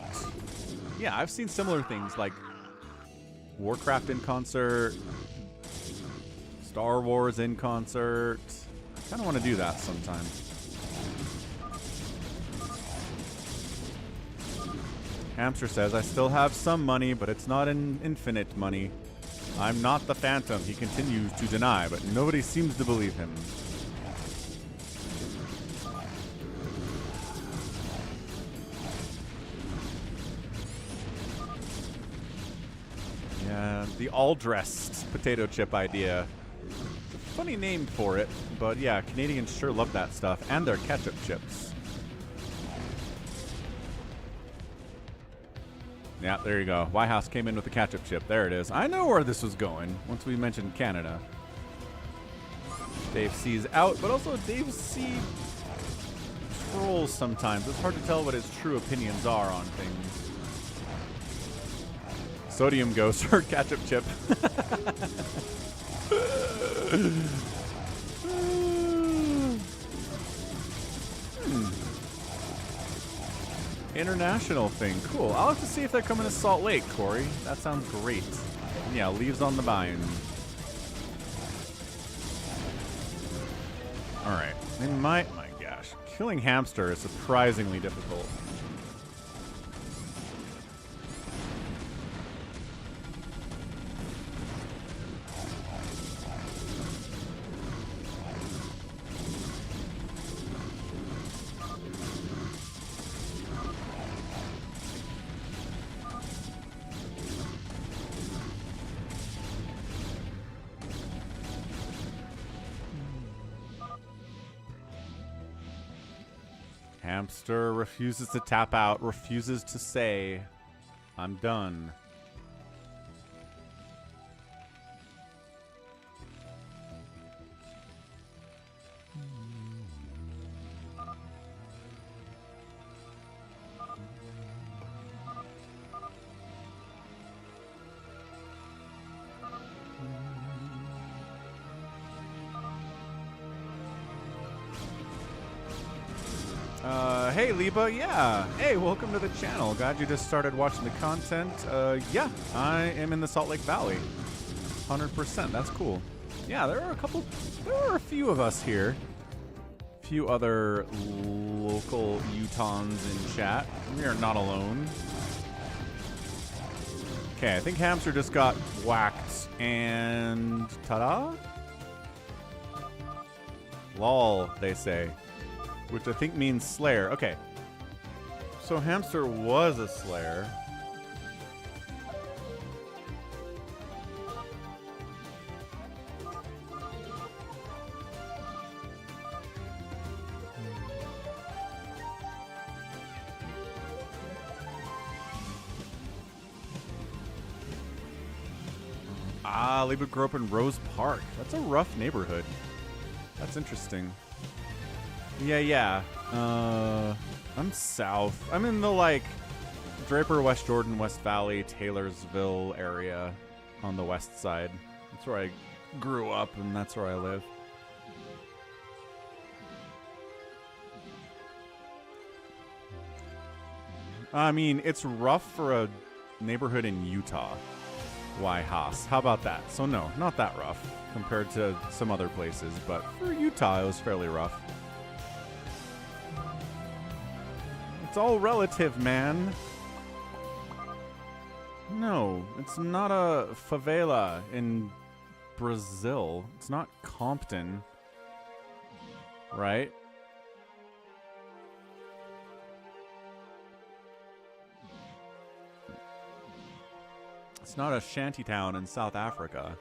Yeah, I've seen similar things like Warcraft in concert, Star Wars in concert. I kind of want to do that sometime. Hamster says, I still have some money, but it's not an infinite money. I'm not the Phantom, he continues to deny, but nobody seems to believe him. Yeah, the all-dressed potato chip idea. Funny name for it, but yeah, Canadians sure love that stuff, and their ketchup chips. Yeah, there you go. Whitehouse came in with the ketchup chip. There it is. I know where this was going once we mentioned Canada. Dave C's out, but also Dave C trolls sometimes. It's hard to tell what his true opinions are on things. Sodiumghost or ketchup chip. International thing. Cool. I'll have to see if they're coming to Salt Lake, Corey. That sounds great. Yeah, leaves on the vine. Alright. And my gosh. Killing hamster is surprisingly difficult. Hamster refuses to tap out, refuses to say, I'm done. Hey, Liba, yeah. Hey, welcome to the channel. Glad you just started watching the content. Yeah, I am in the Salt Lake Valley. 100%, that's cool. Yeah, there are a few of us here. A few other local Utahns in chat. We are not alone. Okay, I think Hamster just got whacked and ta-da? Lol, they say. Which I think means Slayer. Okay. So Hamster was a Slayer. Ah, Liba grew up in Rose Park. That's a rough neighborhood. That's interesting. Yeah. I'm south. I'm in the, like, Draper, West Jordan, West Valley, Taylorsville area on the west side. That's where I grew up, and that's where I live. I mean, it's rough for a neighborhood in Utah. Why, Haas? How about that? So, no, not that rough compared to some other places, but for Utah, it was fairly rough. It's all relative, man. No, it's not a favela in Brazil. It's not Compton. Right? It's not a shantytown in South Africa.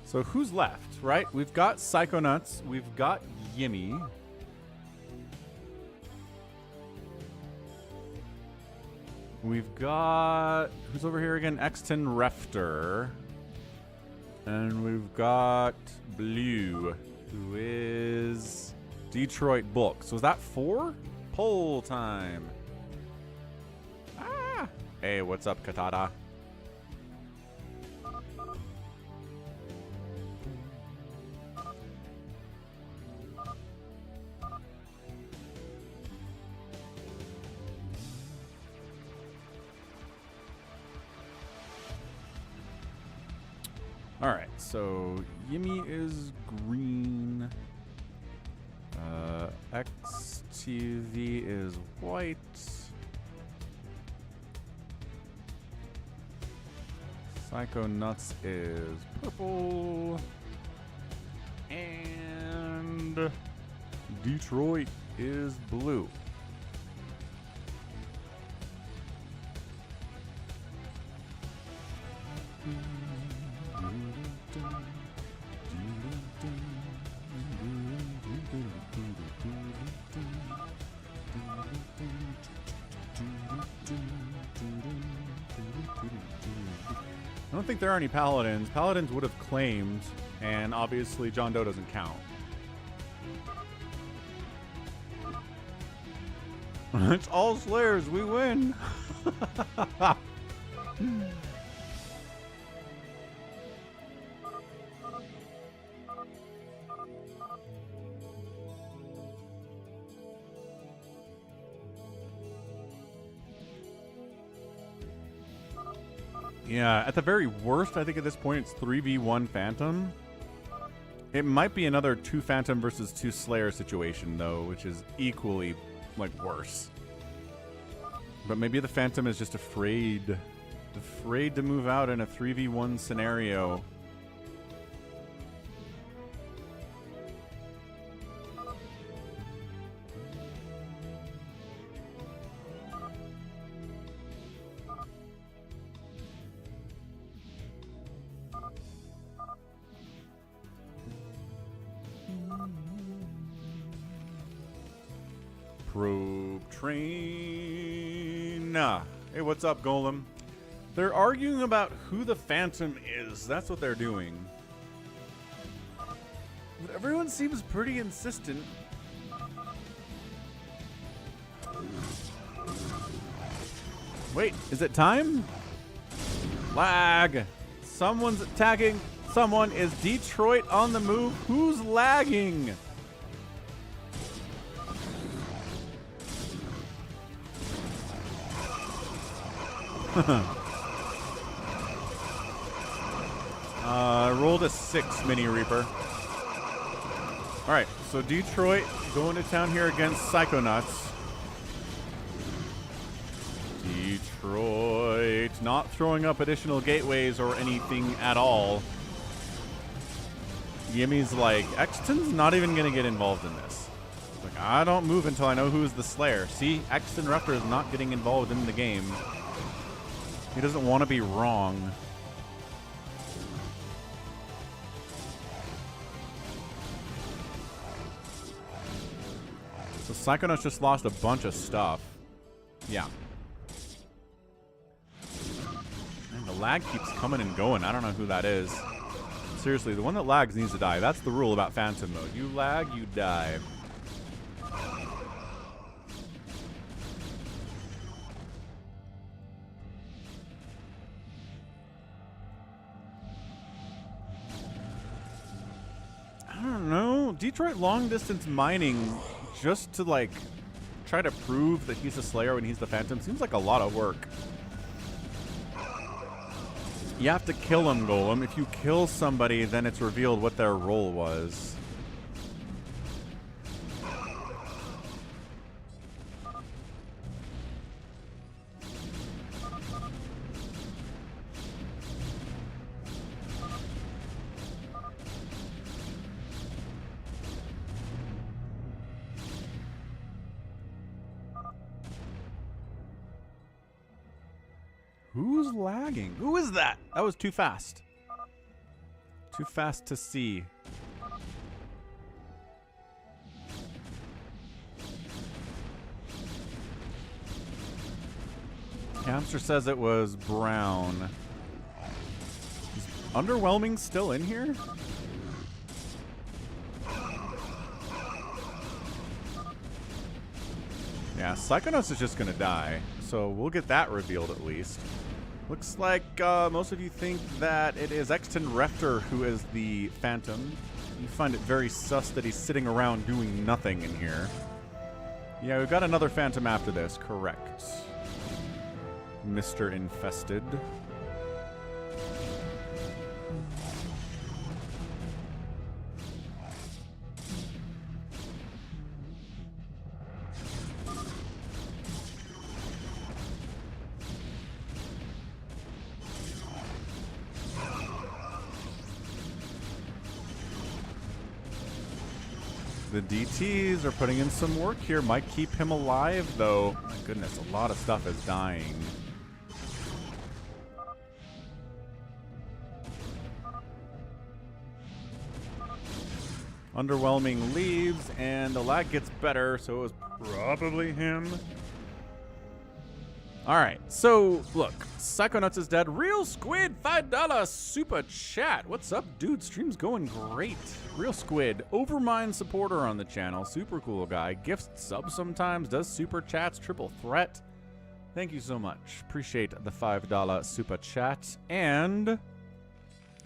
So who's left, right? We've got Psychonuts. We've got Yimmy. We've got... Who's over here again? Exton Refter. And we've got Blue, who is Detroit Bulk. So is that 4? Poll time. Ah! Hey, what's up, Katada? Alright, so Yimmy is green. TV is white. Psychonuts is purple. And Detroit is blue. I don't think there are any paladins. Paladins would have claimed, and obviously JohnDoe doesn't count. It's all Slayers. We win. Yeah, at the very worst, I think at this point it's 3v1 Phantom. It might be another 2 Phantom versus 2 Slayer situation, though, which is equally, like, worse. But maybe the Phantom is just afraid. Afraid to move out in a 3v1 scenario. Probe train. Hey, what's up, Golem? They're arguing about who the Phantom is. That's what they're doing. But everyone seems pretty insistent. Wait, is it time? Lag. Someone's attacking. Someone is Detroit on the move. Who's lagging? Rolled a 6 Mini Reaper. Alright, so Detroit going to town here against Psychonuts. Detroit not throwing up additional gateways or anything at all. Yimmy's like, Exton's not even going to get involved in this. Like, I don't move until I know who's the Slayer. See, Exton Raptor is not getting involved in the game. He doesn't want to be wrong. So Psychonuts just lost a bunch of stuff. Yeah. And the lag keeps coming and going. I don't know who that is. Seriously, the one that lags needs to die. That's the rule about Phantom mode. You lag, you die. I don't know. Detroit long distance mining just to like try to prove that he's a Slayer when he's the Phantom seems like a lot of work. You have to kill him, Golem. If you kill somebody, then it's revealed what their role was. Who's lagging? Who is that? That was too fast. Too fast to see. Hamster says it was brown. Is Underwhelming still in here? Yeah, Psychonuts is just gonna die. So we'll get that revealed at least. Looks like most of you think that it is Exton Refter who is the Phantom. You find it very sus that he's sitting around doing nothing in here. Yeah, we've got another Phantom after this, correct. Mr. Infested. The DTs are putting in some work here. Might keep him alive, though. My goodness, a lot of stuff is dying. Underwhelming leaves, and the lag gets better, so it was probably him. Alright, so, look. Psychonuts is dead. Real Squid, $5 super chat. What's up, dude? Stream's going great. Real Squid, Overmind supporter on the channel. Super cool guy. Gifts subs sometimes, does super chats, triple threat. Thank you so much. Appreciate the $5 super chat. And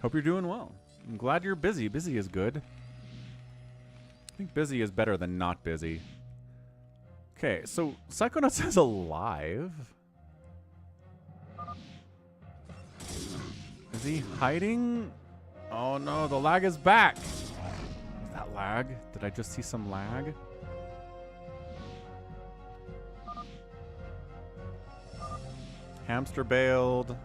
hope you're doing well. I'm glad you're busy. Busy is good. I think busy is better than not busy. Okay, so Psychonuts is alive. Is he hiding? Oh no, the lag is back. Is that lag? Did I just see some lag? Hamster bailed.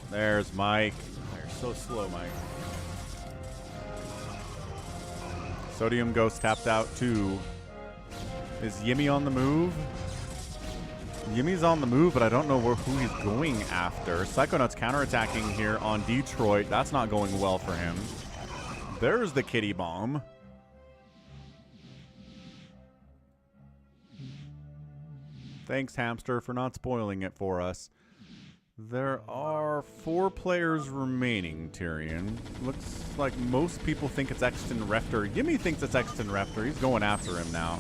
There's Mike. They're so slow, Mike. Sodiumghost tapped out too. Is Yimmy on the move? Yimmy's on the move, but I don't know who he's going after. Psychonuts counterattacking here on Detroit. That's not going well for him. There's the kitty bomb. Thanks, Hamster, for not spoiling it for us. There are 4 players remaining, Tyrion. Looks like most people think it's Exton Refter. Yimmy thinks it's Exton Refter. He's going after him now.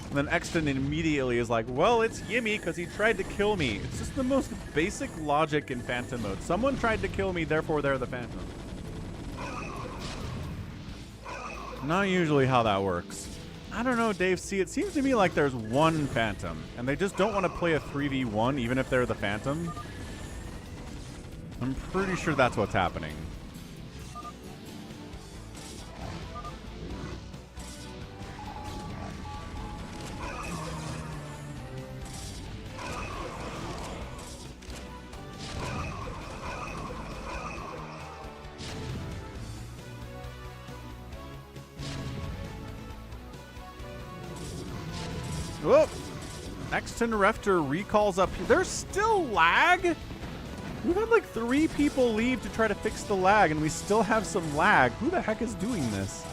And then Exton immediately is like, well, it's Yimmy because he tried to kill me. It's just the most basic logic in Phantom mode. Someone tried to kill me, therefore they're the Phantom. Not usually how that works. I don't know, Dave. See, it seems to me like there's one Phantom, and they just don't want to play a 3v1, even if they're the Phantom. I'm pretty sure that's what's happening. Whoop! Exton Refter recalls up here. There's still lag? We've had like 3 people leave to try to fix the lag, and we still have some lag. Who the heck is doing this?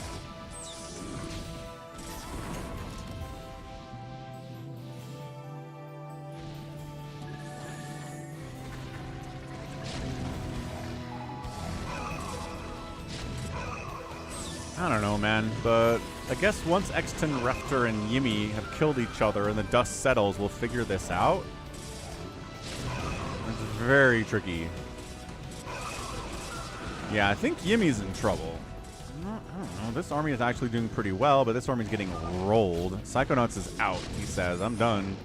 I don't know, man, but I guess once Exton Refter and Yimmy have killed each other and the dust settles, we'll figure this out. It's very tricky. Yeah, I think Yimmy's in trouble. I don't know. This army is actually doing pretty well, but this army's getting rolled. Psychonuts is out, he says. I'm done.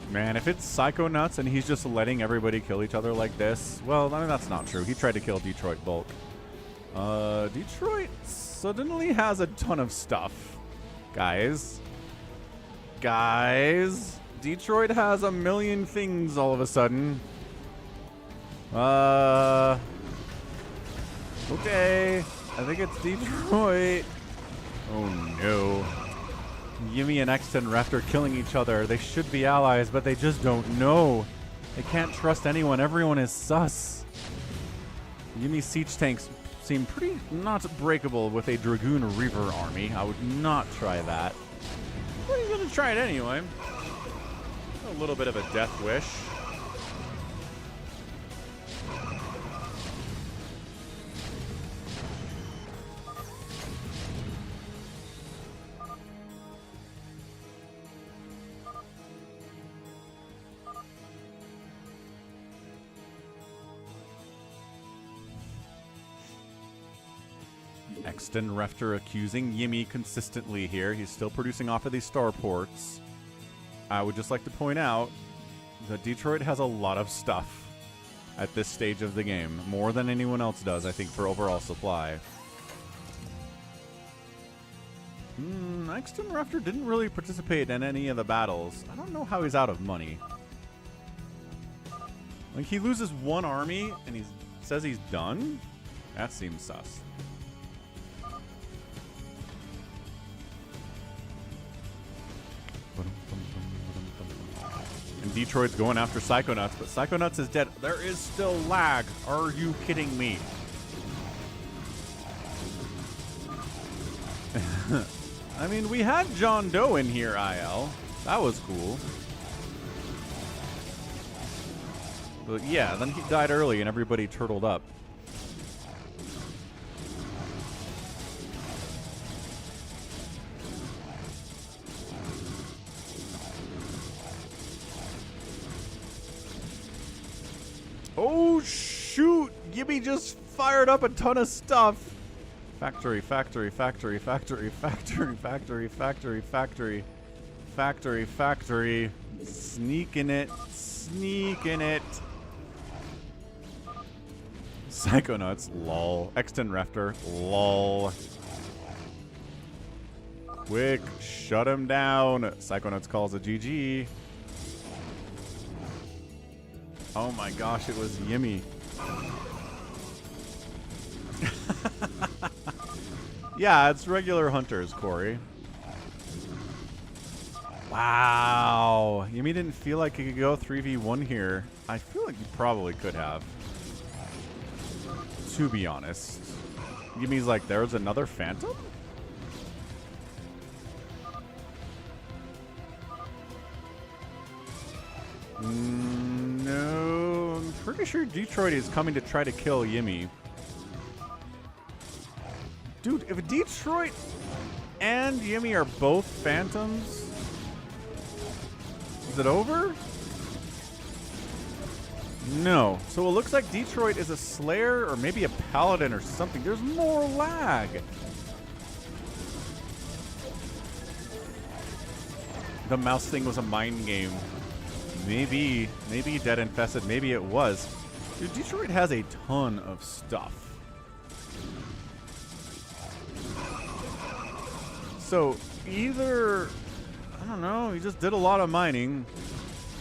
Man, if it's Psychonuts and he's just letting everybody kill each other like this, well, I mean, that's not true. He tried to kill Detroit bulk. Detroit suddenly has a ton of stuff. Guys. Detroit has a million things all of a sudden. Okay. I think it's Detroit. Oh, no. Yimmy and Exton Refter killing each other. They should be allies, but they just don't know. They can't trust anyone. Everyone is sus. Yimmy's siege tanks seem pretty not breakable with a Dragoon Reaver army. I would not try that. But he's going to try it anyway. A little bit of a death wish. Extenrefter accusing Yimmy consistently here. He's still producing off of these starports. I would just like to point out that Detroit has a lot of stuff at this stage of the game. More than anyone else does, I think, for overall supply. Extenrefter didn't really participate in any of the battles. I don't know how he's out of money. Like, he loses one army and he says he's done? That seems sus. And Detroit's going after Psychonuts, but Psychonuts is dead. There is still lag. Are you kidding me? I mean, we had JohnDoe in here, IL. That was cool. But yeah, then he died early and everybody turtled up. Oh, shoot! Yimmy just fired up a ton of stuff. Factory, factory, factory, factory, factory, factory, factory, factory, factory, factory. Sneaking it, sneaking it. Psychonuts, lol. Extenrefter, lol. Quick, shut him down. Psychonuts calls a GG. Oh my gosh, it was Yimmy. Yeah, it's regular hunters, Corey. Wow. Yimmy didn't feel like he could go 3v1 here. I feel like he probably could have. To be honest. Yimmy's like, there's another Phantom? No. I'm pretty sure Detroit is coming to try to kill Yimmy. Dude, if Detroit and Yimmy are both Phantoms, is it over? No. So it looks like Detroit is a Slayer or maybe a Paladin or something. There's more lag. The mouse thing was a mind game. Maybe DeadInfested. Maybe it was. Dude, Detroit has a ton of stuff. So either, I don't know, he just did a lot of mining,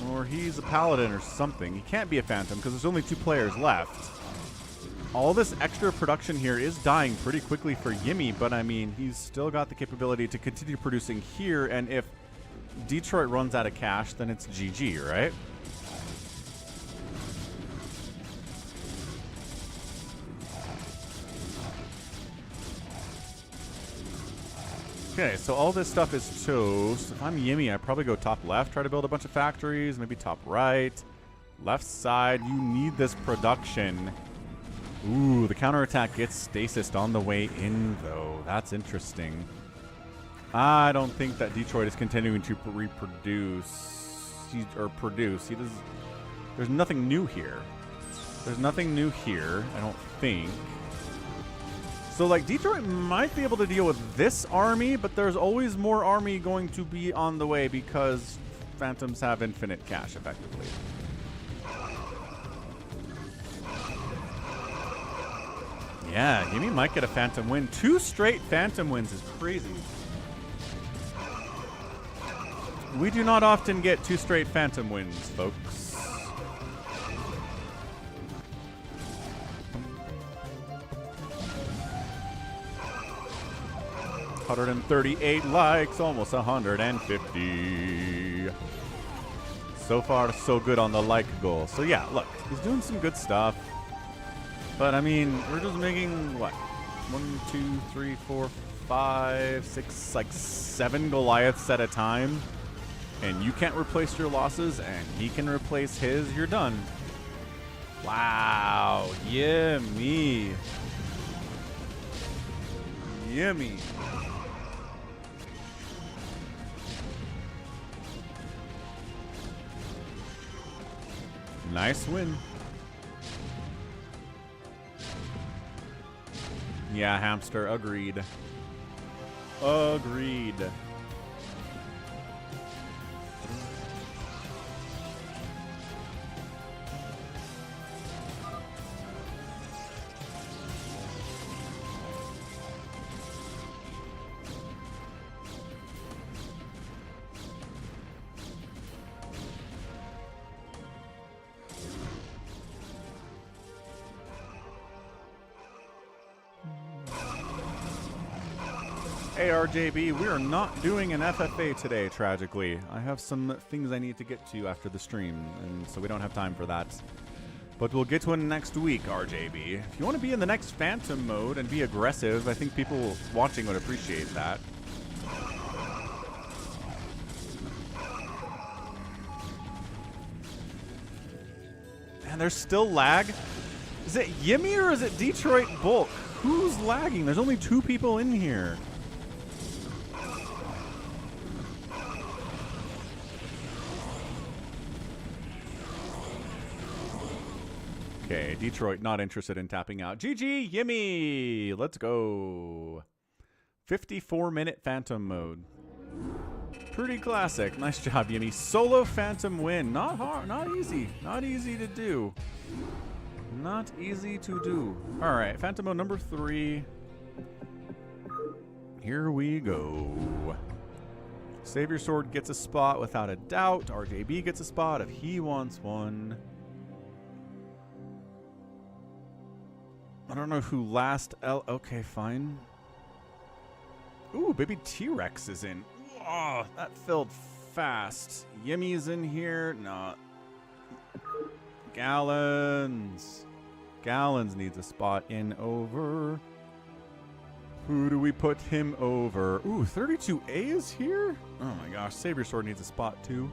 or he's a Paladin or something. He can't be a Phantom because there's only 2 players left. All this extra production here is dying pretty quickly for Yimmy, but I mean, he's still got the capability to continue producing here, and if Detroit runs out of cash, then it's GG, right? Okay, so all this stuff is toast. If I'm Yimmy, I'd probably go top left, try to build a bunch of factories, maybe top right. Left side, you need this production. Ooh, the counterattack gets stasis on the way in, though. That's interesting. I don't think that Detroit is continuing to reproduce. Produce. He does. There's nothing new here. There's nothing new here, I don't think. So, like, Detroit might be able to deal with this army, but there's always more army going to be on the way because Phantoms have infinite cash, effectively. Yeah, Yimmy might get a Phantom win. 2 straight Phantom wins is crazy. We do not often get 2 straight Phantom wins, folks. $138 likes, almost 150. So far, so good on the like goal. So yeah, look, he's doing some good stuff. But I mean, we're just making what? 1, 2, 3, 4, 5, 6, like 7 Goliaths at a time. And you can't replace your losses, and he can replace his. You're done. Wow, Yimmy. Yimmy. Nice win. Yeah, hamster. Agreed. Agreed. Hey RJB, we are not doing an FFA today, tragically. I have some things I need to get to after the stream, and so we don't have time for that. But we'll get to it next week, RJB. If you want to be in the next Phantom mode and be aggressive, I think people watching would appreciate that. And there's still lag? Is it Yimmy or is it Detroit Bulk? Who's lagging? There's only 2 people in here. Okay, Detroit not interested in tapping out. GG, Yimmy! Let's go. 54-minute Phantom mode. Pretty classic. Nice job, Yimmy. Solo Phantom win. Not hard, not easy. Not easy to do. Not easy to do. All right, Phantom mode number 3. Here we go. SaviorSword gets a spot without a doubt. RJB gets a spot if he wants one. I don't know who last okay, fine. Ooh, BabyTRex is in. Oh, that filled fast. Yimmy's in here. No. Gallons. Gallons needs a spot in over. Who do we put him over? Ooh, 32A is here? Oh my gosh, SaviorSword needs a spot too.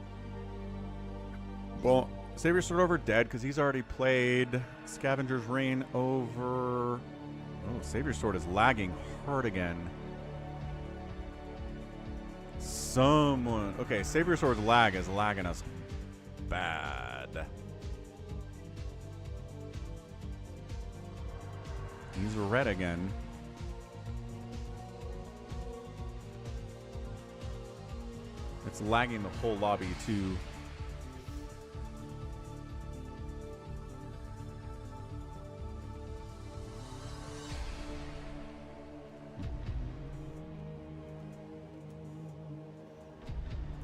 Well, SaviorSword over dead because he's already played. Scavenger's Reign over. Oh, SaviorSword is lagging hard again. Someone. Okay, SaviorSword's lag is lagging us bad. He's red again. It's lagging the whole lobby too.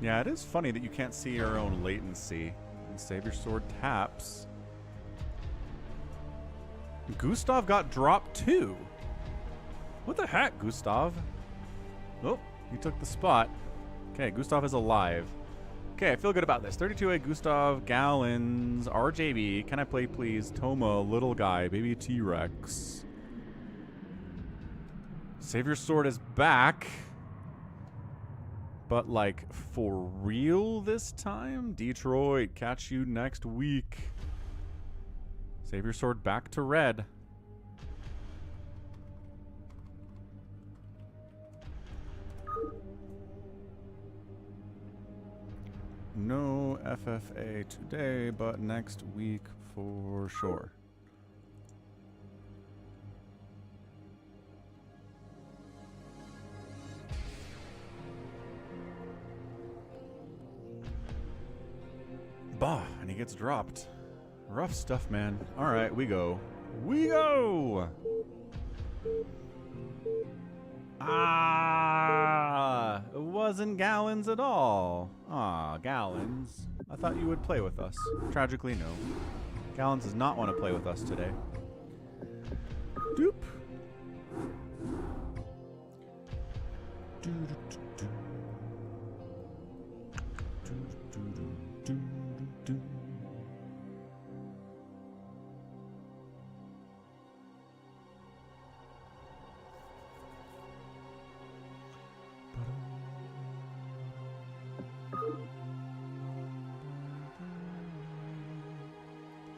Yeah, it is funny that you can't see your own latency. And SaviorSword taps. Gustav got dropped too. What the heck, Gustav? Oh, he took the spot. Okay, Gustav is alive. Okay, I feel good about this. 32A, Gustav, Gallons, RJB, CanIplayplz, Toma, LittleGuy, BabyTRex. SaviorSword is back. But, like, for real this time? Detroit, catch you next week. SaviorSword back to red. No FFA today, but next week for sure. Bah, and he gets dropped. Rough stuff, man. All right, we go. We go! Ah, it wasn't Gallons at all. Ah, Gallons. I thought you would play with us. Tragically, no. Gallons does not want to play with us today. Doop.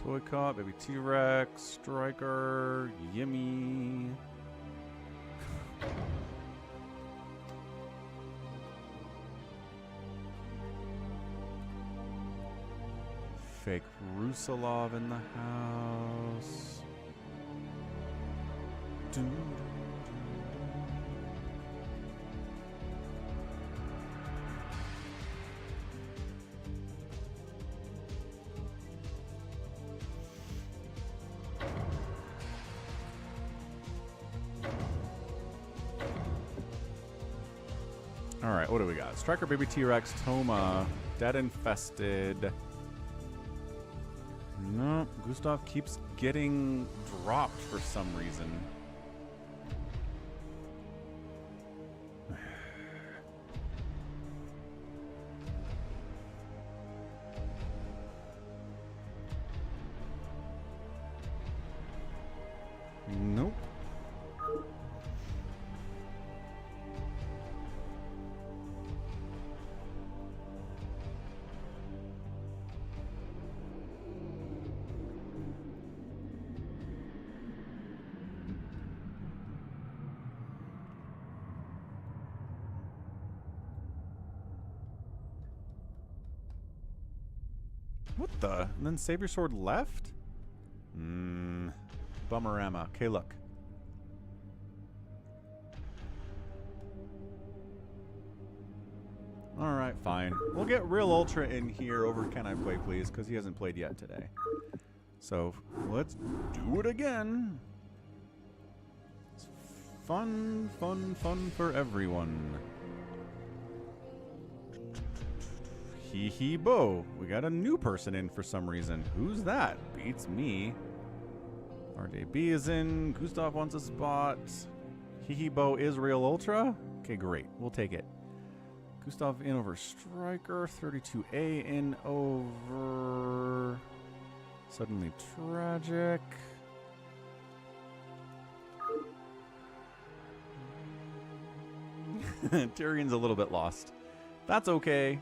ToyCop, BabyTRex, Striker, Yimmy. Fake Rusalov in the house. Doo -doo. Alright, what do we got? Striker BabyTRex, Toma, DeadInfested. No, Gustav keeps getting dropped for some reason. Nope. What the? And then SaviorSword left? Bummerama. Okay, look. Alright, fine. We'll get Realultra in here over CanIplayplz because he hasn't played yet today. So, let's do it again. It's fun, fun, fun for everyone. Hee hee bo. We got a new person in for some reason. Who's that? Beats me. RJB is in. Gustav wants a spot. Hee hee bo is Realultra. Okay, great. We'll take it. Gustav in over Striker. 32A in over... Suddenly Tragic. Tyrion's a little bit lost. That's okay.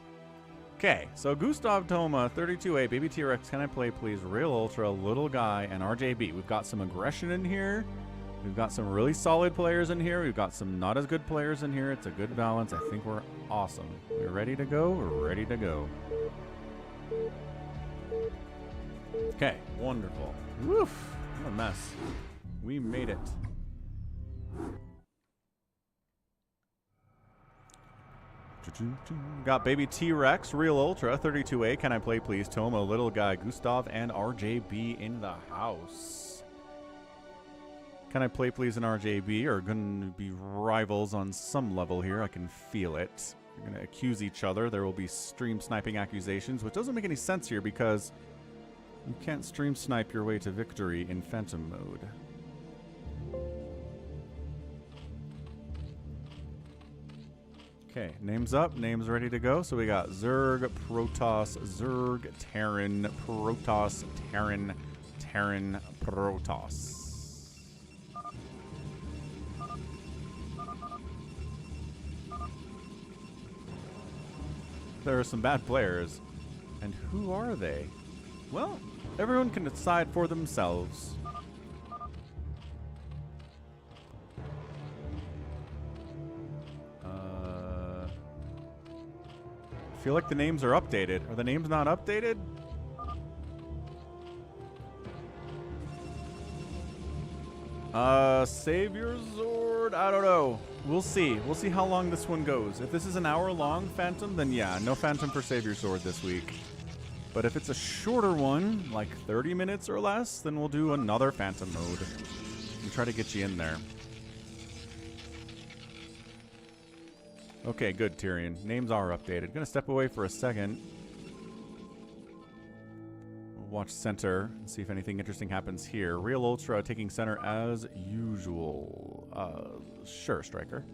Okay, so Gustav, Toma, 32A, BabyTRex, CanIplayplz, Realultra, LittleGuy, and RJB. We've got some aggression in here. We've got some really solid players in here. We've got some not as good players in here. It's a good balance. I think we're awesome. We're ready to go? We're ready to go. Okay, wonderful. Woof, what a mess. We made it. Got BabyTRex, Realultra, 32A, CanIplayplz, Toma, LittleGuy, Gustav, and RJB in the house. CanIplayplz and RJB are going to be rivals on some level here. I can feel it. They're going to accuse each other. There will be stream sniping accusations, which doesn't make any sense here because you can't stream snipe your way to victory in Phantom mode. Okay, names up, names ready to go. So we got Zerg, Protoss, Zerg, Terran, Protoss, Terran, Terran, Protoss. There are some bad players. And who are they? Well, everyone can decide for themselves. I feel like the names are updated. Are the names not updated? SaviorSword? I don't know. We'll see. We'll see how long this one goes. If this is an hour-long Phantom, then yeah, no Phantom for SaviorSword this week. But if it's a shorter one, like 30 minutes or less, then we'll do another Phantom mode and try to get you in there. Okay, good, Tyrion. Names are updated. Gonna step away for a second. We'll watch center and see if anything interesting happens here. Realultra taking center as usual. Sure, Striker.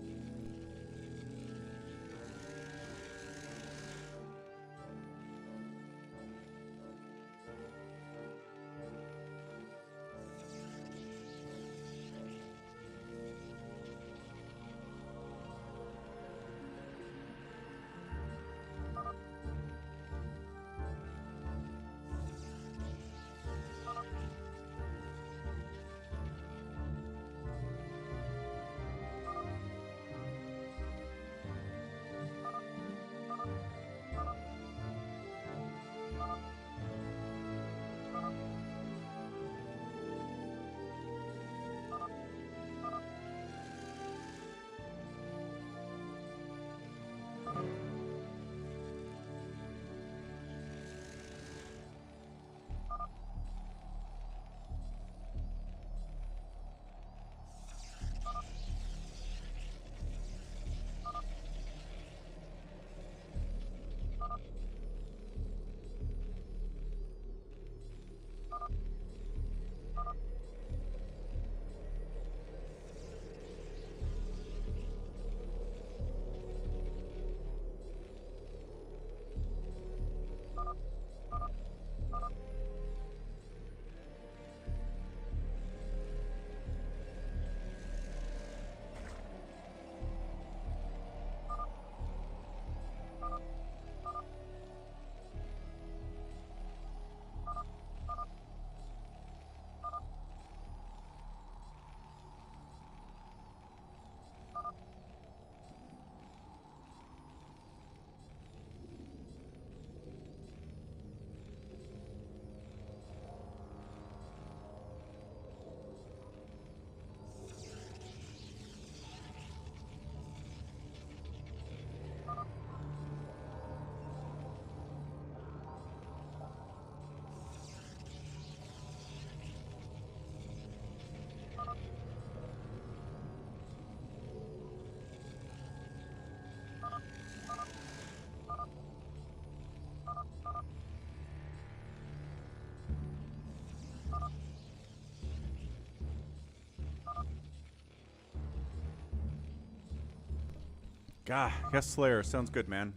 Gah, yes, Slayer. Sounds good, man.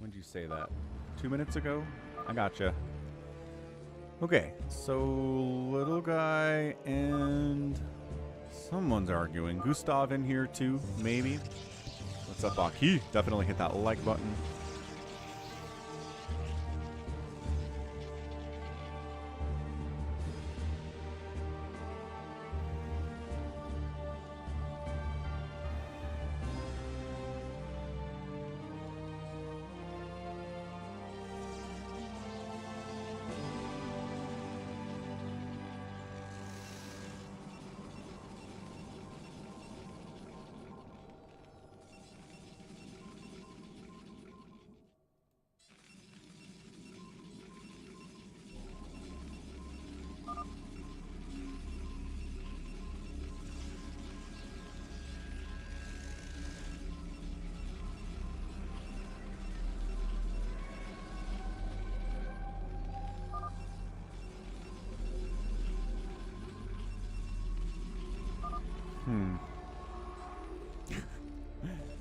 When did you say that? 2 minutes ago? I gotcha. Okay, so LittleGuy and someone's arguing. Gustav in here too, maybe. What's up, Aki? Definitely hit that like button.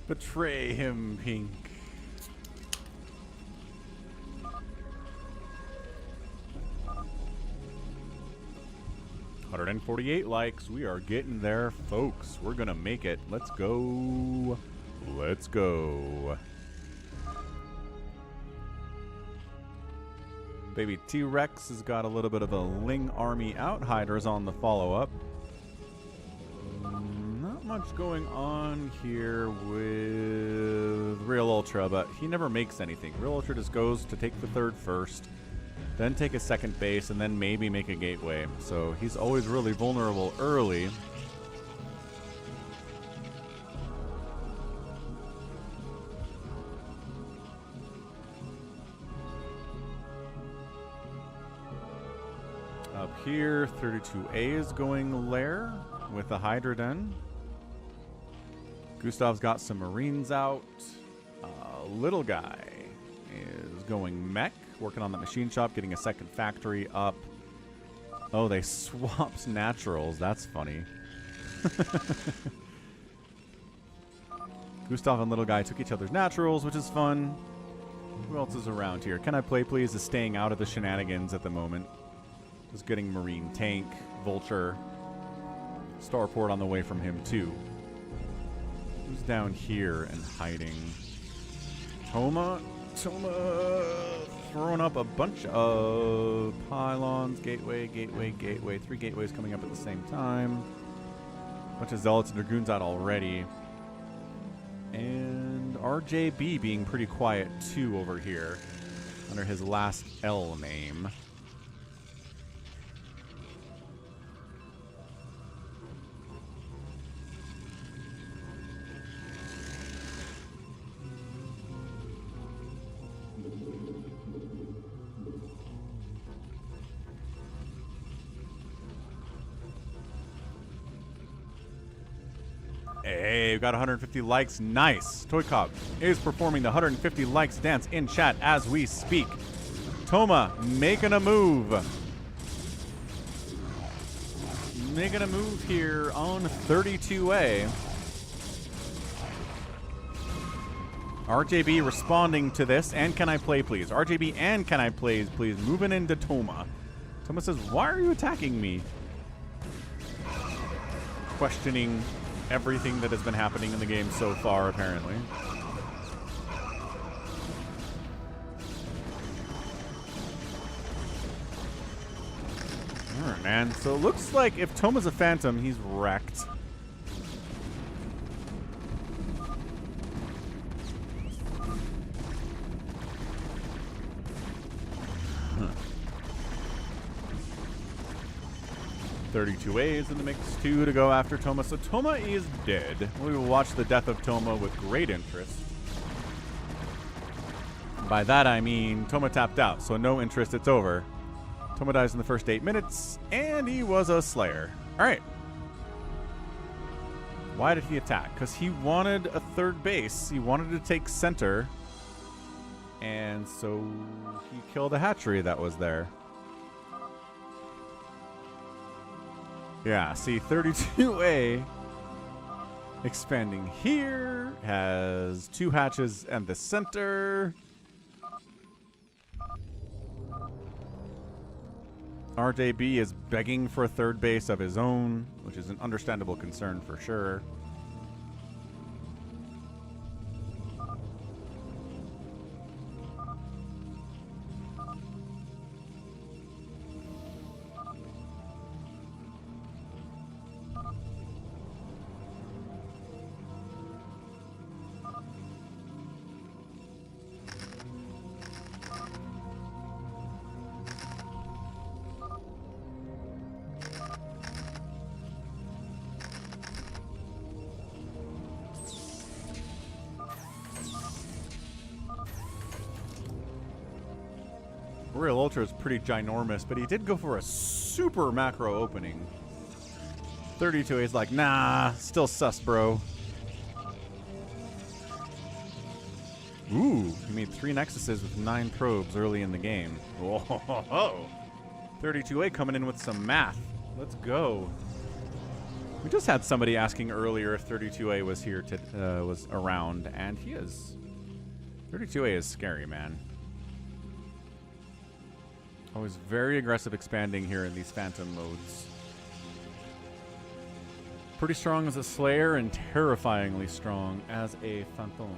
Betray him, Pink. $148 likes. We are getting there, folks. We're gonna make it. Let's go. Let's go. BabyTRex has got a little bit of a Ling army out. Hydra's on the follow-up. Not much going on here with Realultra, but he never makes anything. Realultra just goes to take the third first, then take a second base, and then maybe make a gateway. So he's always really vulnerable early. Up here, 32A is going lair with the Hydra Den. Gustav's got some Marines out. LittleGuy is going mech, working on the machine shop, getting a second factory up. Oh, they swapped naturals. That's funny. Gustav and LittleGuy took each other's naturals, which is fun. Who else is around here? CanIplayplz is staying out of the shenanigans at the moment. Just getting Marine tank, Vulture. Starport on the way from him, too. Who's down here and hiding? Toma throwing up a bunch of pylons. Gateway. 3 gateways coming up at the same time. Bunch of Zealots and Dragoons out already. And RJB being pretty quiet, too, over here. Under his last L name. Hey, we got 150 likes. Nice. ToyCop is performing the 150 likes dance in chat as we speak. Toma making a move. Making a move here on 32A. RJB responding to this. And CanIplayplz. RJB and CanIplayplz moving into Toma. Toma says, why are you attacking me? Questioning everything that has been happening in the game so far, apparently. Alright, man. So it looks like if Toma's a phantom, he's wrecked. Huh. 32A is in the mix, too, to go after Toma. So Toma is dead. We will watch the death of Toma with great interest. By that, I mean Toma tapped out, so no interest, it's over. Toma dies in the first 8 minutes, and he was a Slayer. All right. Why did he attack? Because he wanted a third base. He wanted to take center, and so he killed a hatchery that was there. Yeah, see, 32A Expanding here. Has 2 hatches and the center. RJB is begging for a third base of his own, which is an understandable concern for sure. Realultra is pretty ginormous, but he did go for a super macro opening. 32A is like, nah, still sus, bro. Ooh, he made 3 Nexuses with 9 probes early in the game. Whoa, 32A coming in with some math. Let's go. We just had somebody asking earlier if 32A was here to was around, and he is. 32A is scary, man. Always very aggressive expanding here in these phantom modes. Pretty strong as a Slayer and terrifyingly strong as a Phantom.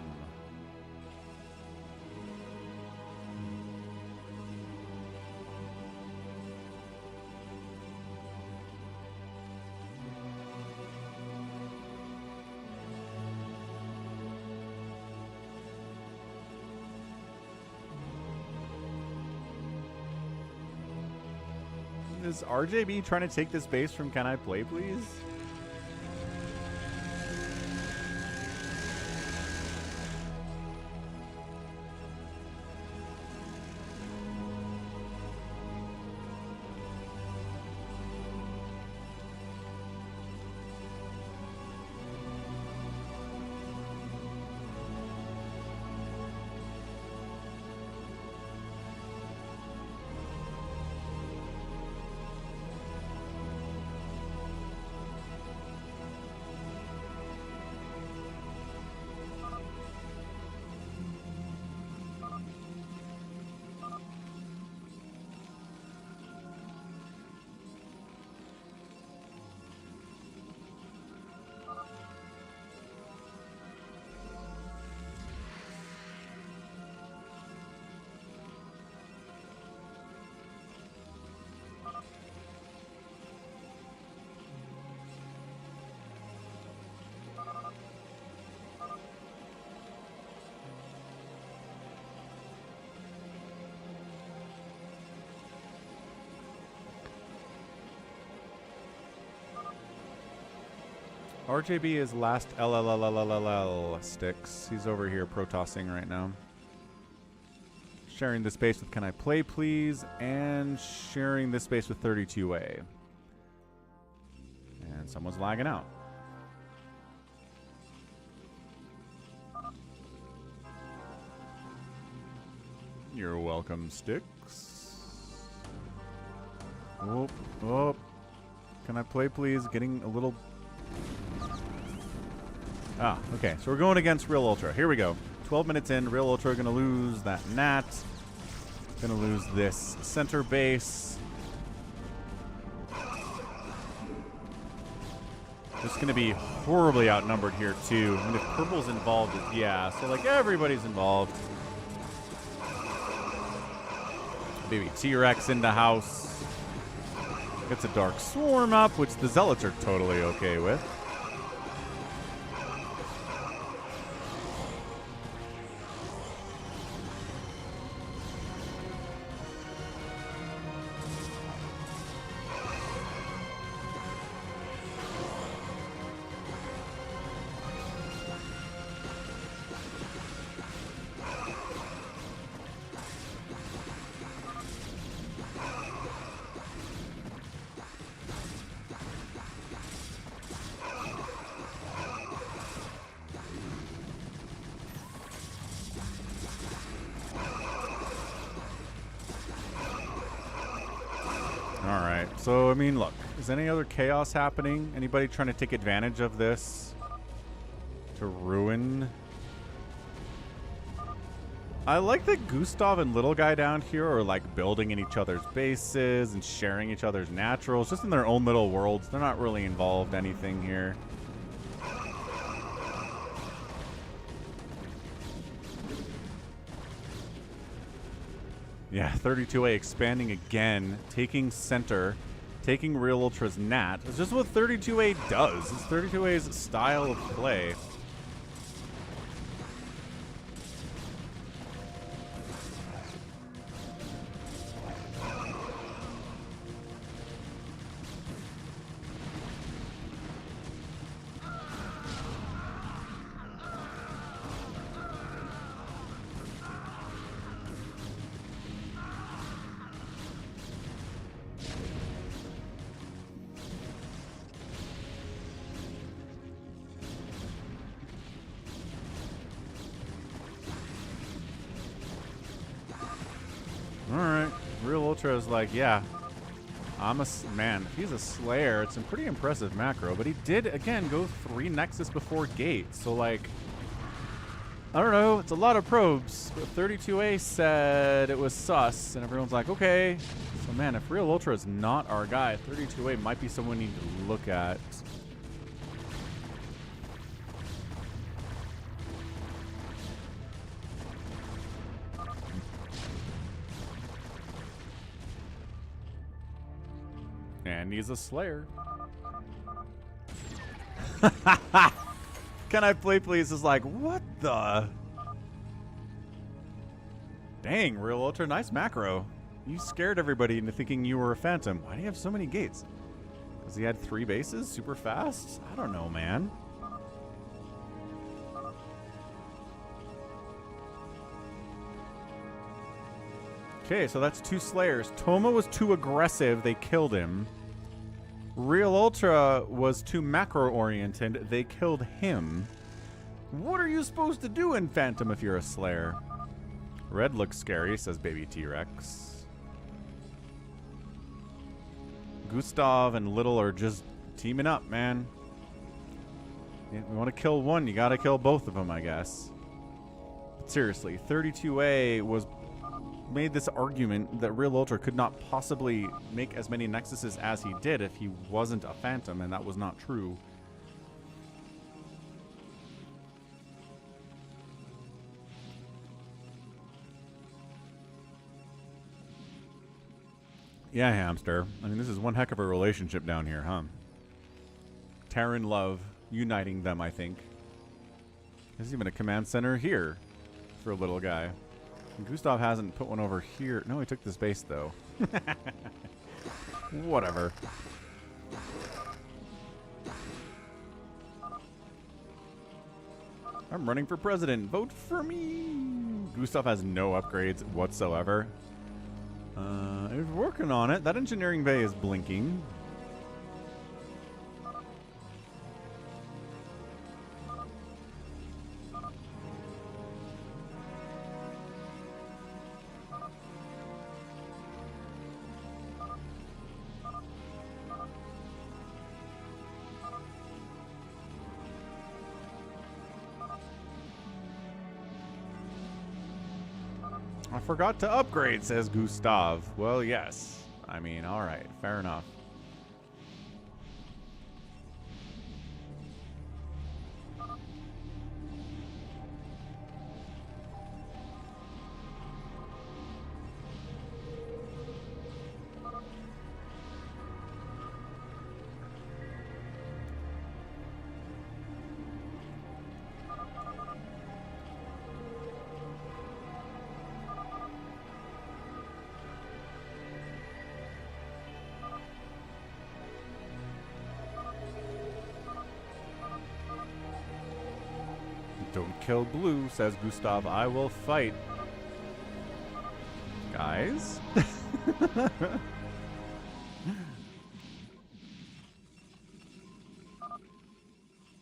Is RJB trying to take this base from CanIplayplz? RJB is last LLLLLL sticks. He's over here protossing right now. Sharing the space with CanIplayplz and sharing this space with 32A. And someone's lagging out. You're welcome, sticks. Oh, oh. CanIplayplz getting a little... Ah, okay. So we're going against Realultra. Here we go. 12 minutes in. Realultra going to lose that Nat. Going to lose this center base. Just going to be horribly outnumbered here, too. I mean, if purple's involved, yeah. So, like, everybody's involved. BabyTRex in the house. Gets a Dark Swarm up, which the Zealots are totally okay with. So, I mean, look, is any other chaos happening? Anybody trying to take advantage of this? to ruin. I like that Gustav and LittleGuy down here are like building in each other's bases and sharing each other's naturals, just in their own little worlds. They're not really involved anything here. Yeah, 32A expanding again, taking center, taking Realultra's Nat. It's just what 32A does. It's 32A's style of play. Alright, Realultra is like, yeah, I'm a man. If he's a Slayer, it's a pretty impressive macro, but he did, again, go 3 Nexus before gate, so like, I don't know, it's a lot of probes, but 32A said it was sus, and everyone's like, okay. So man, if Realultra is not our guy, 32A might be someone we need to look at. And he's a Slayer. CanIplayplz is like, what the? Dang, Realultra, nice macro. You scared everybody into thinking you were a Phantom. Why do you have so many gates? Because he had 3 bases super fast? I don't know, man. Okay, so that's 2 Slayers. Toma was too aggressive. They killed him. Realultra was too macro-oriented. They killed him. What are you supposed to do in Phantom if you're a Slayer? Red looks scary, says BabyTRex. Gustav and Little are just teaming up, man. Yeah, we want to kill one, you gotta kill both of them, I guess. But seriously, 32A made this argument that Realultra could not possibly make as many Nexuses as he did if he wasn't a Phantom, and that was not true. Yeah, hamster. I mean, this is one heck of a relationship down here, huh? Terran love uniting them, I think. There's even a command center here for a little guy. Gustav hasn't put one over here. No, he took this base, though. Whatever. I'm running for president. Vote for me. Gustav has no upgrades whatsoever. He's working on it. That engineering bay is blinking. I forgot to upgrade, says Gustav. Well, yes. I mean, alright. Fair enough. Don't kill blue, says Gustav. I will fight. Guys?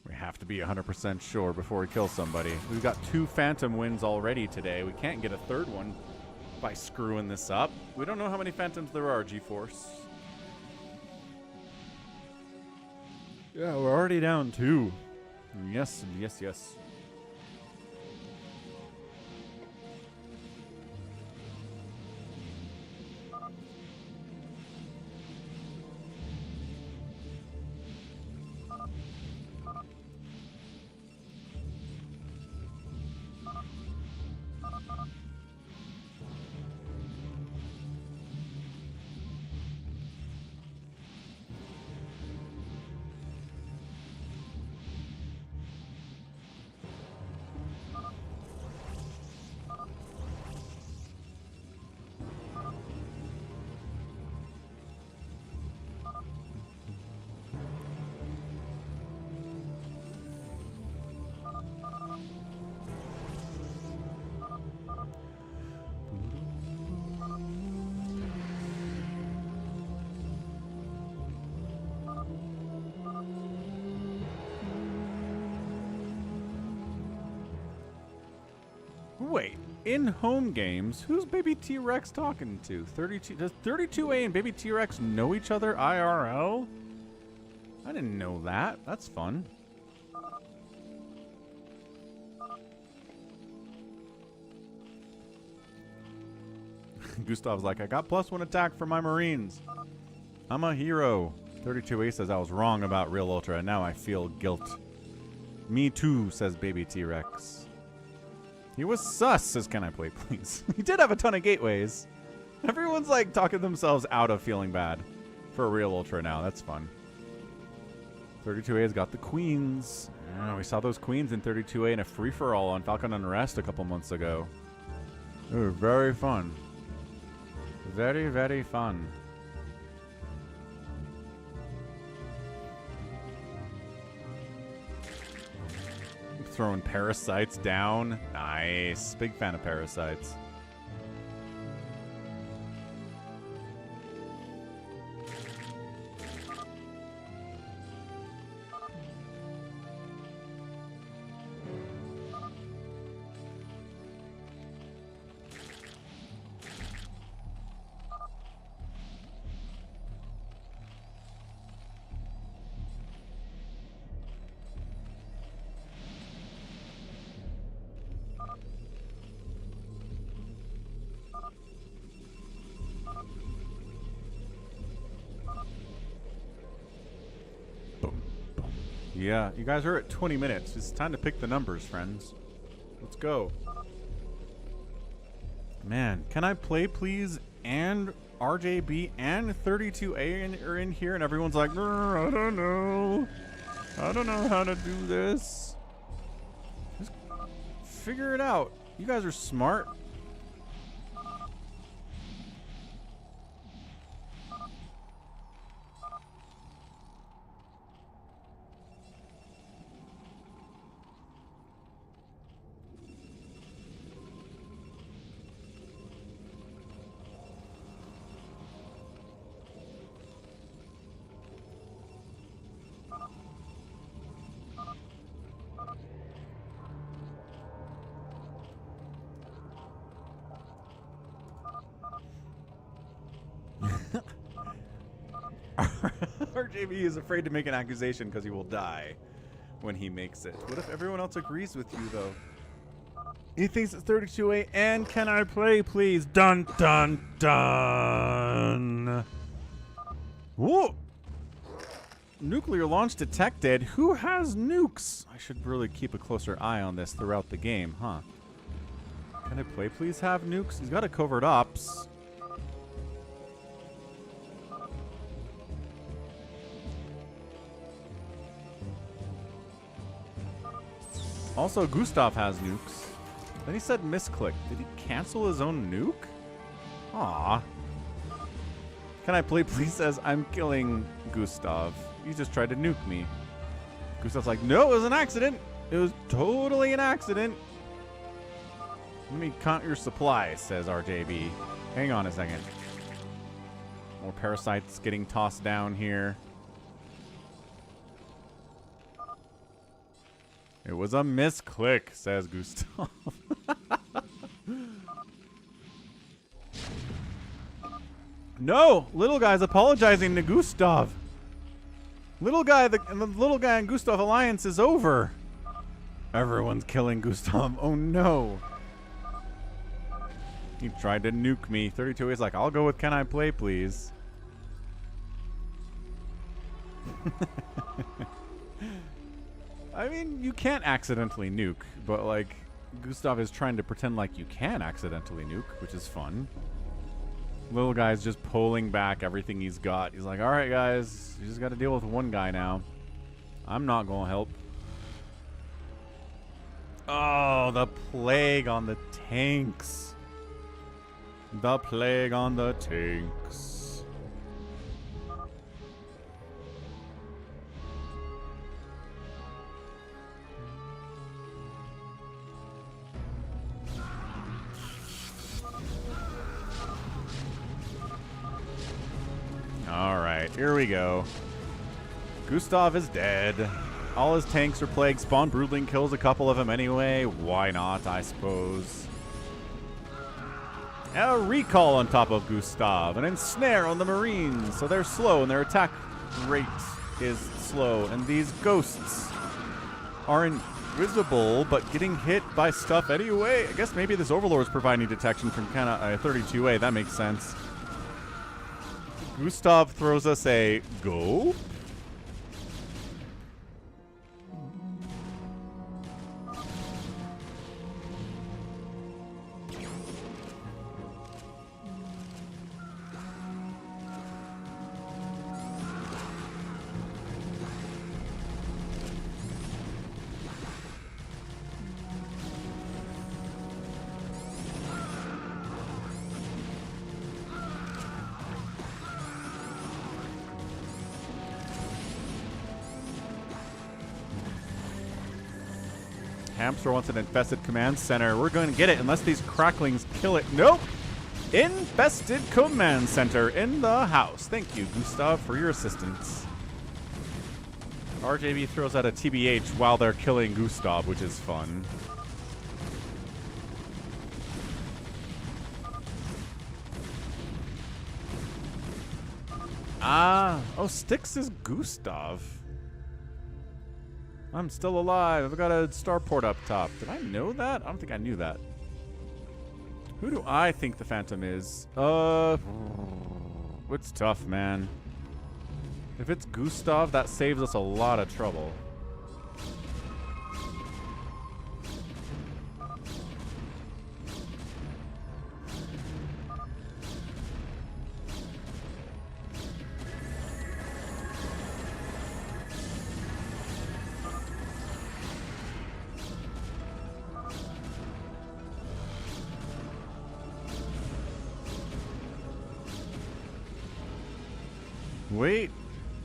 We have to be 100% sure before we kill somebody. We've got 2 Phantom wins already today. We can't get a 3rd one by screwing this up. We don't know how many Phantoms there are, G-Force. Yeah, we're already down 2. Yes, yes, yes. Wait, in home games, who's BabyTRex talking to? 32? Does 32A and BabyTRex know each other IRL? I didn't know that. That's fun. Gustav's like, I got +1 attack for my Marines. I'm a hero. 32A says I was wrong about Realultra, and now I feel guilt. Me too, says BabyTRex. He was sus, says CanIplayplz. He did have a ton of gateways. Everyone's like talking themselves out of feeling bad for Realultra now. That's fun. 32A's got the queens. We saw those queens in 32A in a free-for-all on Falcon Unrest a couple months ago. They were very fun. Very, very fun. Throwing parasites down. Nice. Big fan of parasites. Yeah, you guys are at 20 minutes. It's time to pick the numbers, friends. Let's go. Man, CanIplayplz and RJB and 32A are in here, and everyone's like, I don't know. I don't know how to do this. Just figure it out. You guys are smart. RJB is afraid to make an accusation because he will die when he makes it. What if everyone else agrees with you, though? He thinks it's 32A and CanIplayplz. Dun, dun, dun. Whoa! Nuclear launch detected. Who has nukes? I should really keep a closer eye on this throughout the game, huh? CanIplayplz have nukes? He's got a covert ops. Also, Gustav has nukes. Then he said misclick. Did he cancel his own nuke? Aw. CanIplayplz says, I'm killing Gustav. He just tried to nuke me. Gustav's like, no, it was an accident. It was totally an accident. Let me count your supplies, says RJB. Hang on a second. More parasites getting tossed down here. It was a misclick, says Gustav. No! Little guy's apologizing to Gustav. The little guy and Gustav alliance is over. Everyone's killing Gustav. Oh no. He tried to nuke me. 32 is like, I'll go with Can I Play Please? I mean, you can't accidentally nuke, but like, Gustav is trying to pretend like you can accidentally nuke, which is fun. Little guy's just pulling back everything he's got. He's like, alright guys, you just gotta deal with one guy now. I'm not gonna help. Oh, the plague on the tanks. The plague on the tanks. Alright, here we go. Gustav is dead. All his tanks are plagued. Spawn Broodling kills a couple of them anyway. Why not, I suppose. A recall on top of Gustav. An ensnare on the Marines. So they're slow and their attack rate is slow. And these ghosts are invisible but getting hit by stuff anyway. I guess maybe this Overlord is providing detection from kind of 32A. That makes sense. Gustav throws us a go. Hamster wants an infested command center. We're going to get it unless these cracklings kill it. Nope. Infested command center in the house. Thank you, Gustav, for your assistance. RJB throws out a TBH while they're killing Gustav, which is fun. Ah. Oh, Styx is Gustav. I'm still alive. I've got a starport up top. Did I know that? I don't think I knew that. Who do I think the Phantom is? It's tough, man. If it's Gustav, that saves us a lot of trouble. Wait,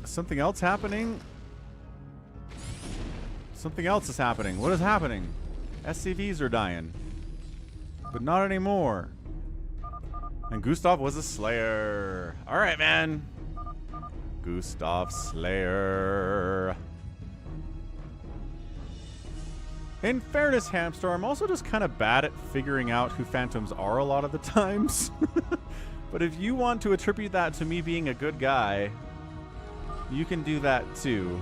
something else happening? Something else is happening. What is happening? SCVs are dying. But not anymore. And Gustav was a Slayer. Alright, man. Gustav Slayer. In fairness, Hamster, I'm also just kind of bad at figuring out who Phantoms are a lot of the times. But if you want to attribute that to me being a good guy, you can do that too.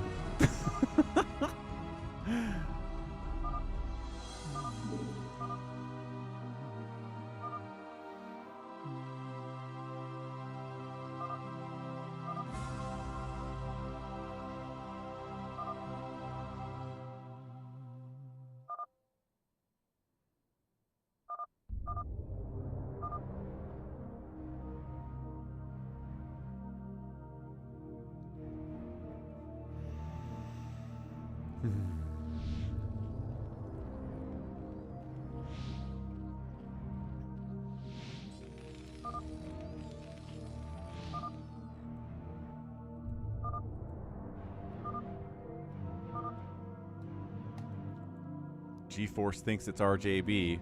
G-Force thinks it's RJB.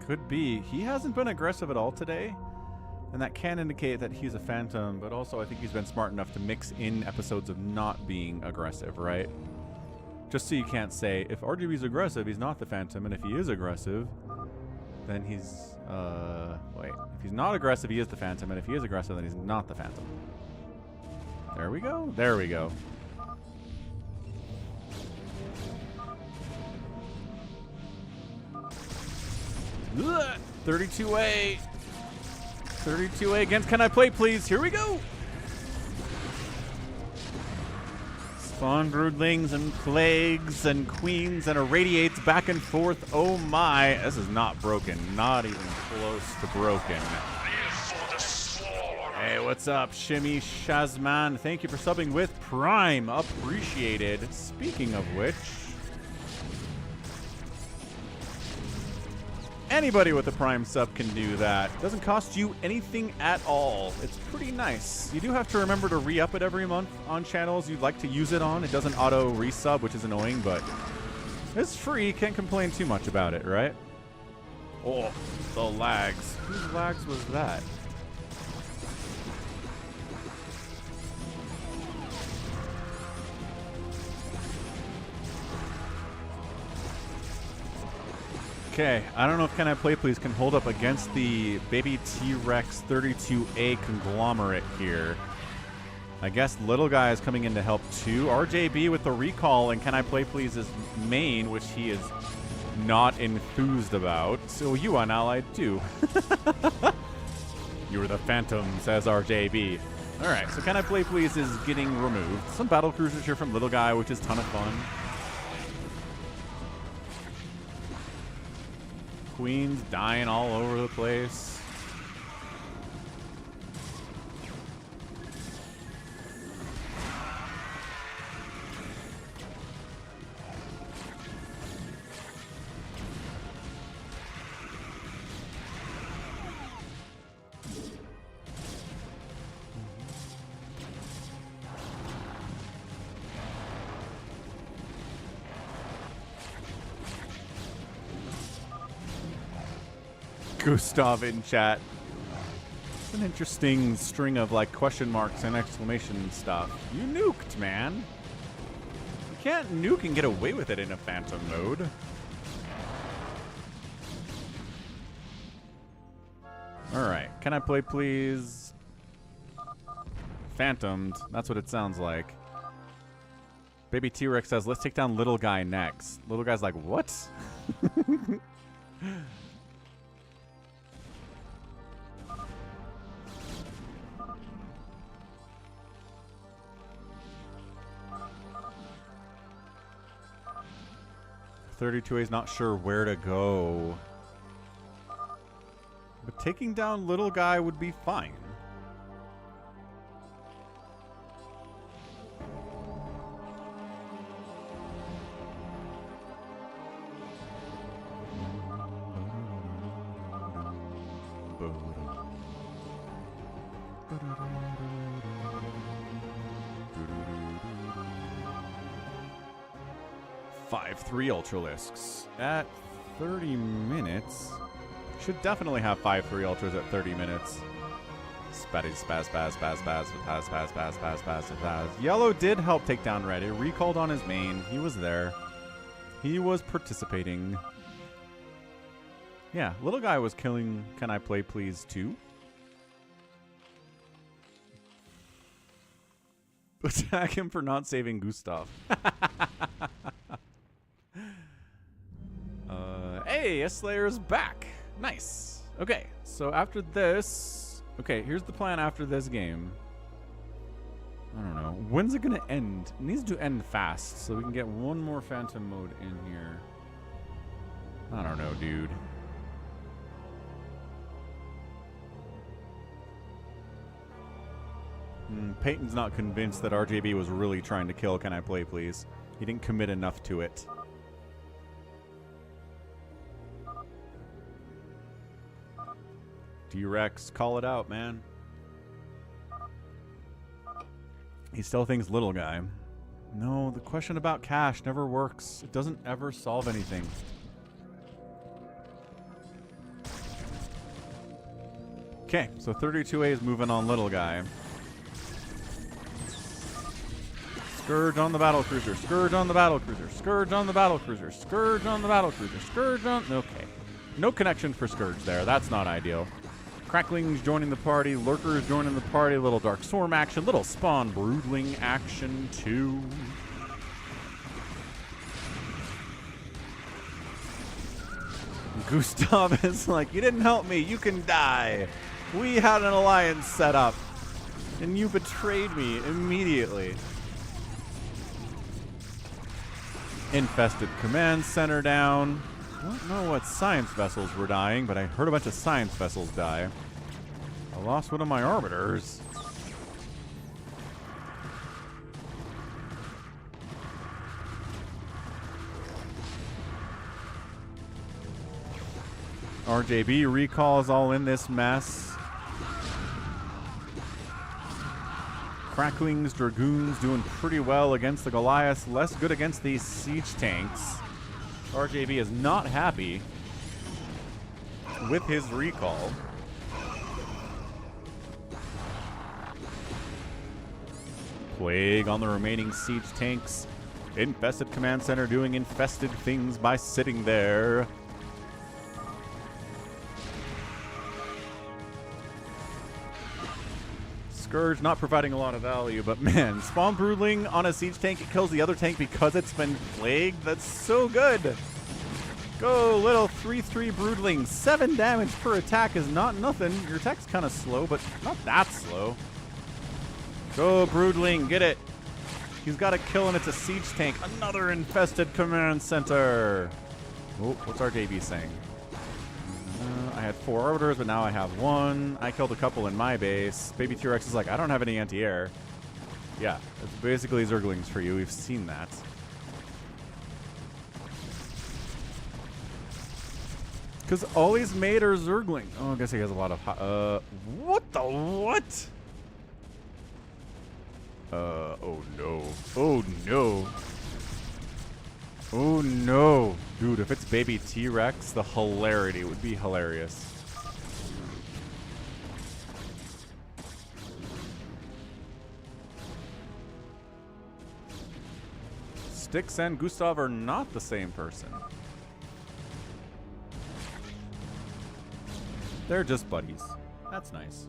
Could be. He hasn't been aggressive at all today. And that can indicate that he's a Phantom, but also I think he's been smart enough to mix in episodes of not being aggressive, right? Just so you can't say, if RGB's aggressive, he's not the Phantom, and if he is aggressive, then he's, wait. If he's not aggressive, he is the Phantom, and if he is aggressive, then he's not the Phantom. There we go. There we go. Ugh, 32A. 32A against CanIplayplz. Here we go. Spawn broodlings and plagues and queens and irradiates back and forth. Oh my. This is not broken. Not even close to broken. Hey, what's up, Shimmy Shazman? Thank you for subbing with Prime. Appreciated. Speaking of which, anybody with a Prime sub can do that. Doesn't cost you anything at all. It's pretty nice. You do have to remember to re-up it every month on channels you'd like to use it on. It doesn't auto resub, which is annoying, but it's free. Can't complain too much about it, right? Oh, the lags. Whose lags was that? Okay, I don't know if CanIplayplz can hold up against the BabyTRex 32A conglomerate here. I guess LittleGuy is coming in to help too. RJB with the recall and CanIplayplz's main, which he is not enthused about. So you unallied too. You were the Phantom, says RJB. Alright, so CanIplayplz is getting removed. Some battle cruisers here from LittleGuy, which is a ton of fun. Queens dying all over the place. Gustav in chat. It's an interesting string of like question marks and exclamation stuff. You nuked, man. You can't nuke and get away with it in a phantom mode. Alright, CanIplayplz? Phantomed. That's what it sounds like. BabyTRex says, let's take down LittleGuy next. LittleGuy's like, what? .32A is not sure where to go. But taking down LittleGuy would be fine. Three Ultralisks at 30 minutes. Should definitely have 5-3 Ultras at 30 minutes. Spaz, spaz, spaz, spaz, spaz, spaz, spaz, spaz, spaz, spaz, spaz. Yellow did help take down Red. It recalled on his main. He was there. He was participating. Yeah, LittleGuy was killing CanIplayplz too. Attack him for not saving Gustav. Hey, S-Slayer is back. Nice. Okay, so after this... Okay, here's the plan after this game. I don't know. When's it going to end? It needs to end fast, so we can get one more Phantom mode in here. I don't know, dude. Peyton's not convinced that RJB was really trying to kill CanIplayplz. He didn't commit enough to it. D-Rex, call it out, man. He still thinks LittleGuy. No, the question about cash never works. It doesn't ever solve anything. Okay, so 32A is moving on LittleGuy. Scourge on the battle cruiser. Scourge on the battle cruiser. Scourge on the battle cruiser. Scourge on the battle cruiser. Scourge on... Okay. No connection for Scourge there. That's not ideal. Crackling's joining the party. Lurker's joining the party. Little Dark Storm action. Little Spawn Broodling action too. Gustav is like, you didn't help me. You can die. We had an alliance set up, and you betrayed me immediately. Infested command center down. I don't know what science vessels were dying, but I heard a bunch of science vessels die. I lost one of my arbiters. RJB recalls all in this mess. Cracklings, Dragoons doing pretty well against the Goliaths. Less good against these siege tanks. RJB is not happy with his recall. Plague on the remaining siege tanks. Infested command center doing infested things by sitting there. Scourge not providing a lot of value, but man, Spawn Broodling on a siege tank, it kills the other tank because it's been plagued. That's so good. Go, little 3/3 Broodling. 7 damage per attack is not nothing. Your attack's kind of slow, but not that slow. Go, Broodling, get it. He's got a kill and it's a siege tank. Another infested command center. Oh, what's RJB saying? I had 4 arbiters, but now I have 1. I killed a couple in my base. BabyTRex is like, I don't have any anti-air. Yeah, it's basically Zerglings for you. We've seen that. Because all he's made are Zergling. Oh, I guess he has a lot of... what the what? Oh no. Oh no. Oh no. Dude, if it's BabyTRex, the hilarity would be hilarious. Styx and Gustav are not the same person. They're just buddies. That's nice.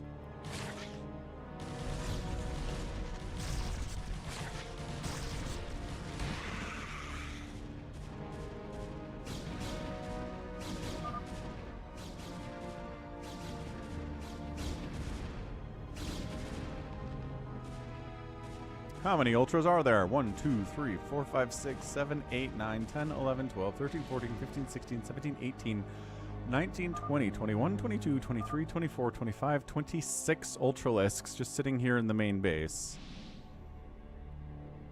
How many ultras are there? 1, 2, 3, 4, 5, 6, 7, 8, 9, 10, 11, 12, 13, 14, 15, 16, 17, 18, 19, 20, 21, 22, 23, 24, 25, 26 Ultralisks just sitting here in the main base.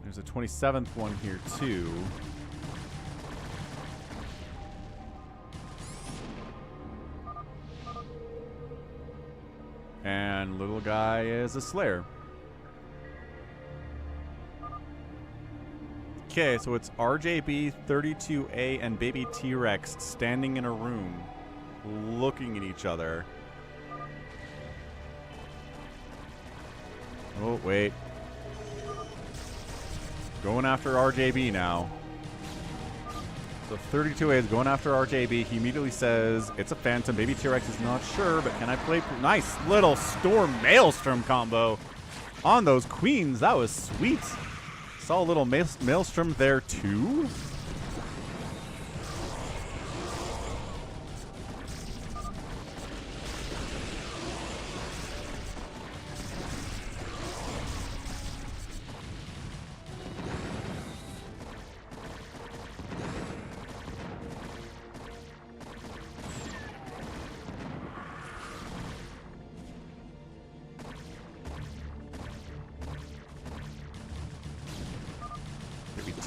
There's a 27th one here too. And LittleGuy is a Slayer. Okay, so it's RJB, 32A, and BabyTRex standing in a room, looking at each other. Oh, wait. Going after RJB now. So 32A is going after RJB. He immediately says, it's a Phantom. BabyTRex is not sure, but can I play... Nice little Storm Maelstrom combo on those queens. That was sweet. Saw a little Maelstrom there too.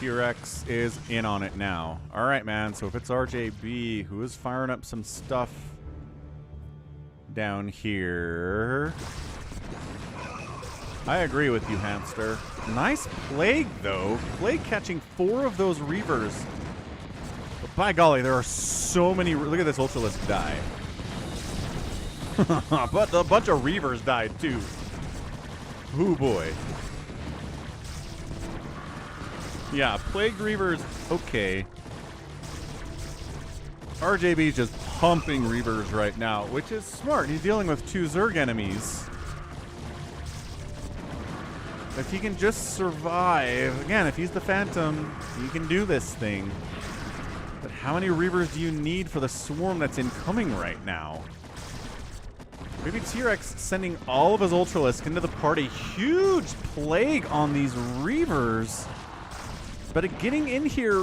T-Rex is in on it now. All right, man. So if it's RJB, who is firing up some stuff down here. I agree with you, Hamster. Nice Plague, though. Plague catching 4 of those Reavers. But by golly, there are so many... Look at this Ultralisk die. But a bunch of Reavers died, too. Ooh, boy. Yeah, Plague Reavers, okay. RJB's just pumping Reavers right now, which is smart. He's dealing with 2 Zerg enemies. If he can just survive, again, if he's the Phantom, he can do this thing. But How many Reavers do you need for the swarm that's incoming right now? BabyTRex sending all of his Ultralisk into the party. Huge plague on these Reavers. But getting in here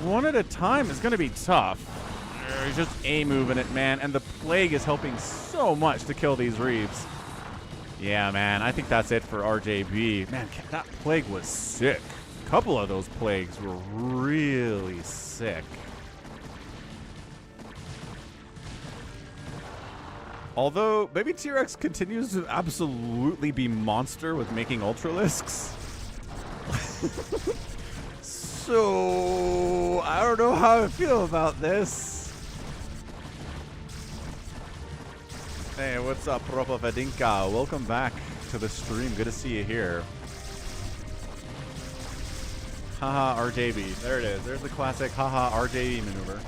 one at a time is going to be tough. He's just A-moving it, man. And the plague is helping so much to kill these Reaves. Yeah, man. I think that's it for RJB. Man, that plague was sick. A couple of those plagues were really sick. Although BabyTRex continues to absolutely be monster with making Ultralisks. So, I don't know how I feel about this. Hey, what's up, Propa Vadinka? Welcome back to the stream. Good to see you here. Haha, RJB. There it is. There's the classic haha RJB maneuver.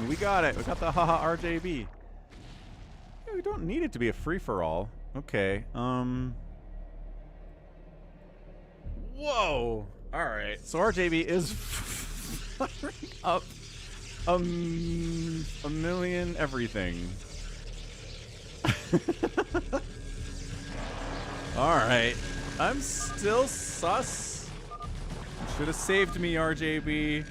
We got it. We got the haha RJB. Yeah, we don't need it to be a free-for-all. Okay. Whoa. All right. So RJB is firing up a million everything. All right. I'm still sus. Should have saved me, RJB.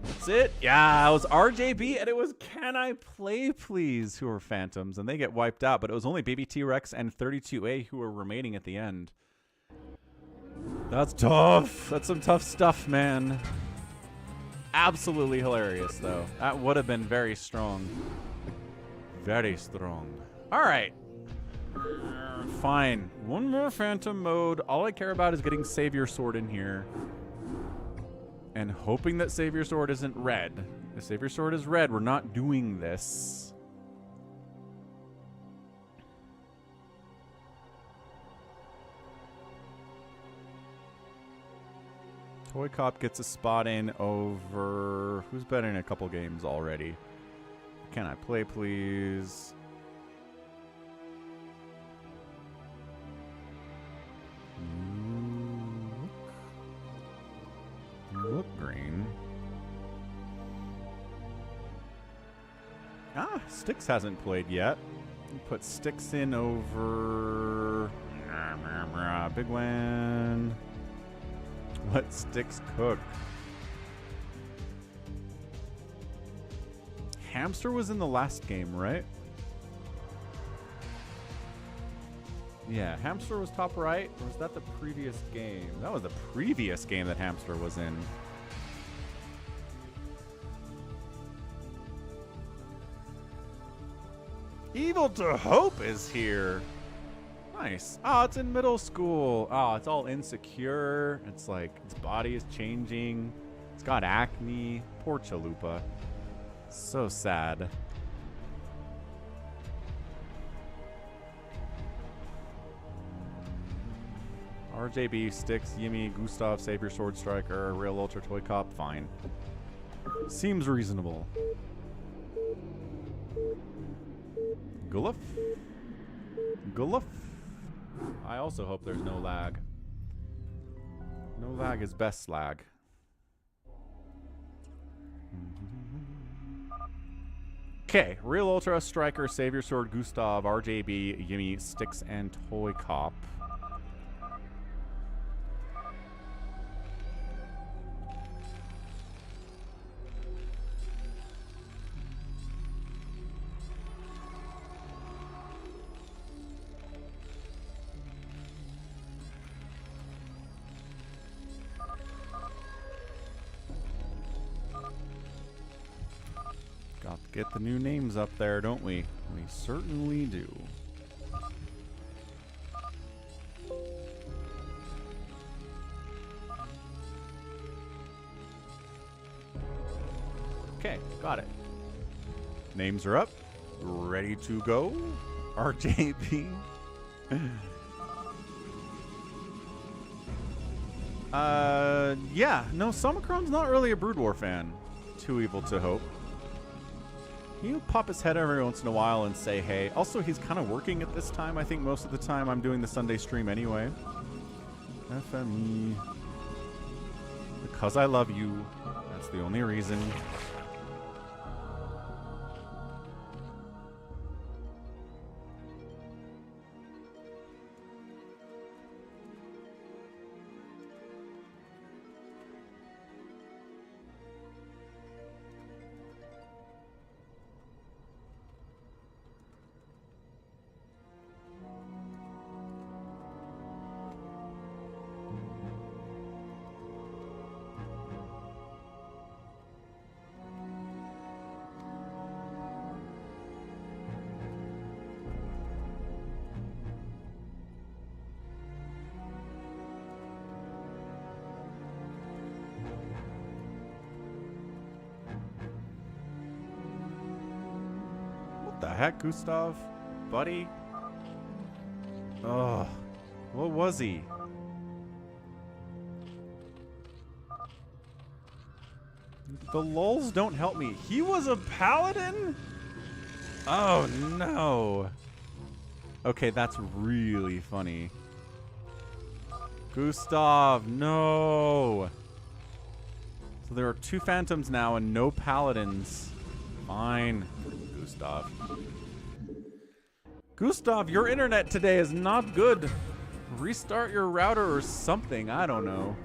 That's it. Yeah, it was RJB and it was CanIplayplz who were phantoms, and they get wiped out, but it was only BabyTRex and 32A who were remaining at the end. That's tough. That's some tough stuff, man. Absolutely hilarious, though. That would have been very strong. Very strong. All right. Fine. One more phantom mode. All I care about is getting SaviorSword in here. And hoping that SaviorSword isn't red. If SaviorSword is red, we're not doing this. ToyCop gets a spot in over... Who's been in a couple games already? Can I play, please? Look green. Ah, Styx hasn't played yet. Put Styx in over bigwan. Let Styx cook. Hamster was in the last game, right? Yeah, Hamster was top right, or was that the previous game? That was the previous game that Hamster was in. Evil to Hope is here. Nice. Oh, it's in middle school. Oh, it's all insecure. It's like its body is changing. It's got acne. Poor Chalupa. So sad. RJB, Styx, Yimmy, Gustav, SaviorSword Striker, Realultra, ToyCop, fine. Seems reasonable. Guluf? Guluf? I also hope there's no lag. No lag is best lag. Okay, Realultra, Striker, SaviorSword, Gustav, RJB, Yimmy, Styx, and ToyCop. Get the new names up there, don't we? We certainly do. Okay, got it. Names are up. Ready to go. RJB. Yeah. No, Somicron's not really a Brood War fan. Too evil to hope. He'll pop his head every once in a while and say hey. Also, he's kind of working at this time. I think most of the time I'm doing the Sunday stream anyway. FME. Because I love you. That's the only reason. The heck, Gustav? Buddy? Oh, what was he? The lulz don't help me. He was a paladin? Oh, no. Okay, that's really funny. Gustav, no. So there are 2 phantoms now and no paladins. Fine. Gustav. Gustav, your internet today is not good. Restart your router or something. I don't know.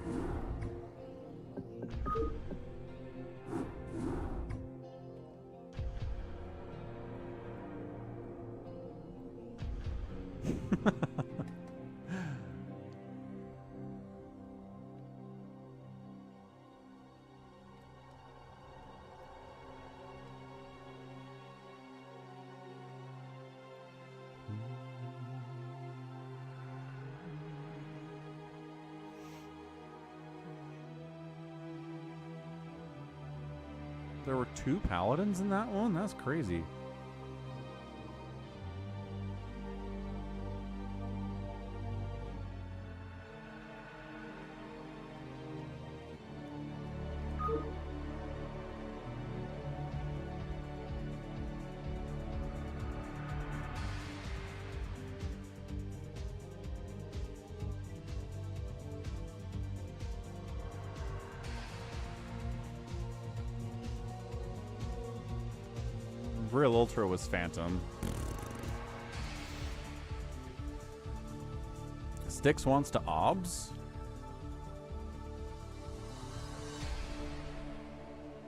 There were 2 paladins in that one? That's crazy. Realultra was Phantom. Styx wants to obs?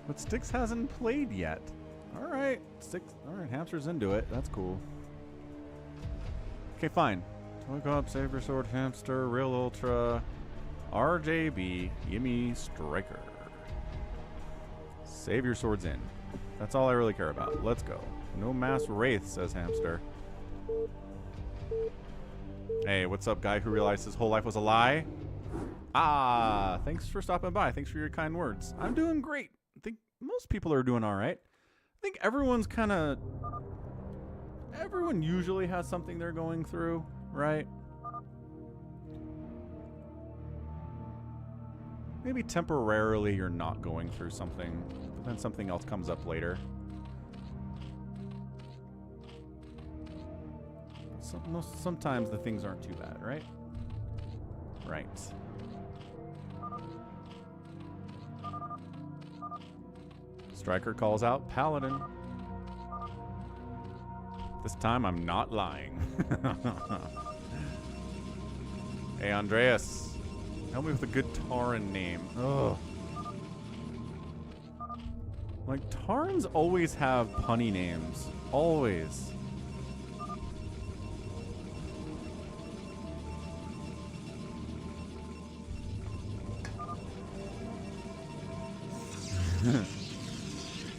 But Styx hasn't played yet. Alright, Styx. Alright, Hamster's into it. That's cool. Okay, fine. ToyCop, SaviorSword, Hamster, Realultra, RJB, Yimmy, Striker. SaviorSword's in. That's all I really care about. Let's go. No mass wraith, says Hamster. Hey, what's up, guy who realized his whole life was a lie? Ah, thanks for stopping by. Thanks for your kind words. I'm doing great. I think most people are doing all right. I think everyone's kind of... Everyone usually has something they're going through, right? Maybe temporarily you're not going through something, but then something else comes up later. Sometimes the things aren't too bad, right? Right. Striker calls out Paladin. This time I'm not lying. Hey, Andreas. Help me with a good Terran name. Ugh. Like, Terrans always have punny names. Always.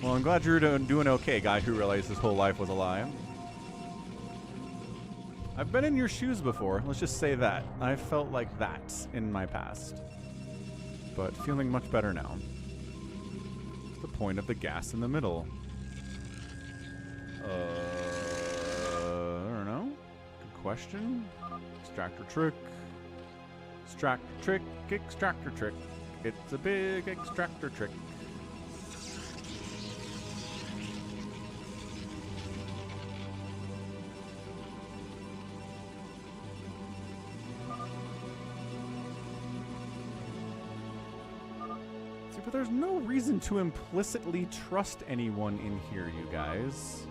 Well, I'm glad you're doing okay, guy who realized his whole life was a lie. I've been in your shoes before, let's just say that. I felt like that in my past. But feeling much better now. What's the point of the gas in the middle? I don't know. Good question. Extractor trick. Extract trick, extractor trick. It's a big extractor trick. See, but there's no reason to implicitly trust anyone in here, you guys.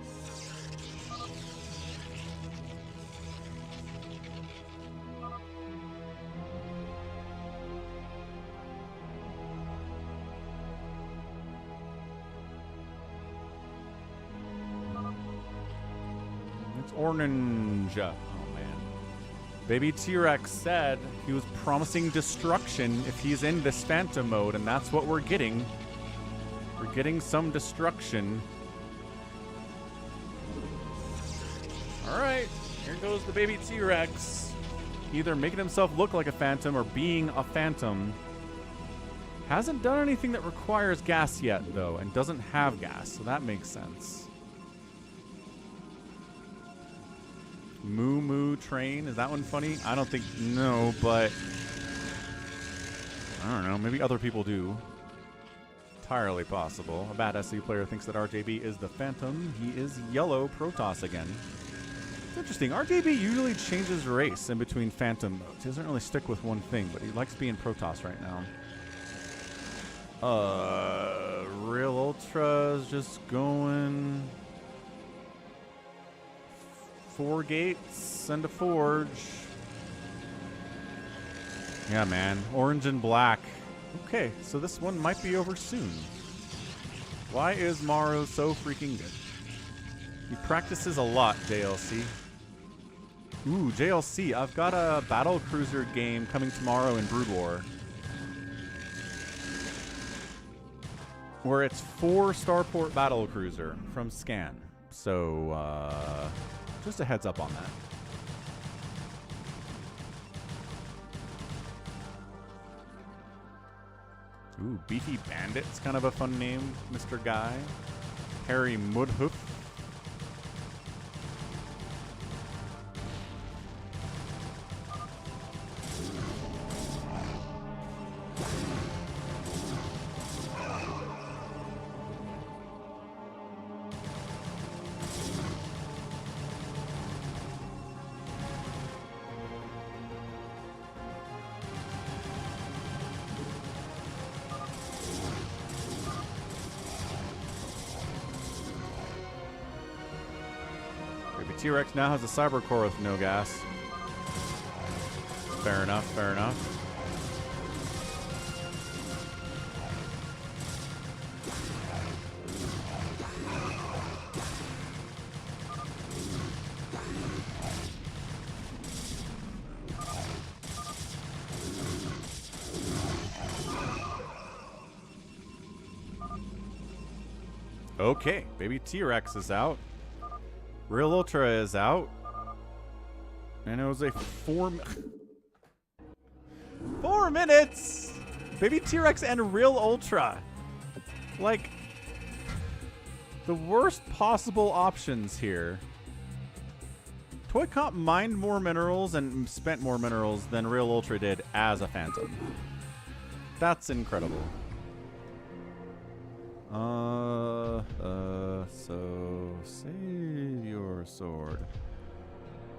Orange. Oh man. BabyTRex said he was promising destruction if he's in this phantom mode, and that's what we're getting. We're getting some destruction. Alright, here goes the BabyTRex. Either making himself look like a phantom or being a phantom. Hasn't done anything that requires gas yet, though, and doesn't have gas, so that makes sense. Moo Moo Train. Is that one funny? I don't think... No, but... I don't know. Maybe other people do. Entirely possible. A bad SC player thinks that RJB is the Phantom. He is yellow Protoss again. It's interesting. RJB usually changes race in between Phantom modes. He doesn't really stick with one thing, but he likes being Protoss right now. Realultra is just going... 4 gates and a forge. Yeah, man. Orange and black. Okay, so this one might be over soon. Why is Maru so freaking good? He practices a lot, JLC. Ooh, JLC. I've got a battle cruiser game coming tomorrow in Brood War, where it's 4 starport battle cruiser from Scan. So, just a heads up on that. Ooh, Beefy Bandit's kind of a fun name, Mr. Guy. Harry Mudhoof. T-Rex now has a cyber core with no gas. Fair enough, fair enough. Okay, BabyTRex is out. Realultra is out. And it was a 4 minutes! BabyTRex and Realultra. Like, the worst possible options here. ToyCop mined more minerals and spent more minerals than Realultra did as a Phantom. That's incredible. So SaviorSword.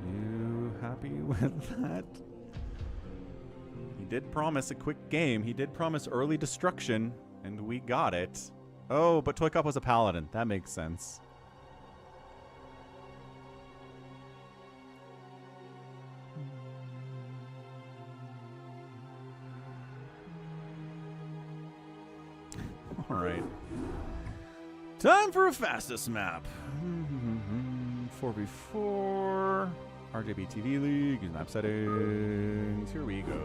You happy with that? He did promise a quick game. He did promise early destruction, and we got it. Oh, but ToyCop was a paladin. That makes sense. All right. Time for a fastest map. 4v4. RJB TV League. Use map settings. Here we go.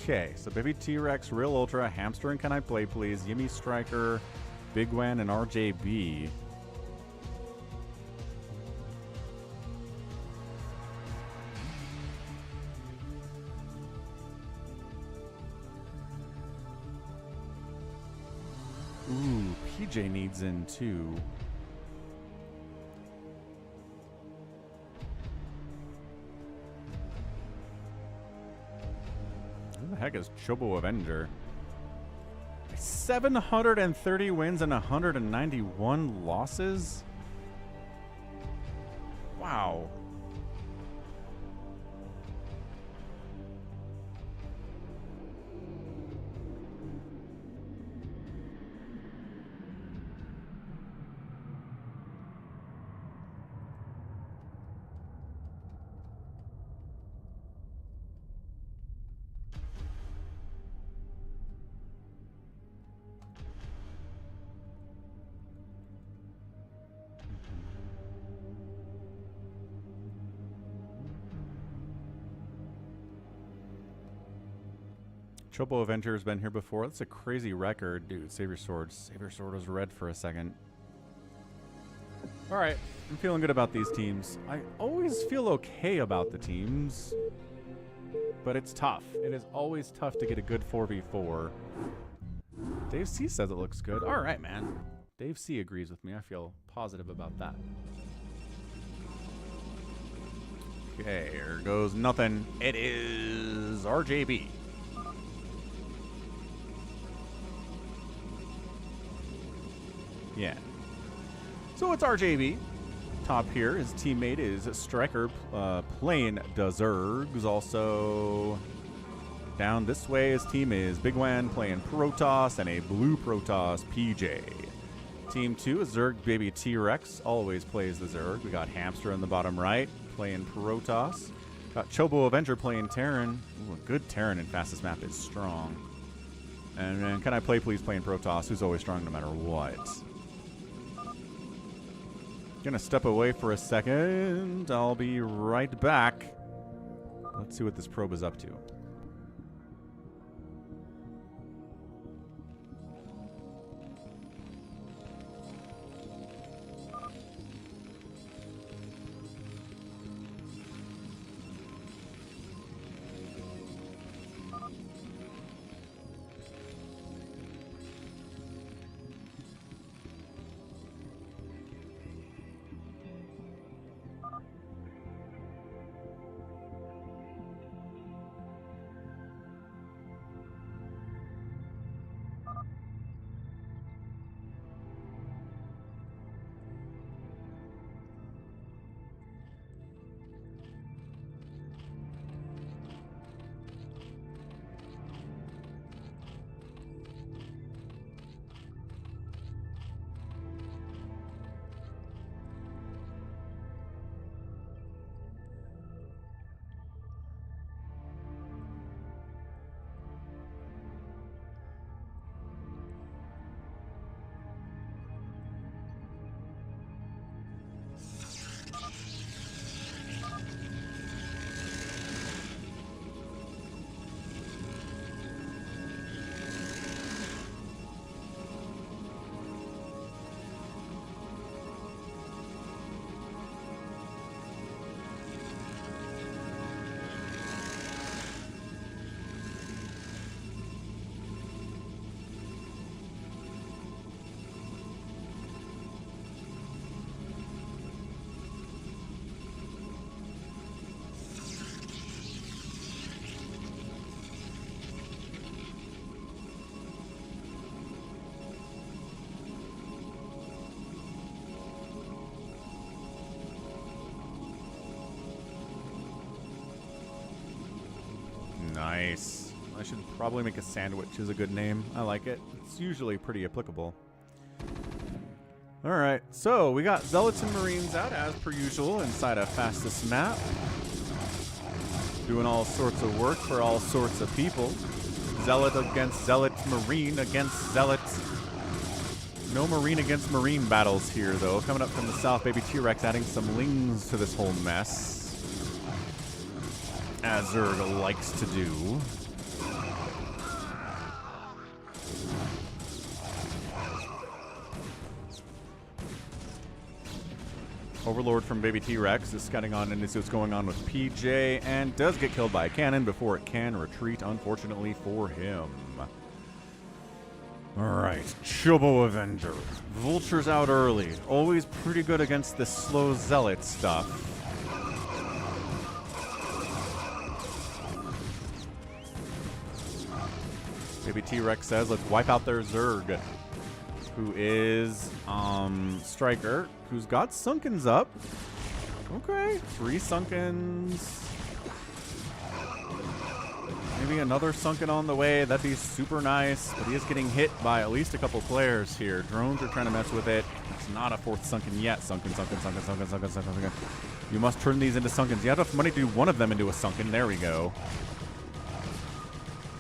Okay, so BabyTRex, Realultra, Hamster and CanIplayplz, Yimmy Striker, bigwan, and RJB. PJ needs in too. Who the heck is ChoboAvenger? 730 wins and 191 losses? Wow. ChoboAvenger has been here before. That's a crazy record. Dude, SaviorSword. SaviorSword was red for a second. Alright, I'm feeling good about these teams. I always feel okay about the teams, but it's tough. It is always tough to get a good 4v4. Dave C says it looks good. Alright, man. Dave C agrees with me. I feel positive about that. Okay, here goes nothing. It is RJB. Yeah. So it's RJB. Top here, his teammate is Striker playing zergs. Also down this way, his team is bigwan playing Protoss and a blue Protoss PJ. Team 2 is Zerg BabyTRex, always plays the Zerg. We got Hamster in the bottom right playing Protoss. Got ChoboAvenger playing Terran. Ooh, a good Terran in fastest map is strong. And then CanIplayplz playing Protoss, who's always strong no matter what. Gonna step away for a second. I'll be right back. Let's see what this probe is up to. Nice. I should probably make a sandwich is a good name. I like it. It's usually pretty applicable. Alright, so we got Zealots and Marines out as per usual inside a fastest map. Doing all sorts of work for all sorts of people. Zealot against Zealot, Marine against Zealot. No Marine against Marine battles here though. Coming up from the south, BabyTRex adding some lings to this whole mess. As Zerg likes to do. Overlord from BabyTRex is scouting on into what's going on with PJ and does get killed by a cannon before it can retreat, unfortunately for him. Alright, ChoboAvenger. Vulture's out early. Always pretty good against this slow zealot stuff. BabyTRex says, let's wipe out their zerg. Who is, Striker, who's got Sunkens up. Okay, 3 Sunkens. Maybe another Sunken on the way. That'd be super nice. But he is getting hit by at least a couple players here. Drones are trying to mess with it. It's not a 4th Sunken yet. Sunken. You must turn these into Sunkens. You have enough money to do one of them into a Sunken. There we go.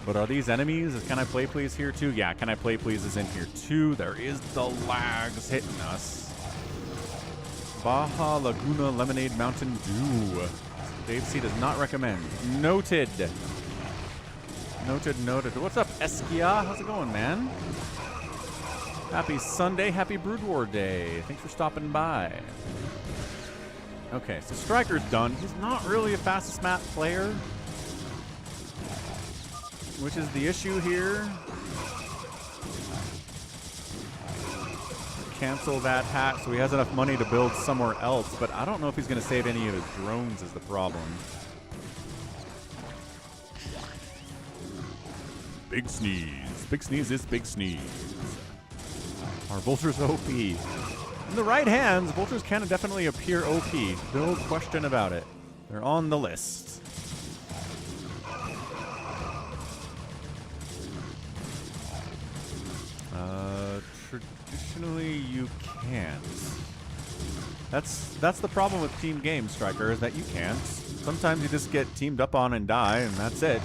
But are these enemies? Is CanIplayplz here too? Yeah, CanIplayplz is in here too. There is the lags hitting us. Baja Laguna Lemonade Mountain Dew. Dave C does not recommend. Noted. Noted. What's up, Eskia? How's it going, man? Happy Sunday. Happy Brood War Day. Thanks for stopping by. Okay, so Striker's done. He's not really a fastest map player, which is the issue here. Cancel that hat so he has enough money to build somewhere else, but I don't know if he's going to save any of his drones is the problem. Big sneeze. Big sneeze is big sneeze. Our Vulture's OP. In the right hands, Vultures can definitely appear OP. No question about it. They're on the list. Traditionally, you can't. That's the problem with team games, Striker, is that you can't. Sometimes you just get teamed up on and die, and that's it.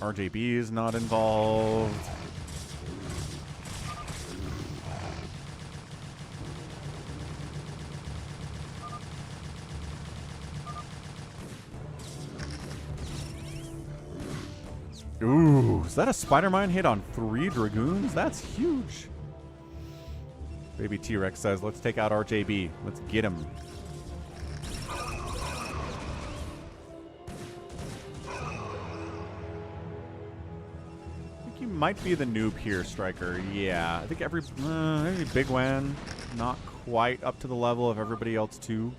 RJB is not involved. Ooh, is that a spider mine hit on 3 dragoons? That's huge. BabyTRex says, let's take out RJB. Let's get him. I think you might be the noob here, Striker. Yeah, I think maybe bigwan, not quite up to the level of everybody else too.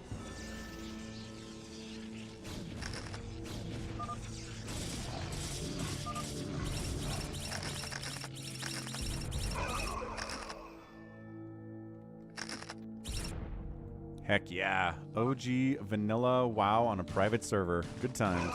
Heck yeah. OG vanilla WoW on a private server. Good times.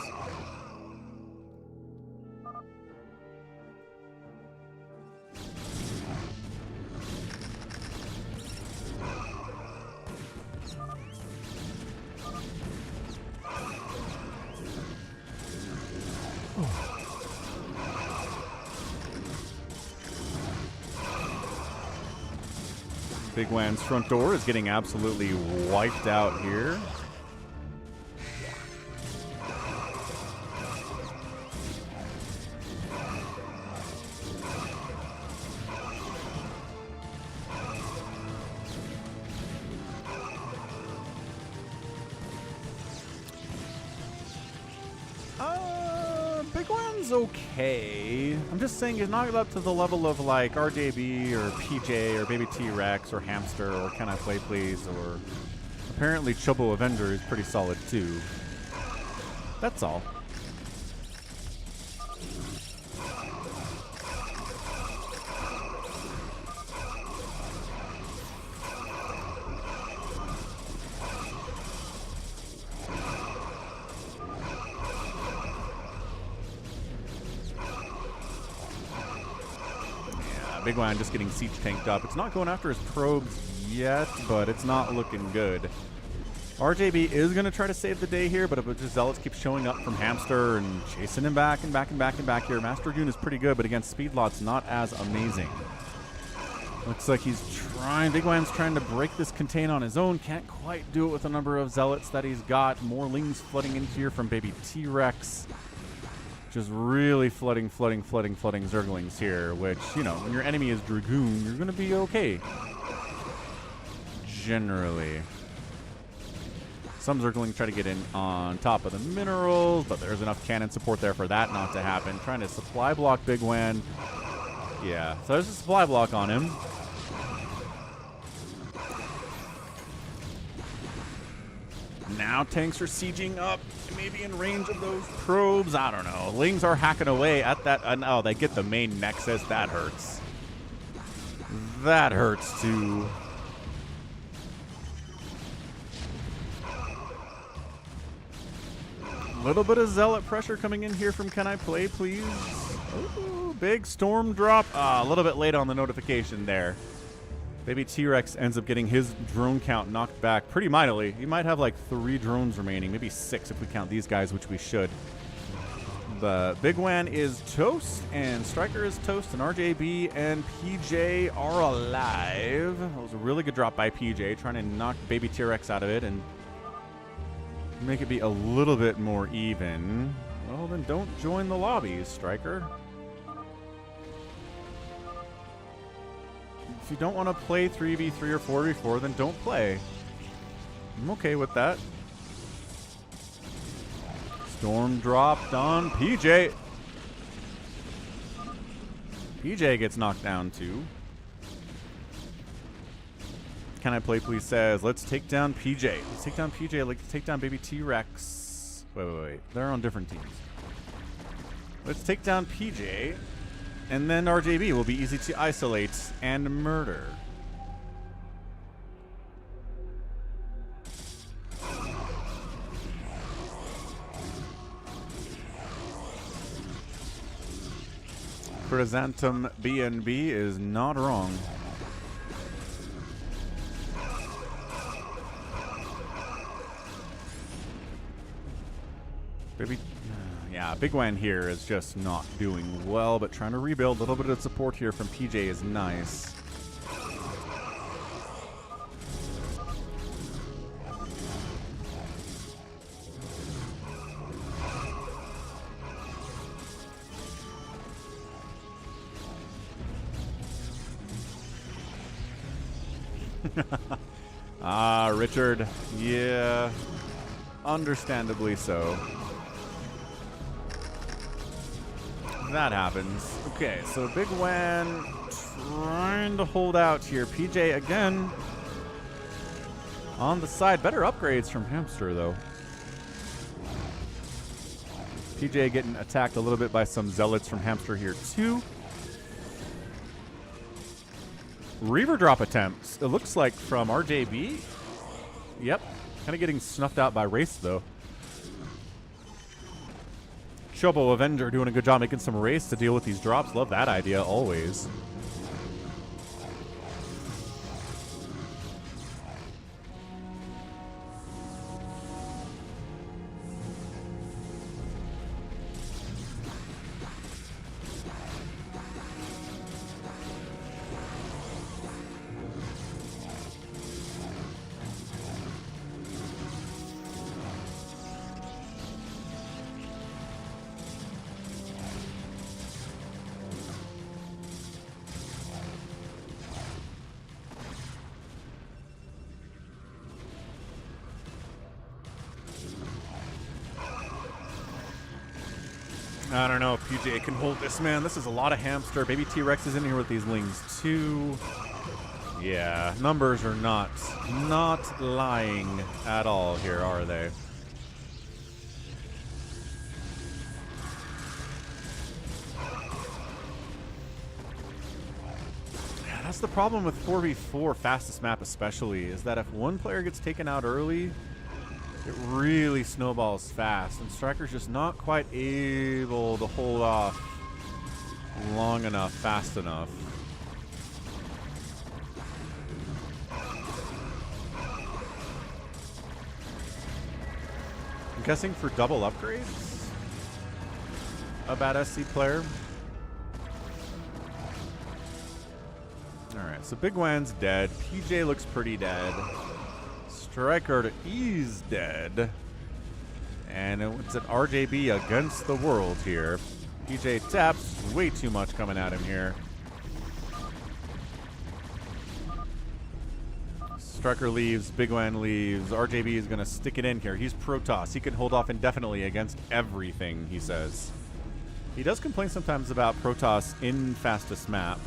Bigwan's front door is getting absolutely wiped out here. Bigwan's okay. I'm just saying he's not up to the level of like RJB or PJ or BabyTRex or Hamster or CanIplayplz or apparently ChoboAvenger is pretty solid too. That's all. Bigwan just getting siege tanked up. It's not going after his probes yet, but it's not looking good. RJB is going to try to save the day here, but a bunch of zealots keep showing up from Hamster and chasing him back and back and back and back here. Master Dragoon is pretty good, but against Speedlot's not as amazing. Looks like he's trying. Bigwan's trying to break this contain on his own. Can't quite do it with the number of zealots that he's got. More lings flooding in here from BabyTRex. Just really flooding zerglings here, which, you know, when your enemy is Dragoon, you're going to be okay. Generally. Some Zerglings try to get in on top of the minerals, but there's enough cannon support there for that not to happen. Trying to supply block bigwan. Yeah, so there's a supply block on him. Now tanks are sieging up, maybe in range of those probes. I don't know. Lings are hacking away at that. Oh, they get the main nexus. That hurts. That hurts too. A little bit of zealot pressure coming in here from CanIplayplz. Ooh, big storm drop. A little bit late on the notification there. BabyTRex ends up getting his drone count knocked back pretty mightily. He might have like 3 drones remaining, maybe 6 if we count these guys, which we should. The bigwan is toast, and Striker is toast, and RJB and PJ are alive. That was a really good drop by PJ, trying to knock BabyTRex out of it and make it be a little bit more even. Well, then don't join the lobbies, Striker. If you don't want to play 3v3 or 4v4, then don't play. I'm okay with that. Storm dropped on PJ. PJ gets knocked down too. CanIplayplz says, let's take down PJ. Let's take down PJ. Let's take down BabyTRex. Wait. They're on different teams. Let's take down PJ. And then RJB will be easy to isolate and murder. Chrysanthemum BNB is not wrong. Yeah, bigwan here is just not doing well, but trying to rebuild. A little bit of support here from PJ is nice. Richard. Yeah, understandably so. That happens. Okay, so bigwan trying to hold out here. PJ again on the side. Better upgrades from Hamster, though. PJ getting attacked a little bit by some zealots from Hamster here, too. Reaver drop attempts, it looks like, from RJB. Yep, kind of getting snuffed out by Race, though. ChoboAvenger doing a good job making some Race to deal with these drops. Love that idea, always. I don't know if PJ can hold this, man. This is a lot of Hamster. BabyTRex is in here with these Lings, too. Yeah, numbers are not lying at all here, are they? Yeah, that's the problem with 4v4 fastest map especially, is that if one player gets taken out early, it really snowballs fast, and Striker's just not quite able to hold off long enough, fast enough. I'm guessing for double upgrades? A bad SC player? Alright, so bigwan's dead. PJ looks pretty dead. Striker is dead. And it's an RJB against the world here. PJ taps. Way too much coming at him here. Striker leaves, bigwan leaves. RJB is going to stick it in here. He's Protoss. He can hold off indefinitely against everything, he says. He does complain sometimes about Protoss in fastest map.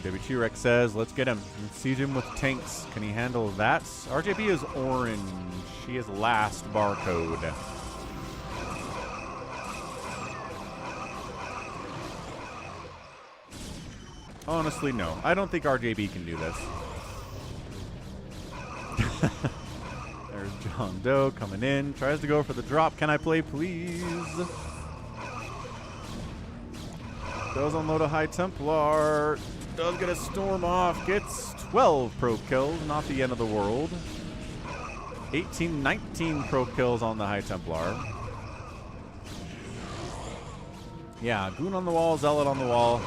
BabyTRex says, let's get him. Let's siege him with tanks. Can he handle that? RJB is orange. He is last barcode. Honestly, no. I don't think RJB can do this. There's JohnDoe coming in. Tries to go for the drop. Can I play, please? Does unload a High Templar. Does get a storm off. Gets 12 probe kills. Not the end of the world. 18, 19 probe kills on the High Templar. Yeah, Goon on the wall, Zealot on the wall.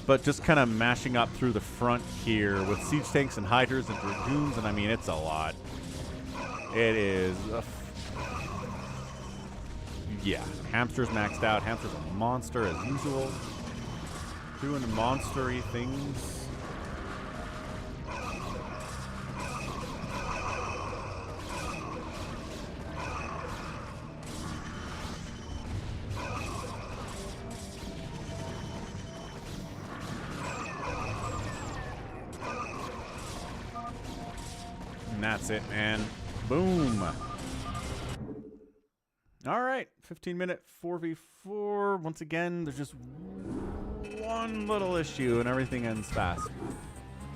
But just kind of mashing up through the front here with siege tanks and hydras and dragoons, and I mean, it's a lot. It is. Yeah, Hamster's maxed out. Hamster's a monster as usual. Doing monstery things. And that's it, man. Boom. All right, 15-minute 4v4. Once again, there's just one little issue and everything ends fast.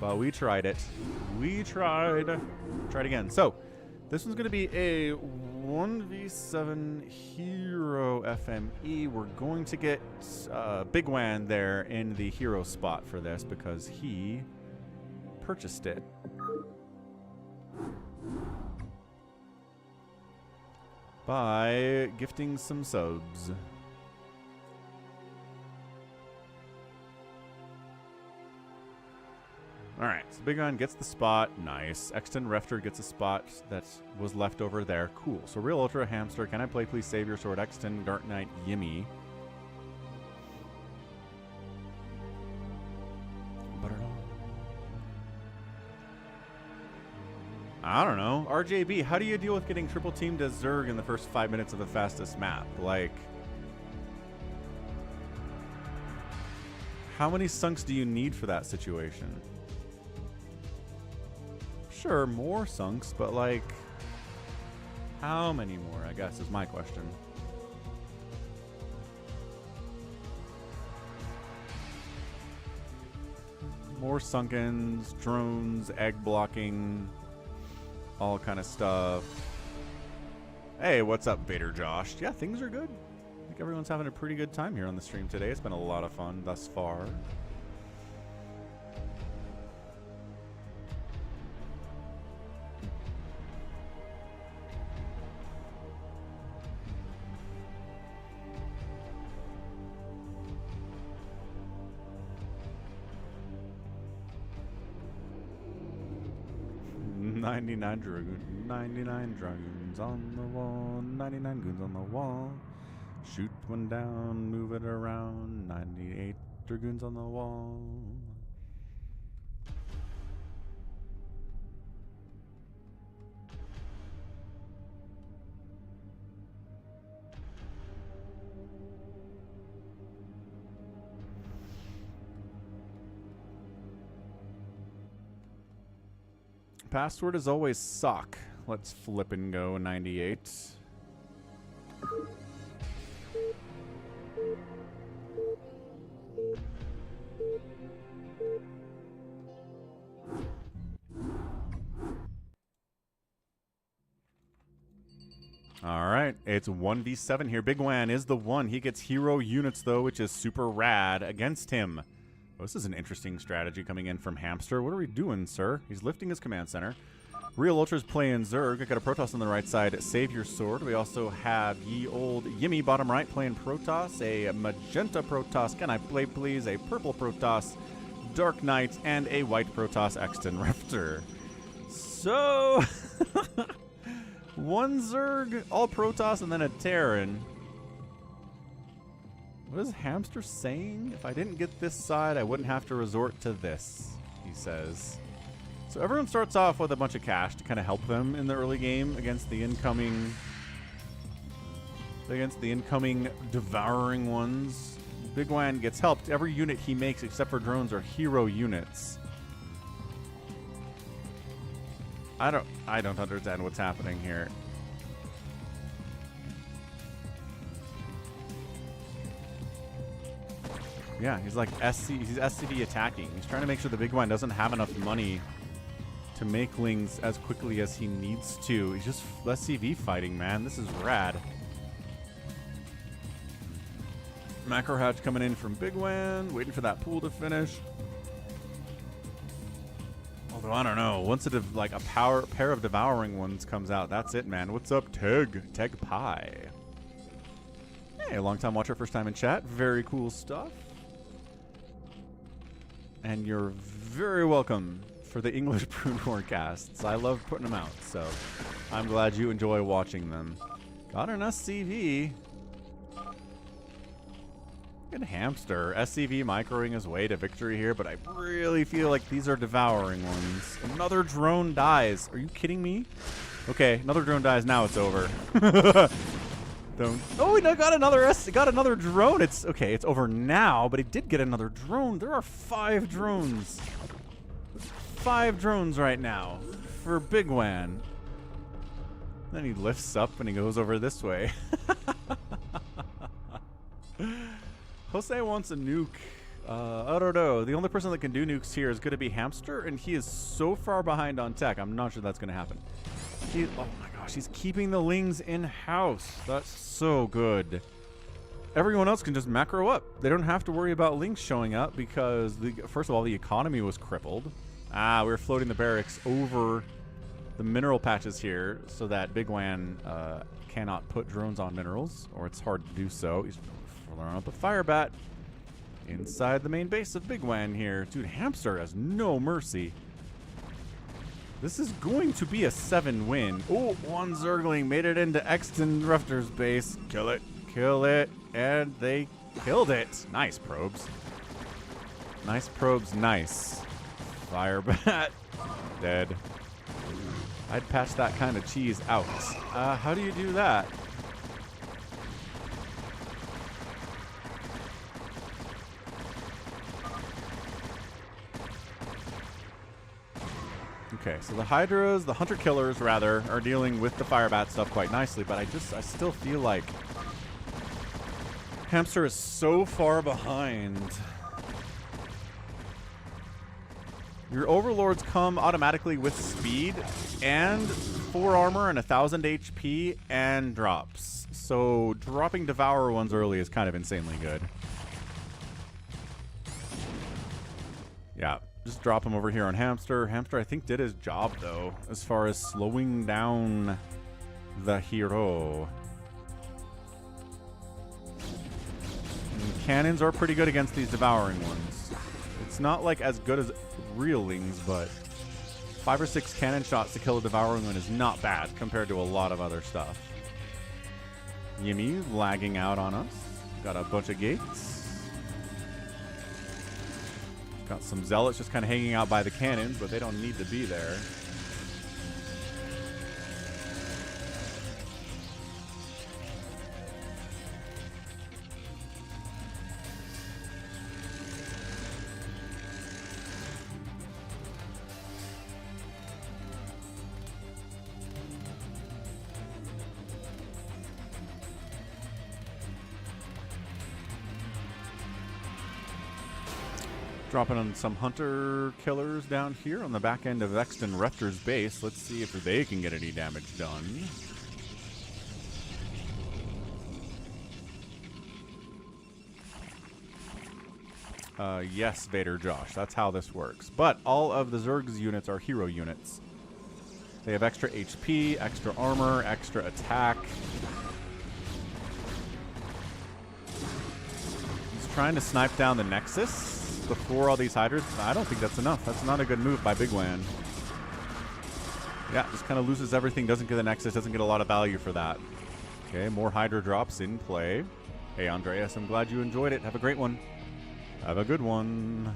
But we tried it. We tried. Try it again. So, this one's going to be a 1v7 Hero FME. We're going to get bigwan there in the hero spot for this because he purchased it. By gifting some subs. Alright, so bigwan gets the spot. Nice. Exton Refter gets a spot that was left over there. Cool. So Realultra, Hamster, Can I Play Please SaviorSword, Exton, Dark Knight, Yimmy. I don't know. RJB, how do you deal with getting triple teamed as Zerg in the first 5 minutes of the fastest map? Like, how many sunks do you need for that situation? Sure, more sunks, but like, how many more, I guess, is my question. More sunkens, drones, egg blocking, all kind of stuff. Hey, what's up, Vader Josh? Yeah, things are good. I think everyone's having a pretty good time here on the stream today. It's been a lot of fun thus far. $99 dragoons on the wall, 99 goons on the wall. Shoot one down, move it around, 98 dragoons on the wall. Password is always suck. Let's flip and go 98. All right, it's 1v7 here. bigwan is the one. He gets hero units, though, which is super rad against him. Oh, this is an interesting strategy coming in from Hamster. What are we doing, sir? He's lifting his command center. Realultra's playing Zerg. I got a Protoss on the right side. SaviorSword. We also have ye old Yimmy bottom right playing Protoss. A magenta Protoss. Can I play, please? A purple Protoss. Dark Knight. And a white Protoss Exton Raptor. So, one Zerg, all Protoss, and then a Terran. What is Hamster saying? If I didn't get this side, I wouldn't have to resort to this, he says. So everyone starts off with a bunch of cash to kind of help them in the early game against the incoming devouring ones. Bigwan gets helped. Every unit he makes except for drones are hero units. I don't understand what's happening here. Yeah, he's like he's SCV attacking. He's trying to make sure the Bigwan doesn't have enough money to make lings as quickly as he needs to. He's just SCV fighting, man. This is rad. Macro hatch coming in from Bigwan, waiting for that pool to finish. Although I don't know, once a pair of devouring ones comes out, that's it, man. What's up, Teg Pie? Hey, long time watcher, first time in chat. Very cool stuff. And you're very welcome for the English Prune forecasts. I love putting them out, so I'm glad you enjoy watching them. Got an SCV. Good hamster. SCV microing his way to victory here, but I really feel like these are devouring ones. Another drone dies. Are you kidding me? Okay, another drone dies. Now it's over. Don't. Oh, he got another drone. It's okay. It's over now, but he did get another drone. There are 5 drones. 5 drones right now for Bigwan. Then he lifts up and he goes over this way. Jose wants a nuke. I don't know. The only person that can do nukes here is going to be Hamster, and he is so far behind on tech. I'm not sure that's going to happen. Oh my gosh, he's keeping the lings in-house. That's so good. Everyone else can just macro up. They don't have to worry about lings showing up because, first of all, the economy was crippled. We were floating the barracks over the mineral patches here so that Bigwan cannot put drones on minerals, or it's hard to do so. He's throwing up a fire bat inside the main base of Bigwan here. Dude, Hamster has no mercy. This is going to be a 7-win. Oh, one Zergling made it into Exton Rufter's base. Kill it. Kill it. And they killed it. Nice probes. Nice probes. Nice. Fire bat. Dead. I'd patch that kind of cheese out. How do you do that? Okay, so the Hydras, the Hunter Killers, rather, are dealing with the Firebat stuff quite nicely, but I still feel like Hamster is so far behind. Your Overlords come automatically with speed and 4 armor and 1000 HP and drops. So dropping Devourer ones early is kind of insanely good. Yeah. Just drop him over here on Hamster. Hamster, I think, did his job, though, as far as slowing down the hero. And cannons are pretty good against these devouring ones. It's not, like, as good as real lings, but 5 or 6 cannon shots to kill a devouring one is not bad compared to a lot of other stuff. Yimmy lagging out on us. Got a bunch of gates. Got some zealots just kind of hanging out by the cannons, but they don't need to be there. Dropping on some Hunter Killers down here on the back end of Exton Rufter's base. Let's see if they can get any damage done. Yes, Vader Josh. That's how this works. But all of the Zerg's units are hero units. They have extra HP, extra armor, extra attack. He's trying to snipe down the Nexus before all these Hydras. I don't think that's enough. That's not a good move by Bigwan. Yeah, just kind of loses everything, doesn't get the Nexus, doesn't get a lot of value for that. Okay, more Hydra drops in play. Hey, Andreas, I'm glad you enjoyed it. Have a great one. Have a good one.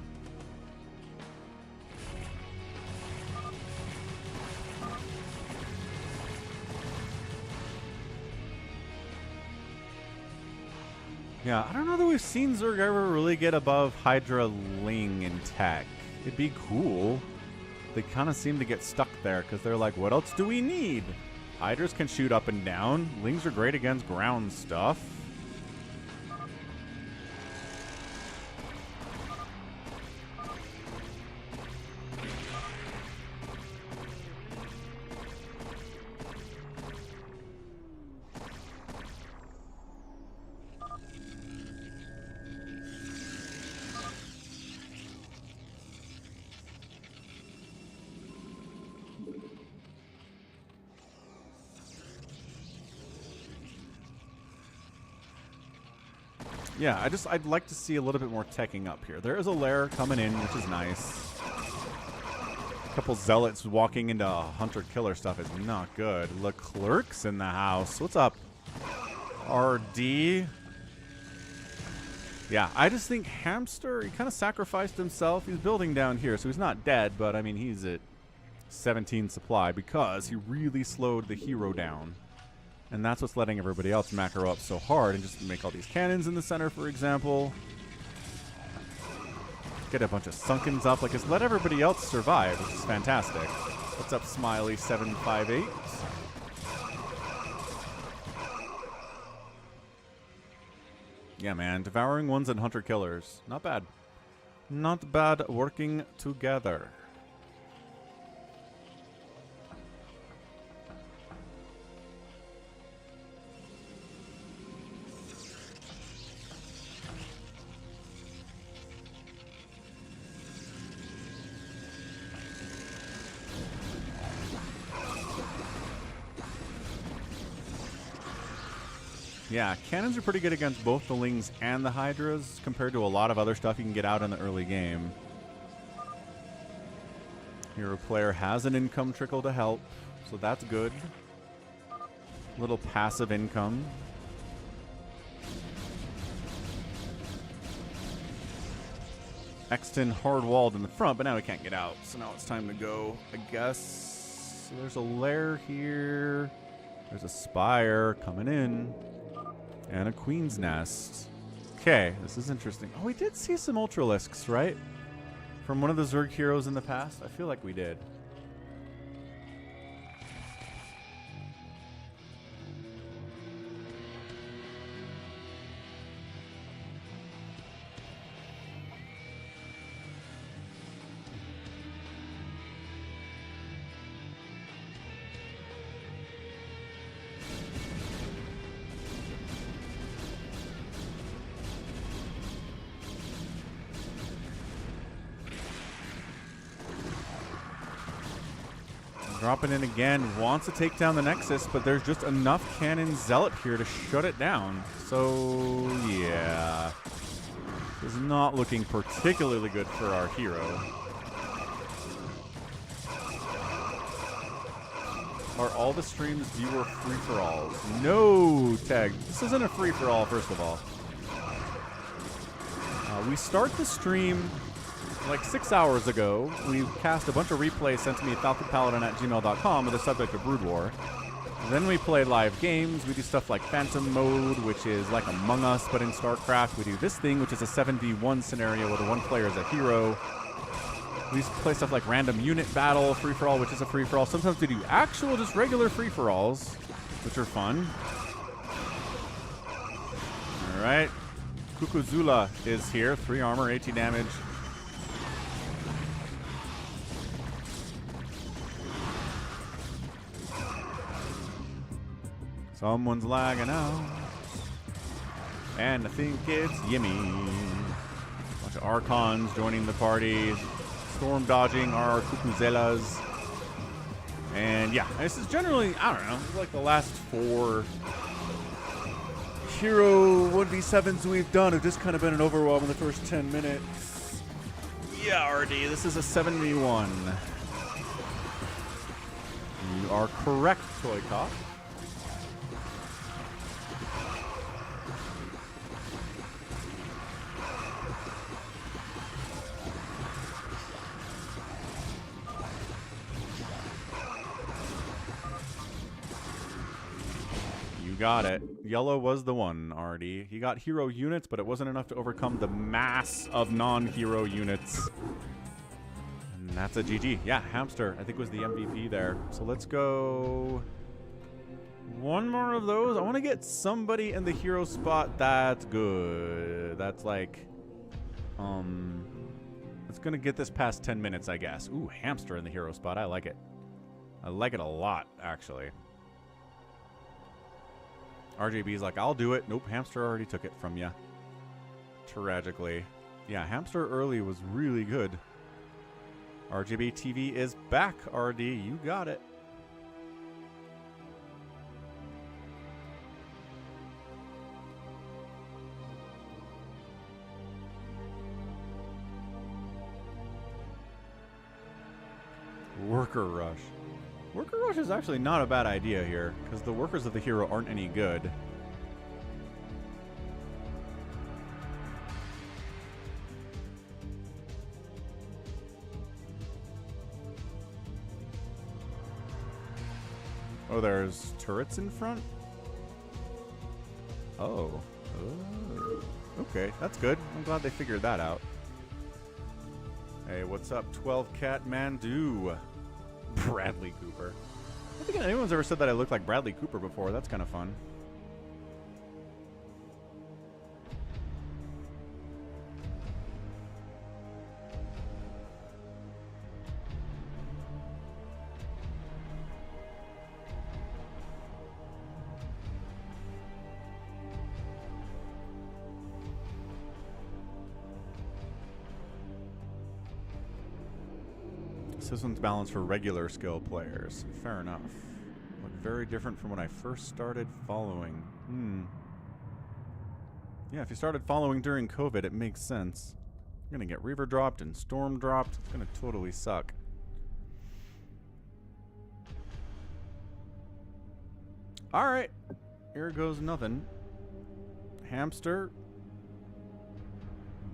Yeah, I don't know that we've seen Zerg ever really get above Hydra Ling in tech. It'd be cool. They kind of seem to get stuck there because they're like, what else do we need? Hydras can shoot up and down. Lings are great against ground stuff. Yeah, I'd like to see a little bit more teching up here. There is a lair coming in, which is nice. A couple zealots walking into hunter-killer stuff is not good. Leclerc's in the house. What's up? RD. Yeah, I just think Hamster, he kind of sacrificed himself. He's building down here, so he's not dead, but I mean, he's at 17 supply because he really slowed the hero down. And that's what's letting everybody else macro up so hard and just make all these cannons in the center, for example. Get a bunch of Sunkens up. Like, just let everybody else survive, which is fantastic. What's up, Smiley758? Yeah, man. Devouring ones and hunter killers. Not bad. Not bad working together. Yeah, cannons are pretty good against both the Lings and the Hydras compared to a lot of other stuff you can get out in the early game. Hero player has an income trickle to help, so that's good. Little passive income. Exton hard-walled in the front, but now he can't get out, so now it's time to go, I guess. So there's a lair here. There's a spire coming in. And a queen's nest. Okay, this is interesting. Oh, we did see some Ultralisks, right? From one of the Zerg heroes in the past? I feel like we did. Dropping in again, wants to take down the Nexus, but there's just enough Cannon Zealot here to shut it down. So, yeah. This is not looking particularly good for our hero. Are all the streams viewer free-for-alls? No, Tag. This isn't a free-for-all, first of all. We start the stream like 6 hours ago. We cast a bunch of replays sent to me at falconpaladin@gmail.com with the subject of Brood War. Then we play live games. We do stuff like Phantom Mode, which is like Among Us, but in StarCraft. We do this thing, which is a 7v1 scenario where the one player is a hero. We play stuff like Random Unit Battle, Free-for-all, which is a free-for-all. Sometimes we do actual, just regular free-for-alls, which are fun. All right. Kukuzula is here. 3 armor, 18 damage. Someone's lagging out. And I think it's Yimmy. Bunch of Archons joining the party. Storm dodging our Kukuzelas. And yeah, this is generally, I don't know, like the last 4 Hero 1v7s we've done have just kind of been an overwhelm in the first 10 minutes. Yeah, RD, this is a 7v1. You are correct, ToyCop. Got it. Yellow was the one, Artie. He got hero units, but it wasn't enough to overcome the mass of non-hero units. And that's a GG. Yeah, Hamster, I think, was the MVP there. So let's go one more of those. I want to get somebody in the hero spot that's good. That's like, it's going to get this past 10 minutes, I guess. Ooh, Hamster in the hero spot. I like it. I like it a lot, actually. RJB's like, I'll do it. Nope, Hamster already took it from ya. Tragically. Yeah, Hamster early was really good. RJB TV is back, RD. You got it. Worker Rush. Worker Rush is actually not a bad idea here, because the workers of the hero aren't any good. Oh, there's turrets in front? Oh. Oh. Okay, that's good. I'm glad they figured that out. Hey, what's up, 12 Cat Mandu? Bradley Cooper. I don't think anyone's ever said that I look like Bradley Cooper before. That's kind of fun. This one's balanced for regular skill players. Fair enough. Look very different from when I first started following. Yeah, if you started following during COVID, it makes sense. You're gonna get Reaver dropped and Storm dropped. It's gonna totally suck. Alright. Here goes nothing. Hamster.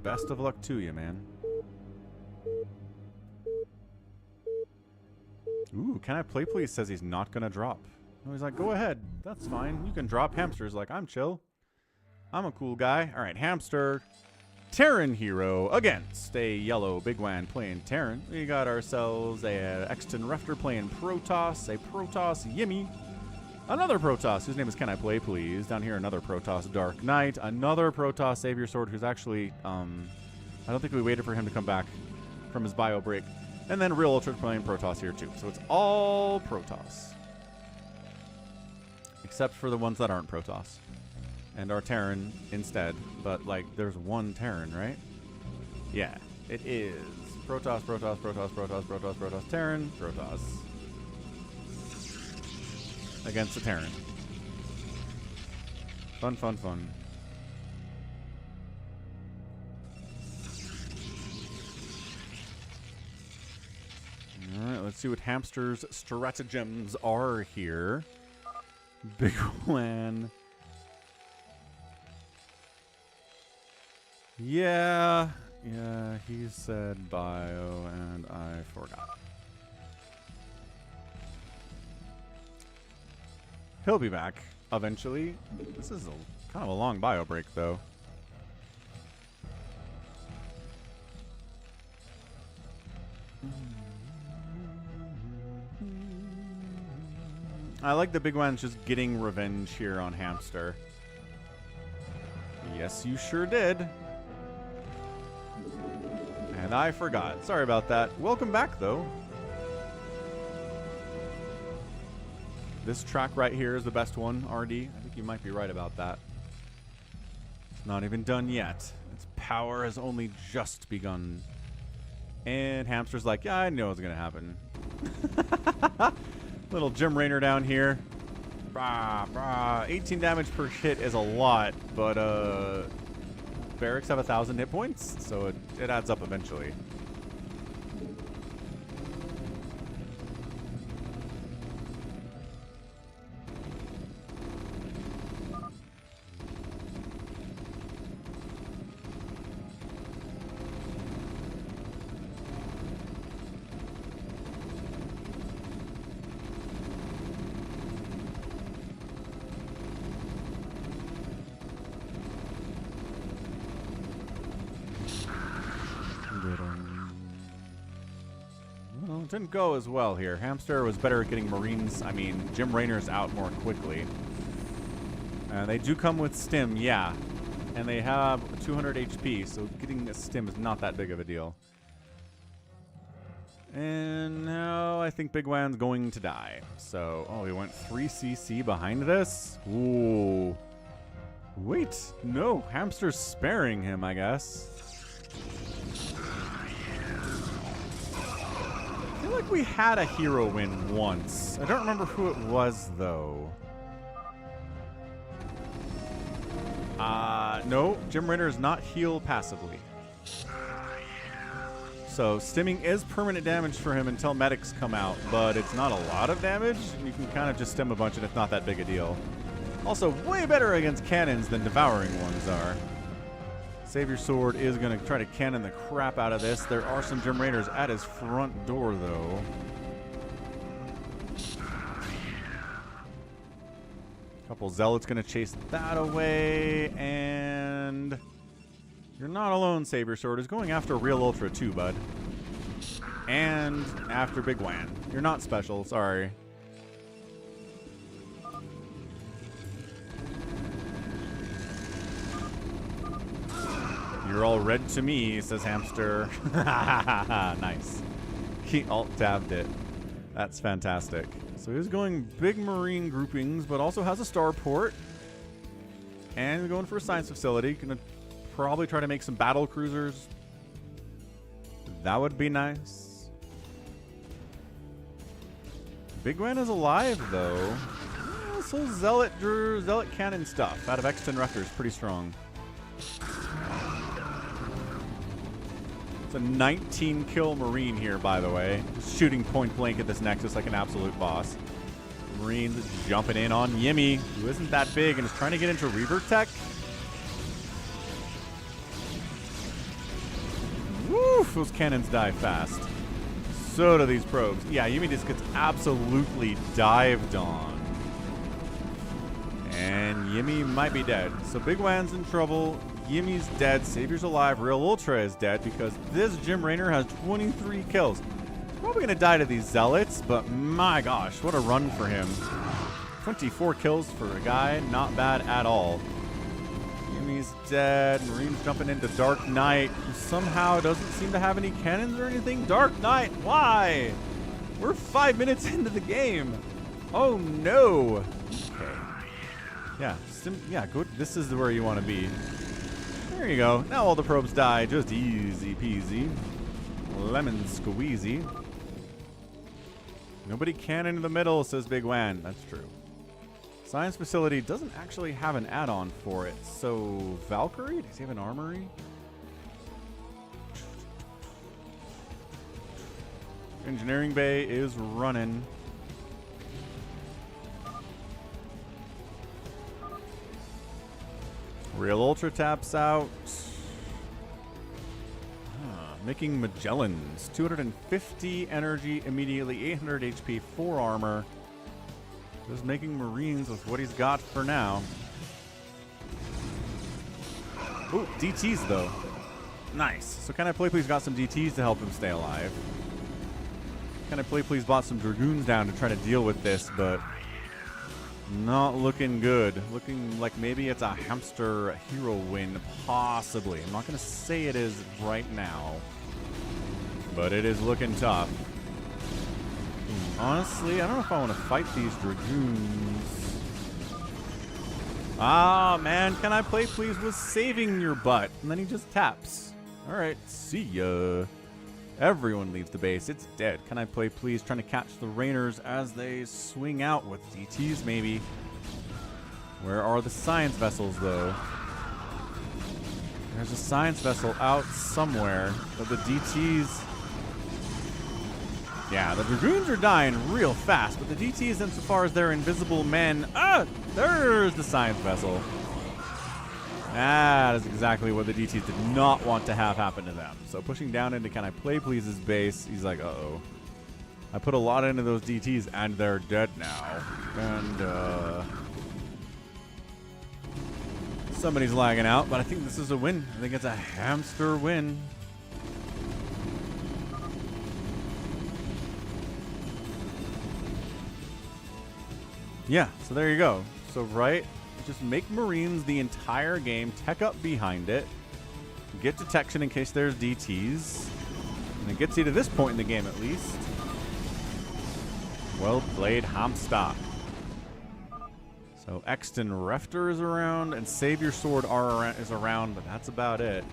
Best of luck to you, man. Ooh, CanIplayplz says he's not gonna drop. No, he's like, go ahead. That's fine. You can drop. Hamster's like, I'm chill. I'm a cool guy. All right, Hamster. Terran hero against a yellow bigwan playing Terran. We got ourselves a Exton Refter playing Protoss, a Protoss Yimmy, another Protoss whose name is CanIplayplz. Down here, another Protoss Dark Knight, another Protoss SaviorSword who's actually, I don't think we waited for him to come back from his bio break. And then Realultra playing Protoss here too. So it's all Protoss. Except for the ones that aren't Protoss. And our Terran instead. But like, there's one Terran, right? Yeah, it is. Protoss, Protoss, Protoss, Protoss, Protoss, Protoss, Terran, Protoss. Against the Terran. Fun, fun, fun. Alright, let's see what Hamster's stratagems are here. Bigwan. Yeah, he said bio and I forgot. He'll be back eventually. This is kind of a long bio break though. I like the big ones just getting revenge here on Hamster. Yes, you sure did. And I forgot. Sorry about that. Welcome back, though. This track right here is the best one, RD. I think you might be right about that. It's not even done yet. Its power has only just begun. And Hamster's like, yeah, I know what's going to happen. Little Gem Rainer down here. Brah, brah. 18 damage per hit is a lot, but barracks have 1,000 hit points, so it adds up eventually. Well, it didn't go as well here. Hamster was better at getting Marines, Jim Raynor's out more quickly. And they do come with stim, yeah. And they have 200 HP, so getting a stim is not that big of a deal. And now I think bigwan's going to die. So, oh, we went 3 CC behind this? Ooh. Wait, no, Hamster's sparing him, I guess. I feel like we had a hero win once. I don't remember who it was, though. No, Jim Raynor is not healed passively. So, stimming is permanent damage for him until medics come out, but it's not a lot of damage. You can kind of just stim a bunch and it's not that big a deal. Also, way better against cannons than devouring ones are. SaviorSword is going to try to cannon the crap out of this. There are some Jim Raynors at his front door, though. Couple Zealots going to chase that away, and you're not alone, SaviorSword is going after Realultra too, bud. And after bigwan. You're not special, sorry. You're all red to me, says Hamster. Nice. He alt-tabbed it. That's fantastic. So he's going big marine groupings, but also has a starport. And going for a science facility. Gonna probably try to make some battle cruisers. That would be nice. bigwan is alive, though. This whole zealot cannon stuff out of X10 Rucker is pretty strong. It's a 19 kill Marine here, by the way. Just shooting point blank at this Nexus like an absolute boss. Marines jumping in on Yimmy, who isn't that big and is trying to get into Reaver Tech. Woof, those cannons die fast. So do these probes. Yeah, Yimmy just gets absolutely dived on. And Yimmy might be dead. So bigwan's in trouble. Yimmy's dead. Savior's alive. Realultra is dead because this Jim Raynor has 23 kills. He's probably going to die to these Zealots, but my gosh, what a run for him. 24 kills for a guy. Not bad at all. Yimmy's dead. Marine's jumping into Dark Knight, who somehow doesn't seem to have any cannons or anything. Dark Knight, why? We're 5 minutes into the game. Oh, no. Okay. Yeah, good. This is where you want to be. There you go. Now all the probes die. Just easy peasy. Lemon squeezy. Nobody cannon in the middle, says bigwan. That's true. Science facility doesn't actually have an add-on for it. So, Valkyrie? Does he have an armory? Engineering bay is running. Realultra taps out. Making Magellans. 250 energy immediately, 800 HP, 4 armor. Just making Marines with what he's got for now. Ooh, DTs though. Nice. So CanIplayplz got some DTs to help him stay alive. CanIplayplz bought some Dragoons down to try to deal with this, but not looking good. Looking like maybe it's a hamster hero win, possibly. I'm not going to say it is right now, but it is looking tough. Honestly, I don't know if I want to fight these Dragoons. Ah, man, CanIplayplz was saving your butt, and then he just taps. All right, see ya. Everyone leaves the base. It's dead. CanIplayplz trying to catch the Raynors as they swing out with DTs, maybe. Where are the science vessels, though? There's a science vessel out somewhere, but the DTs... Yeah, the Dragoons are dying real fast, but the DTs, insofar as they're invisible men... Ah! There's the science vessel. That is exactly what the DTs did not want to have happen to them. So pushing down into CanIplayplz's base, he's like, uh-oh. I put a lot into those DTs, and they're dead now. And, somebody's lagging out, but I think this is a win. I think it's a hamster win. Yeah, so there you go. So right, just make Marines the entire game, tech up behind it, get detection in case there's DTs, and it gets you to this point in the game at least. Well played, hamster. So Exton Refter is around, and SaviorSword is around, but that's about it.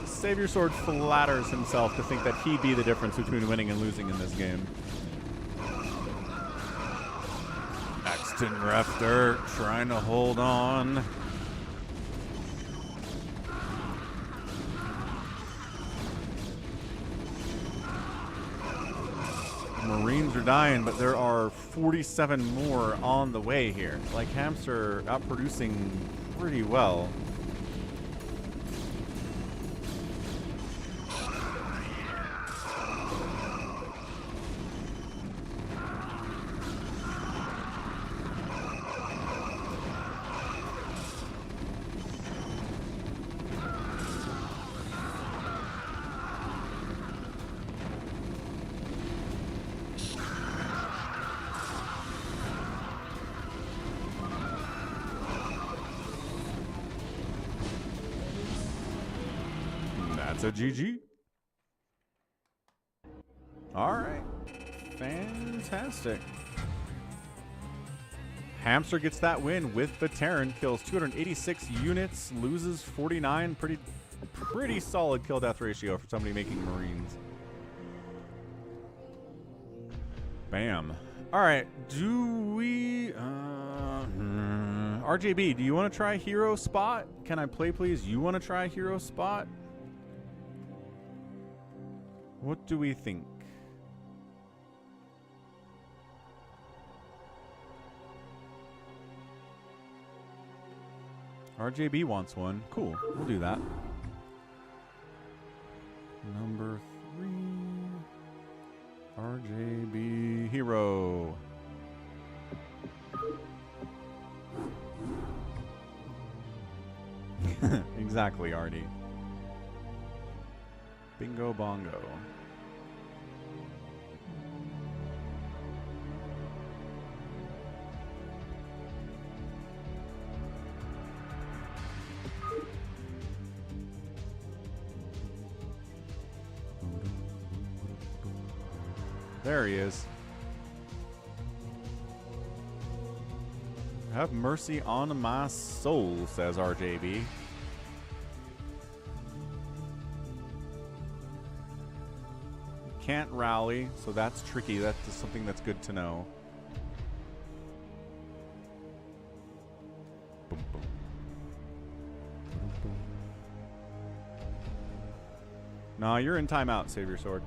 SaviorSword flatters himself to think that he be the difference between winning and losing in this game. Exton Refter trying to hold on. Marines are dying, but there are 47 more on the way here. Like, Hamster outproducing pretty well. That's a GG. All right. Fantastic. Hamster gets that win with the Terran. Kills 286 units, loses 49. Pretty solid kill death ratio for somebody making Marines. Bam. All right. Do we... RJB, do you want to try Hero Spot? Can I play, please? You want to try Hero Spot? What do we think? RJB wants one. Cool. We'll do that. Number 3. RJB Hero. Exactly, Artie. Bingo bongo. There he is. Have mercy on my soul, says RJB. Can't rally, so that's tricky. That's just something that's good to know. Boom, boom. Nah, you're in timeout, SaviorSword.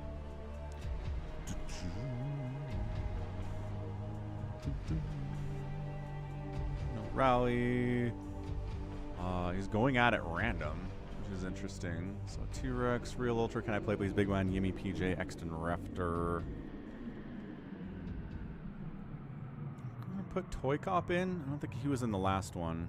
No rally. He's going at it random, which is interesting. So T-Rex, Realultra, can I play please? Bigwan, Yimmy, PJ, Exton, Refter. I'm gonna put ToyCop in. I don't think he was in the last one.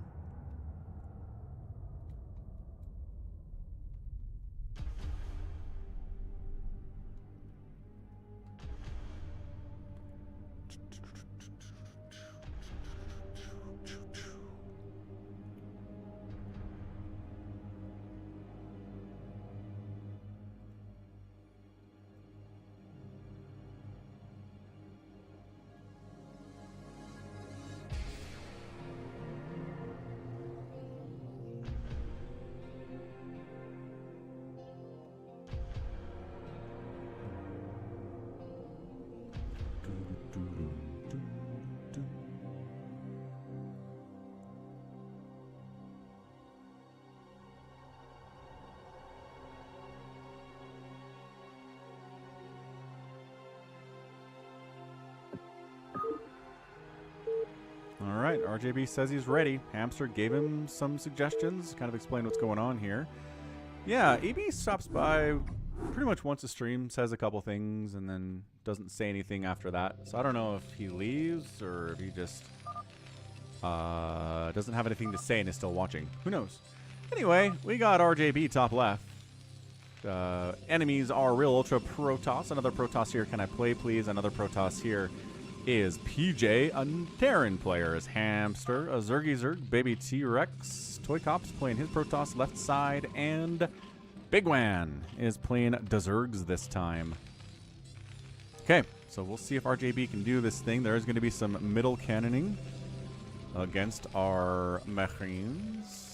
Alright, RJB says he's ready. Hamster gave him some suggestions, kind of explained what's going on here. Yeah, EB stops by pretty much once a stream, says a couple things, and then doesn't say anything after that. So I don't know if he leaves or if he just doesn't have anything to say and is still watching. Who knows? Anyway, we got RJB top left. Enemies are Realultra, Protoss. Another Protoss here. Can I play, please? Another Protoss here is PJ. A Terran player is Hamster. A Zerg, BabyTRex. ToyCop's playing his Protoss left side. And bigwan is playing the Zergs this time. Okay, so we'll see if RJB can do this thing. There is going to be some middle cannoning against our machines.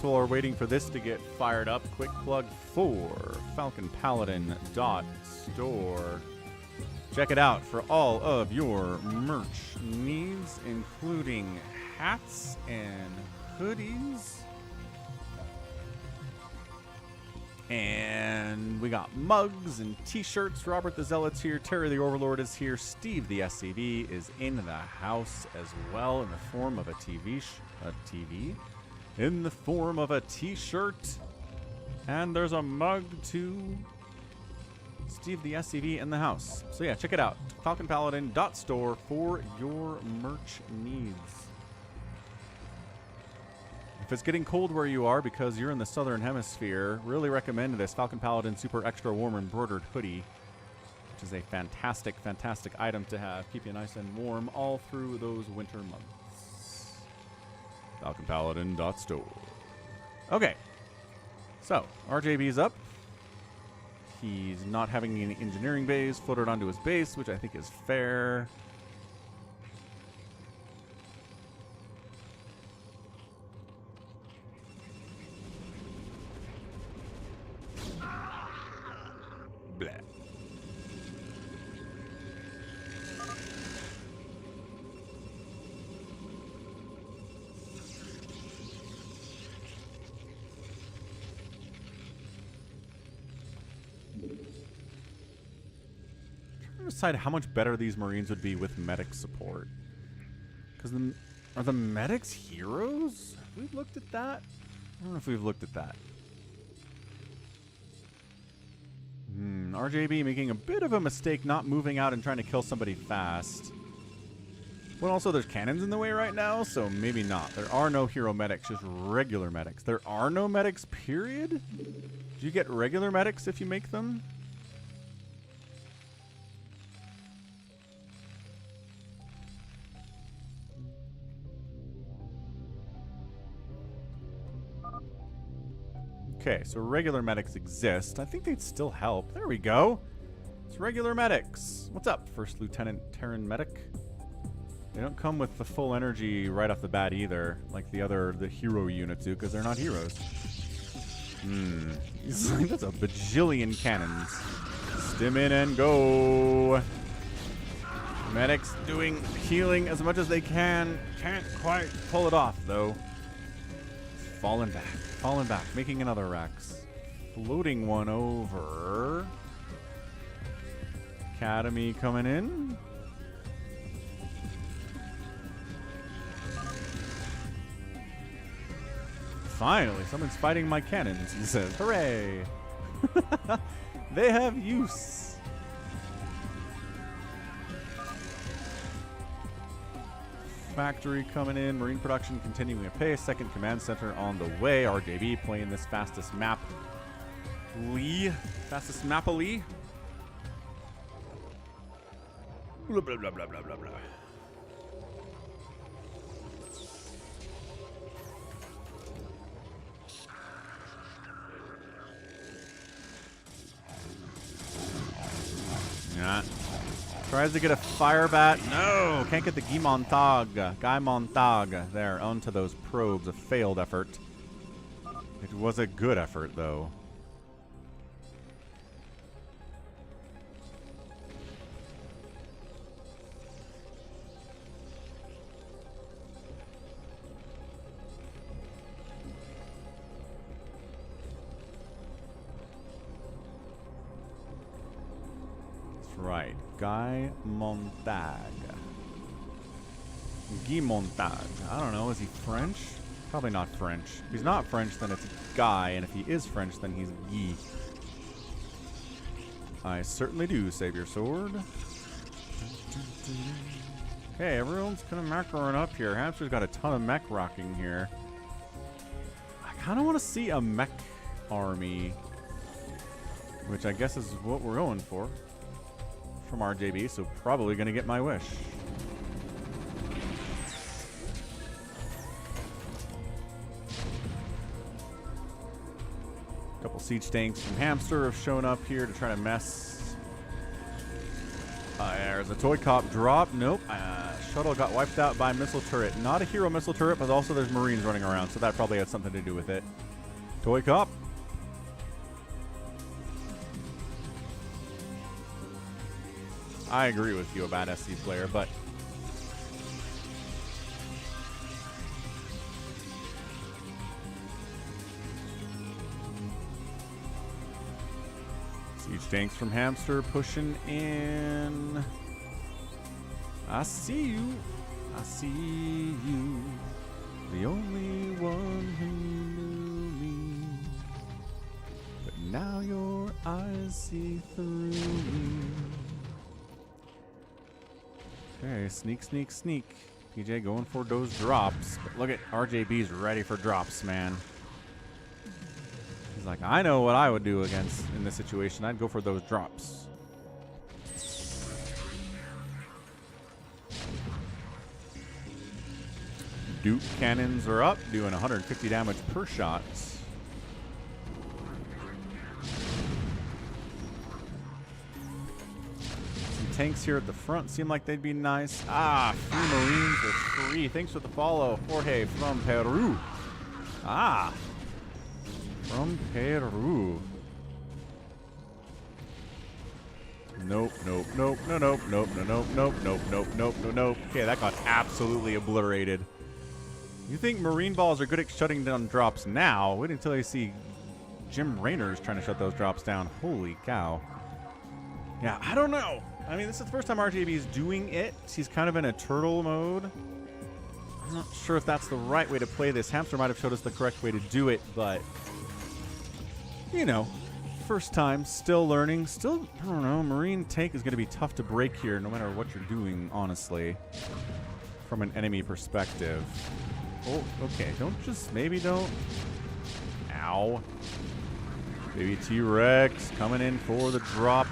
While we're waiting for this to get fired up, quick plug for falconpaladin.store. Check it out for all of your merch needs, including hats and hoodies. And we got mugs and t-shirts. Robert the Zealot's here. Terry the Overlord is here. Steve the SCV is in the house as well in the form of a TV. In the form of a t-shirt. And there's a mug to Steve the SCV in the house. So yeah, check it out. falconpaladin.store for your merch needs. If it's getting cold where you are because you're in the southern hemisphere, really recommend this Falcon Paladin Super Extra Warm Embroidered Hoodie, which is a fantastic, fantastic item to have. Keep you nice and warm all through those winter months. falconpaladin.store. Okay, so RJB's up. He's not having any engineering bays floated onto his base, which I think is fair. Blah. Decide how much better these Marines would be with medic support. Because are the medics heroes? Have we looked at that? I don't know if we've looked at that. RJB making a bit of a mistake not moving out and trying to kill somebody fast. Well, also there's cannons in the way right now, so maybe not. There are no hero medics, just regular medics. There are no medics, period? Do you get regular medics if you make them? Okay, so regular medics exist. I think they'd still help. There we go. It's regular medics. What's up, First Lieutenant Terran Medic? They don't come with the full energy right off the bat either, like the hero units do, because they're not heroes. That's a bajillion cannons. Stim in and go. Medics doing healing as much as they can. Can't quite pull it off, though. Falling back, making another Rex. Floating one over. Academy coming in. Finally, someone's fighting my cannons, he says. Hooray! They have use. Factory coming in, Marine production continuing at pace, second command center on the way. RJB playing this fastest map. Fastest map-a-lee. Blah, blah, blah, blah, blah, blah, blah. Yeah. Tries to get a fire bat. No! Can't get the Guy Montag there onto those probes. A failed effort. It was a good effort, though. right. Guy Montag. Guy Montag. I don't know. Is he French? Probably not French. If he's not French, then it's Guy. And if he is French, then he's Guy. I certainly do, SaviorSword. Okay, everyone's kind of macroing up here. Hamster's got a ton of mech rocking here. I kind of want to see a mech army, which I guess is what we're going for from RJB, so probably going to get my wish. Couple siege tanks from Hamster have shown up here to try to mess. There's a ToyCop drop. Nope. Shuttle got wiped out by missile turret. Not a hero missile turret, but also there's Marines running around, so that probably had something to do with it. ToyCop. I agree with you about SC player, but siege tanks from Hamster pushing in. I see you. I see you. The only one who knew me. But now your eyes see through me. Okay, sneak, sneak, sneak. PJ going for those drops. But look at RJB's ready for drops, man. He's like, I know what I would do against in this situation. I'd go for those drops. Duke cannons are up, doing 150 damage per shot. Some tanks here at the front seem like they'd be nice. Ah, few Marines are free. Thanks for the follow, Jorge from Peru. Ah, from Peru. Nope, nope, nope, no, nope, nope, no, nope, nope, nope, nope, nope, no, nope. Okay, that got absolutely obliterated. You think Marine balls are good at shutting down drops now? Wait until you see Jim Raynor's trying to shut those drops down. Holy cow. Yeah, I don't know. I mean, this is the first time RJB is doing it. He's kind of in a turtle mode. I'm not sure if that's the right way to play this. Hamster might have showed us the correct way to do it, but you know, first time, still learning. Still, I don't know, Marine tank is going to be tough to break here no matter what you're doing, honestly, from an enemy perspective. Oh, okay. Don't just, maybe don't. Ow. BabyTRex coming in for the drop.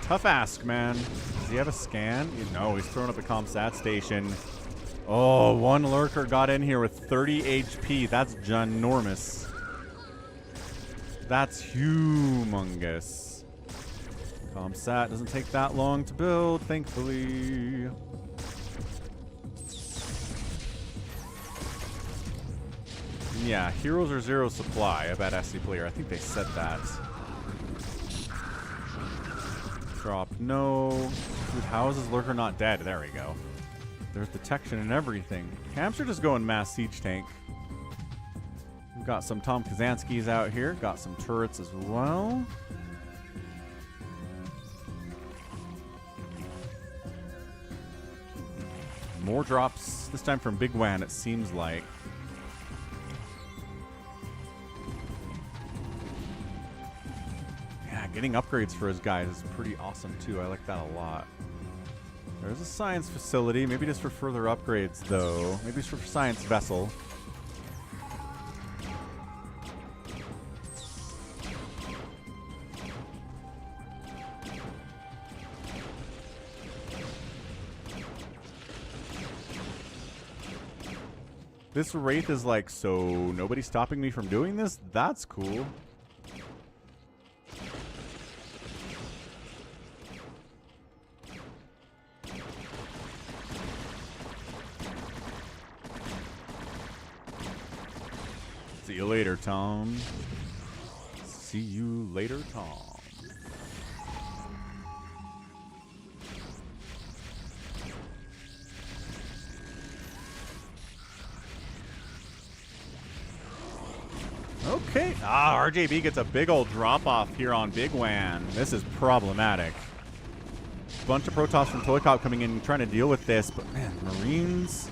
Tough ask, man. Does he have a scan? No, he's throwing up a ComSat station. Oh, one lurker got in here with 30 HP. That's ginormous. That's humongous. ComSat doesn't take that long to build, thankfully. Yeah, heroes are zero supply, I bet SC player. I think they said that. Drop, no. Dude, how is this lurker not dead? There we go. There's detection and everything. Hamster just going mass siege tank. We've got some Tom Kazanskis out here. Got some turrets as well. More drops, this time from bigwan, it seems like. Yeah, getting upgrades for his guys is pretty awesome too. I like that a lot. There's a science facility, maybe just for further upgrades though. Maybe it's for science vessel. This Wraith is like, so nobody's stopping me from doing this? That's cool. See you later, Tom. See you later, Tom. RJB gets a big old drop-off here on bigwan. This is problematic. Bunch of Protoss from ToyCop coming in trying to deal with this, but man, Marines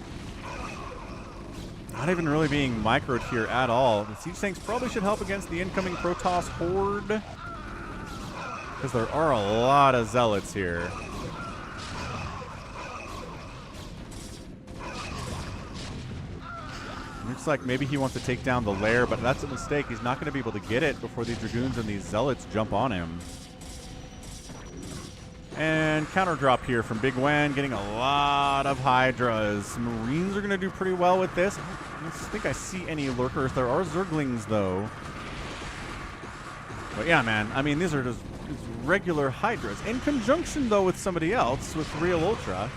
not even really being microed here at all. The siege tanks probably should help against the incoming Protoss horde, because there are a lot of zealots here. Looks like maybe he wants to take down the lair, but that's a mistake. He's not going to be able to get it before these Dragoons and these Zealots jump on him. And counter drop here from bigwan, getting a lot of Hydras. Marines are going to do pretty well with this. I don't think I see any lurkers. There are Zerglings, though. But yeah, man, I mean, these are just regular Hydras. In conjunction, though, with somebody else, with Realultra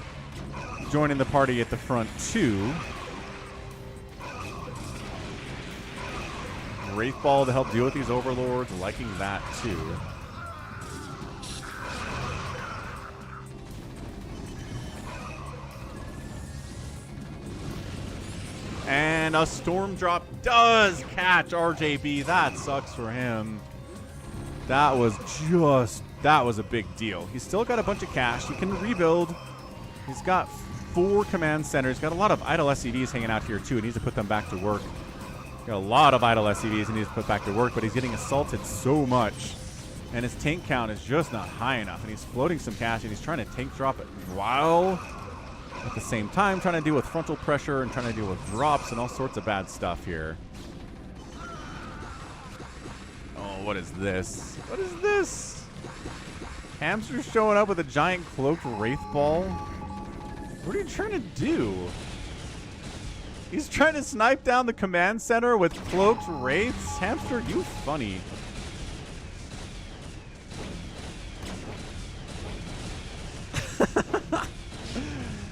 joining the party at the front, too. Wraith Ball to help deal with these overlords, liking that too. And a storm drop does catch RJB. That sucks for him. That was a big deal. He's still got a bunch of cash. He can rebuild. He's got 4 command centers. Got a lot of idle SCVs hanging out here too. He needs to put them back to work. Got a lot of idle SCVs he needs to put back to work, but he's getting assaulted so much. And his tank count is just not high enough. And he's floating some cash, and he's trying to tank drop it while at the same time trying to deal with frontal pressure and trying to deal with drops and all sorts of bad stuff here. Oh, what is this? What is this? Hamster showing up with a giant cloaked Wraith Ball? What are you trying to do? He's trying to snipe down the command center with cloaked wraiths? Hamster, you funny.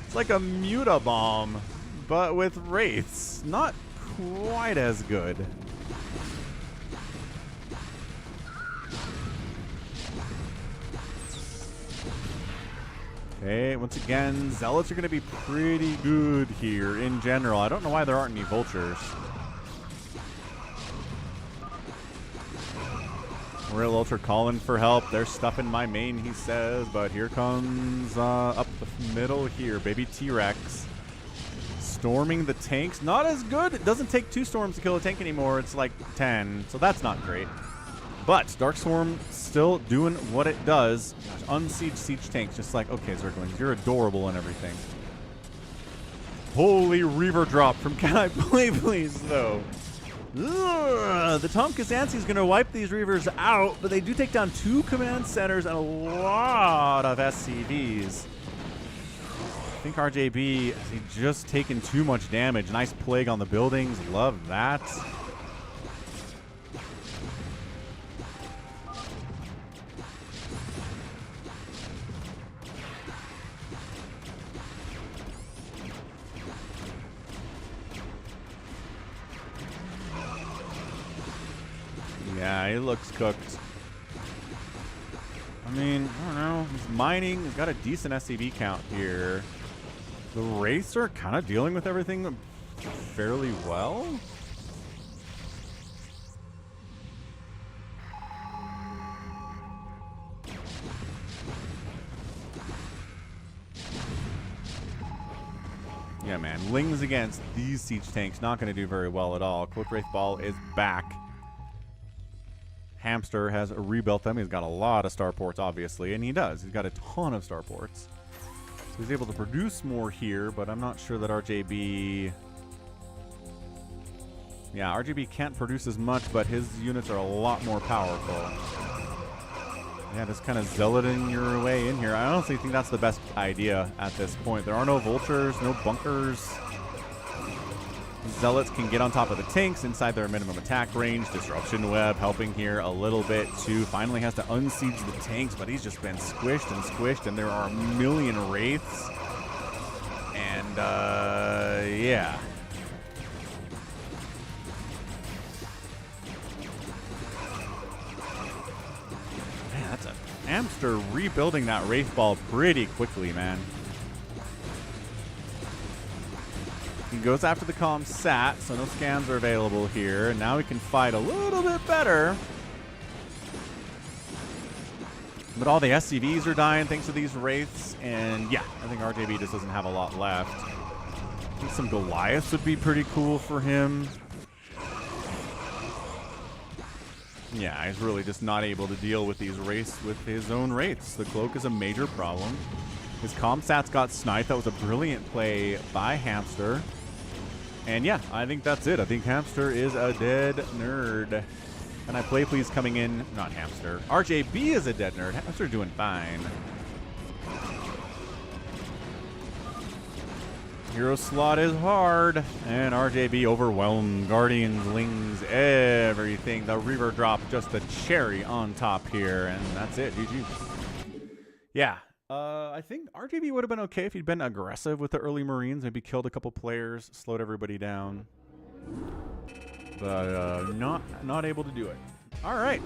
It's like a Mutabomb, but with wraiths. Not quite as good. Okay, once again, Zealots are going to be pretty good here in general. I don't know why there aren't any Vultures. Realultra calling for help. They're stuffing my main, he says, but here comes up the middle here, BabyTRex. Storming the tanks. Not as good. It doesn't take 2 storms to kill a tank anymore. It's like 10, so that's not great. But Dark Swarm still doing what it does. Unsiege siege tanks, just like, okay, Zerglings, you're adorable and everything. Holy Reaver drop from CanIplayplz, though. Ugh, the Tom Kazanski's going to wipe these Reavers out, but they do take down 2 command centers and a lot of SCVs. I think RJB, has he just taken too much damage? Nice plague on the buildings. Love that. Yeah, he looks cooked. I mean, I don't know. He's mining. He's got a decent SCV count here. The Wraiths are kind of dealing with everything fairly well. Yeah, man. Lings against these siege tanks, not going to do very well at all. Cloak Wraith Ball is back. Hamster has rebuilt them. He's got a lot of starports, obviously, and he does. He's got a ton of starports. So he's able to produce more here, but I'm not sure that RJB... Yeah, RJB can't produce as much, but his units are a lot more powerful. Yeah, just kind of zealoting your way in here. I honestly think that's the best idea at this point. There are no vultures, no bunkers. Zealots can get on top of the tanks inside their minimum attack range. Disruption Web helping here a little bit too. Finally has to unsiege the tanks, but he's just been squished, and there are a million wraiths. And, yeah. Man, that's a hamster rebuilding that Wraith Ball pretty quickly, man. He goes after the comm sat, so no scans are available here. And now he can fight a little bit better. But all the SCVs are dying thanks to these wraiths. And yeah, I think RJB just doesn't have a lot left. I think some Goliaths would be pretty cool for him. Yeah, he's really just not able to deal with these wraiths with his own wraiths. The cloak is a major problem. His comsats got sniped. That was a brilliant play by Hamster. And yeah, I think that's it. I think Hamster is a dead nerd. CanIplayplz coming in. Not Hamster. RJB is a dead nerd. Hamster doing fine. Hero slot is hard. And RJB overwhelmed. Guardians, Lings, everything. The Reaver drop, just the cherry on top here. And that's it. GG. Yeah. I think RJB would have been okay if he'd been aggressive with the early Marines. Maybe killed a couple players, slowed everybody down. But not able to do it. All right.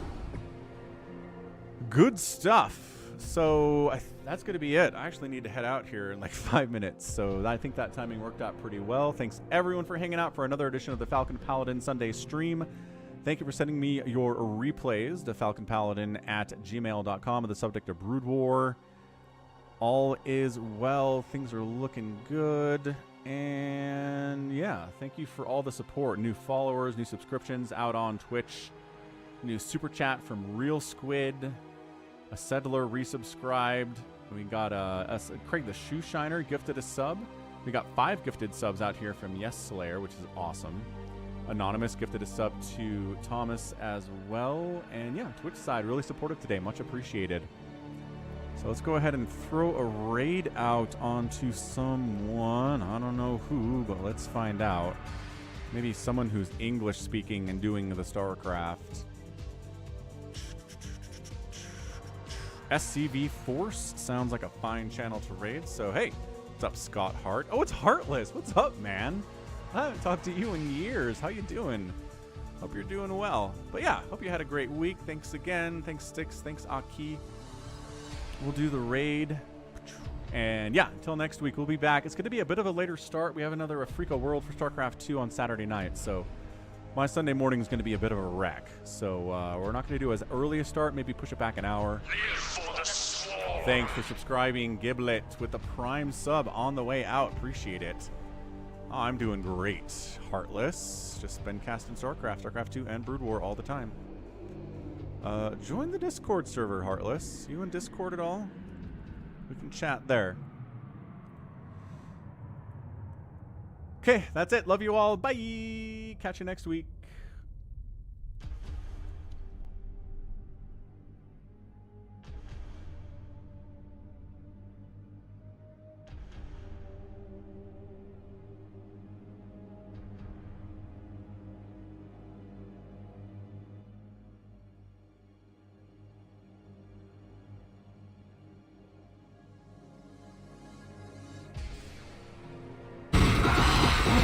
Good stuff. So that's going to be it. I actually need to head out here in like 5 minutes. So I think that timing worked out pretty well. Thanks everyone for hanging out for another edition of the Falcon Paladin Sunday stream. Thank you for sending me your replays to falconpaladin@gmail.com with the subject of Brood War. All is well. Things are looking good. And yeah, thank you for all the support. New followers, new subscriptions out on Twitch. New super chat from Real Squid. A Settler resubscribed. We got Craig the Shoe Shiner gifted a sub. We got 5 gifted subs out here from Yes Slayer, which is awesome. Anonymous gifted a sub to Thomas as well. And yeah, Twitch side really supportive today. Much appreciated. So let's go ahead and throw a raid out onto someone. I don't know who, but let's find out. Maybe someone who's English speaking and doing the StarCraft. SCV Force sounds like a fine channel to raid. So hey, what's up, Scott Hart? Oh, it's Heartless. What's up, man? I haven't talked to you in years. How you doing? Hope you're doing well. But yeah, hope you had a great week. Thanks again. Thanks Styx. Thanks Aki. We'll do the raid. And yeah, until next week, we'll be back. It's going to be a bit of a later start. We have another Africa World for StarCraft 2 on Saturday night. So my Sunday morning is going to be a bit of a wreck. So we're not going to do as early a start. Maybe push it back an hour. Thanks for subscribing, Giblet, with the Prime sub on the way out. Appreciate it. Oh, I'm doing great. Heartless. Just been casting StarCraft, StarCraft 2, and Brood War all the time. Join the Discord server, Heartless. You in Discord at all? We can chat there. Okay, that's it. Love you all. Bye. Catch you next week.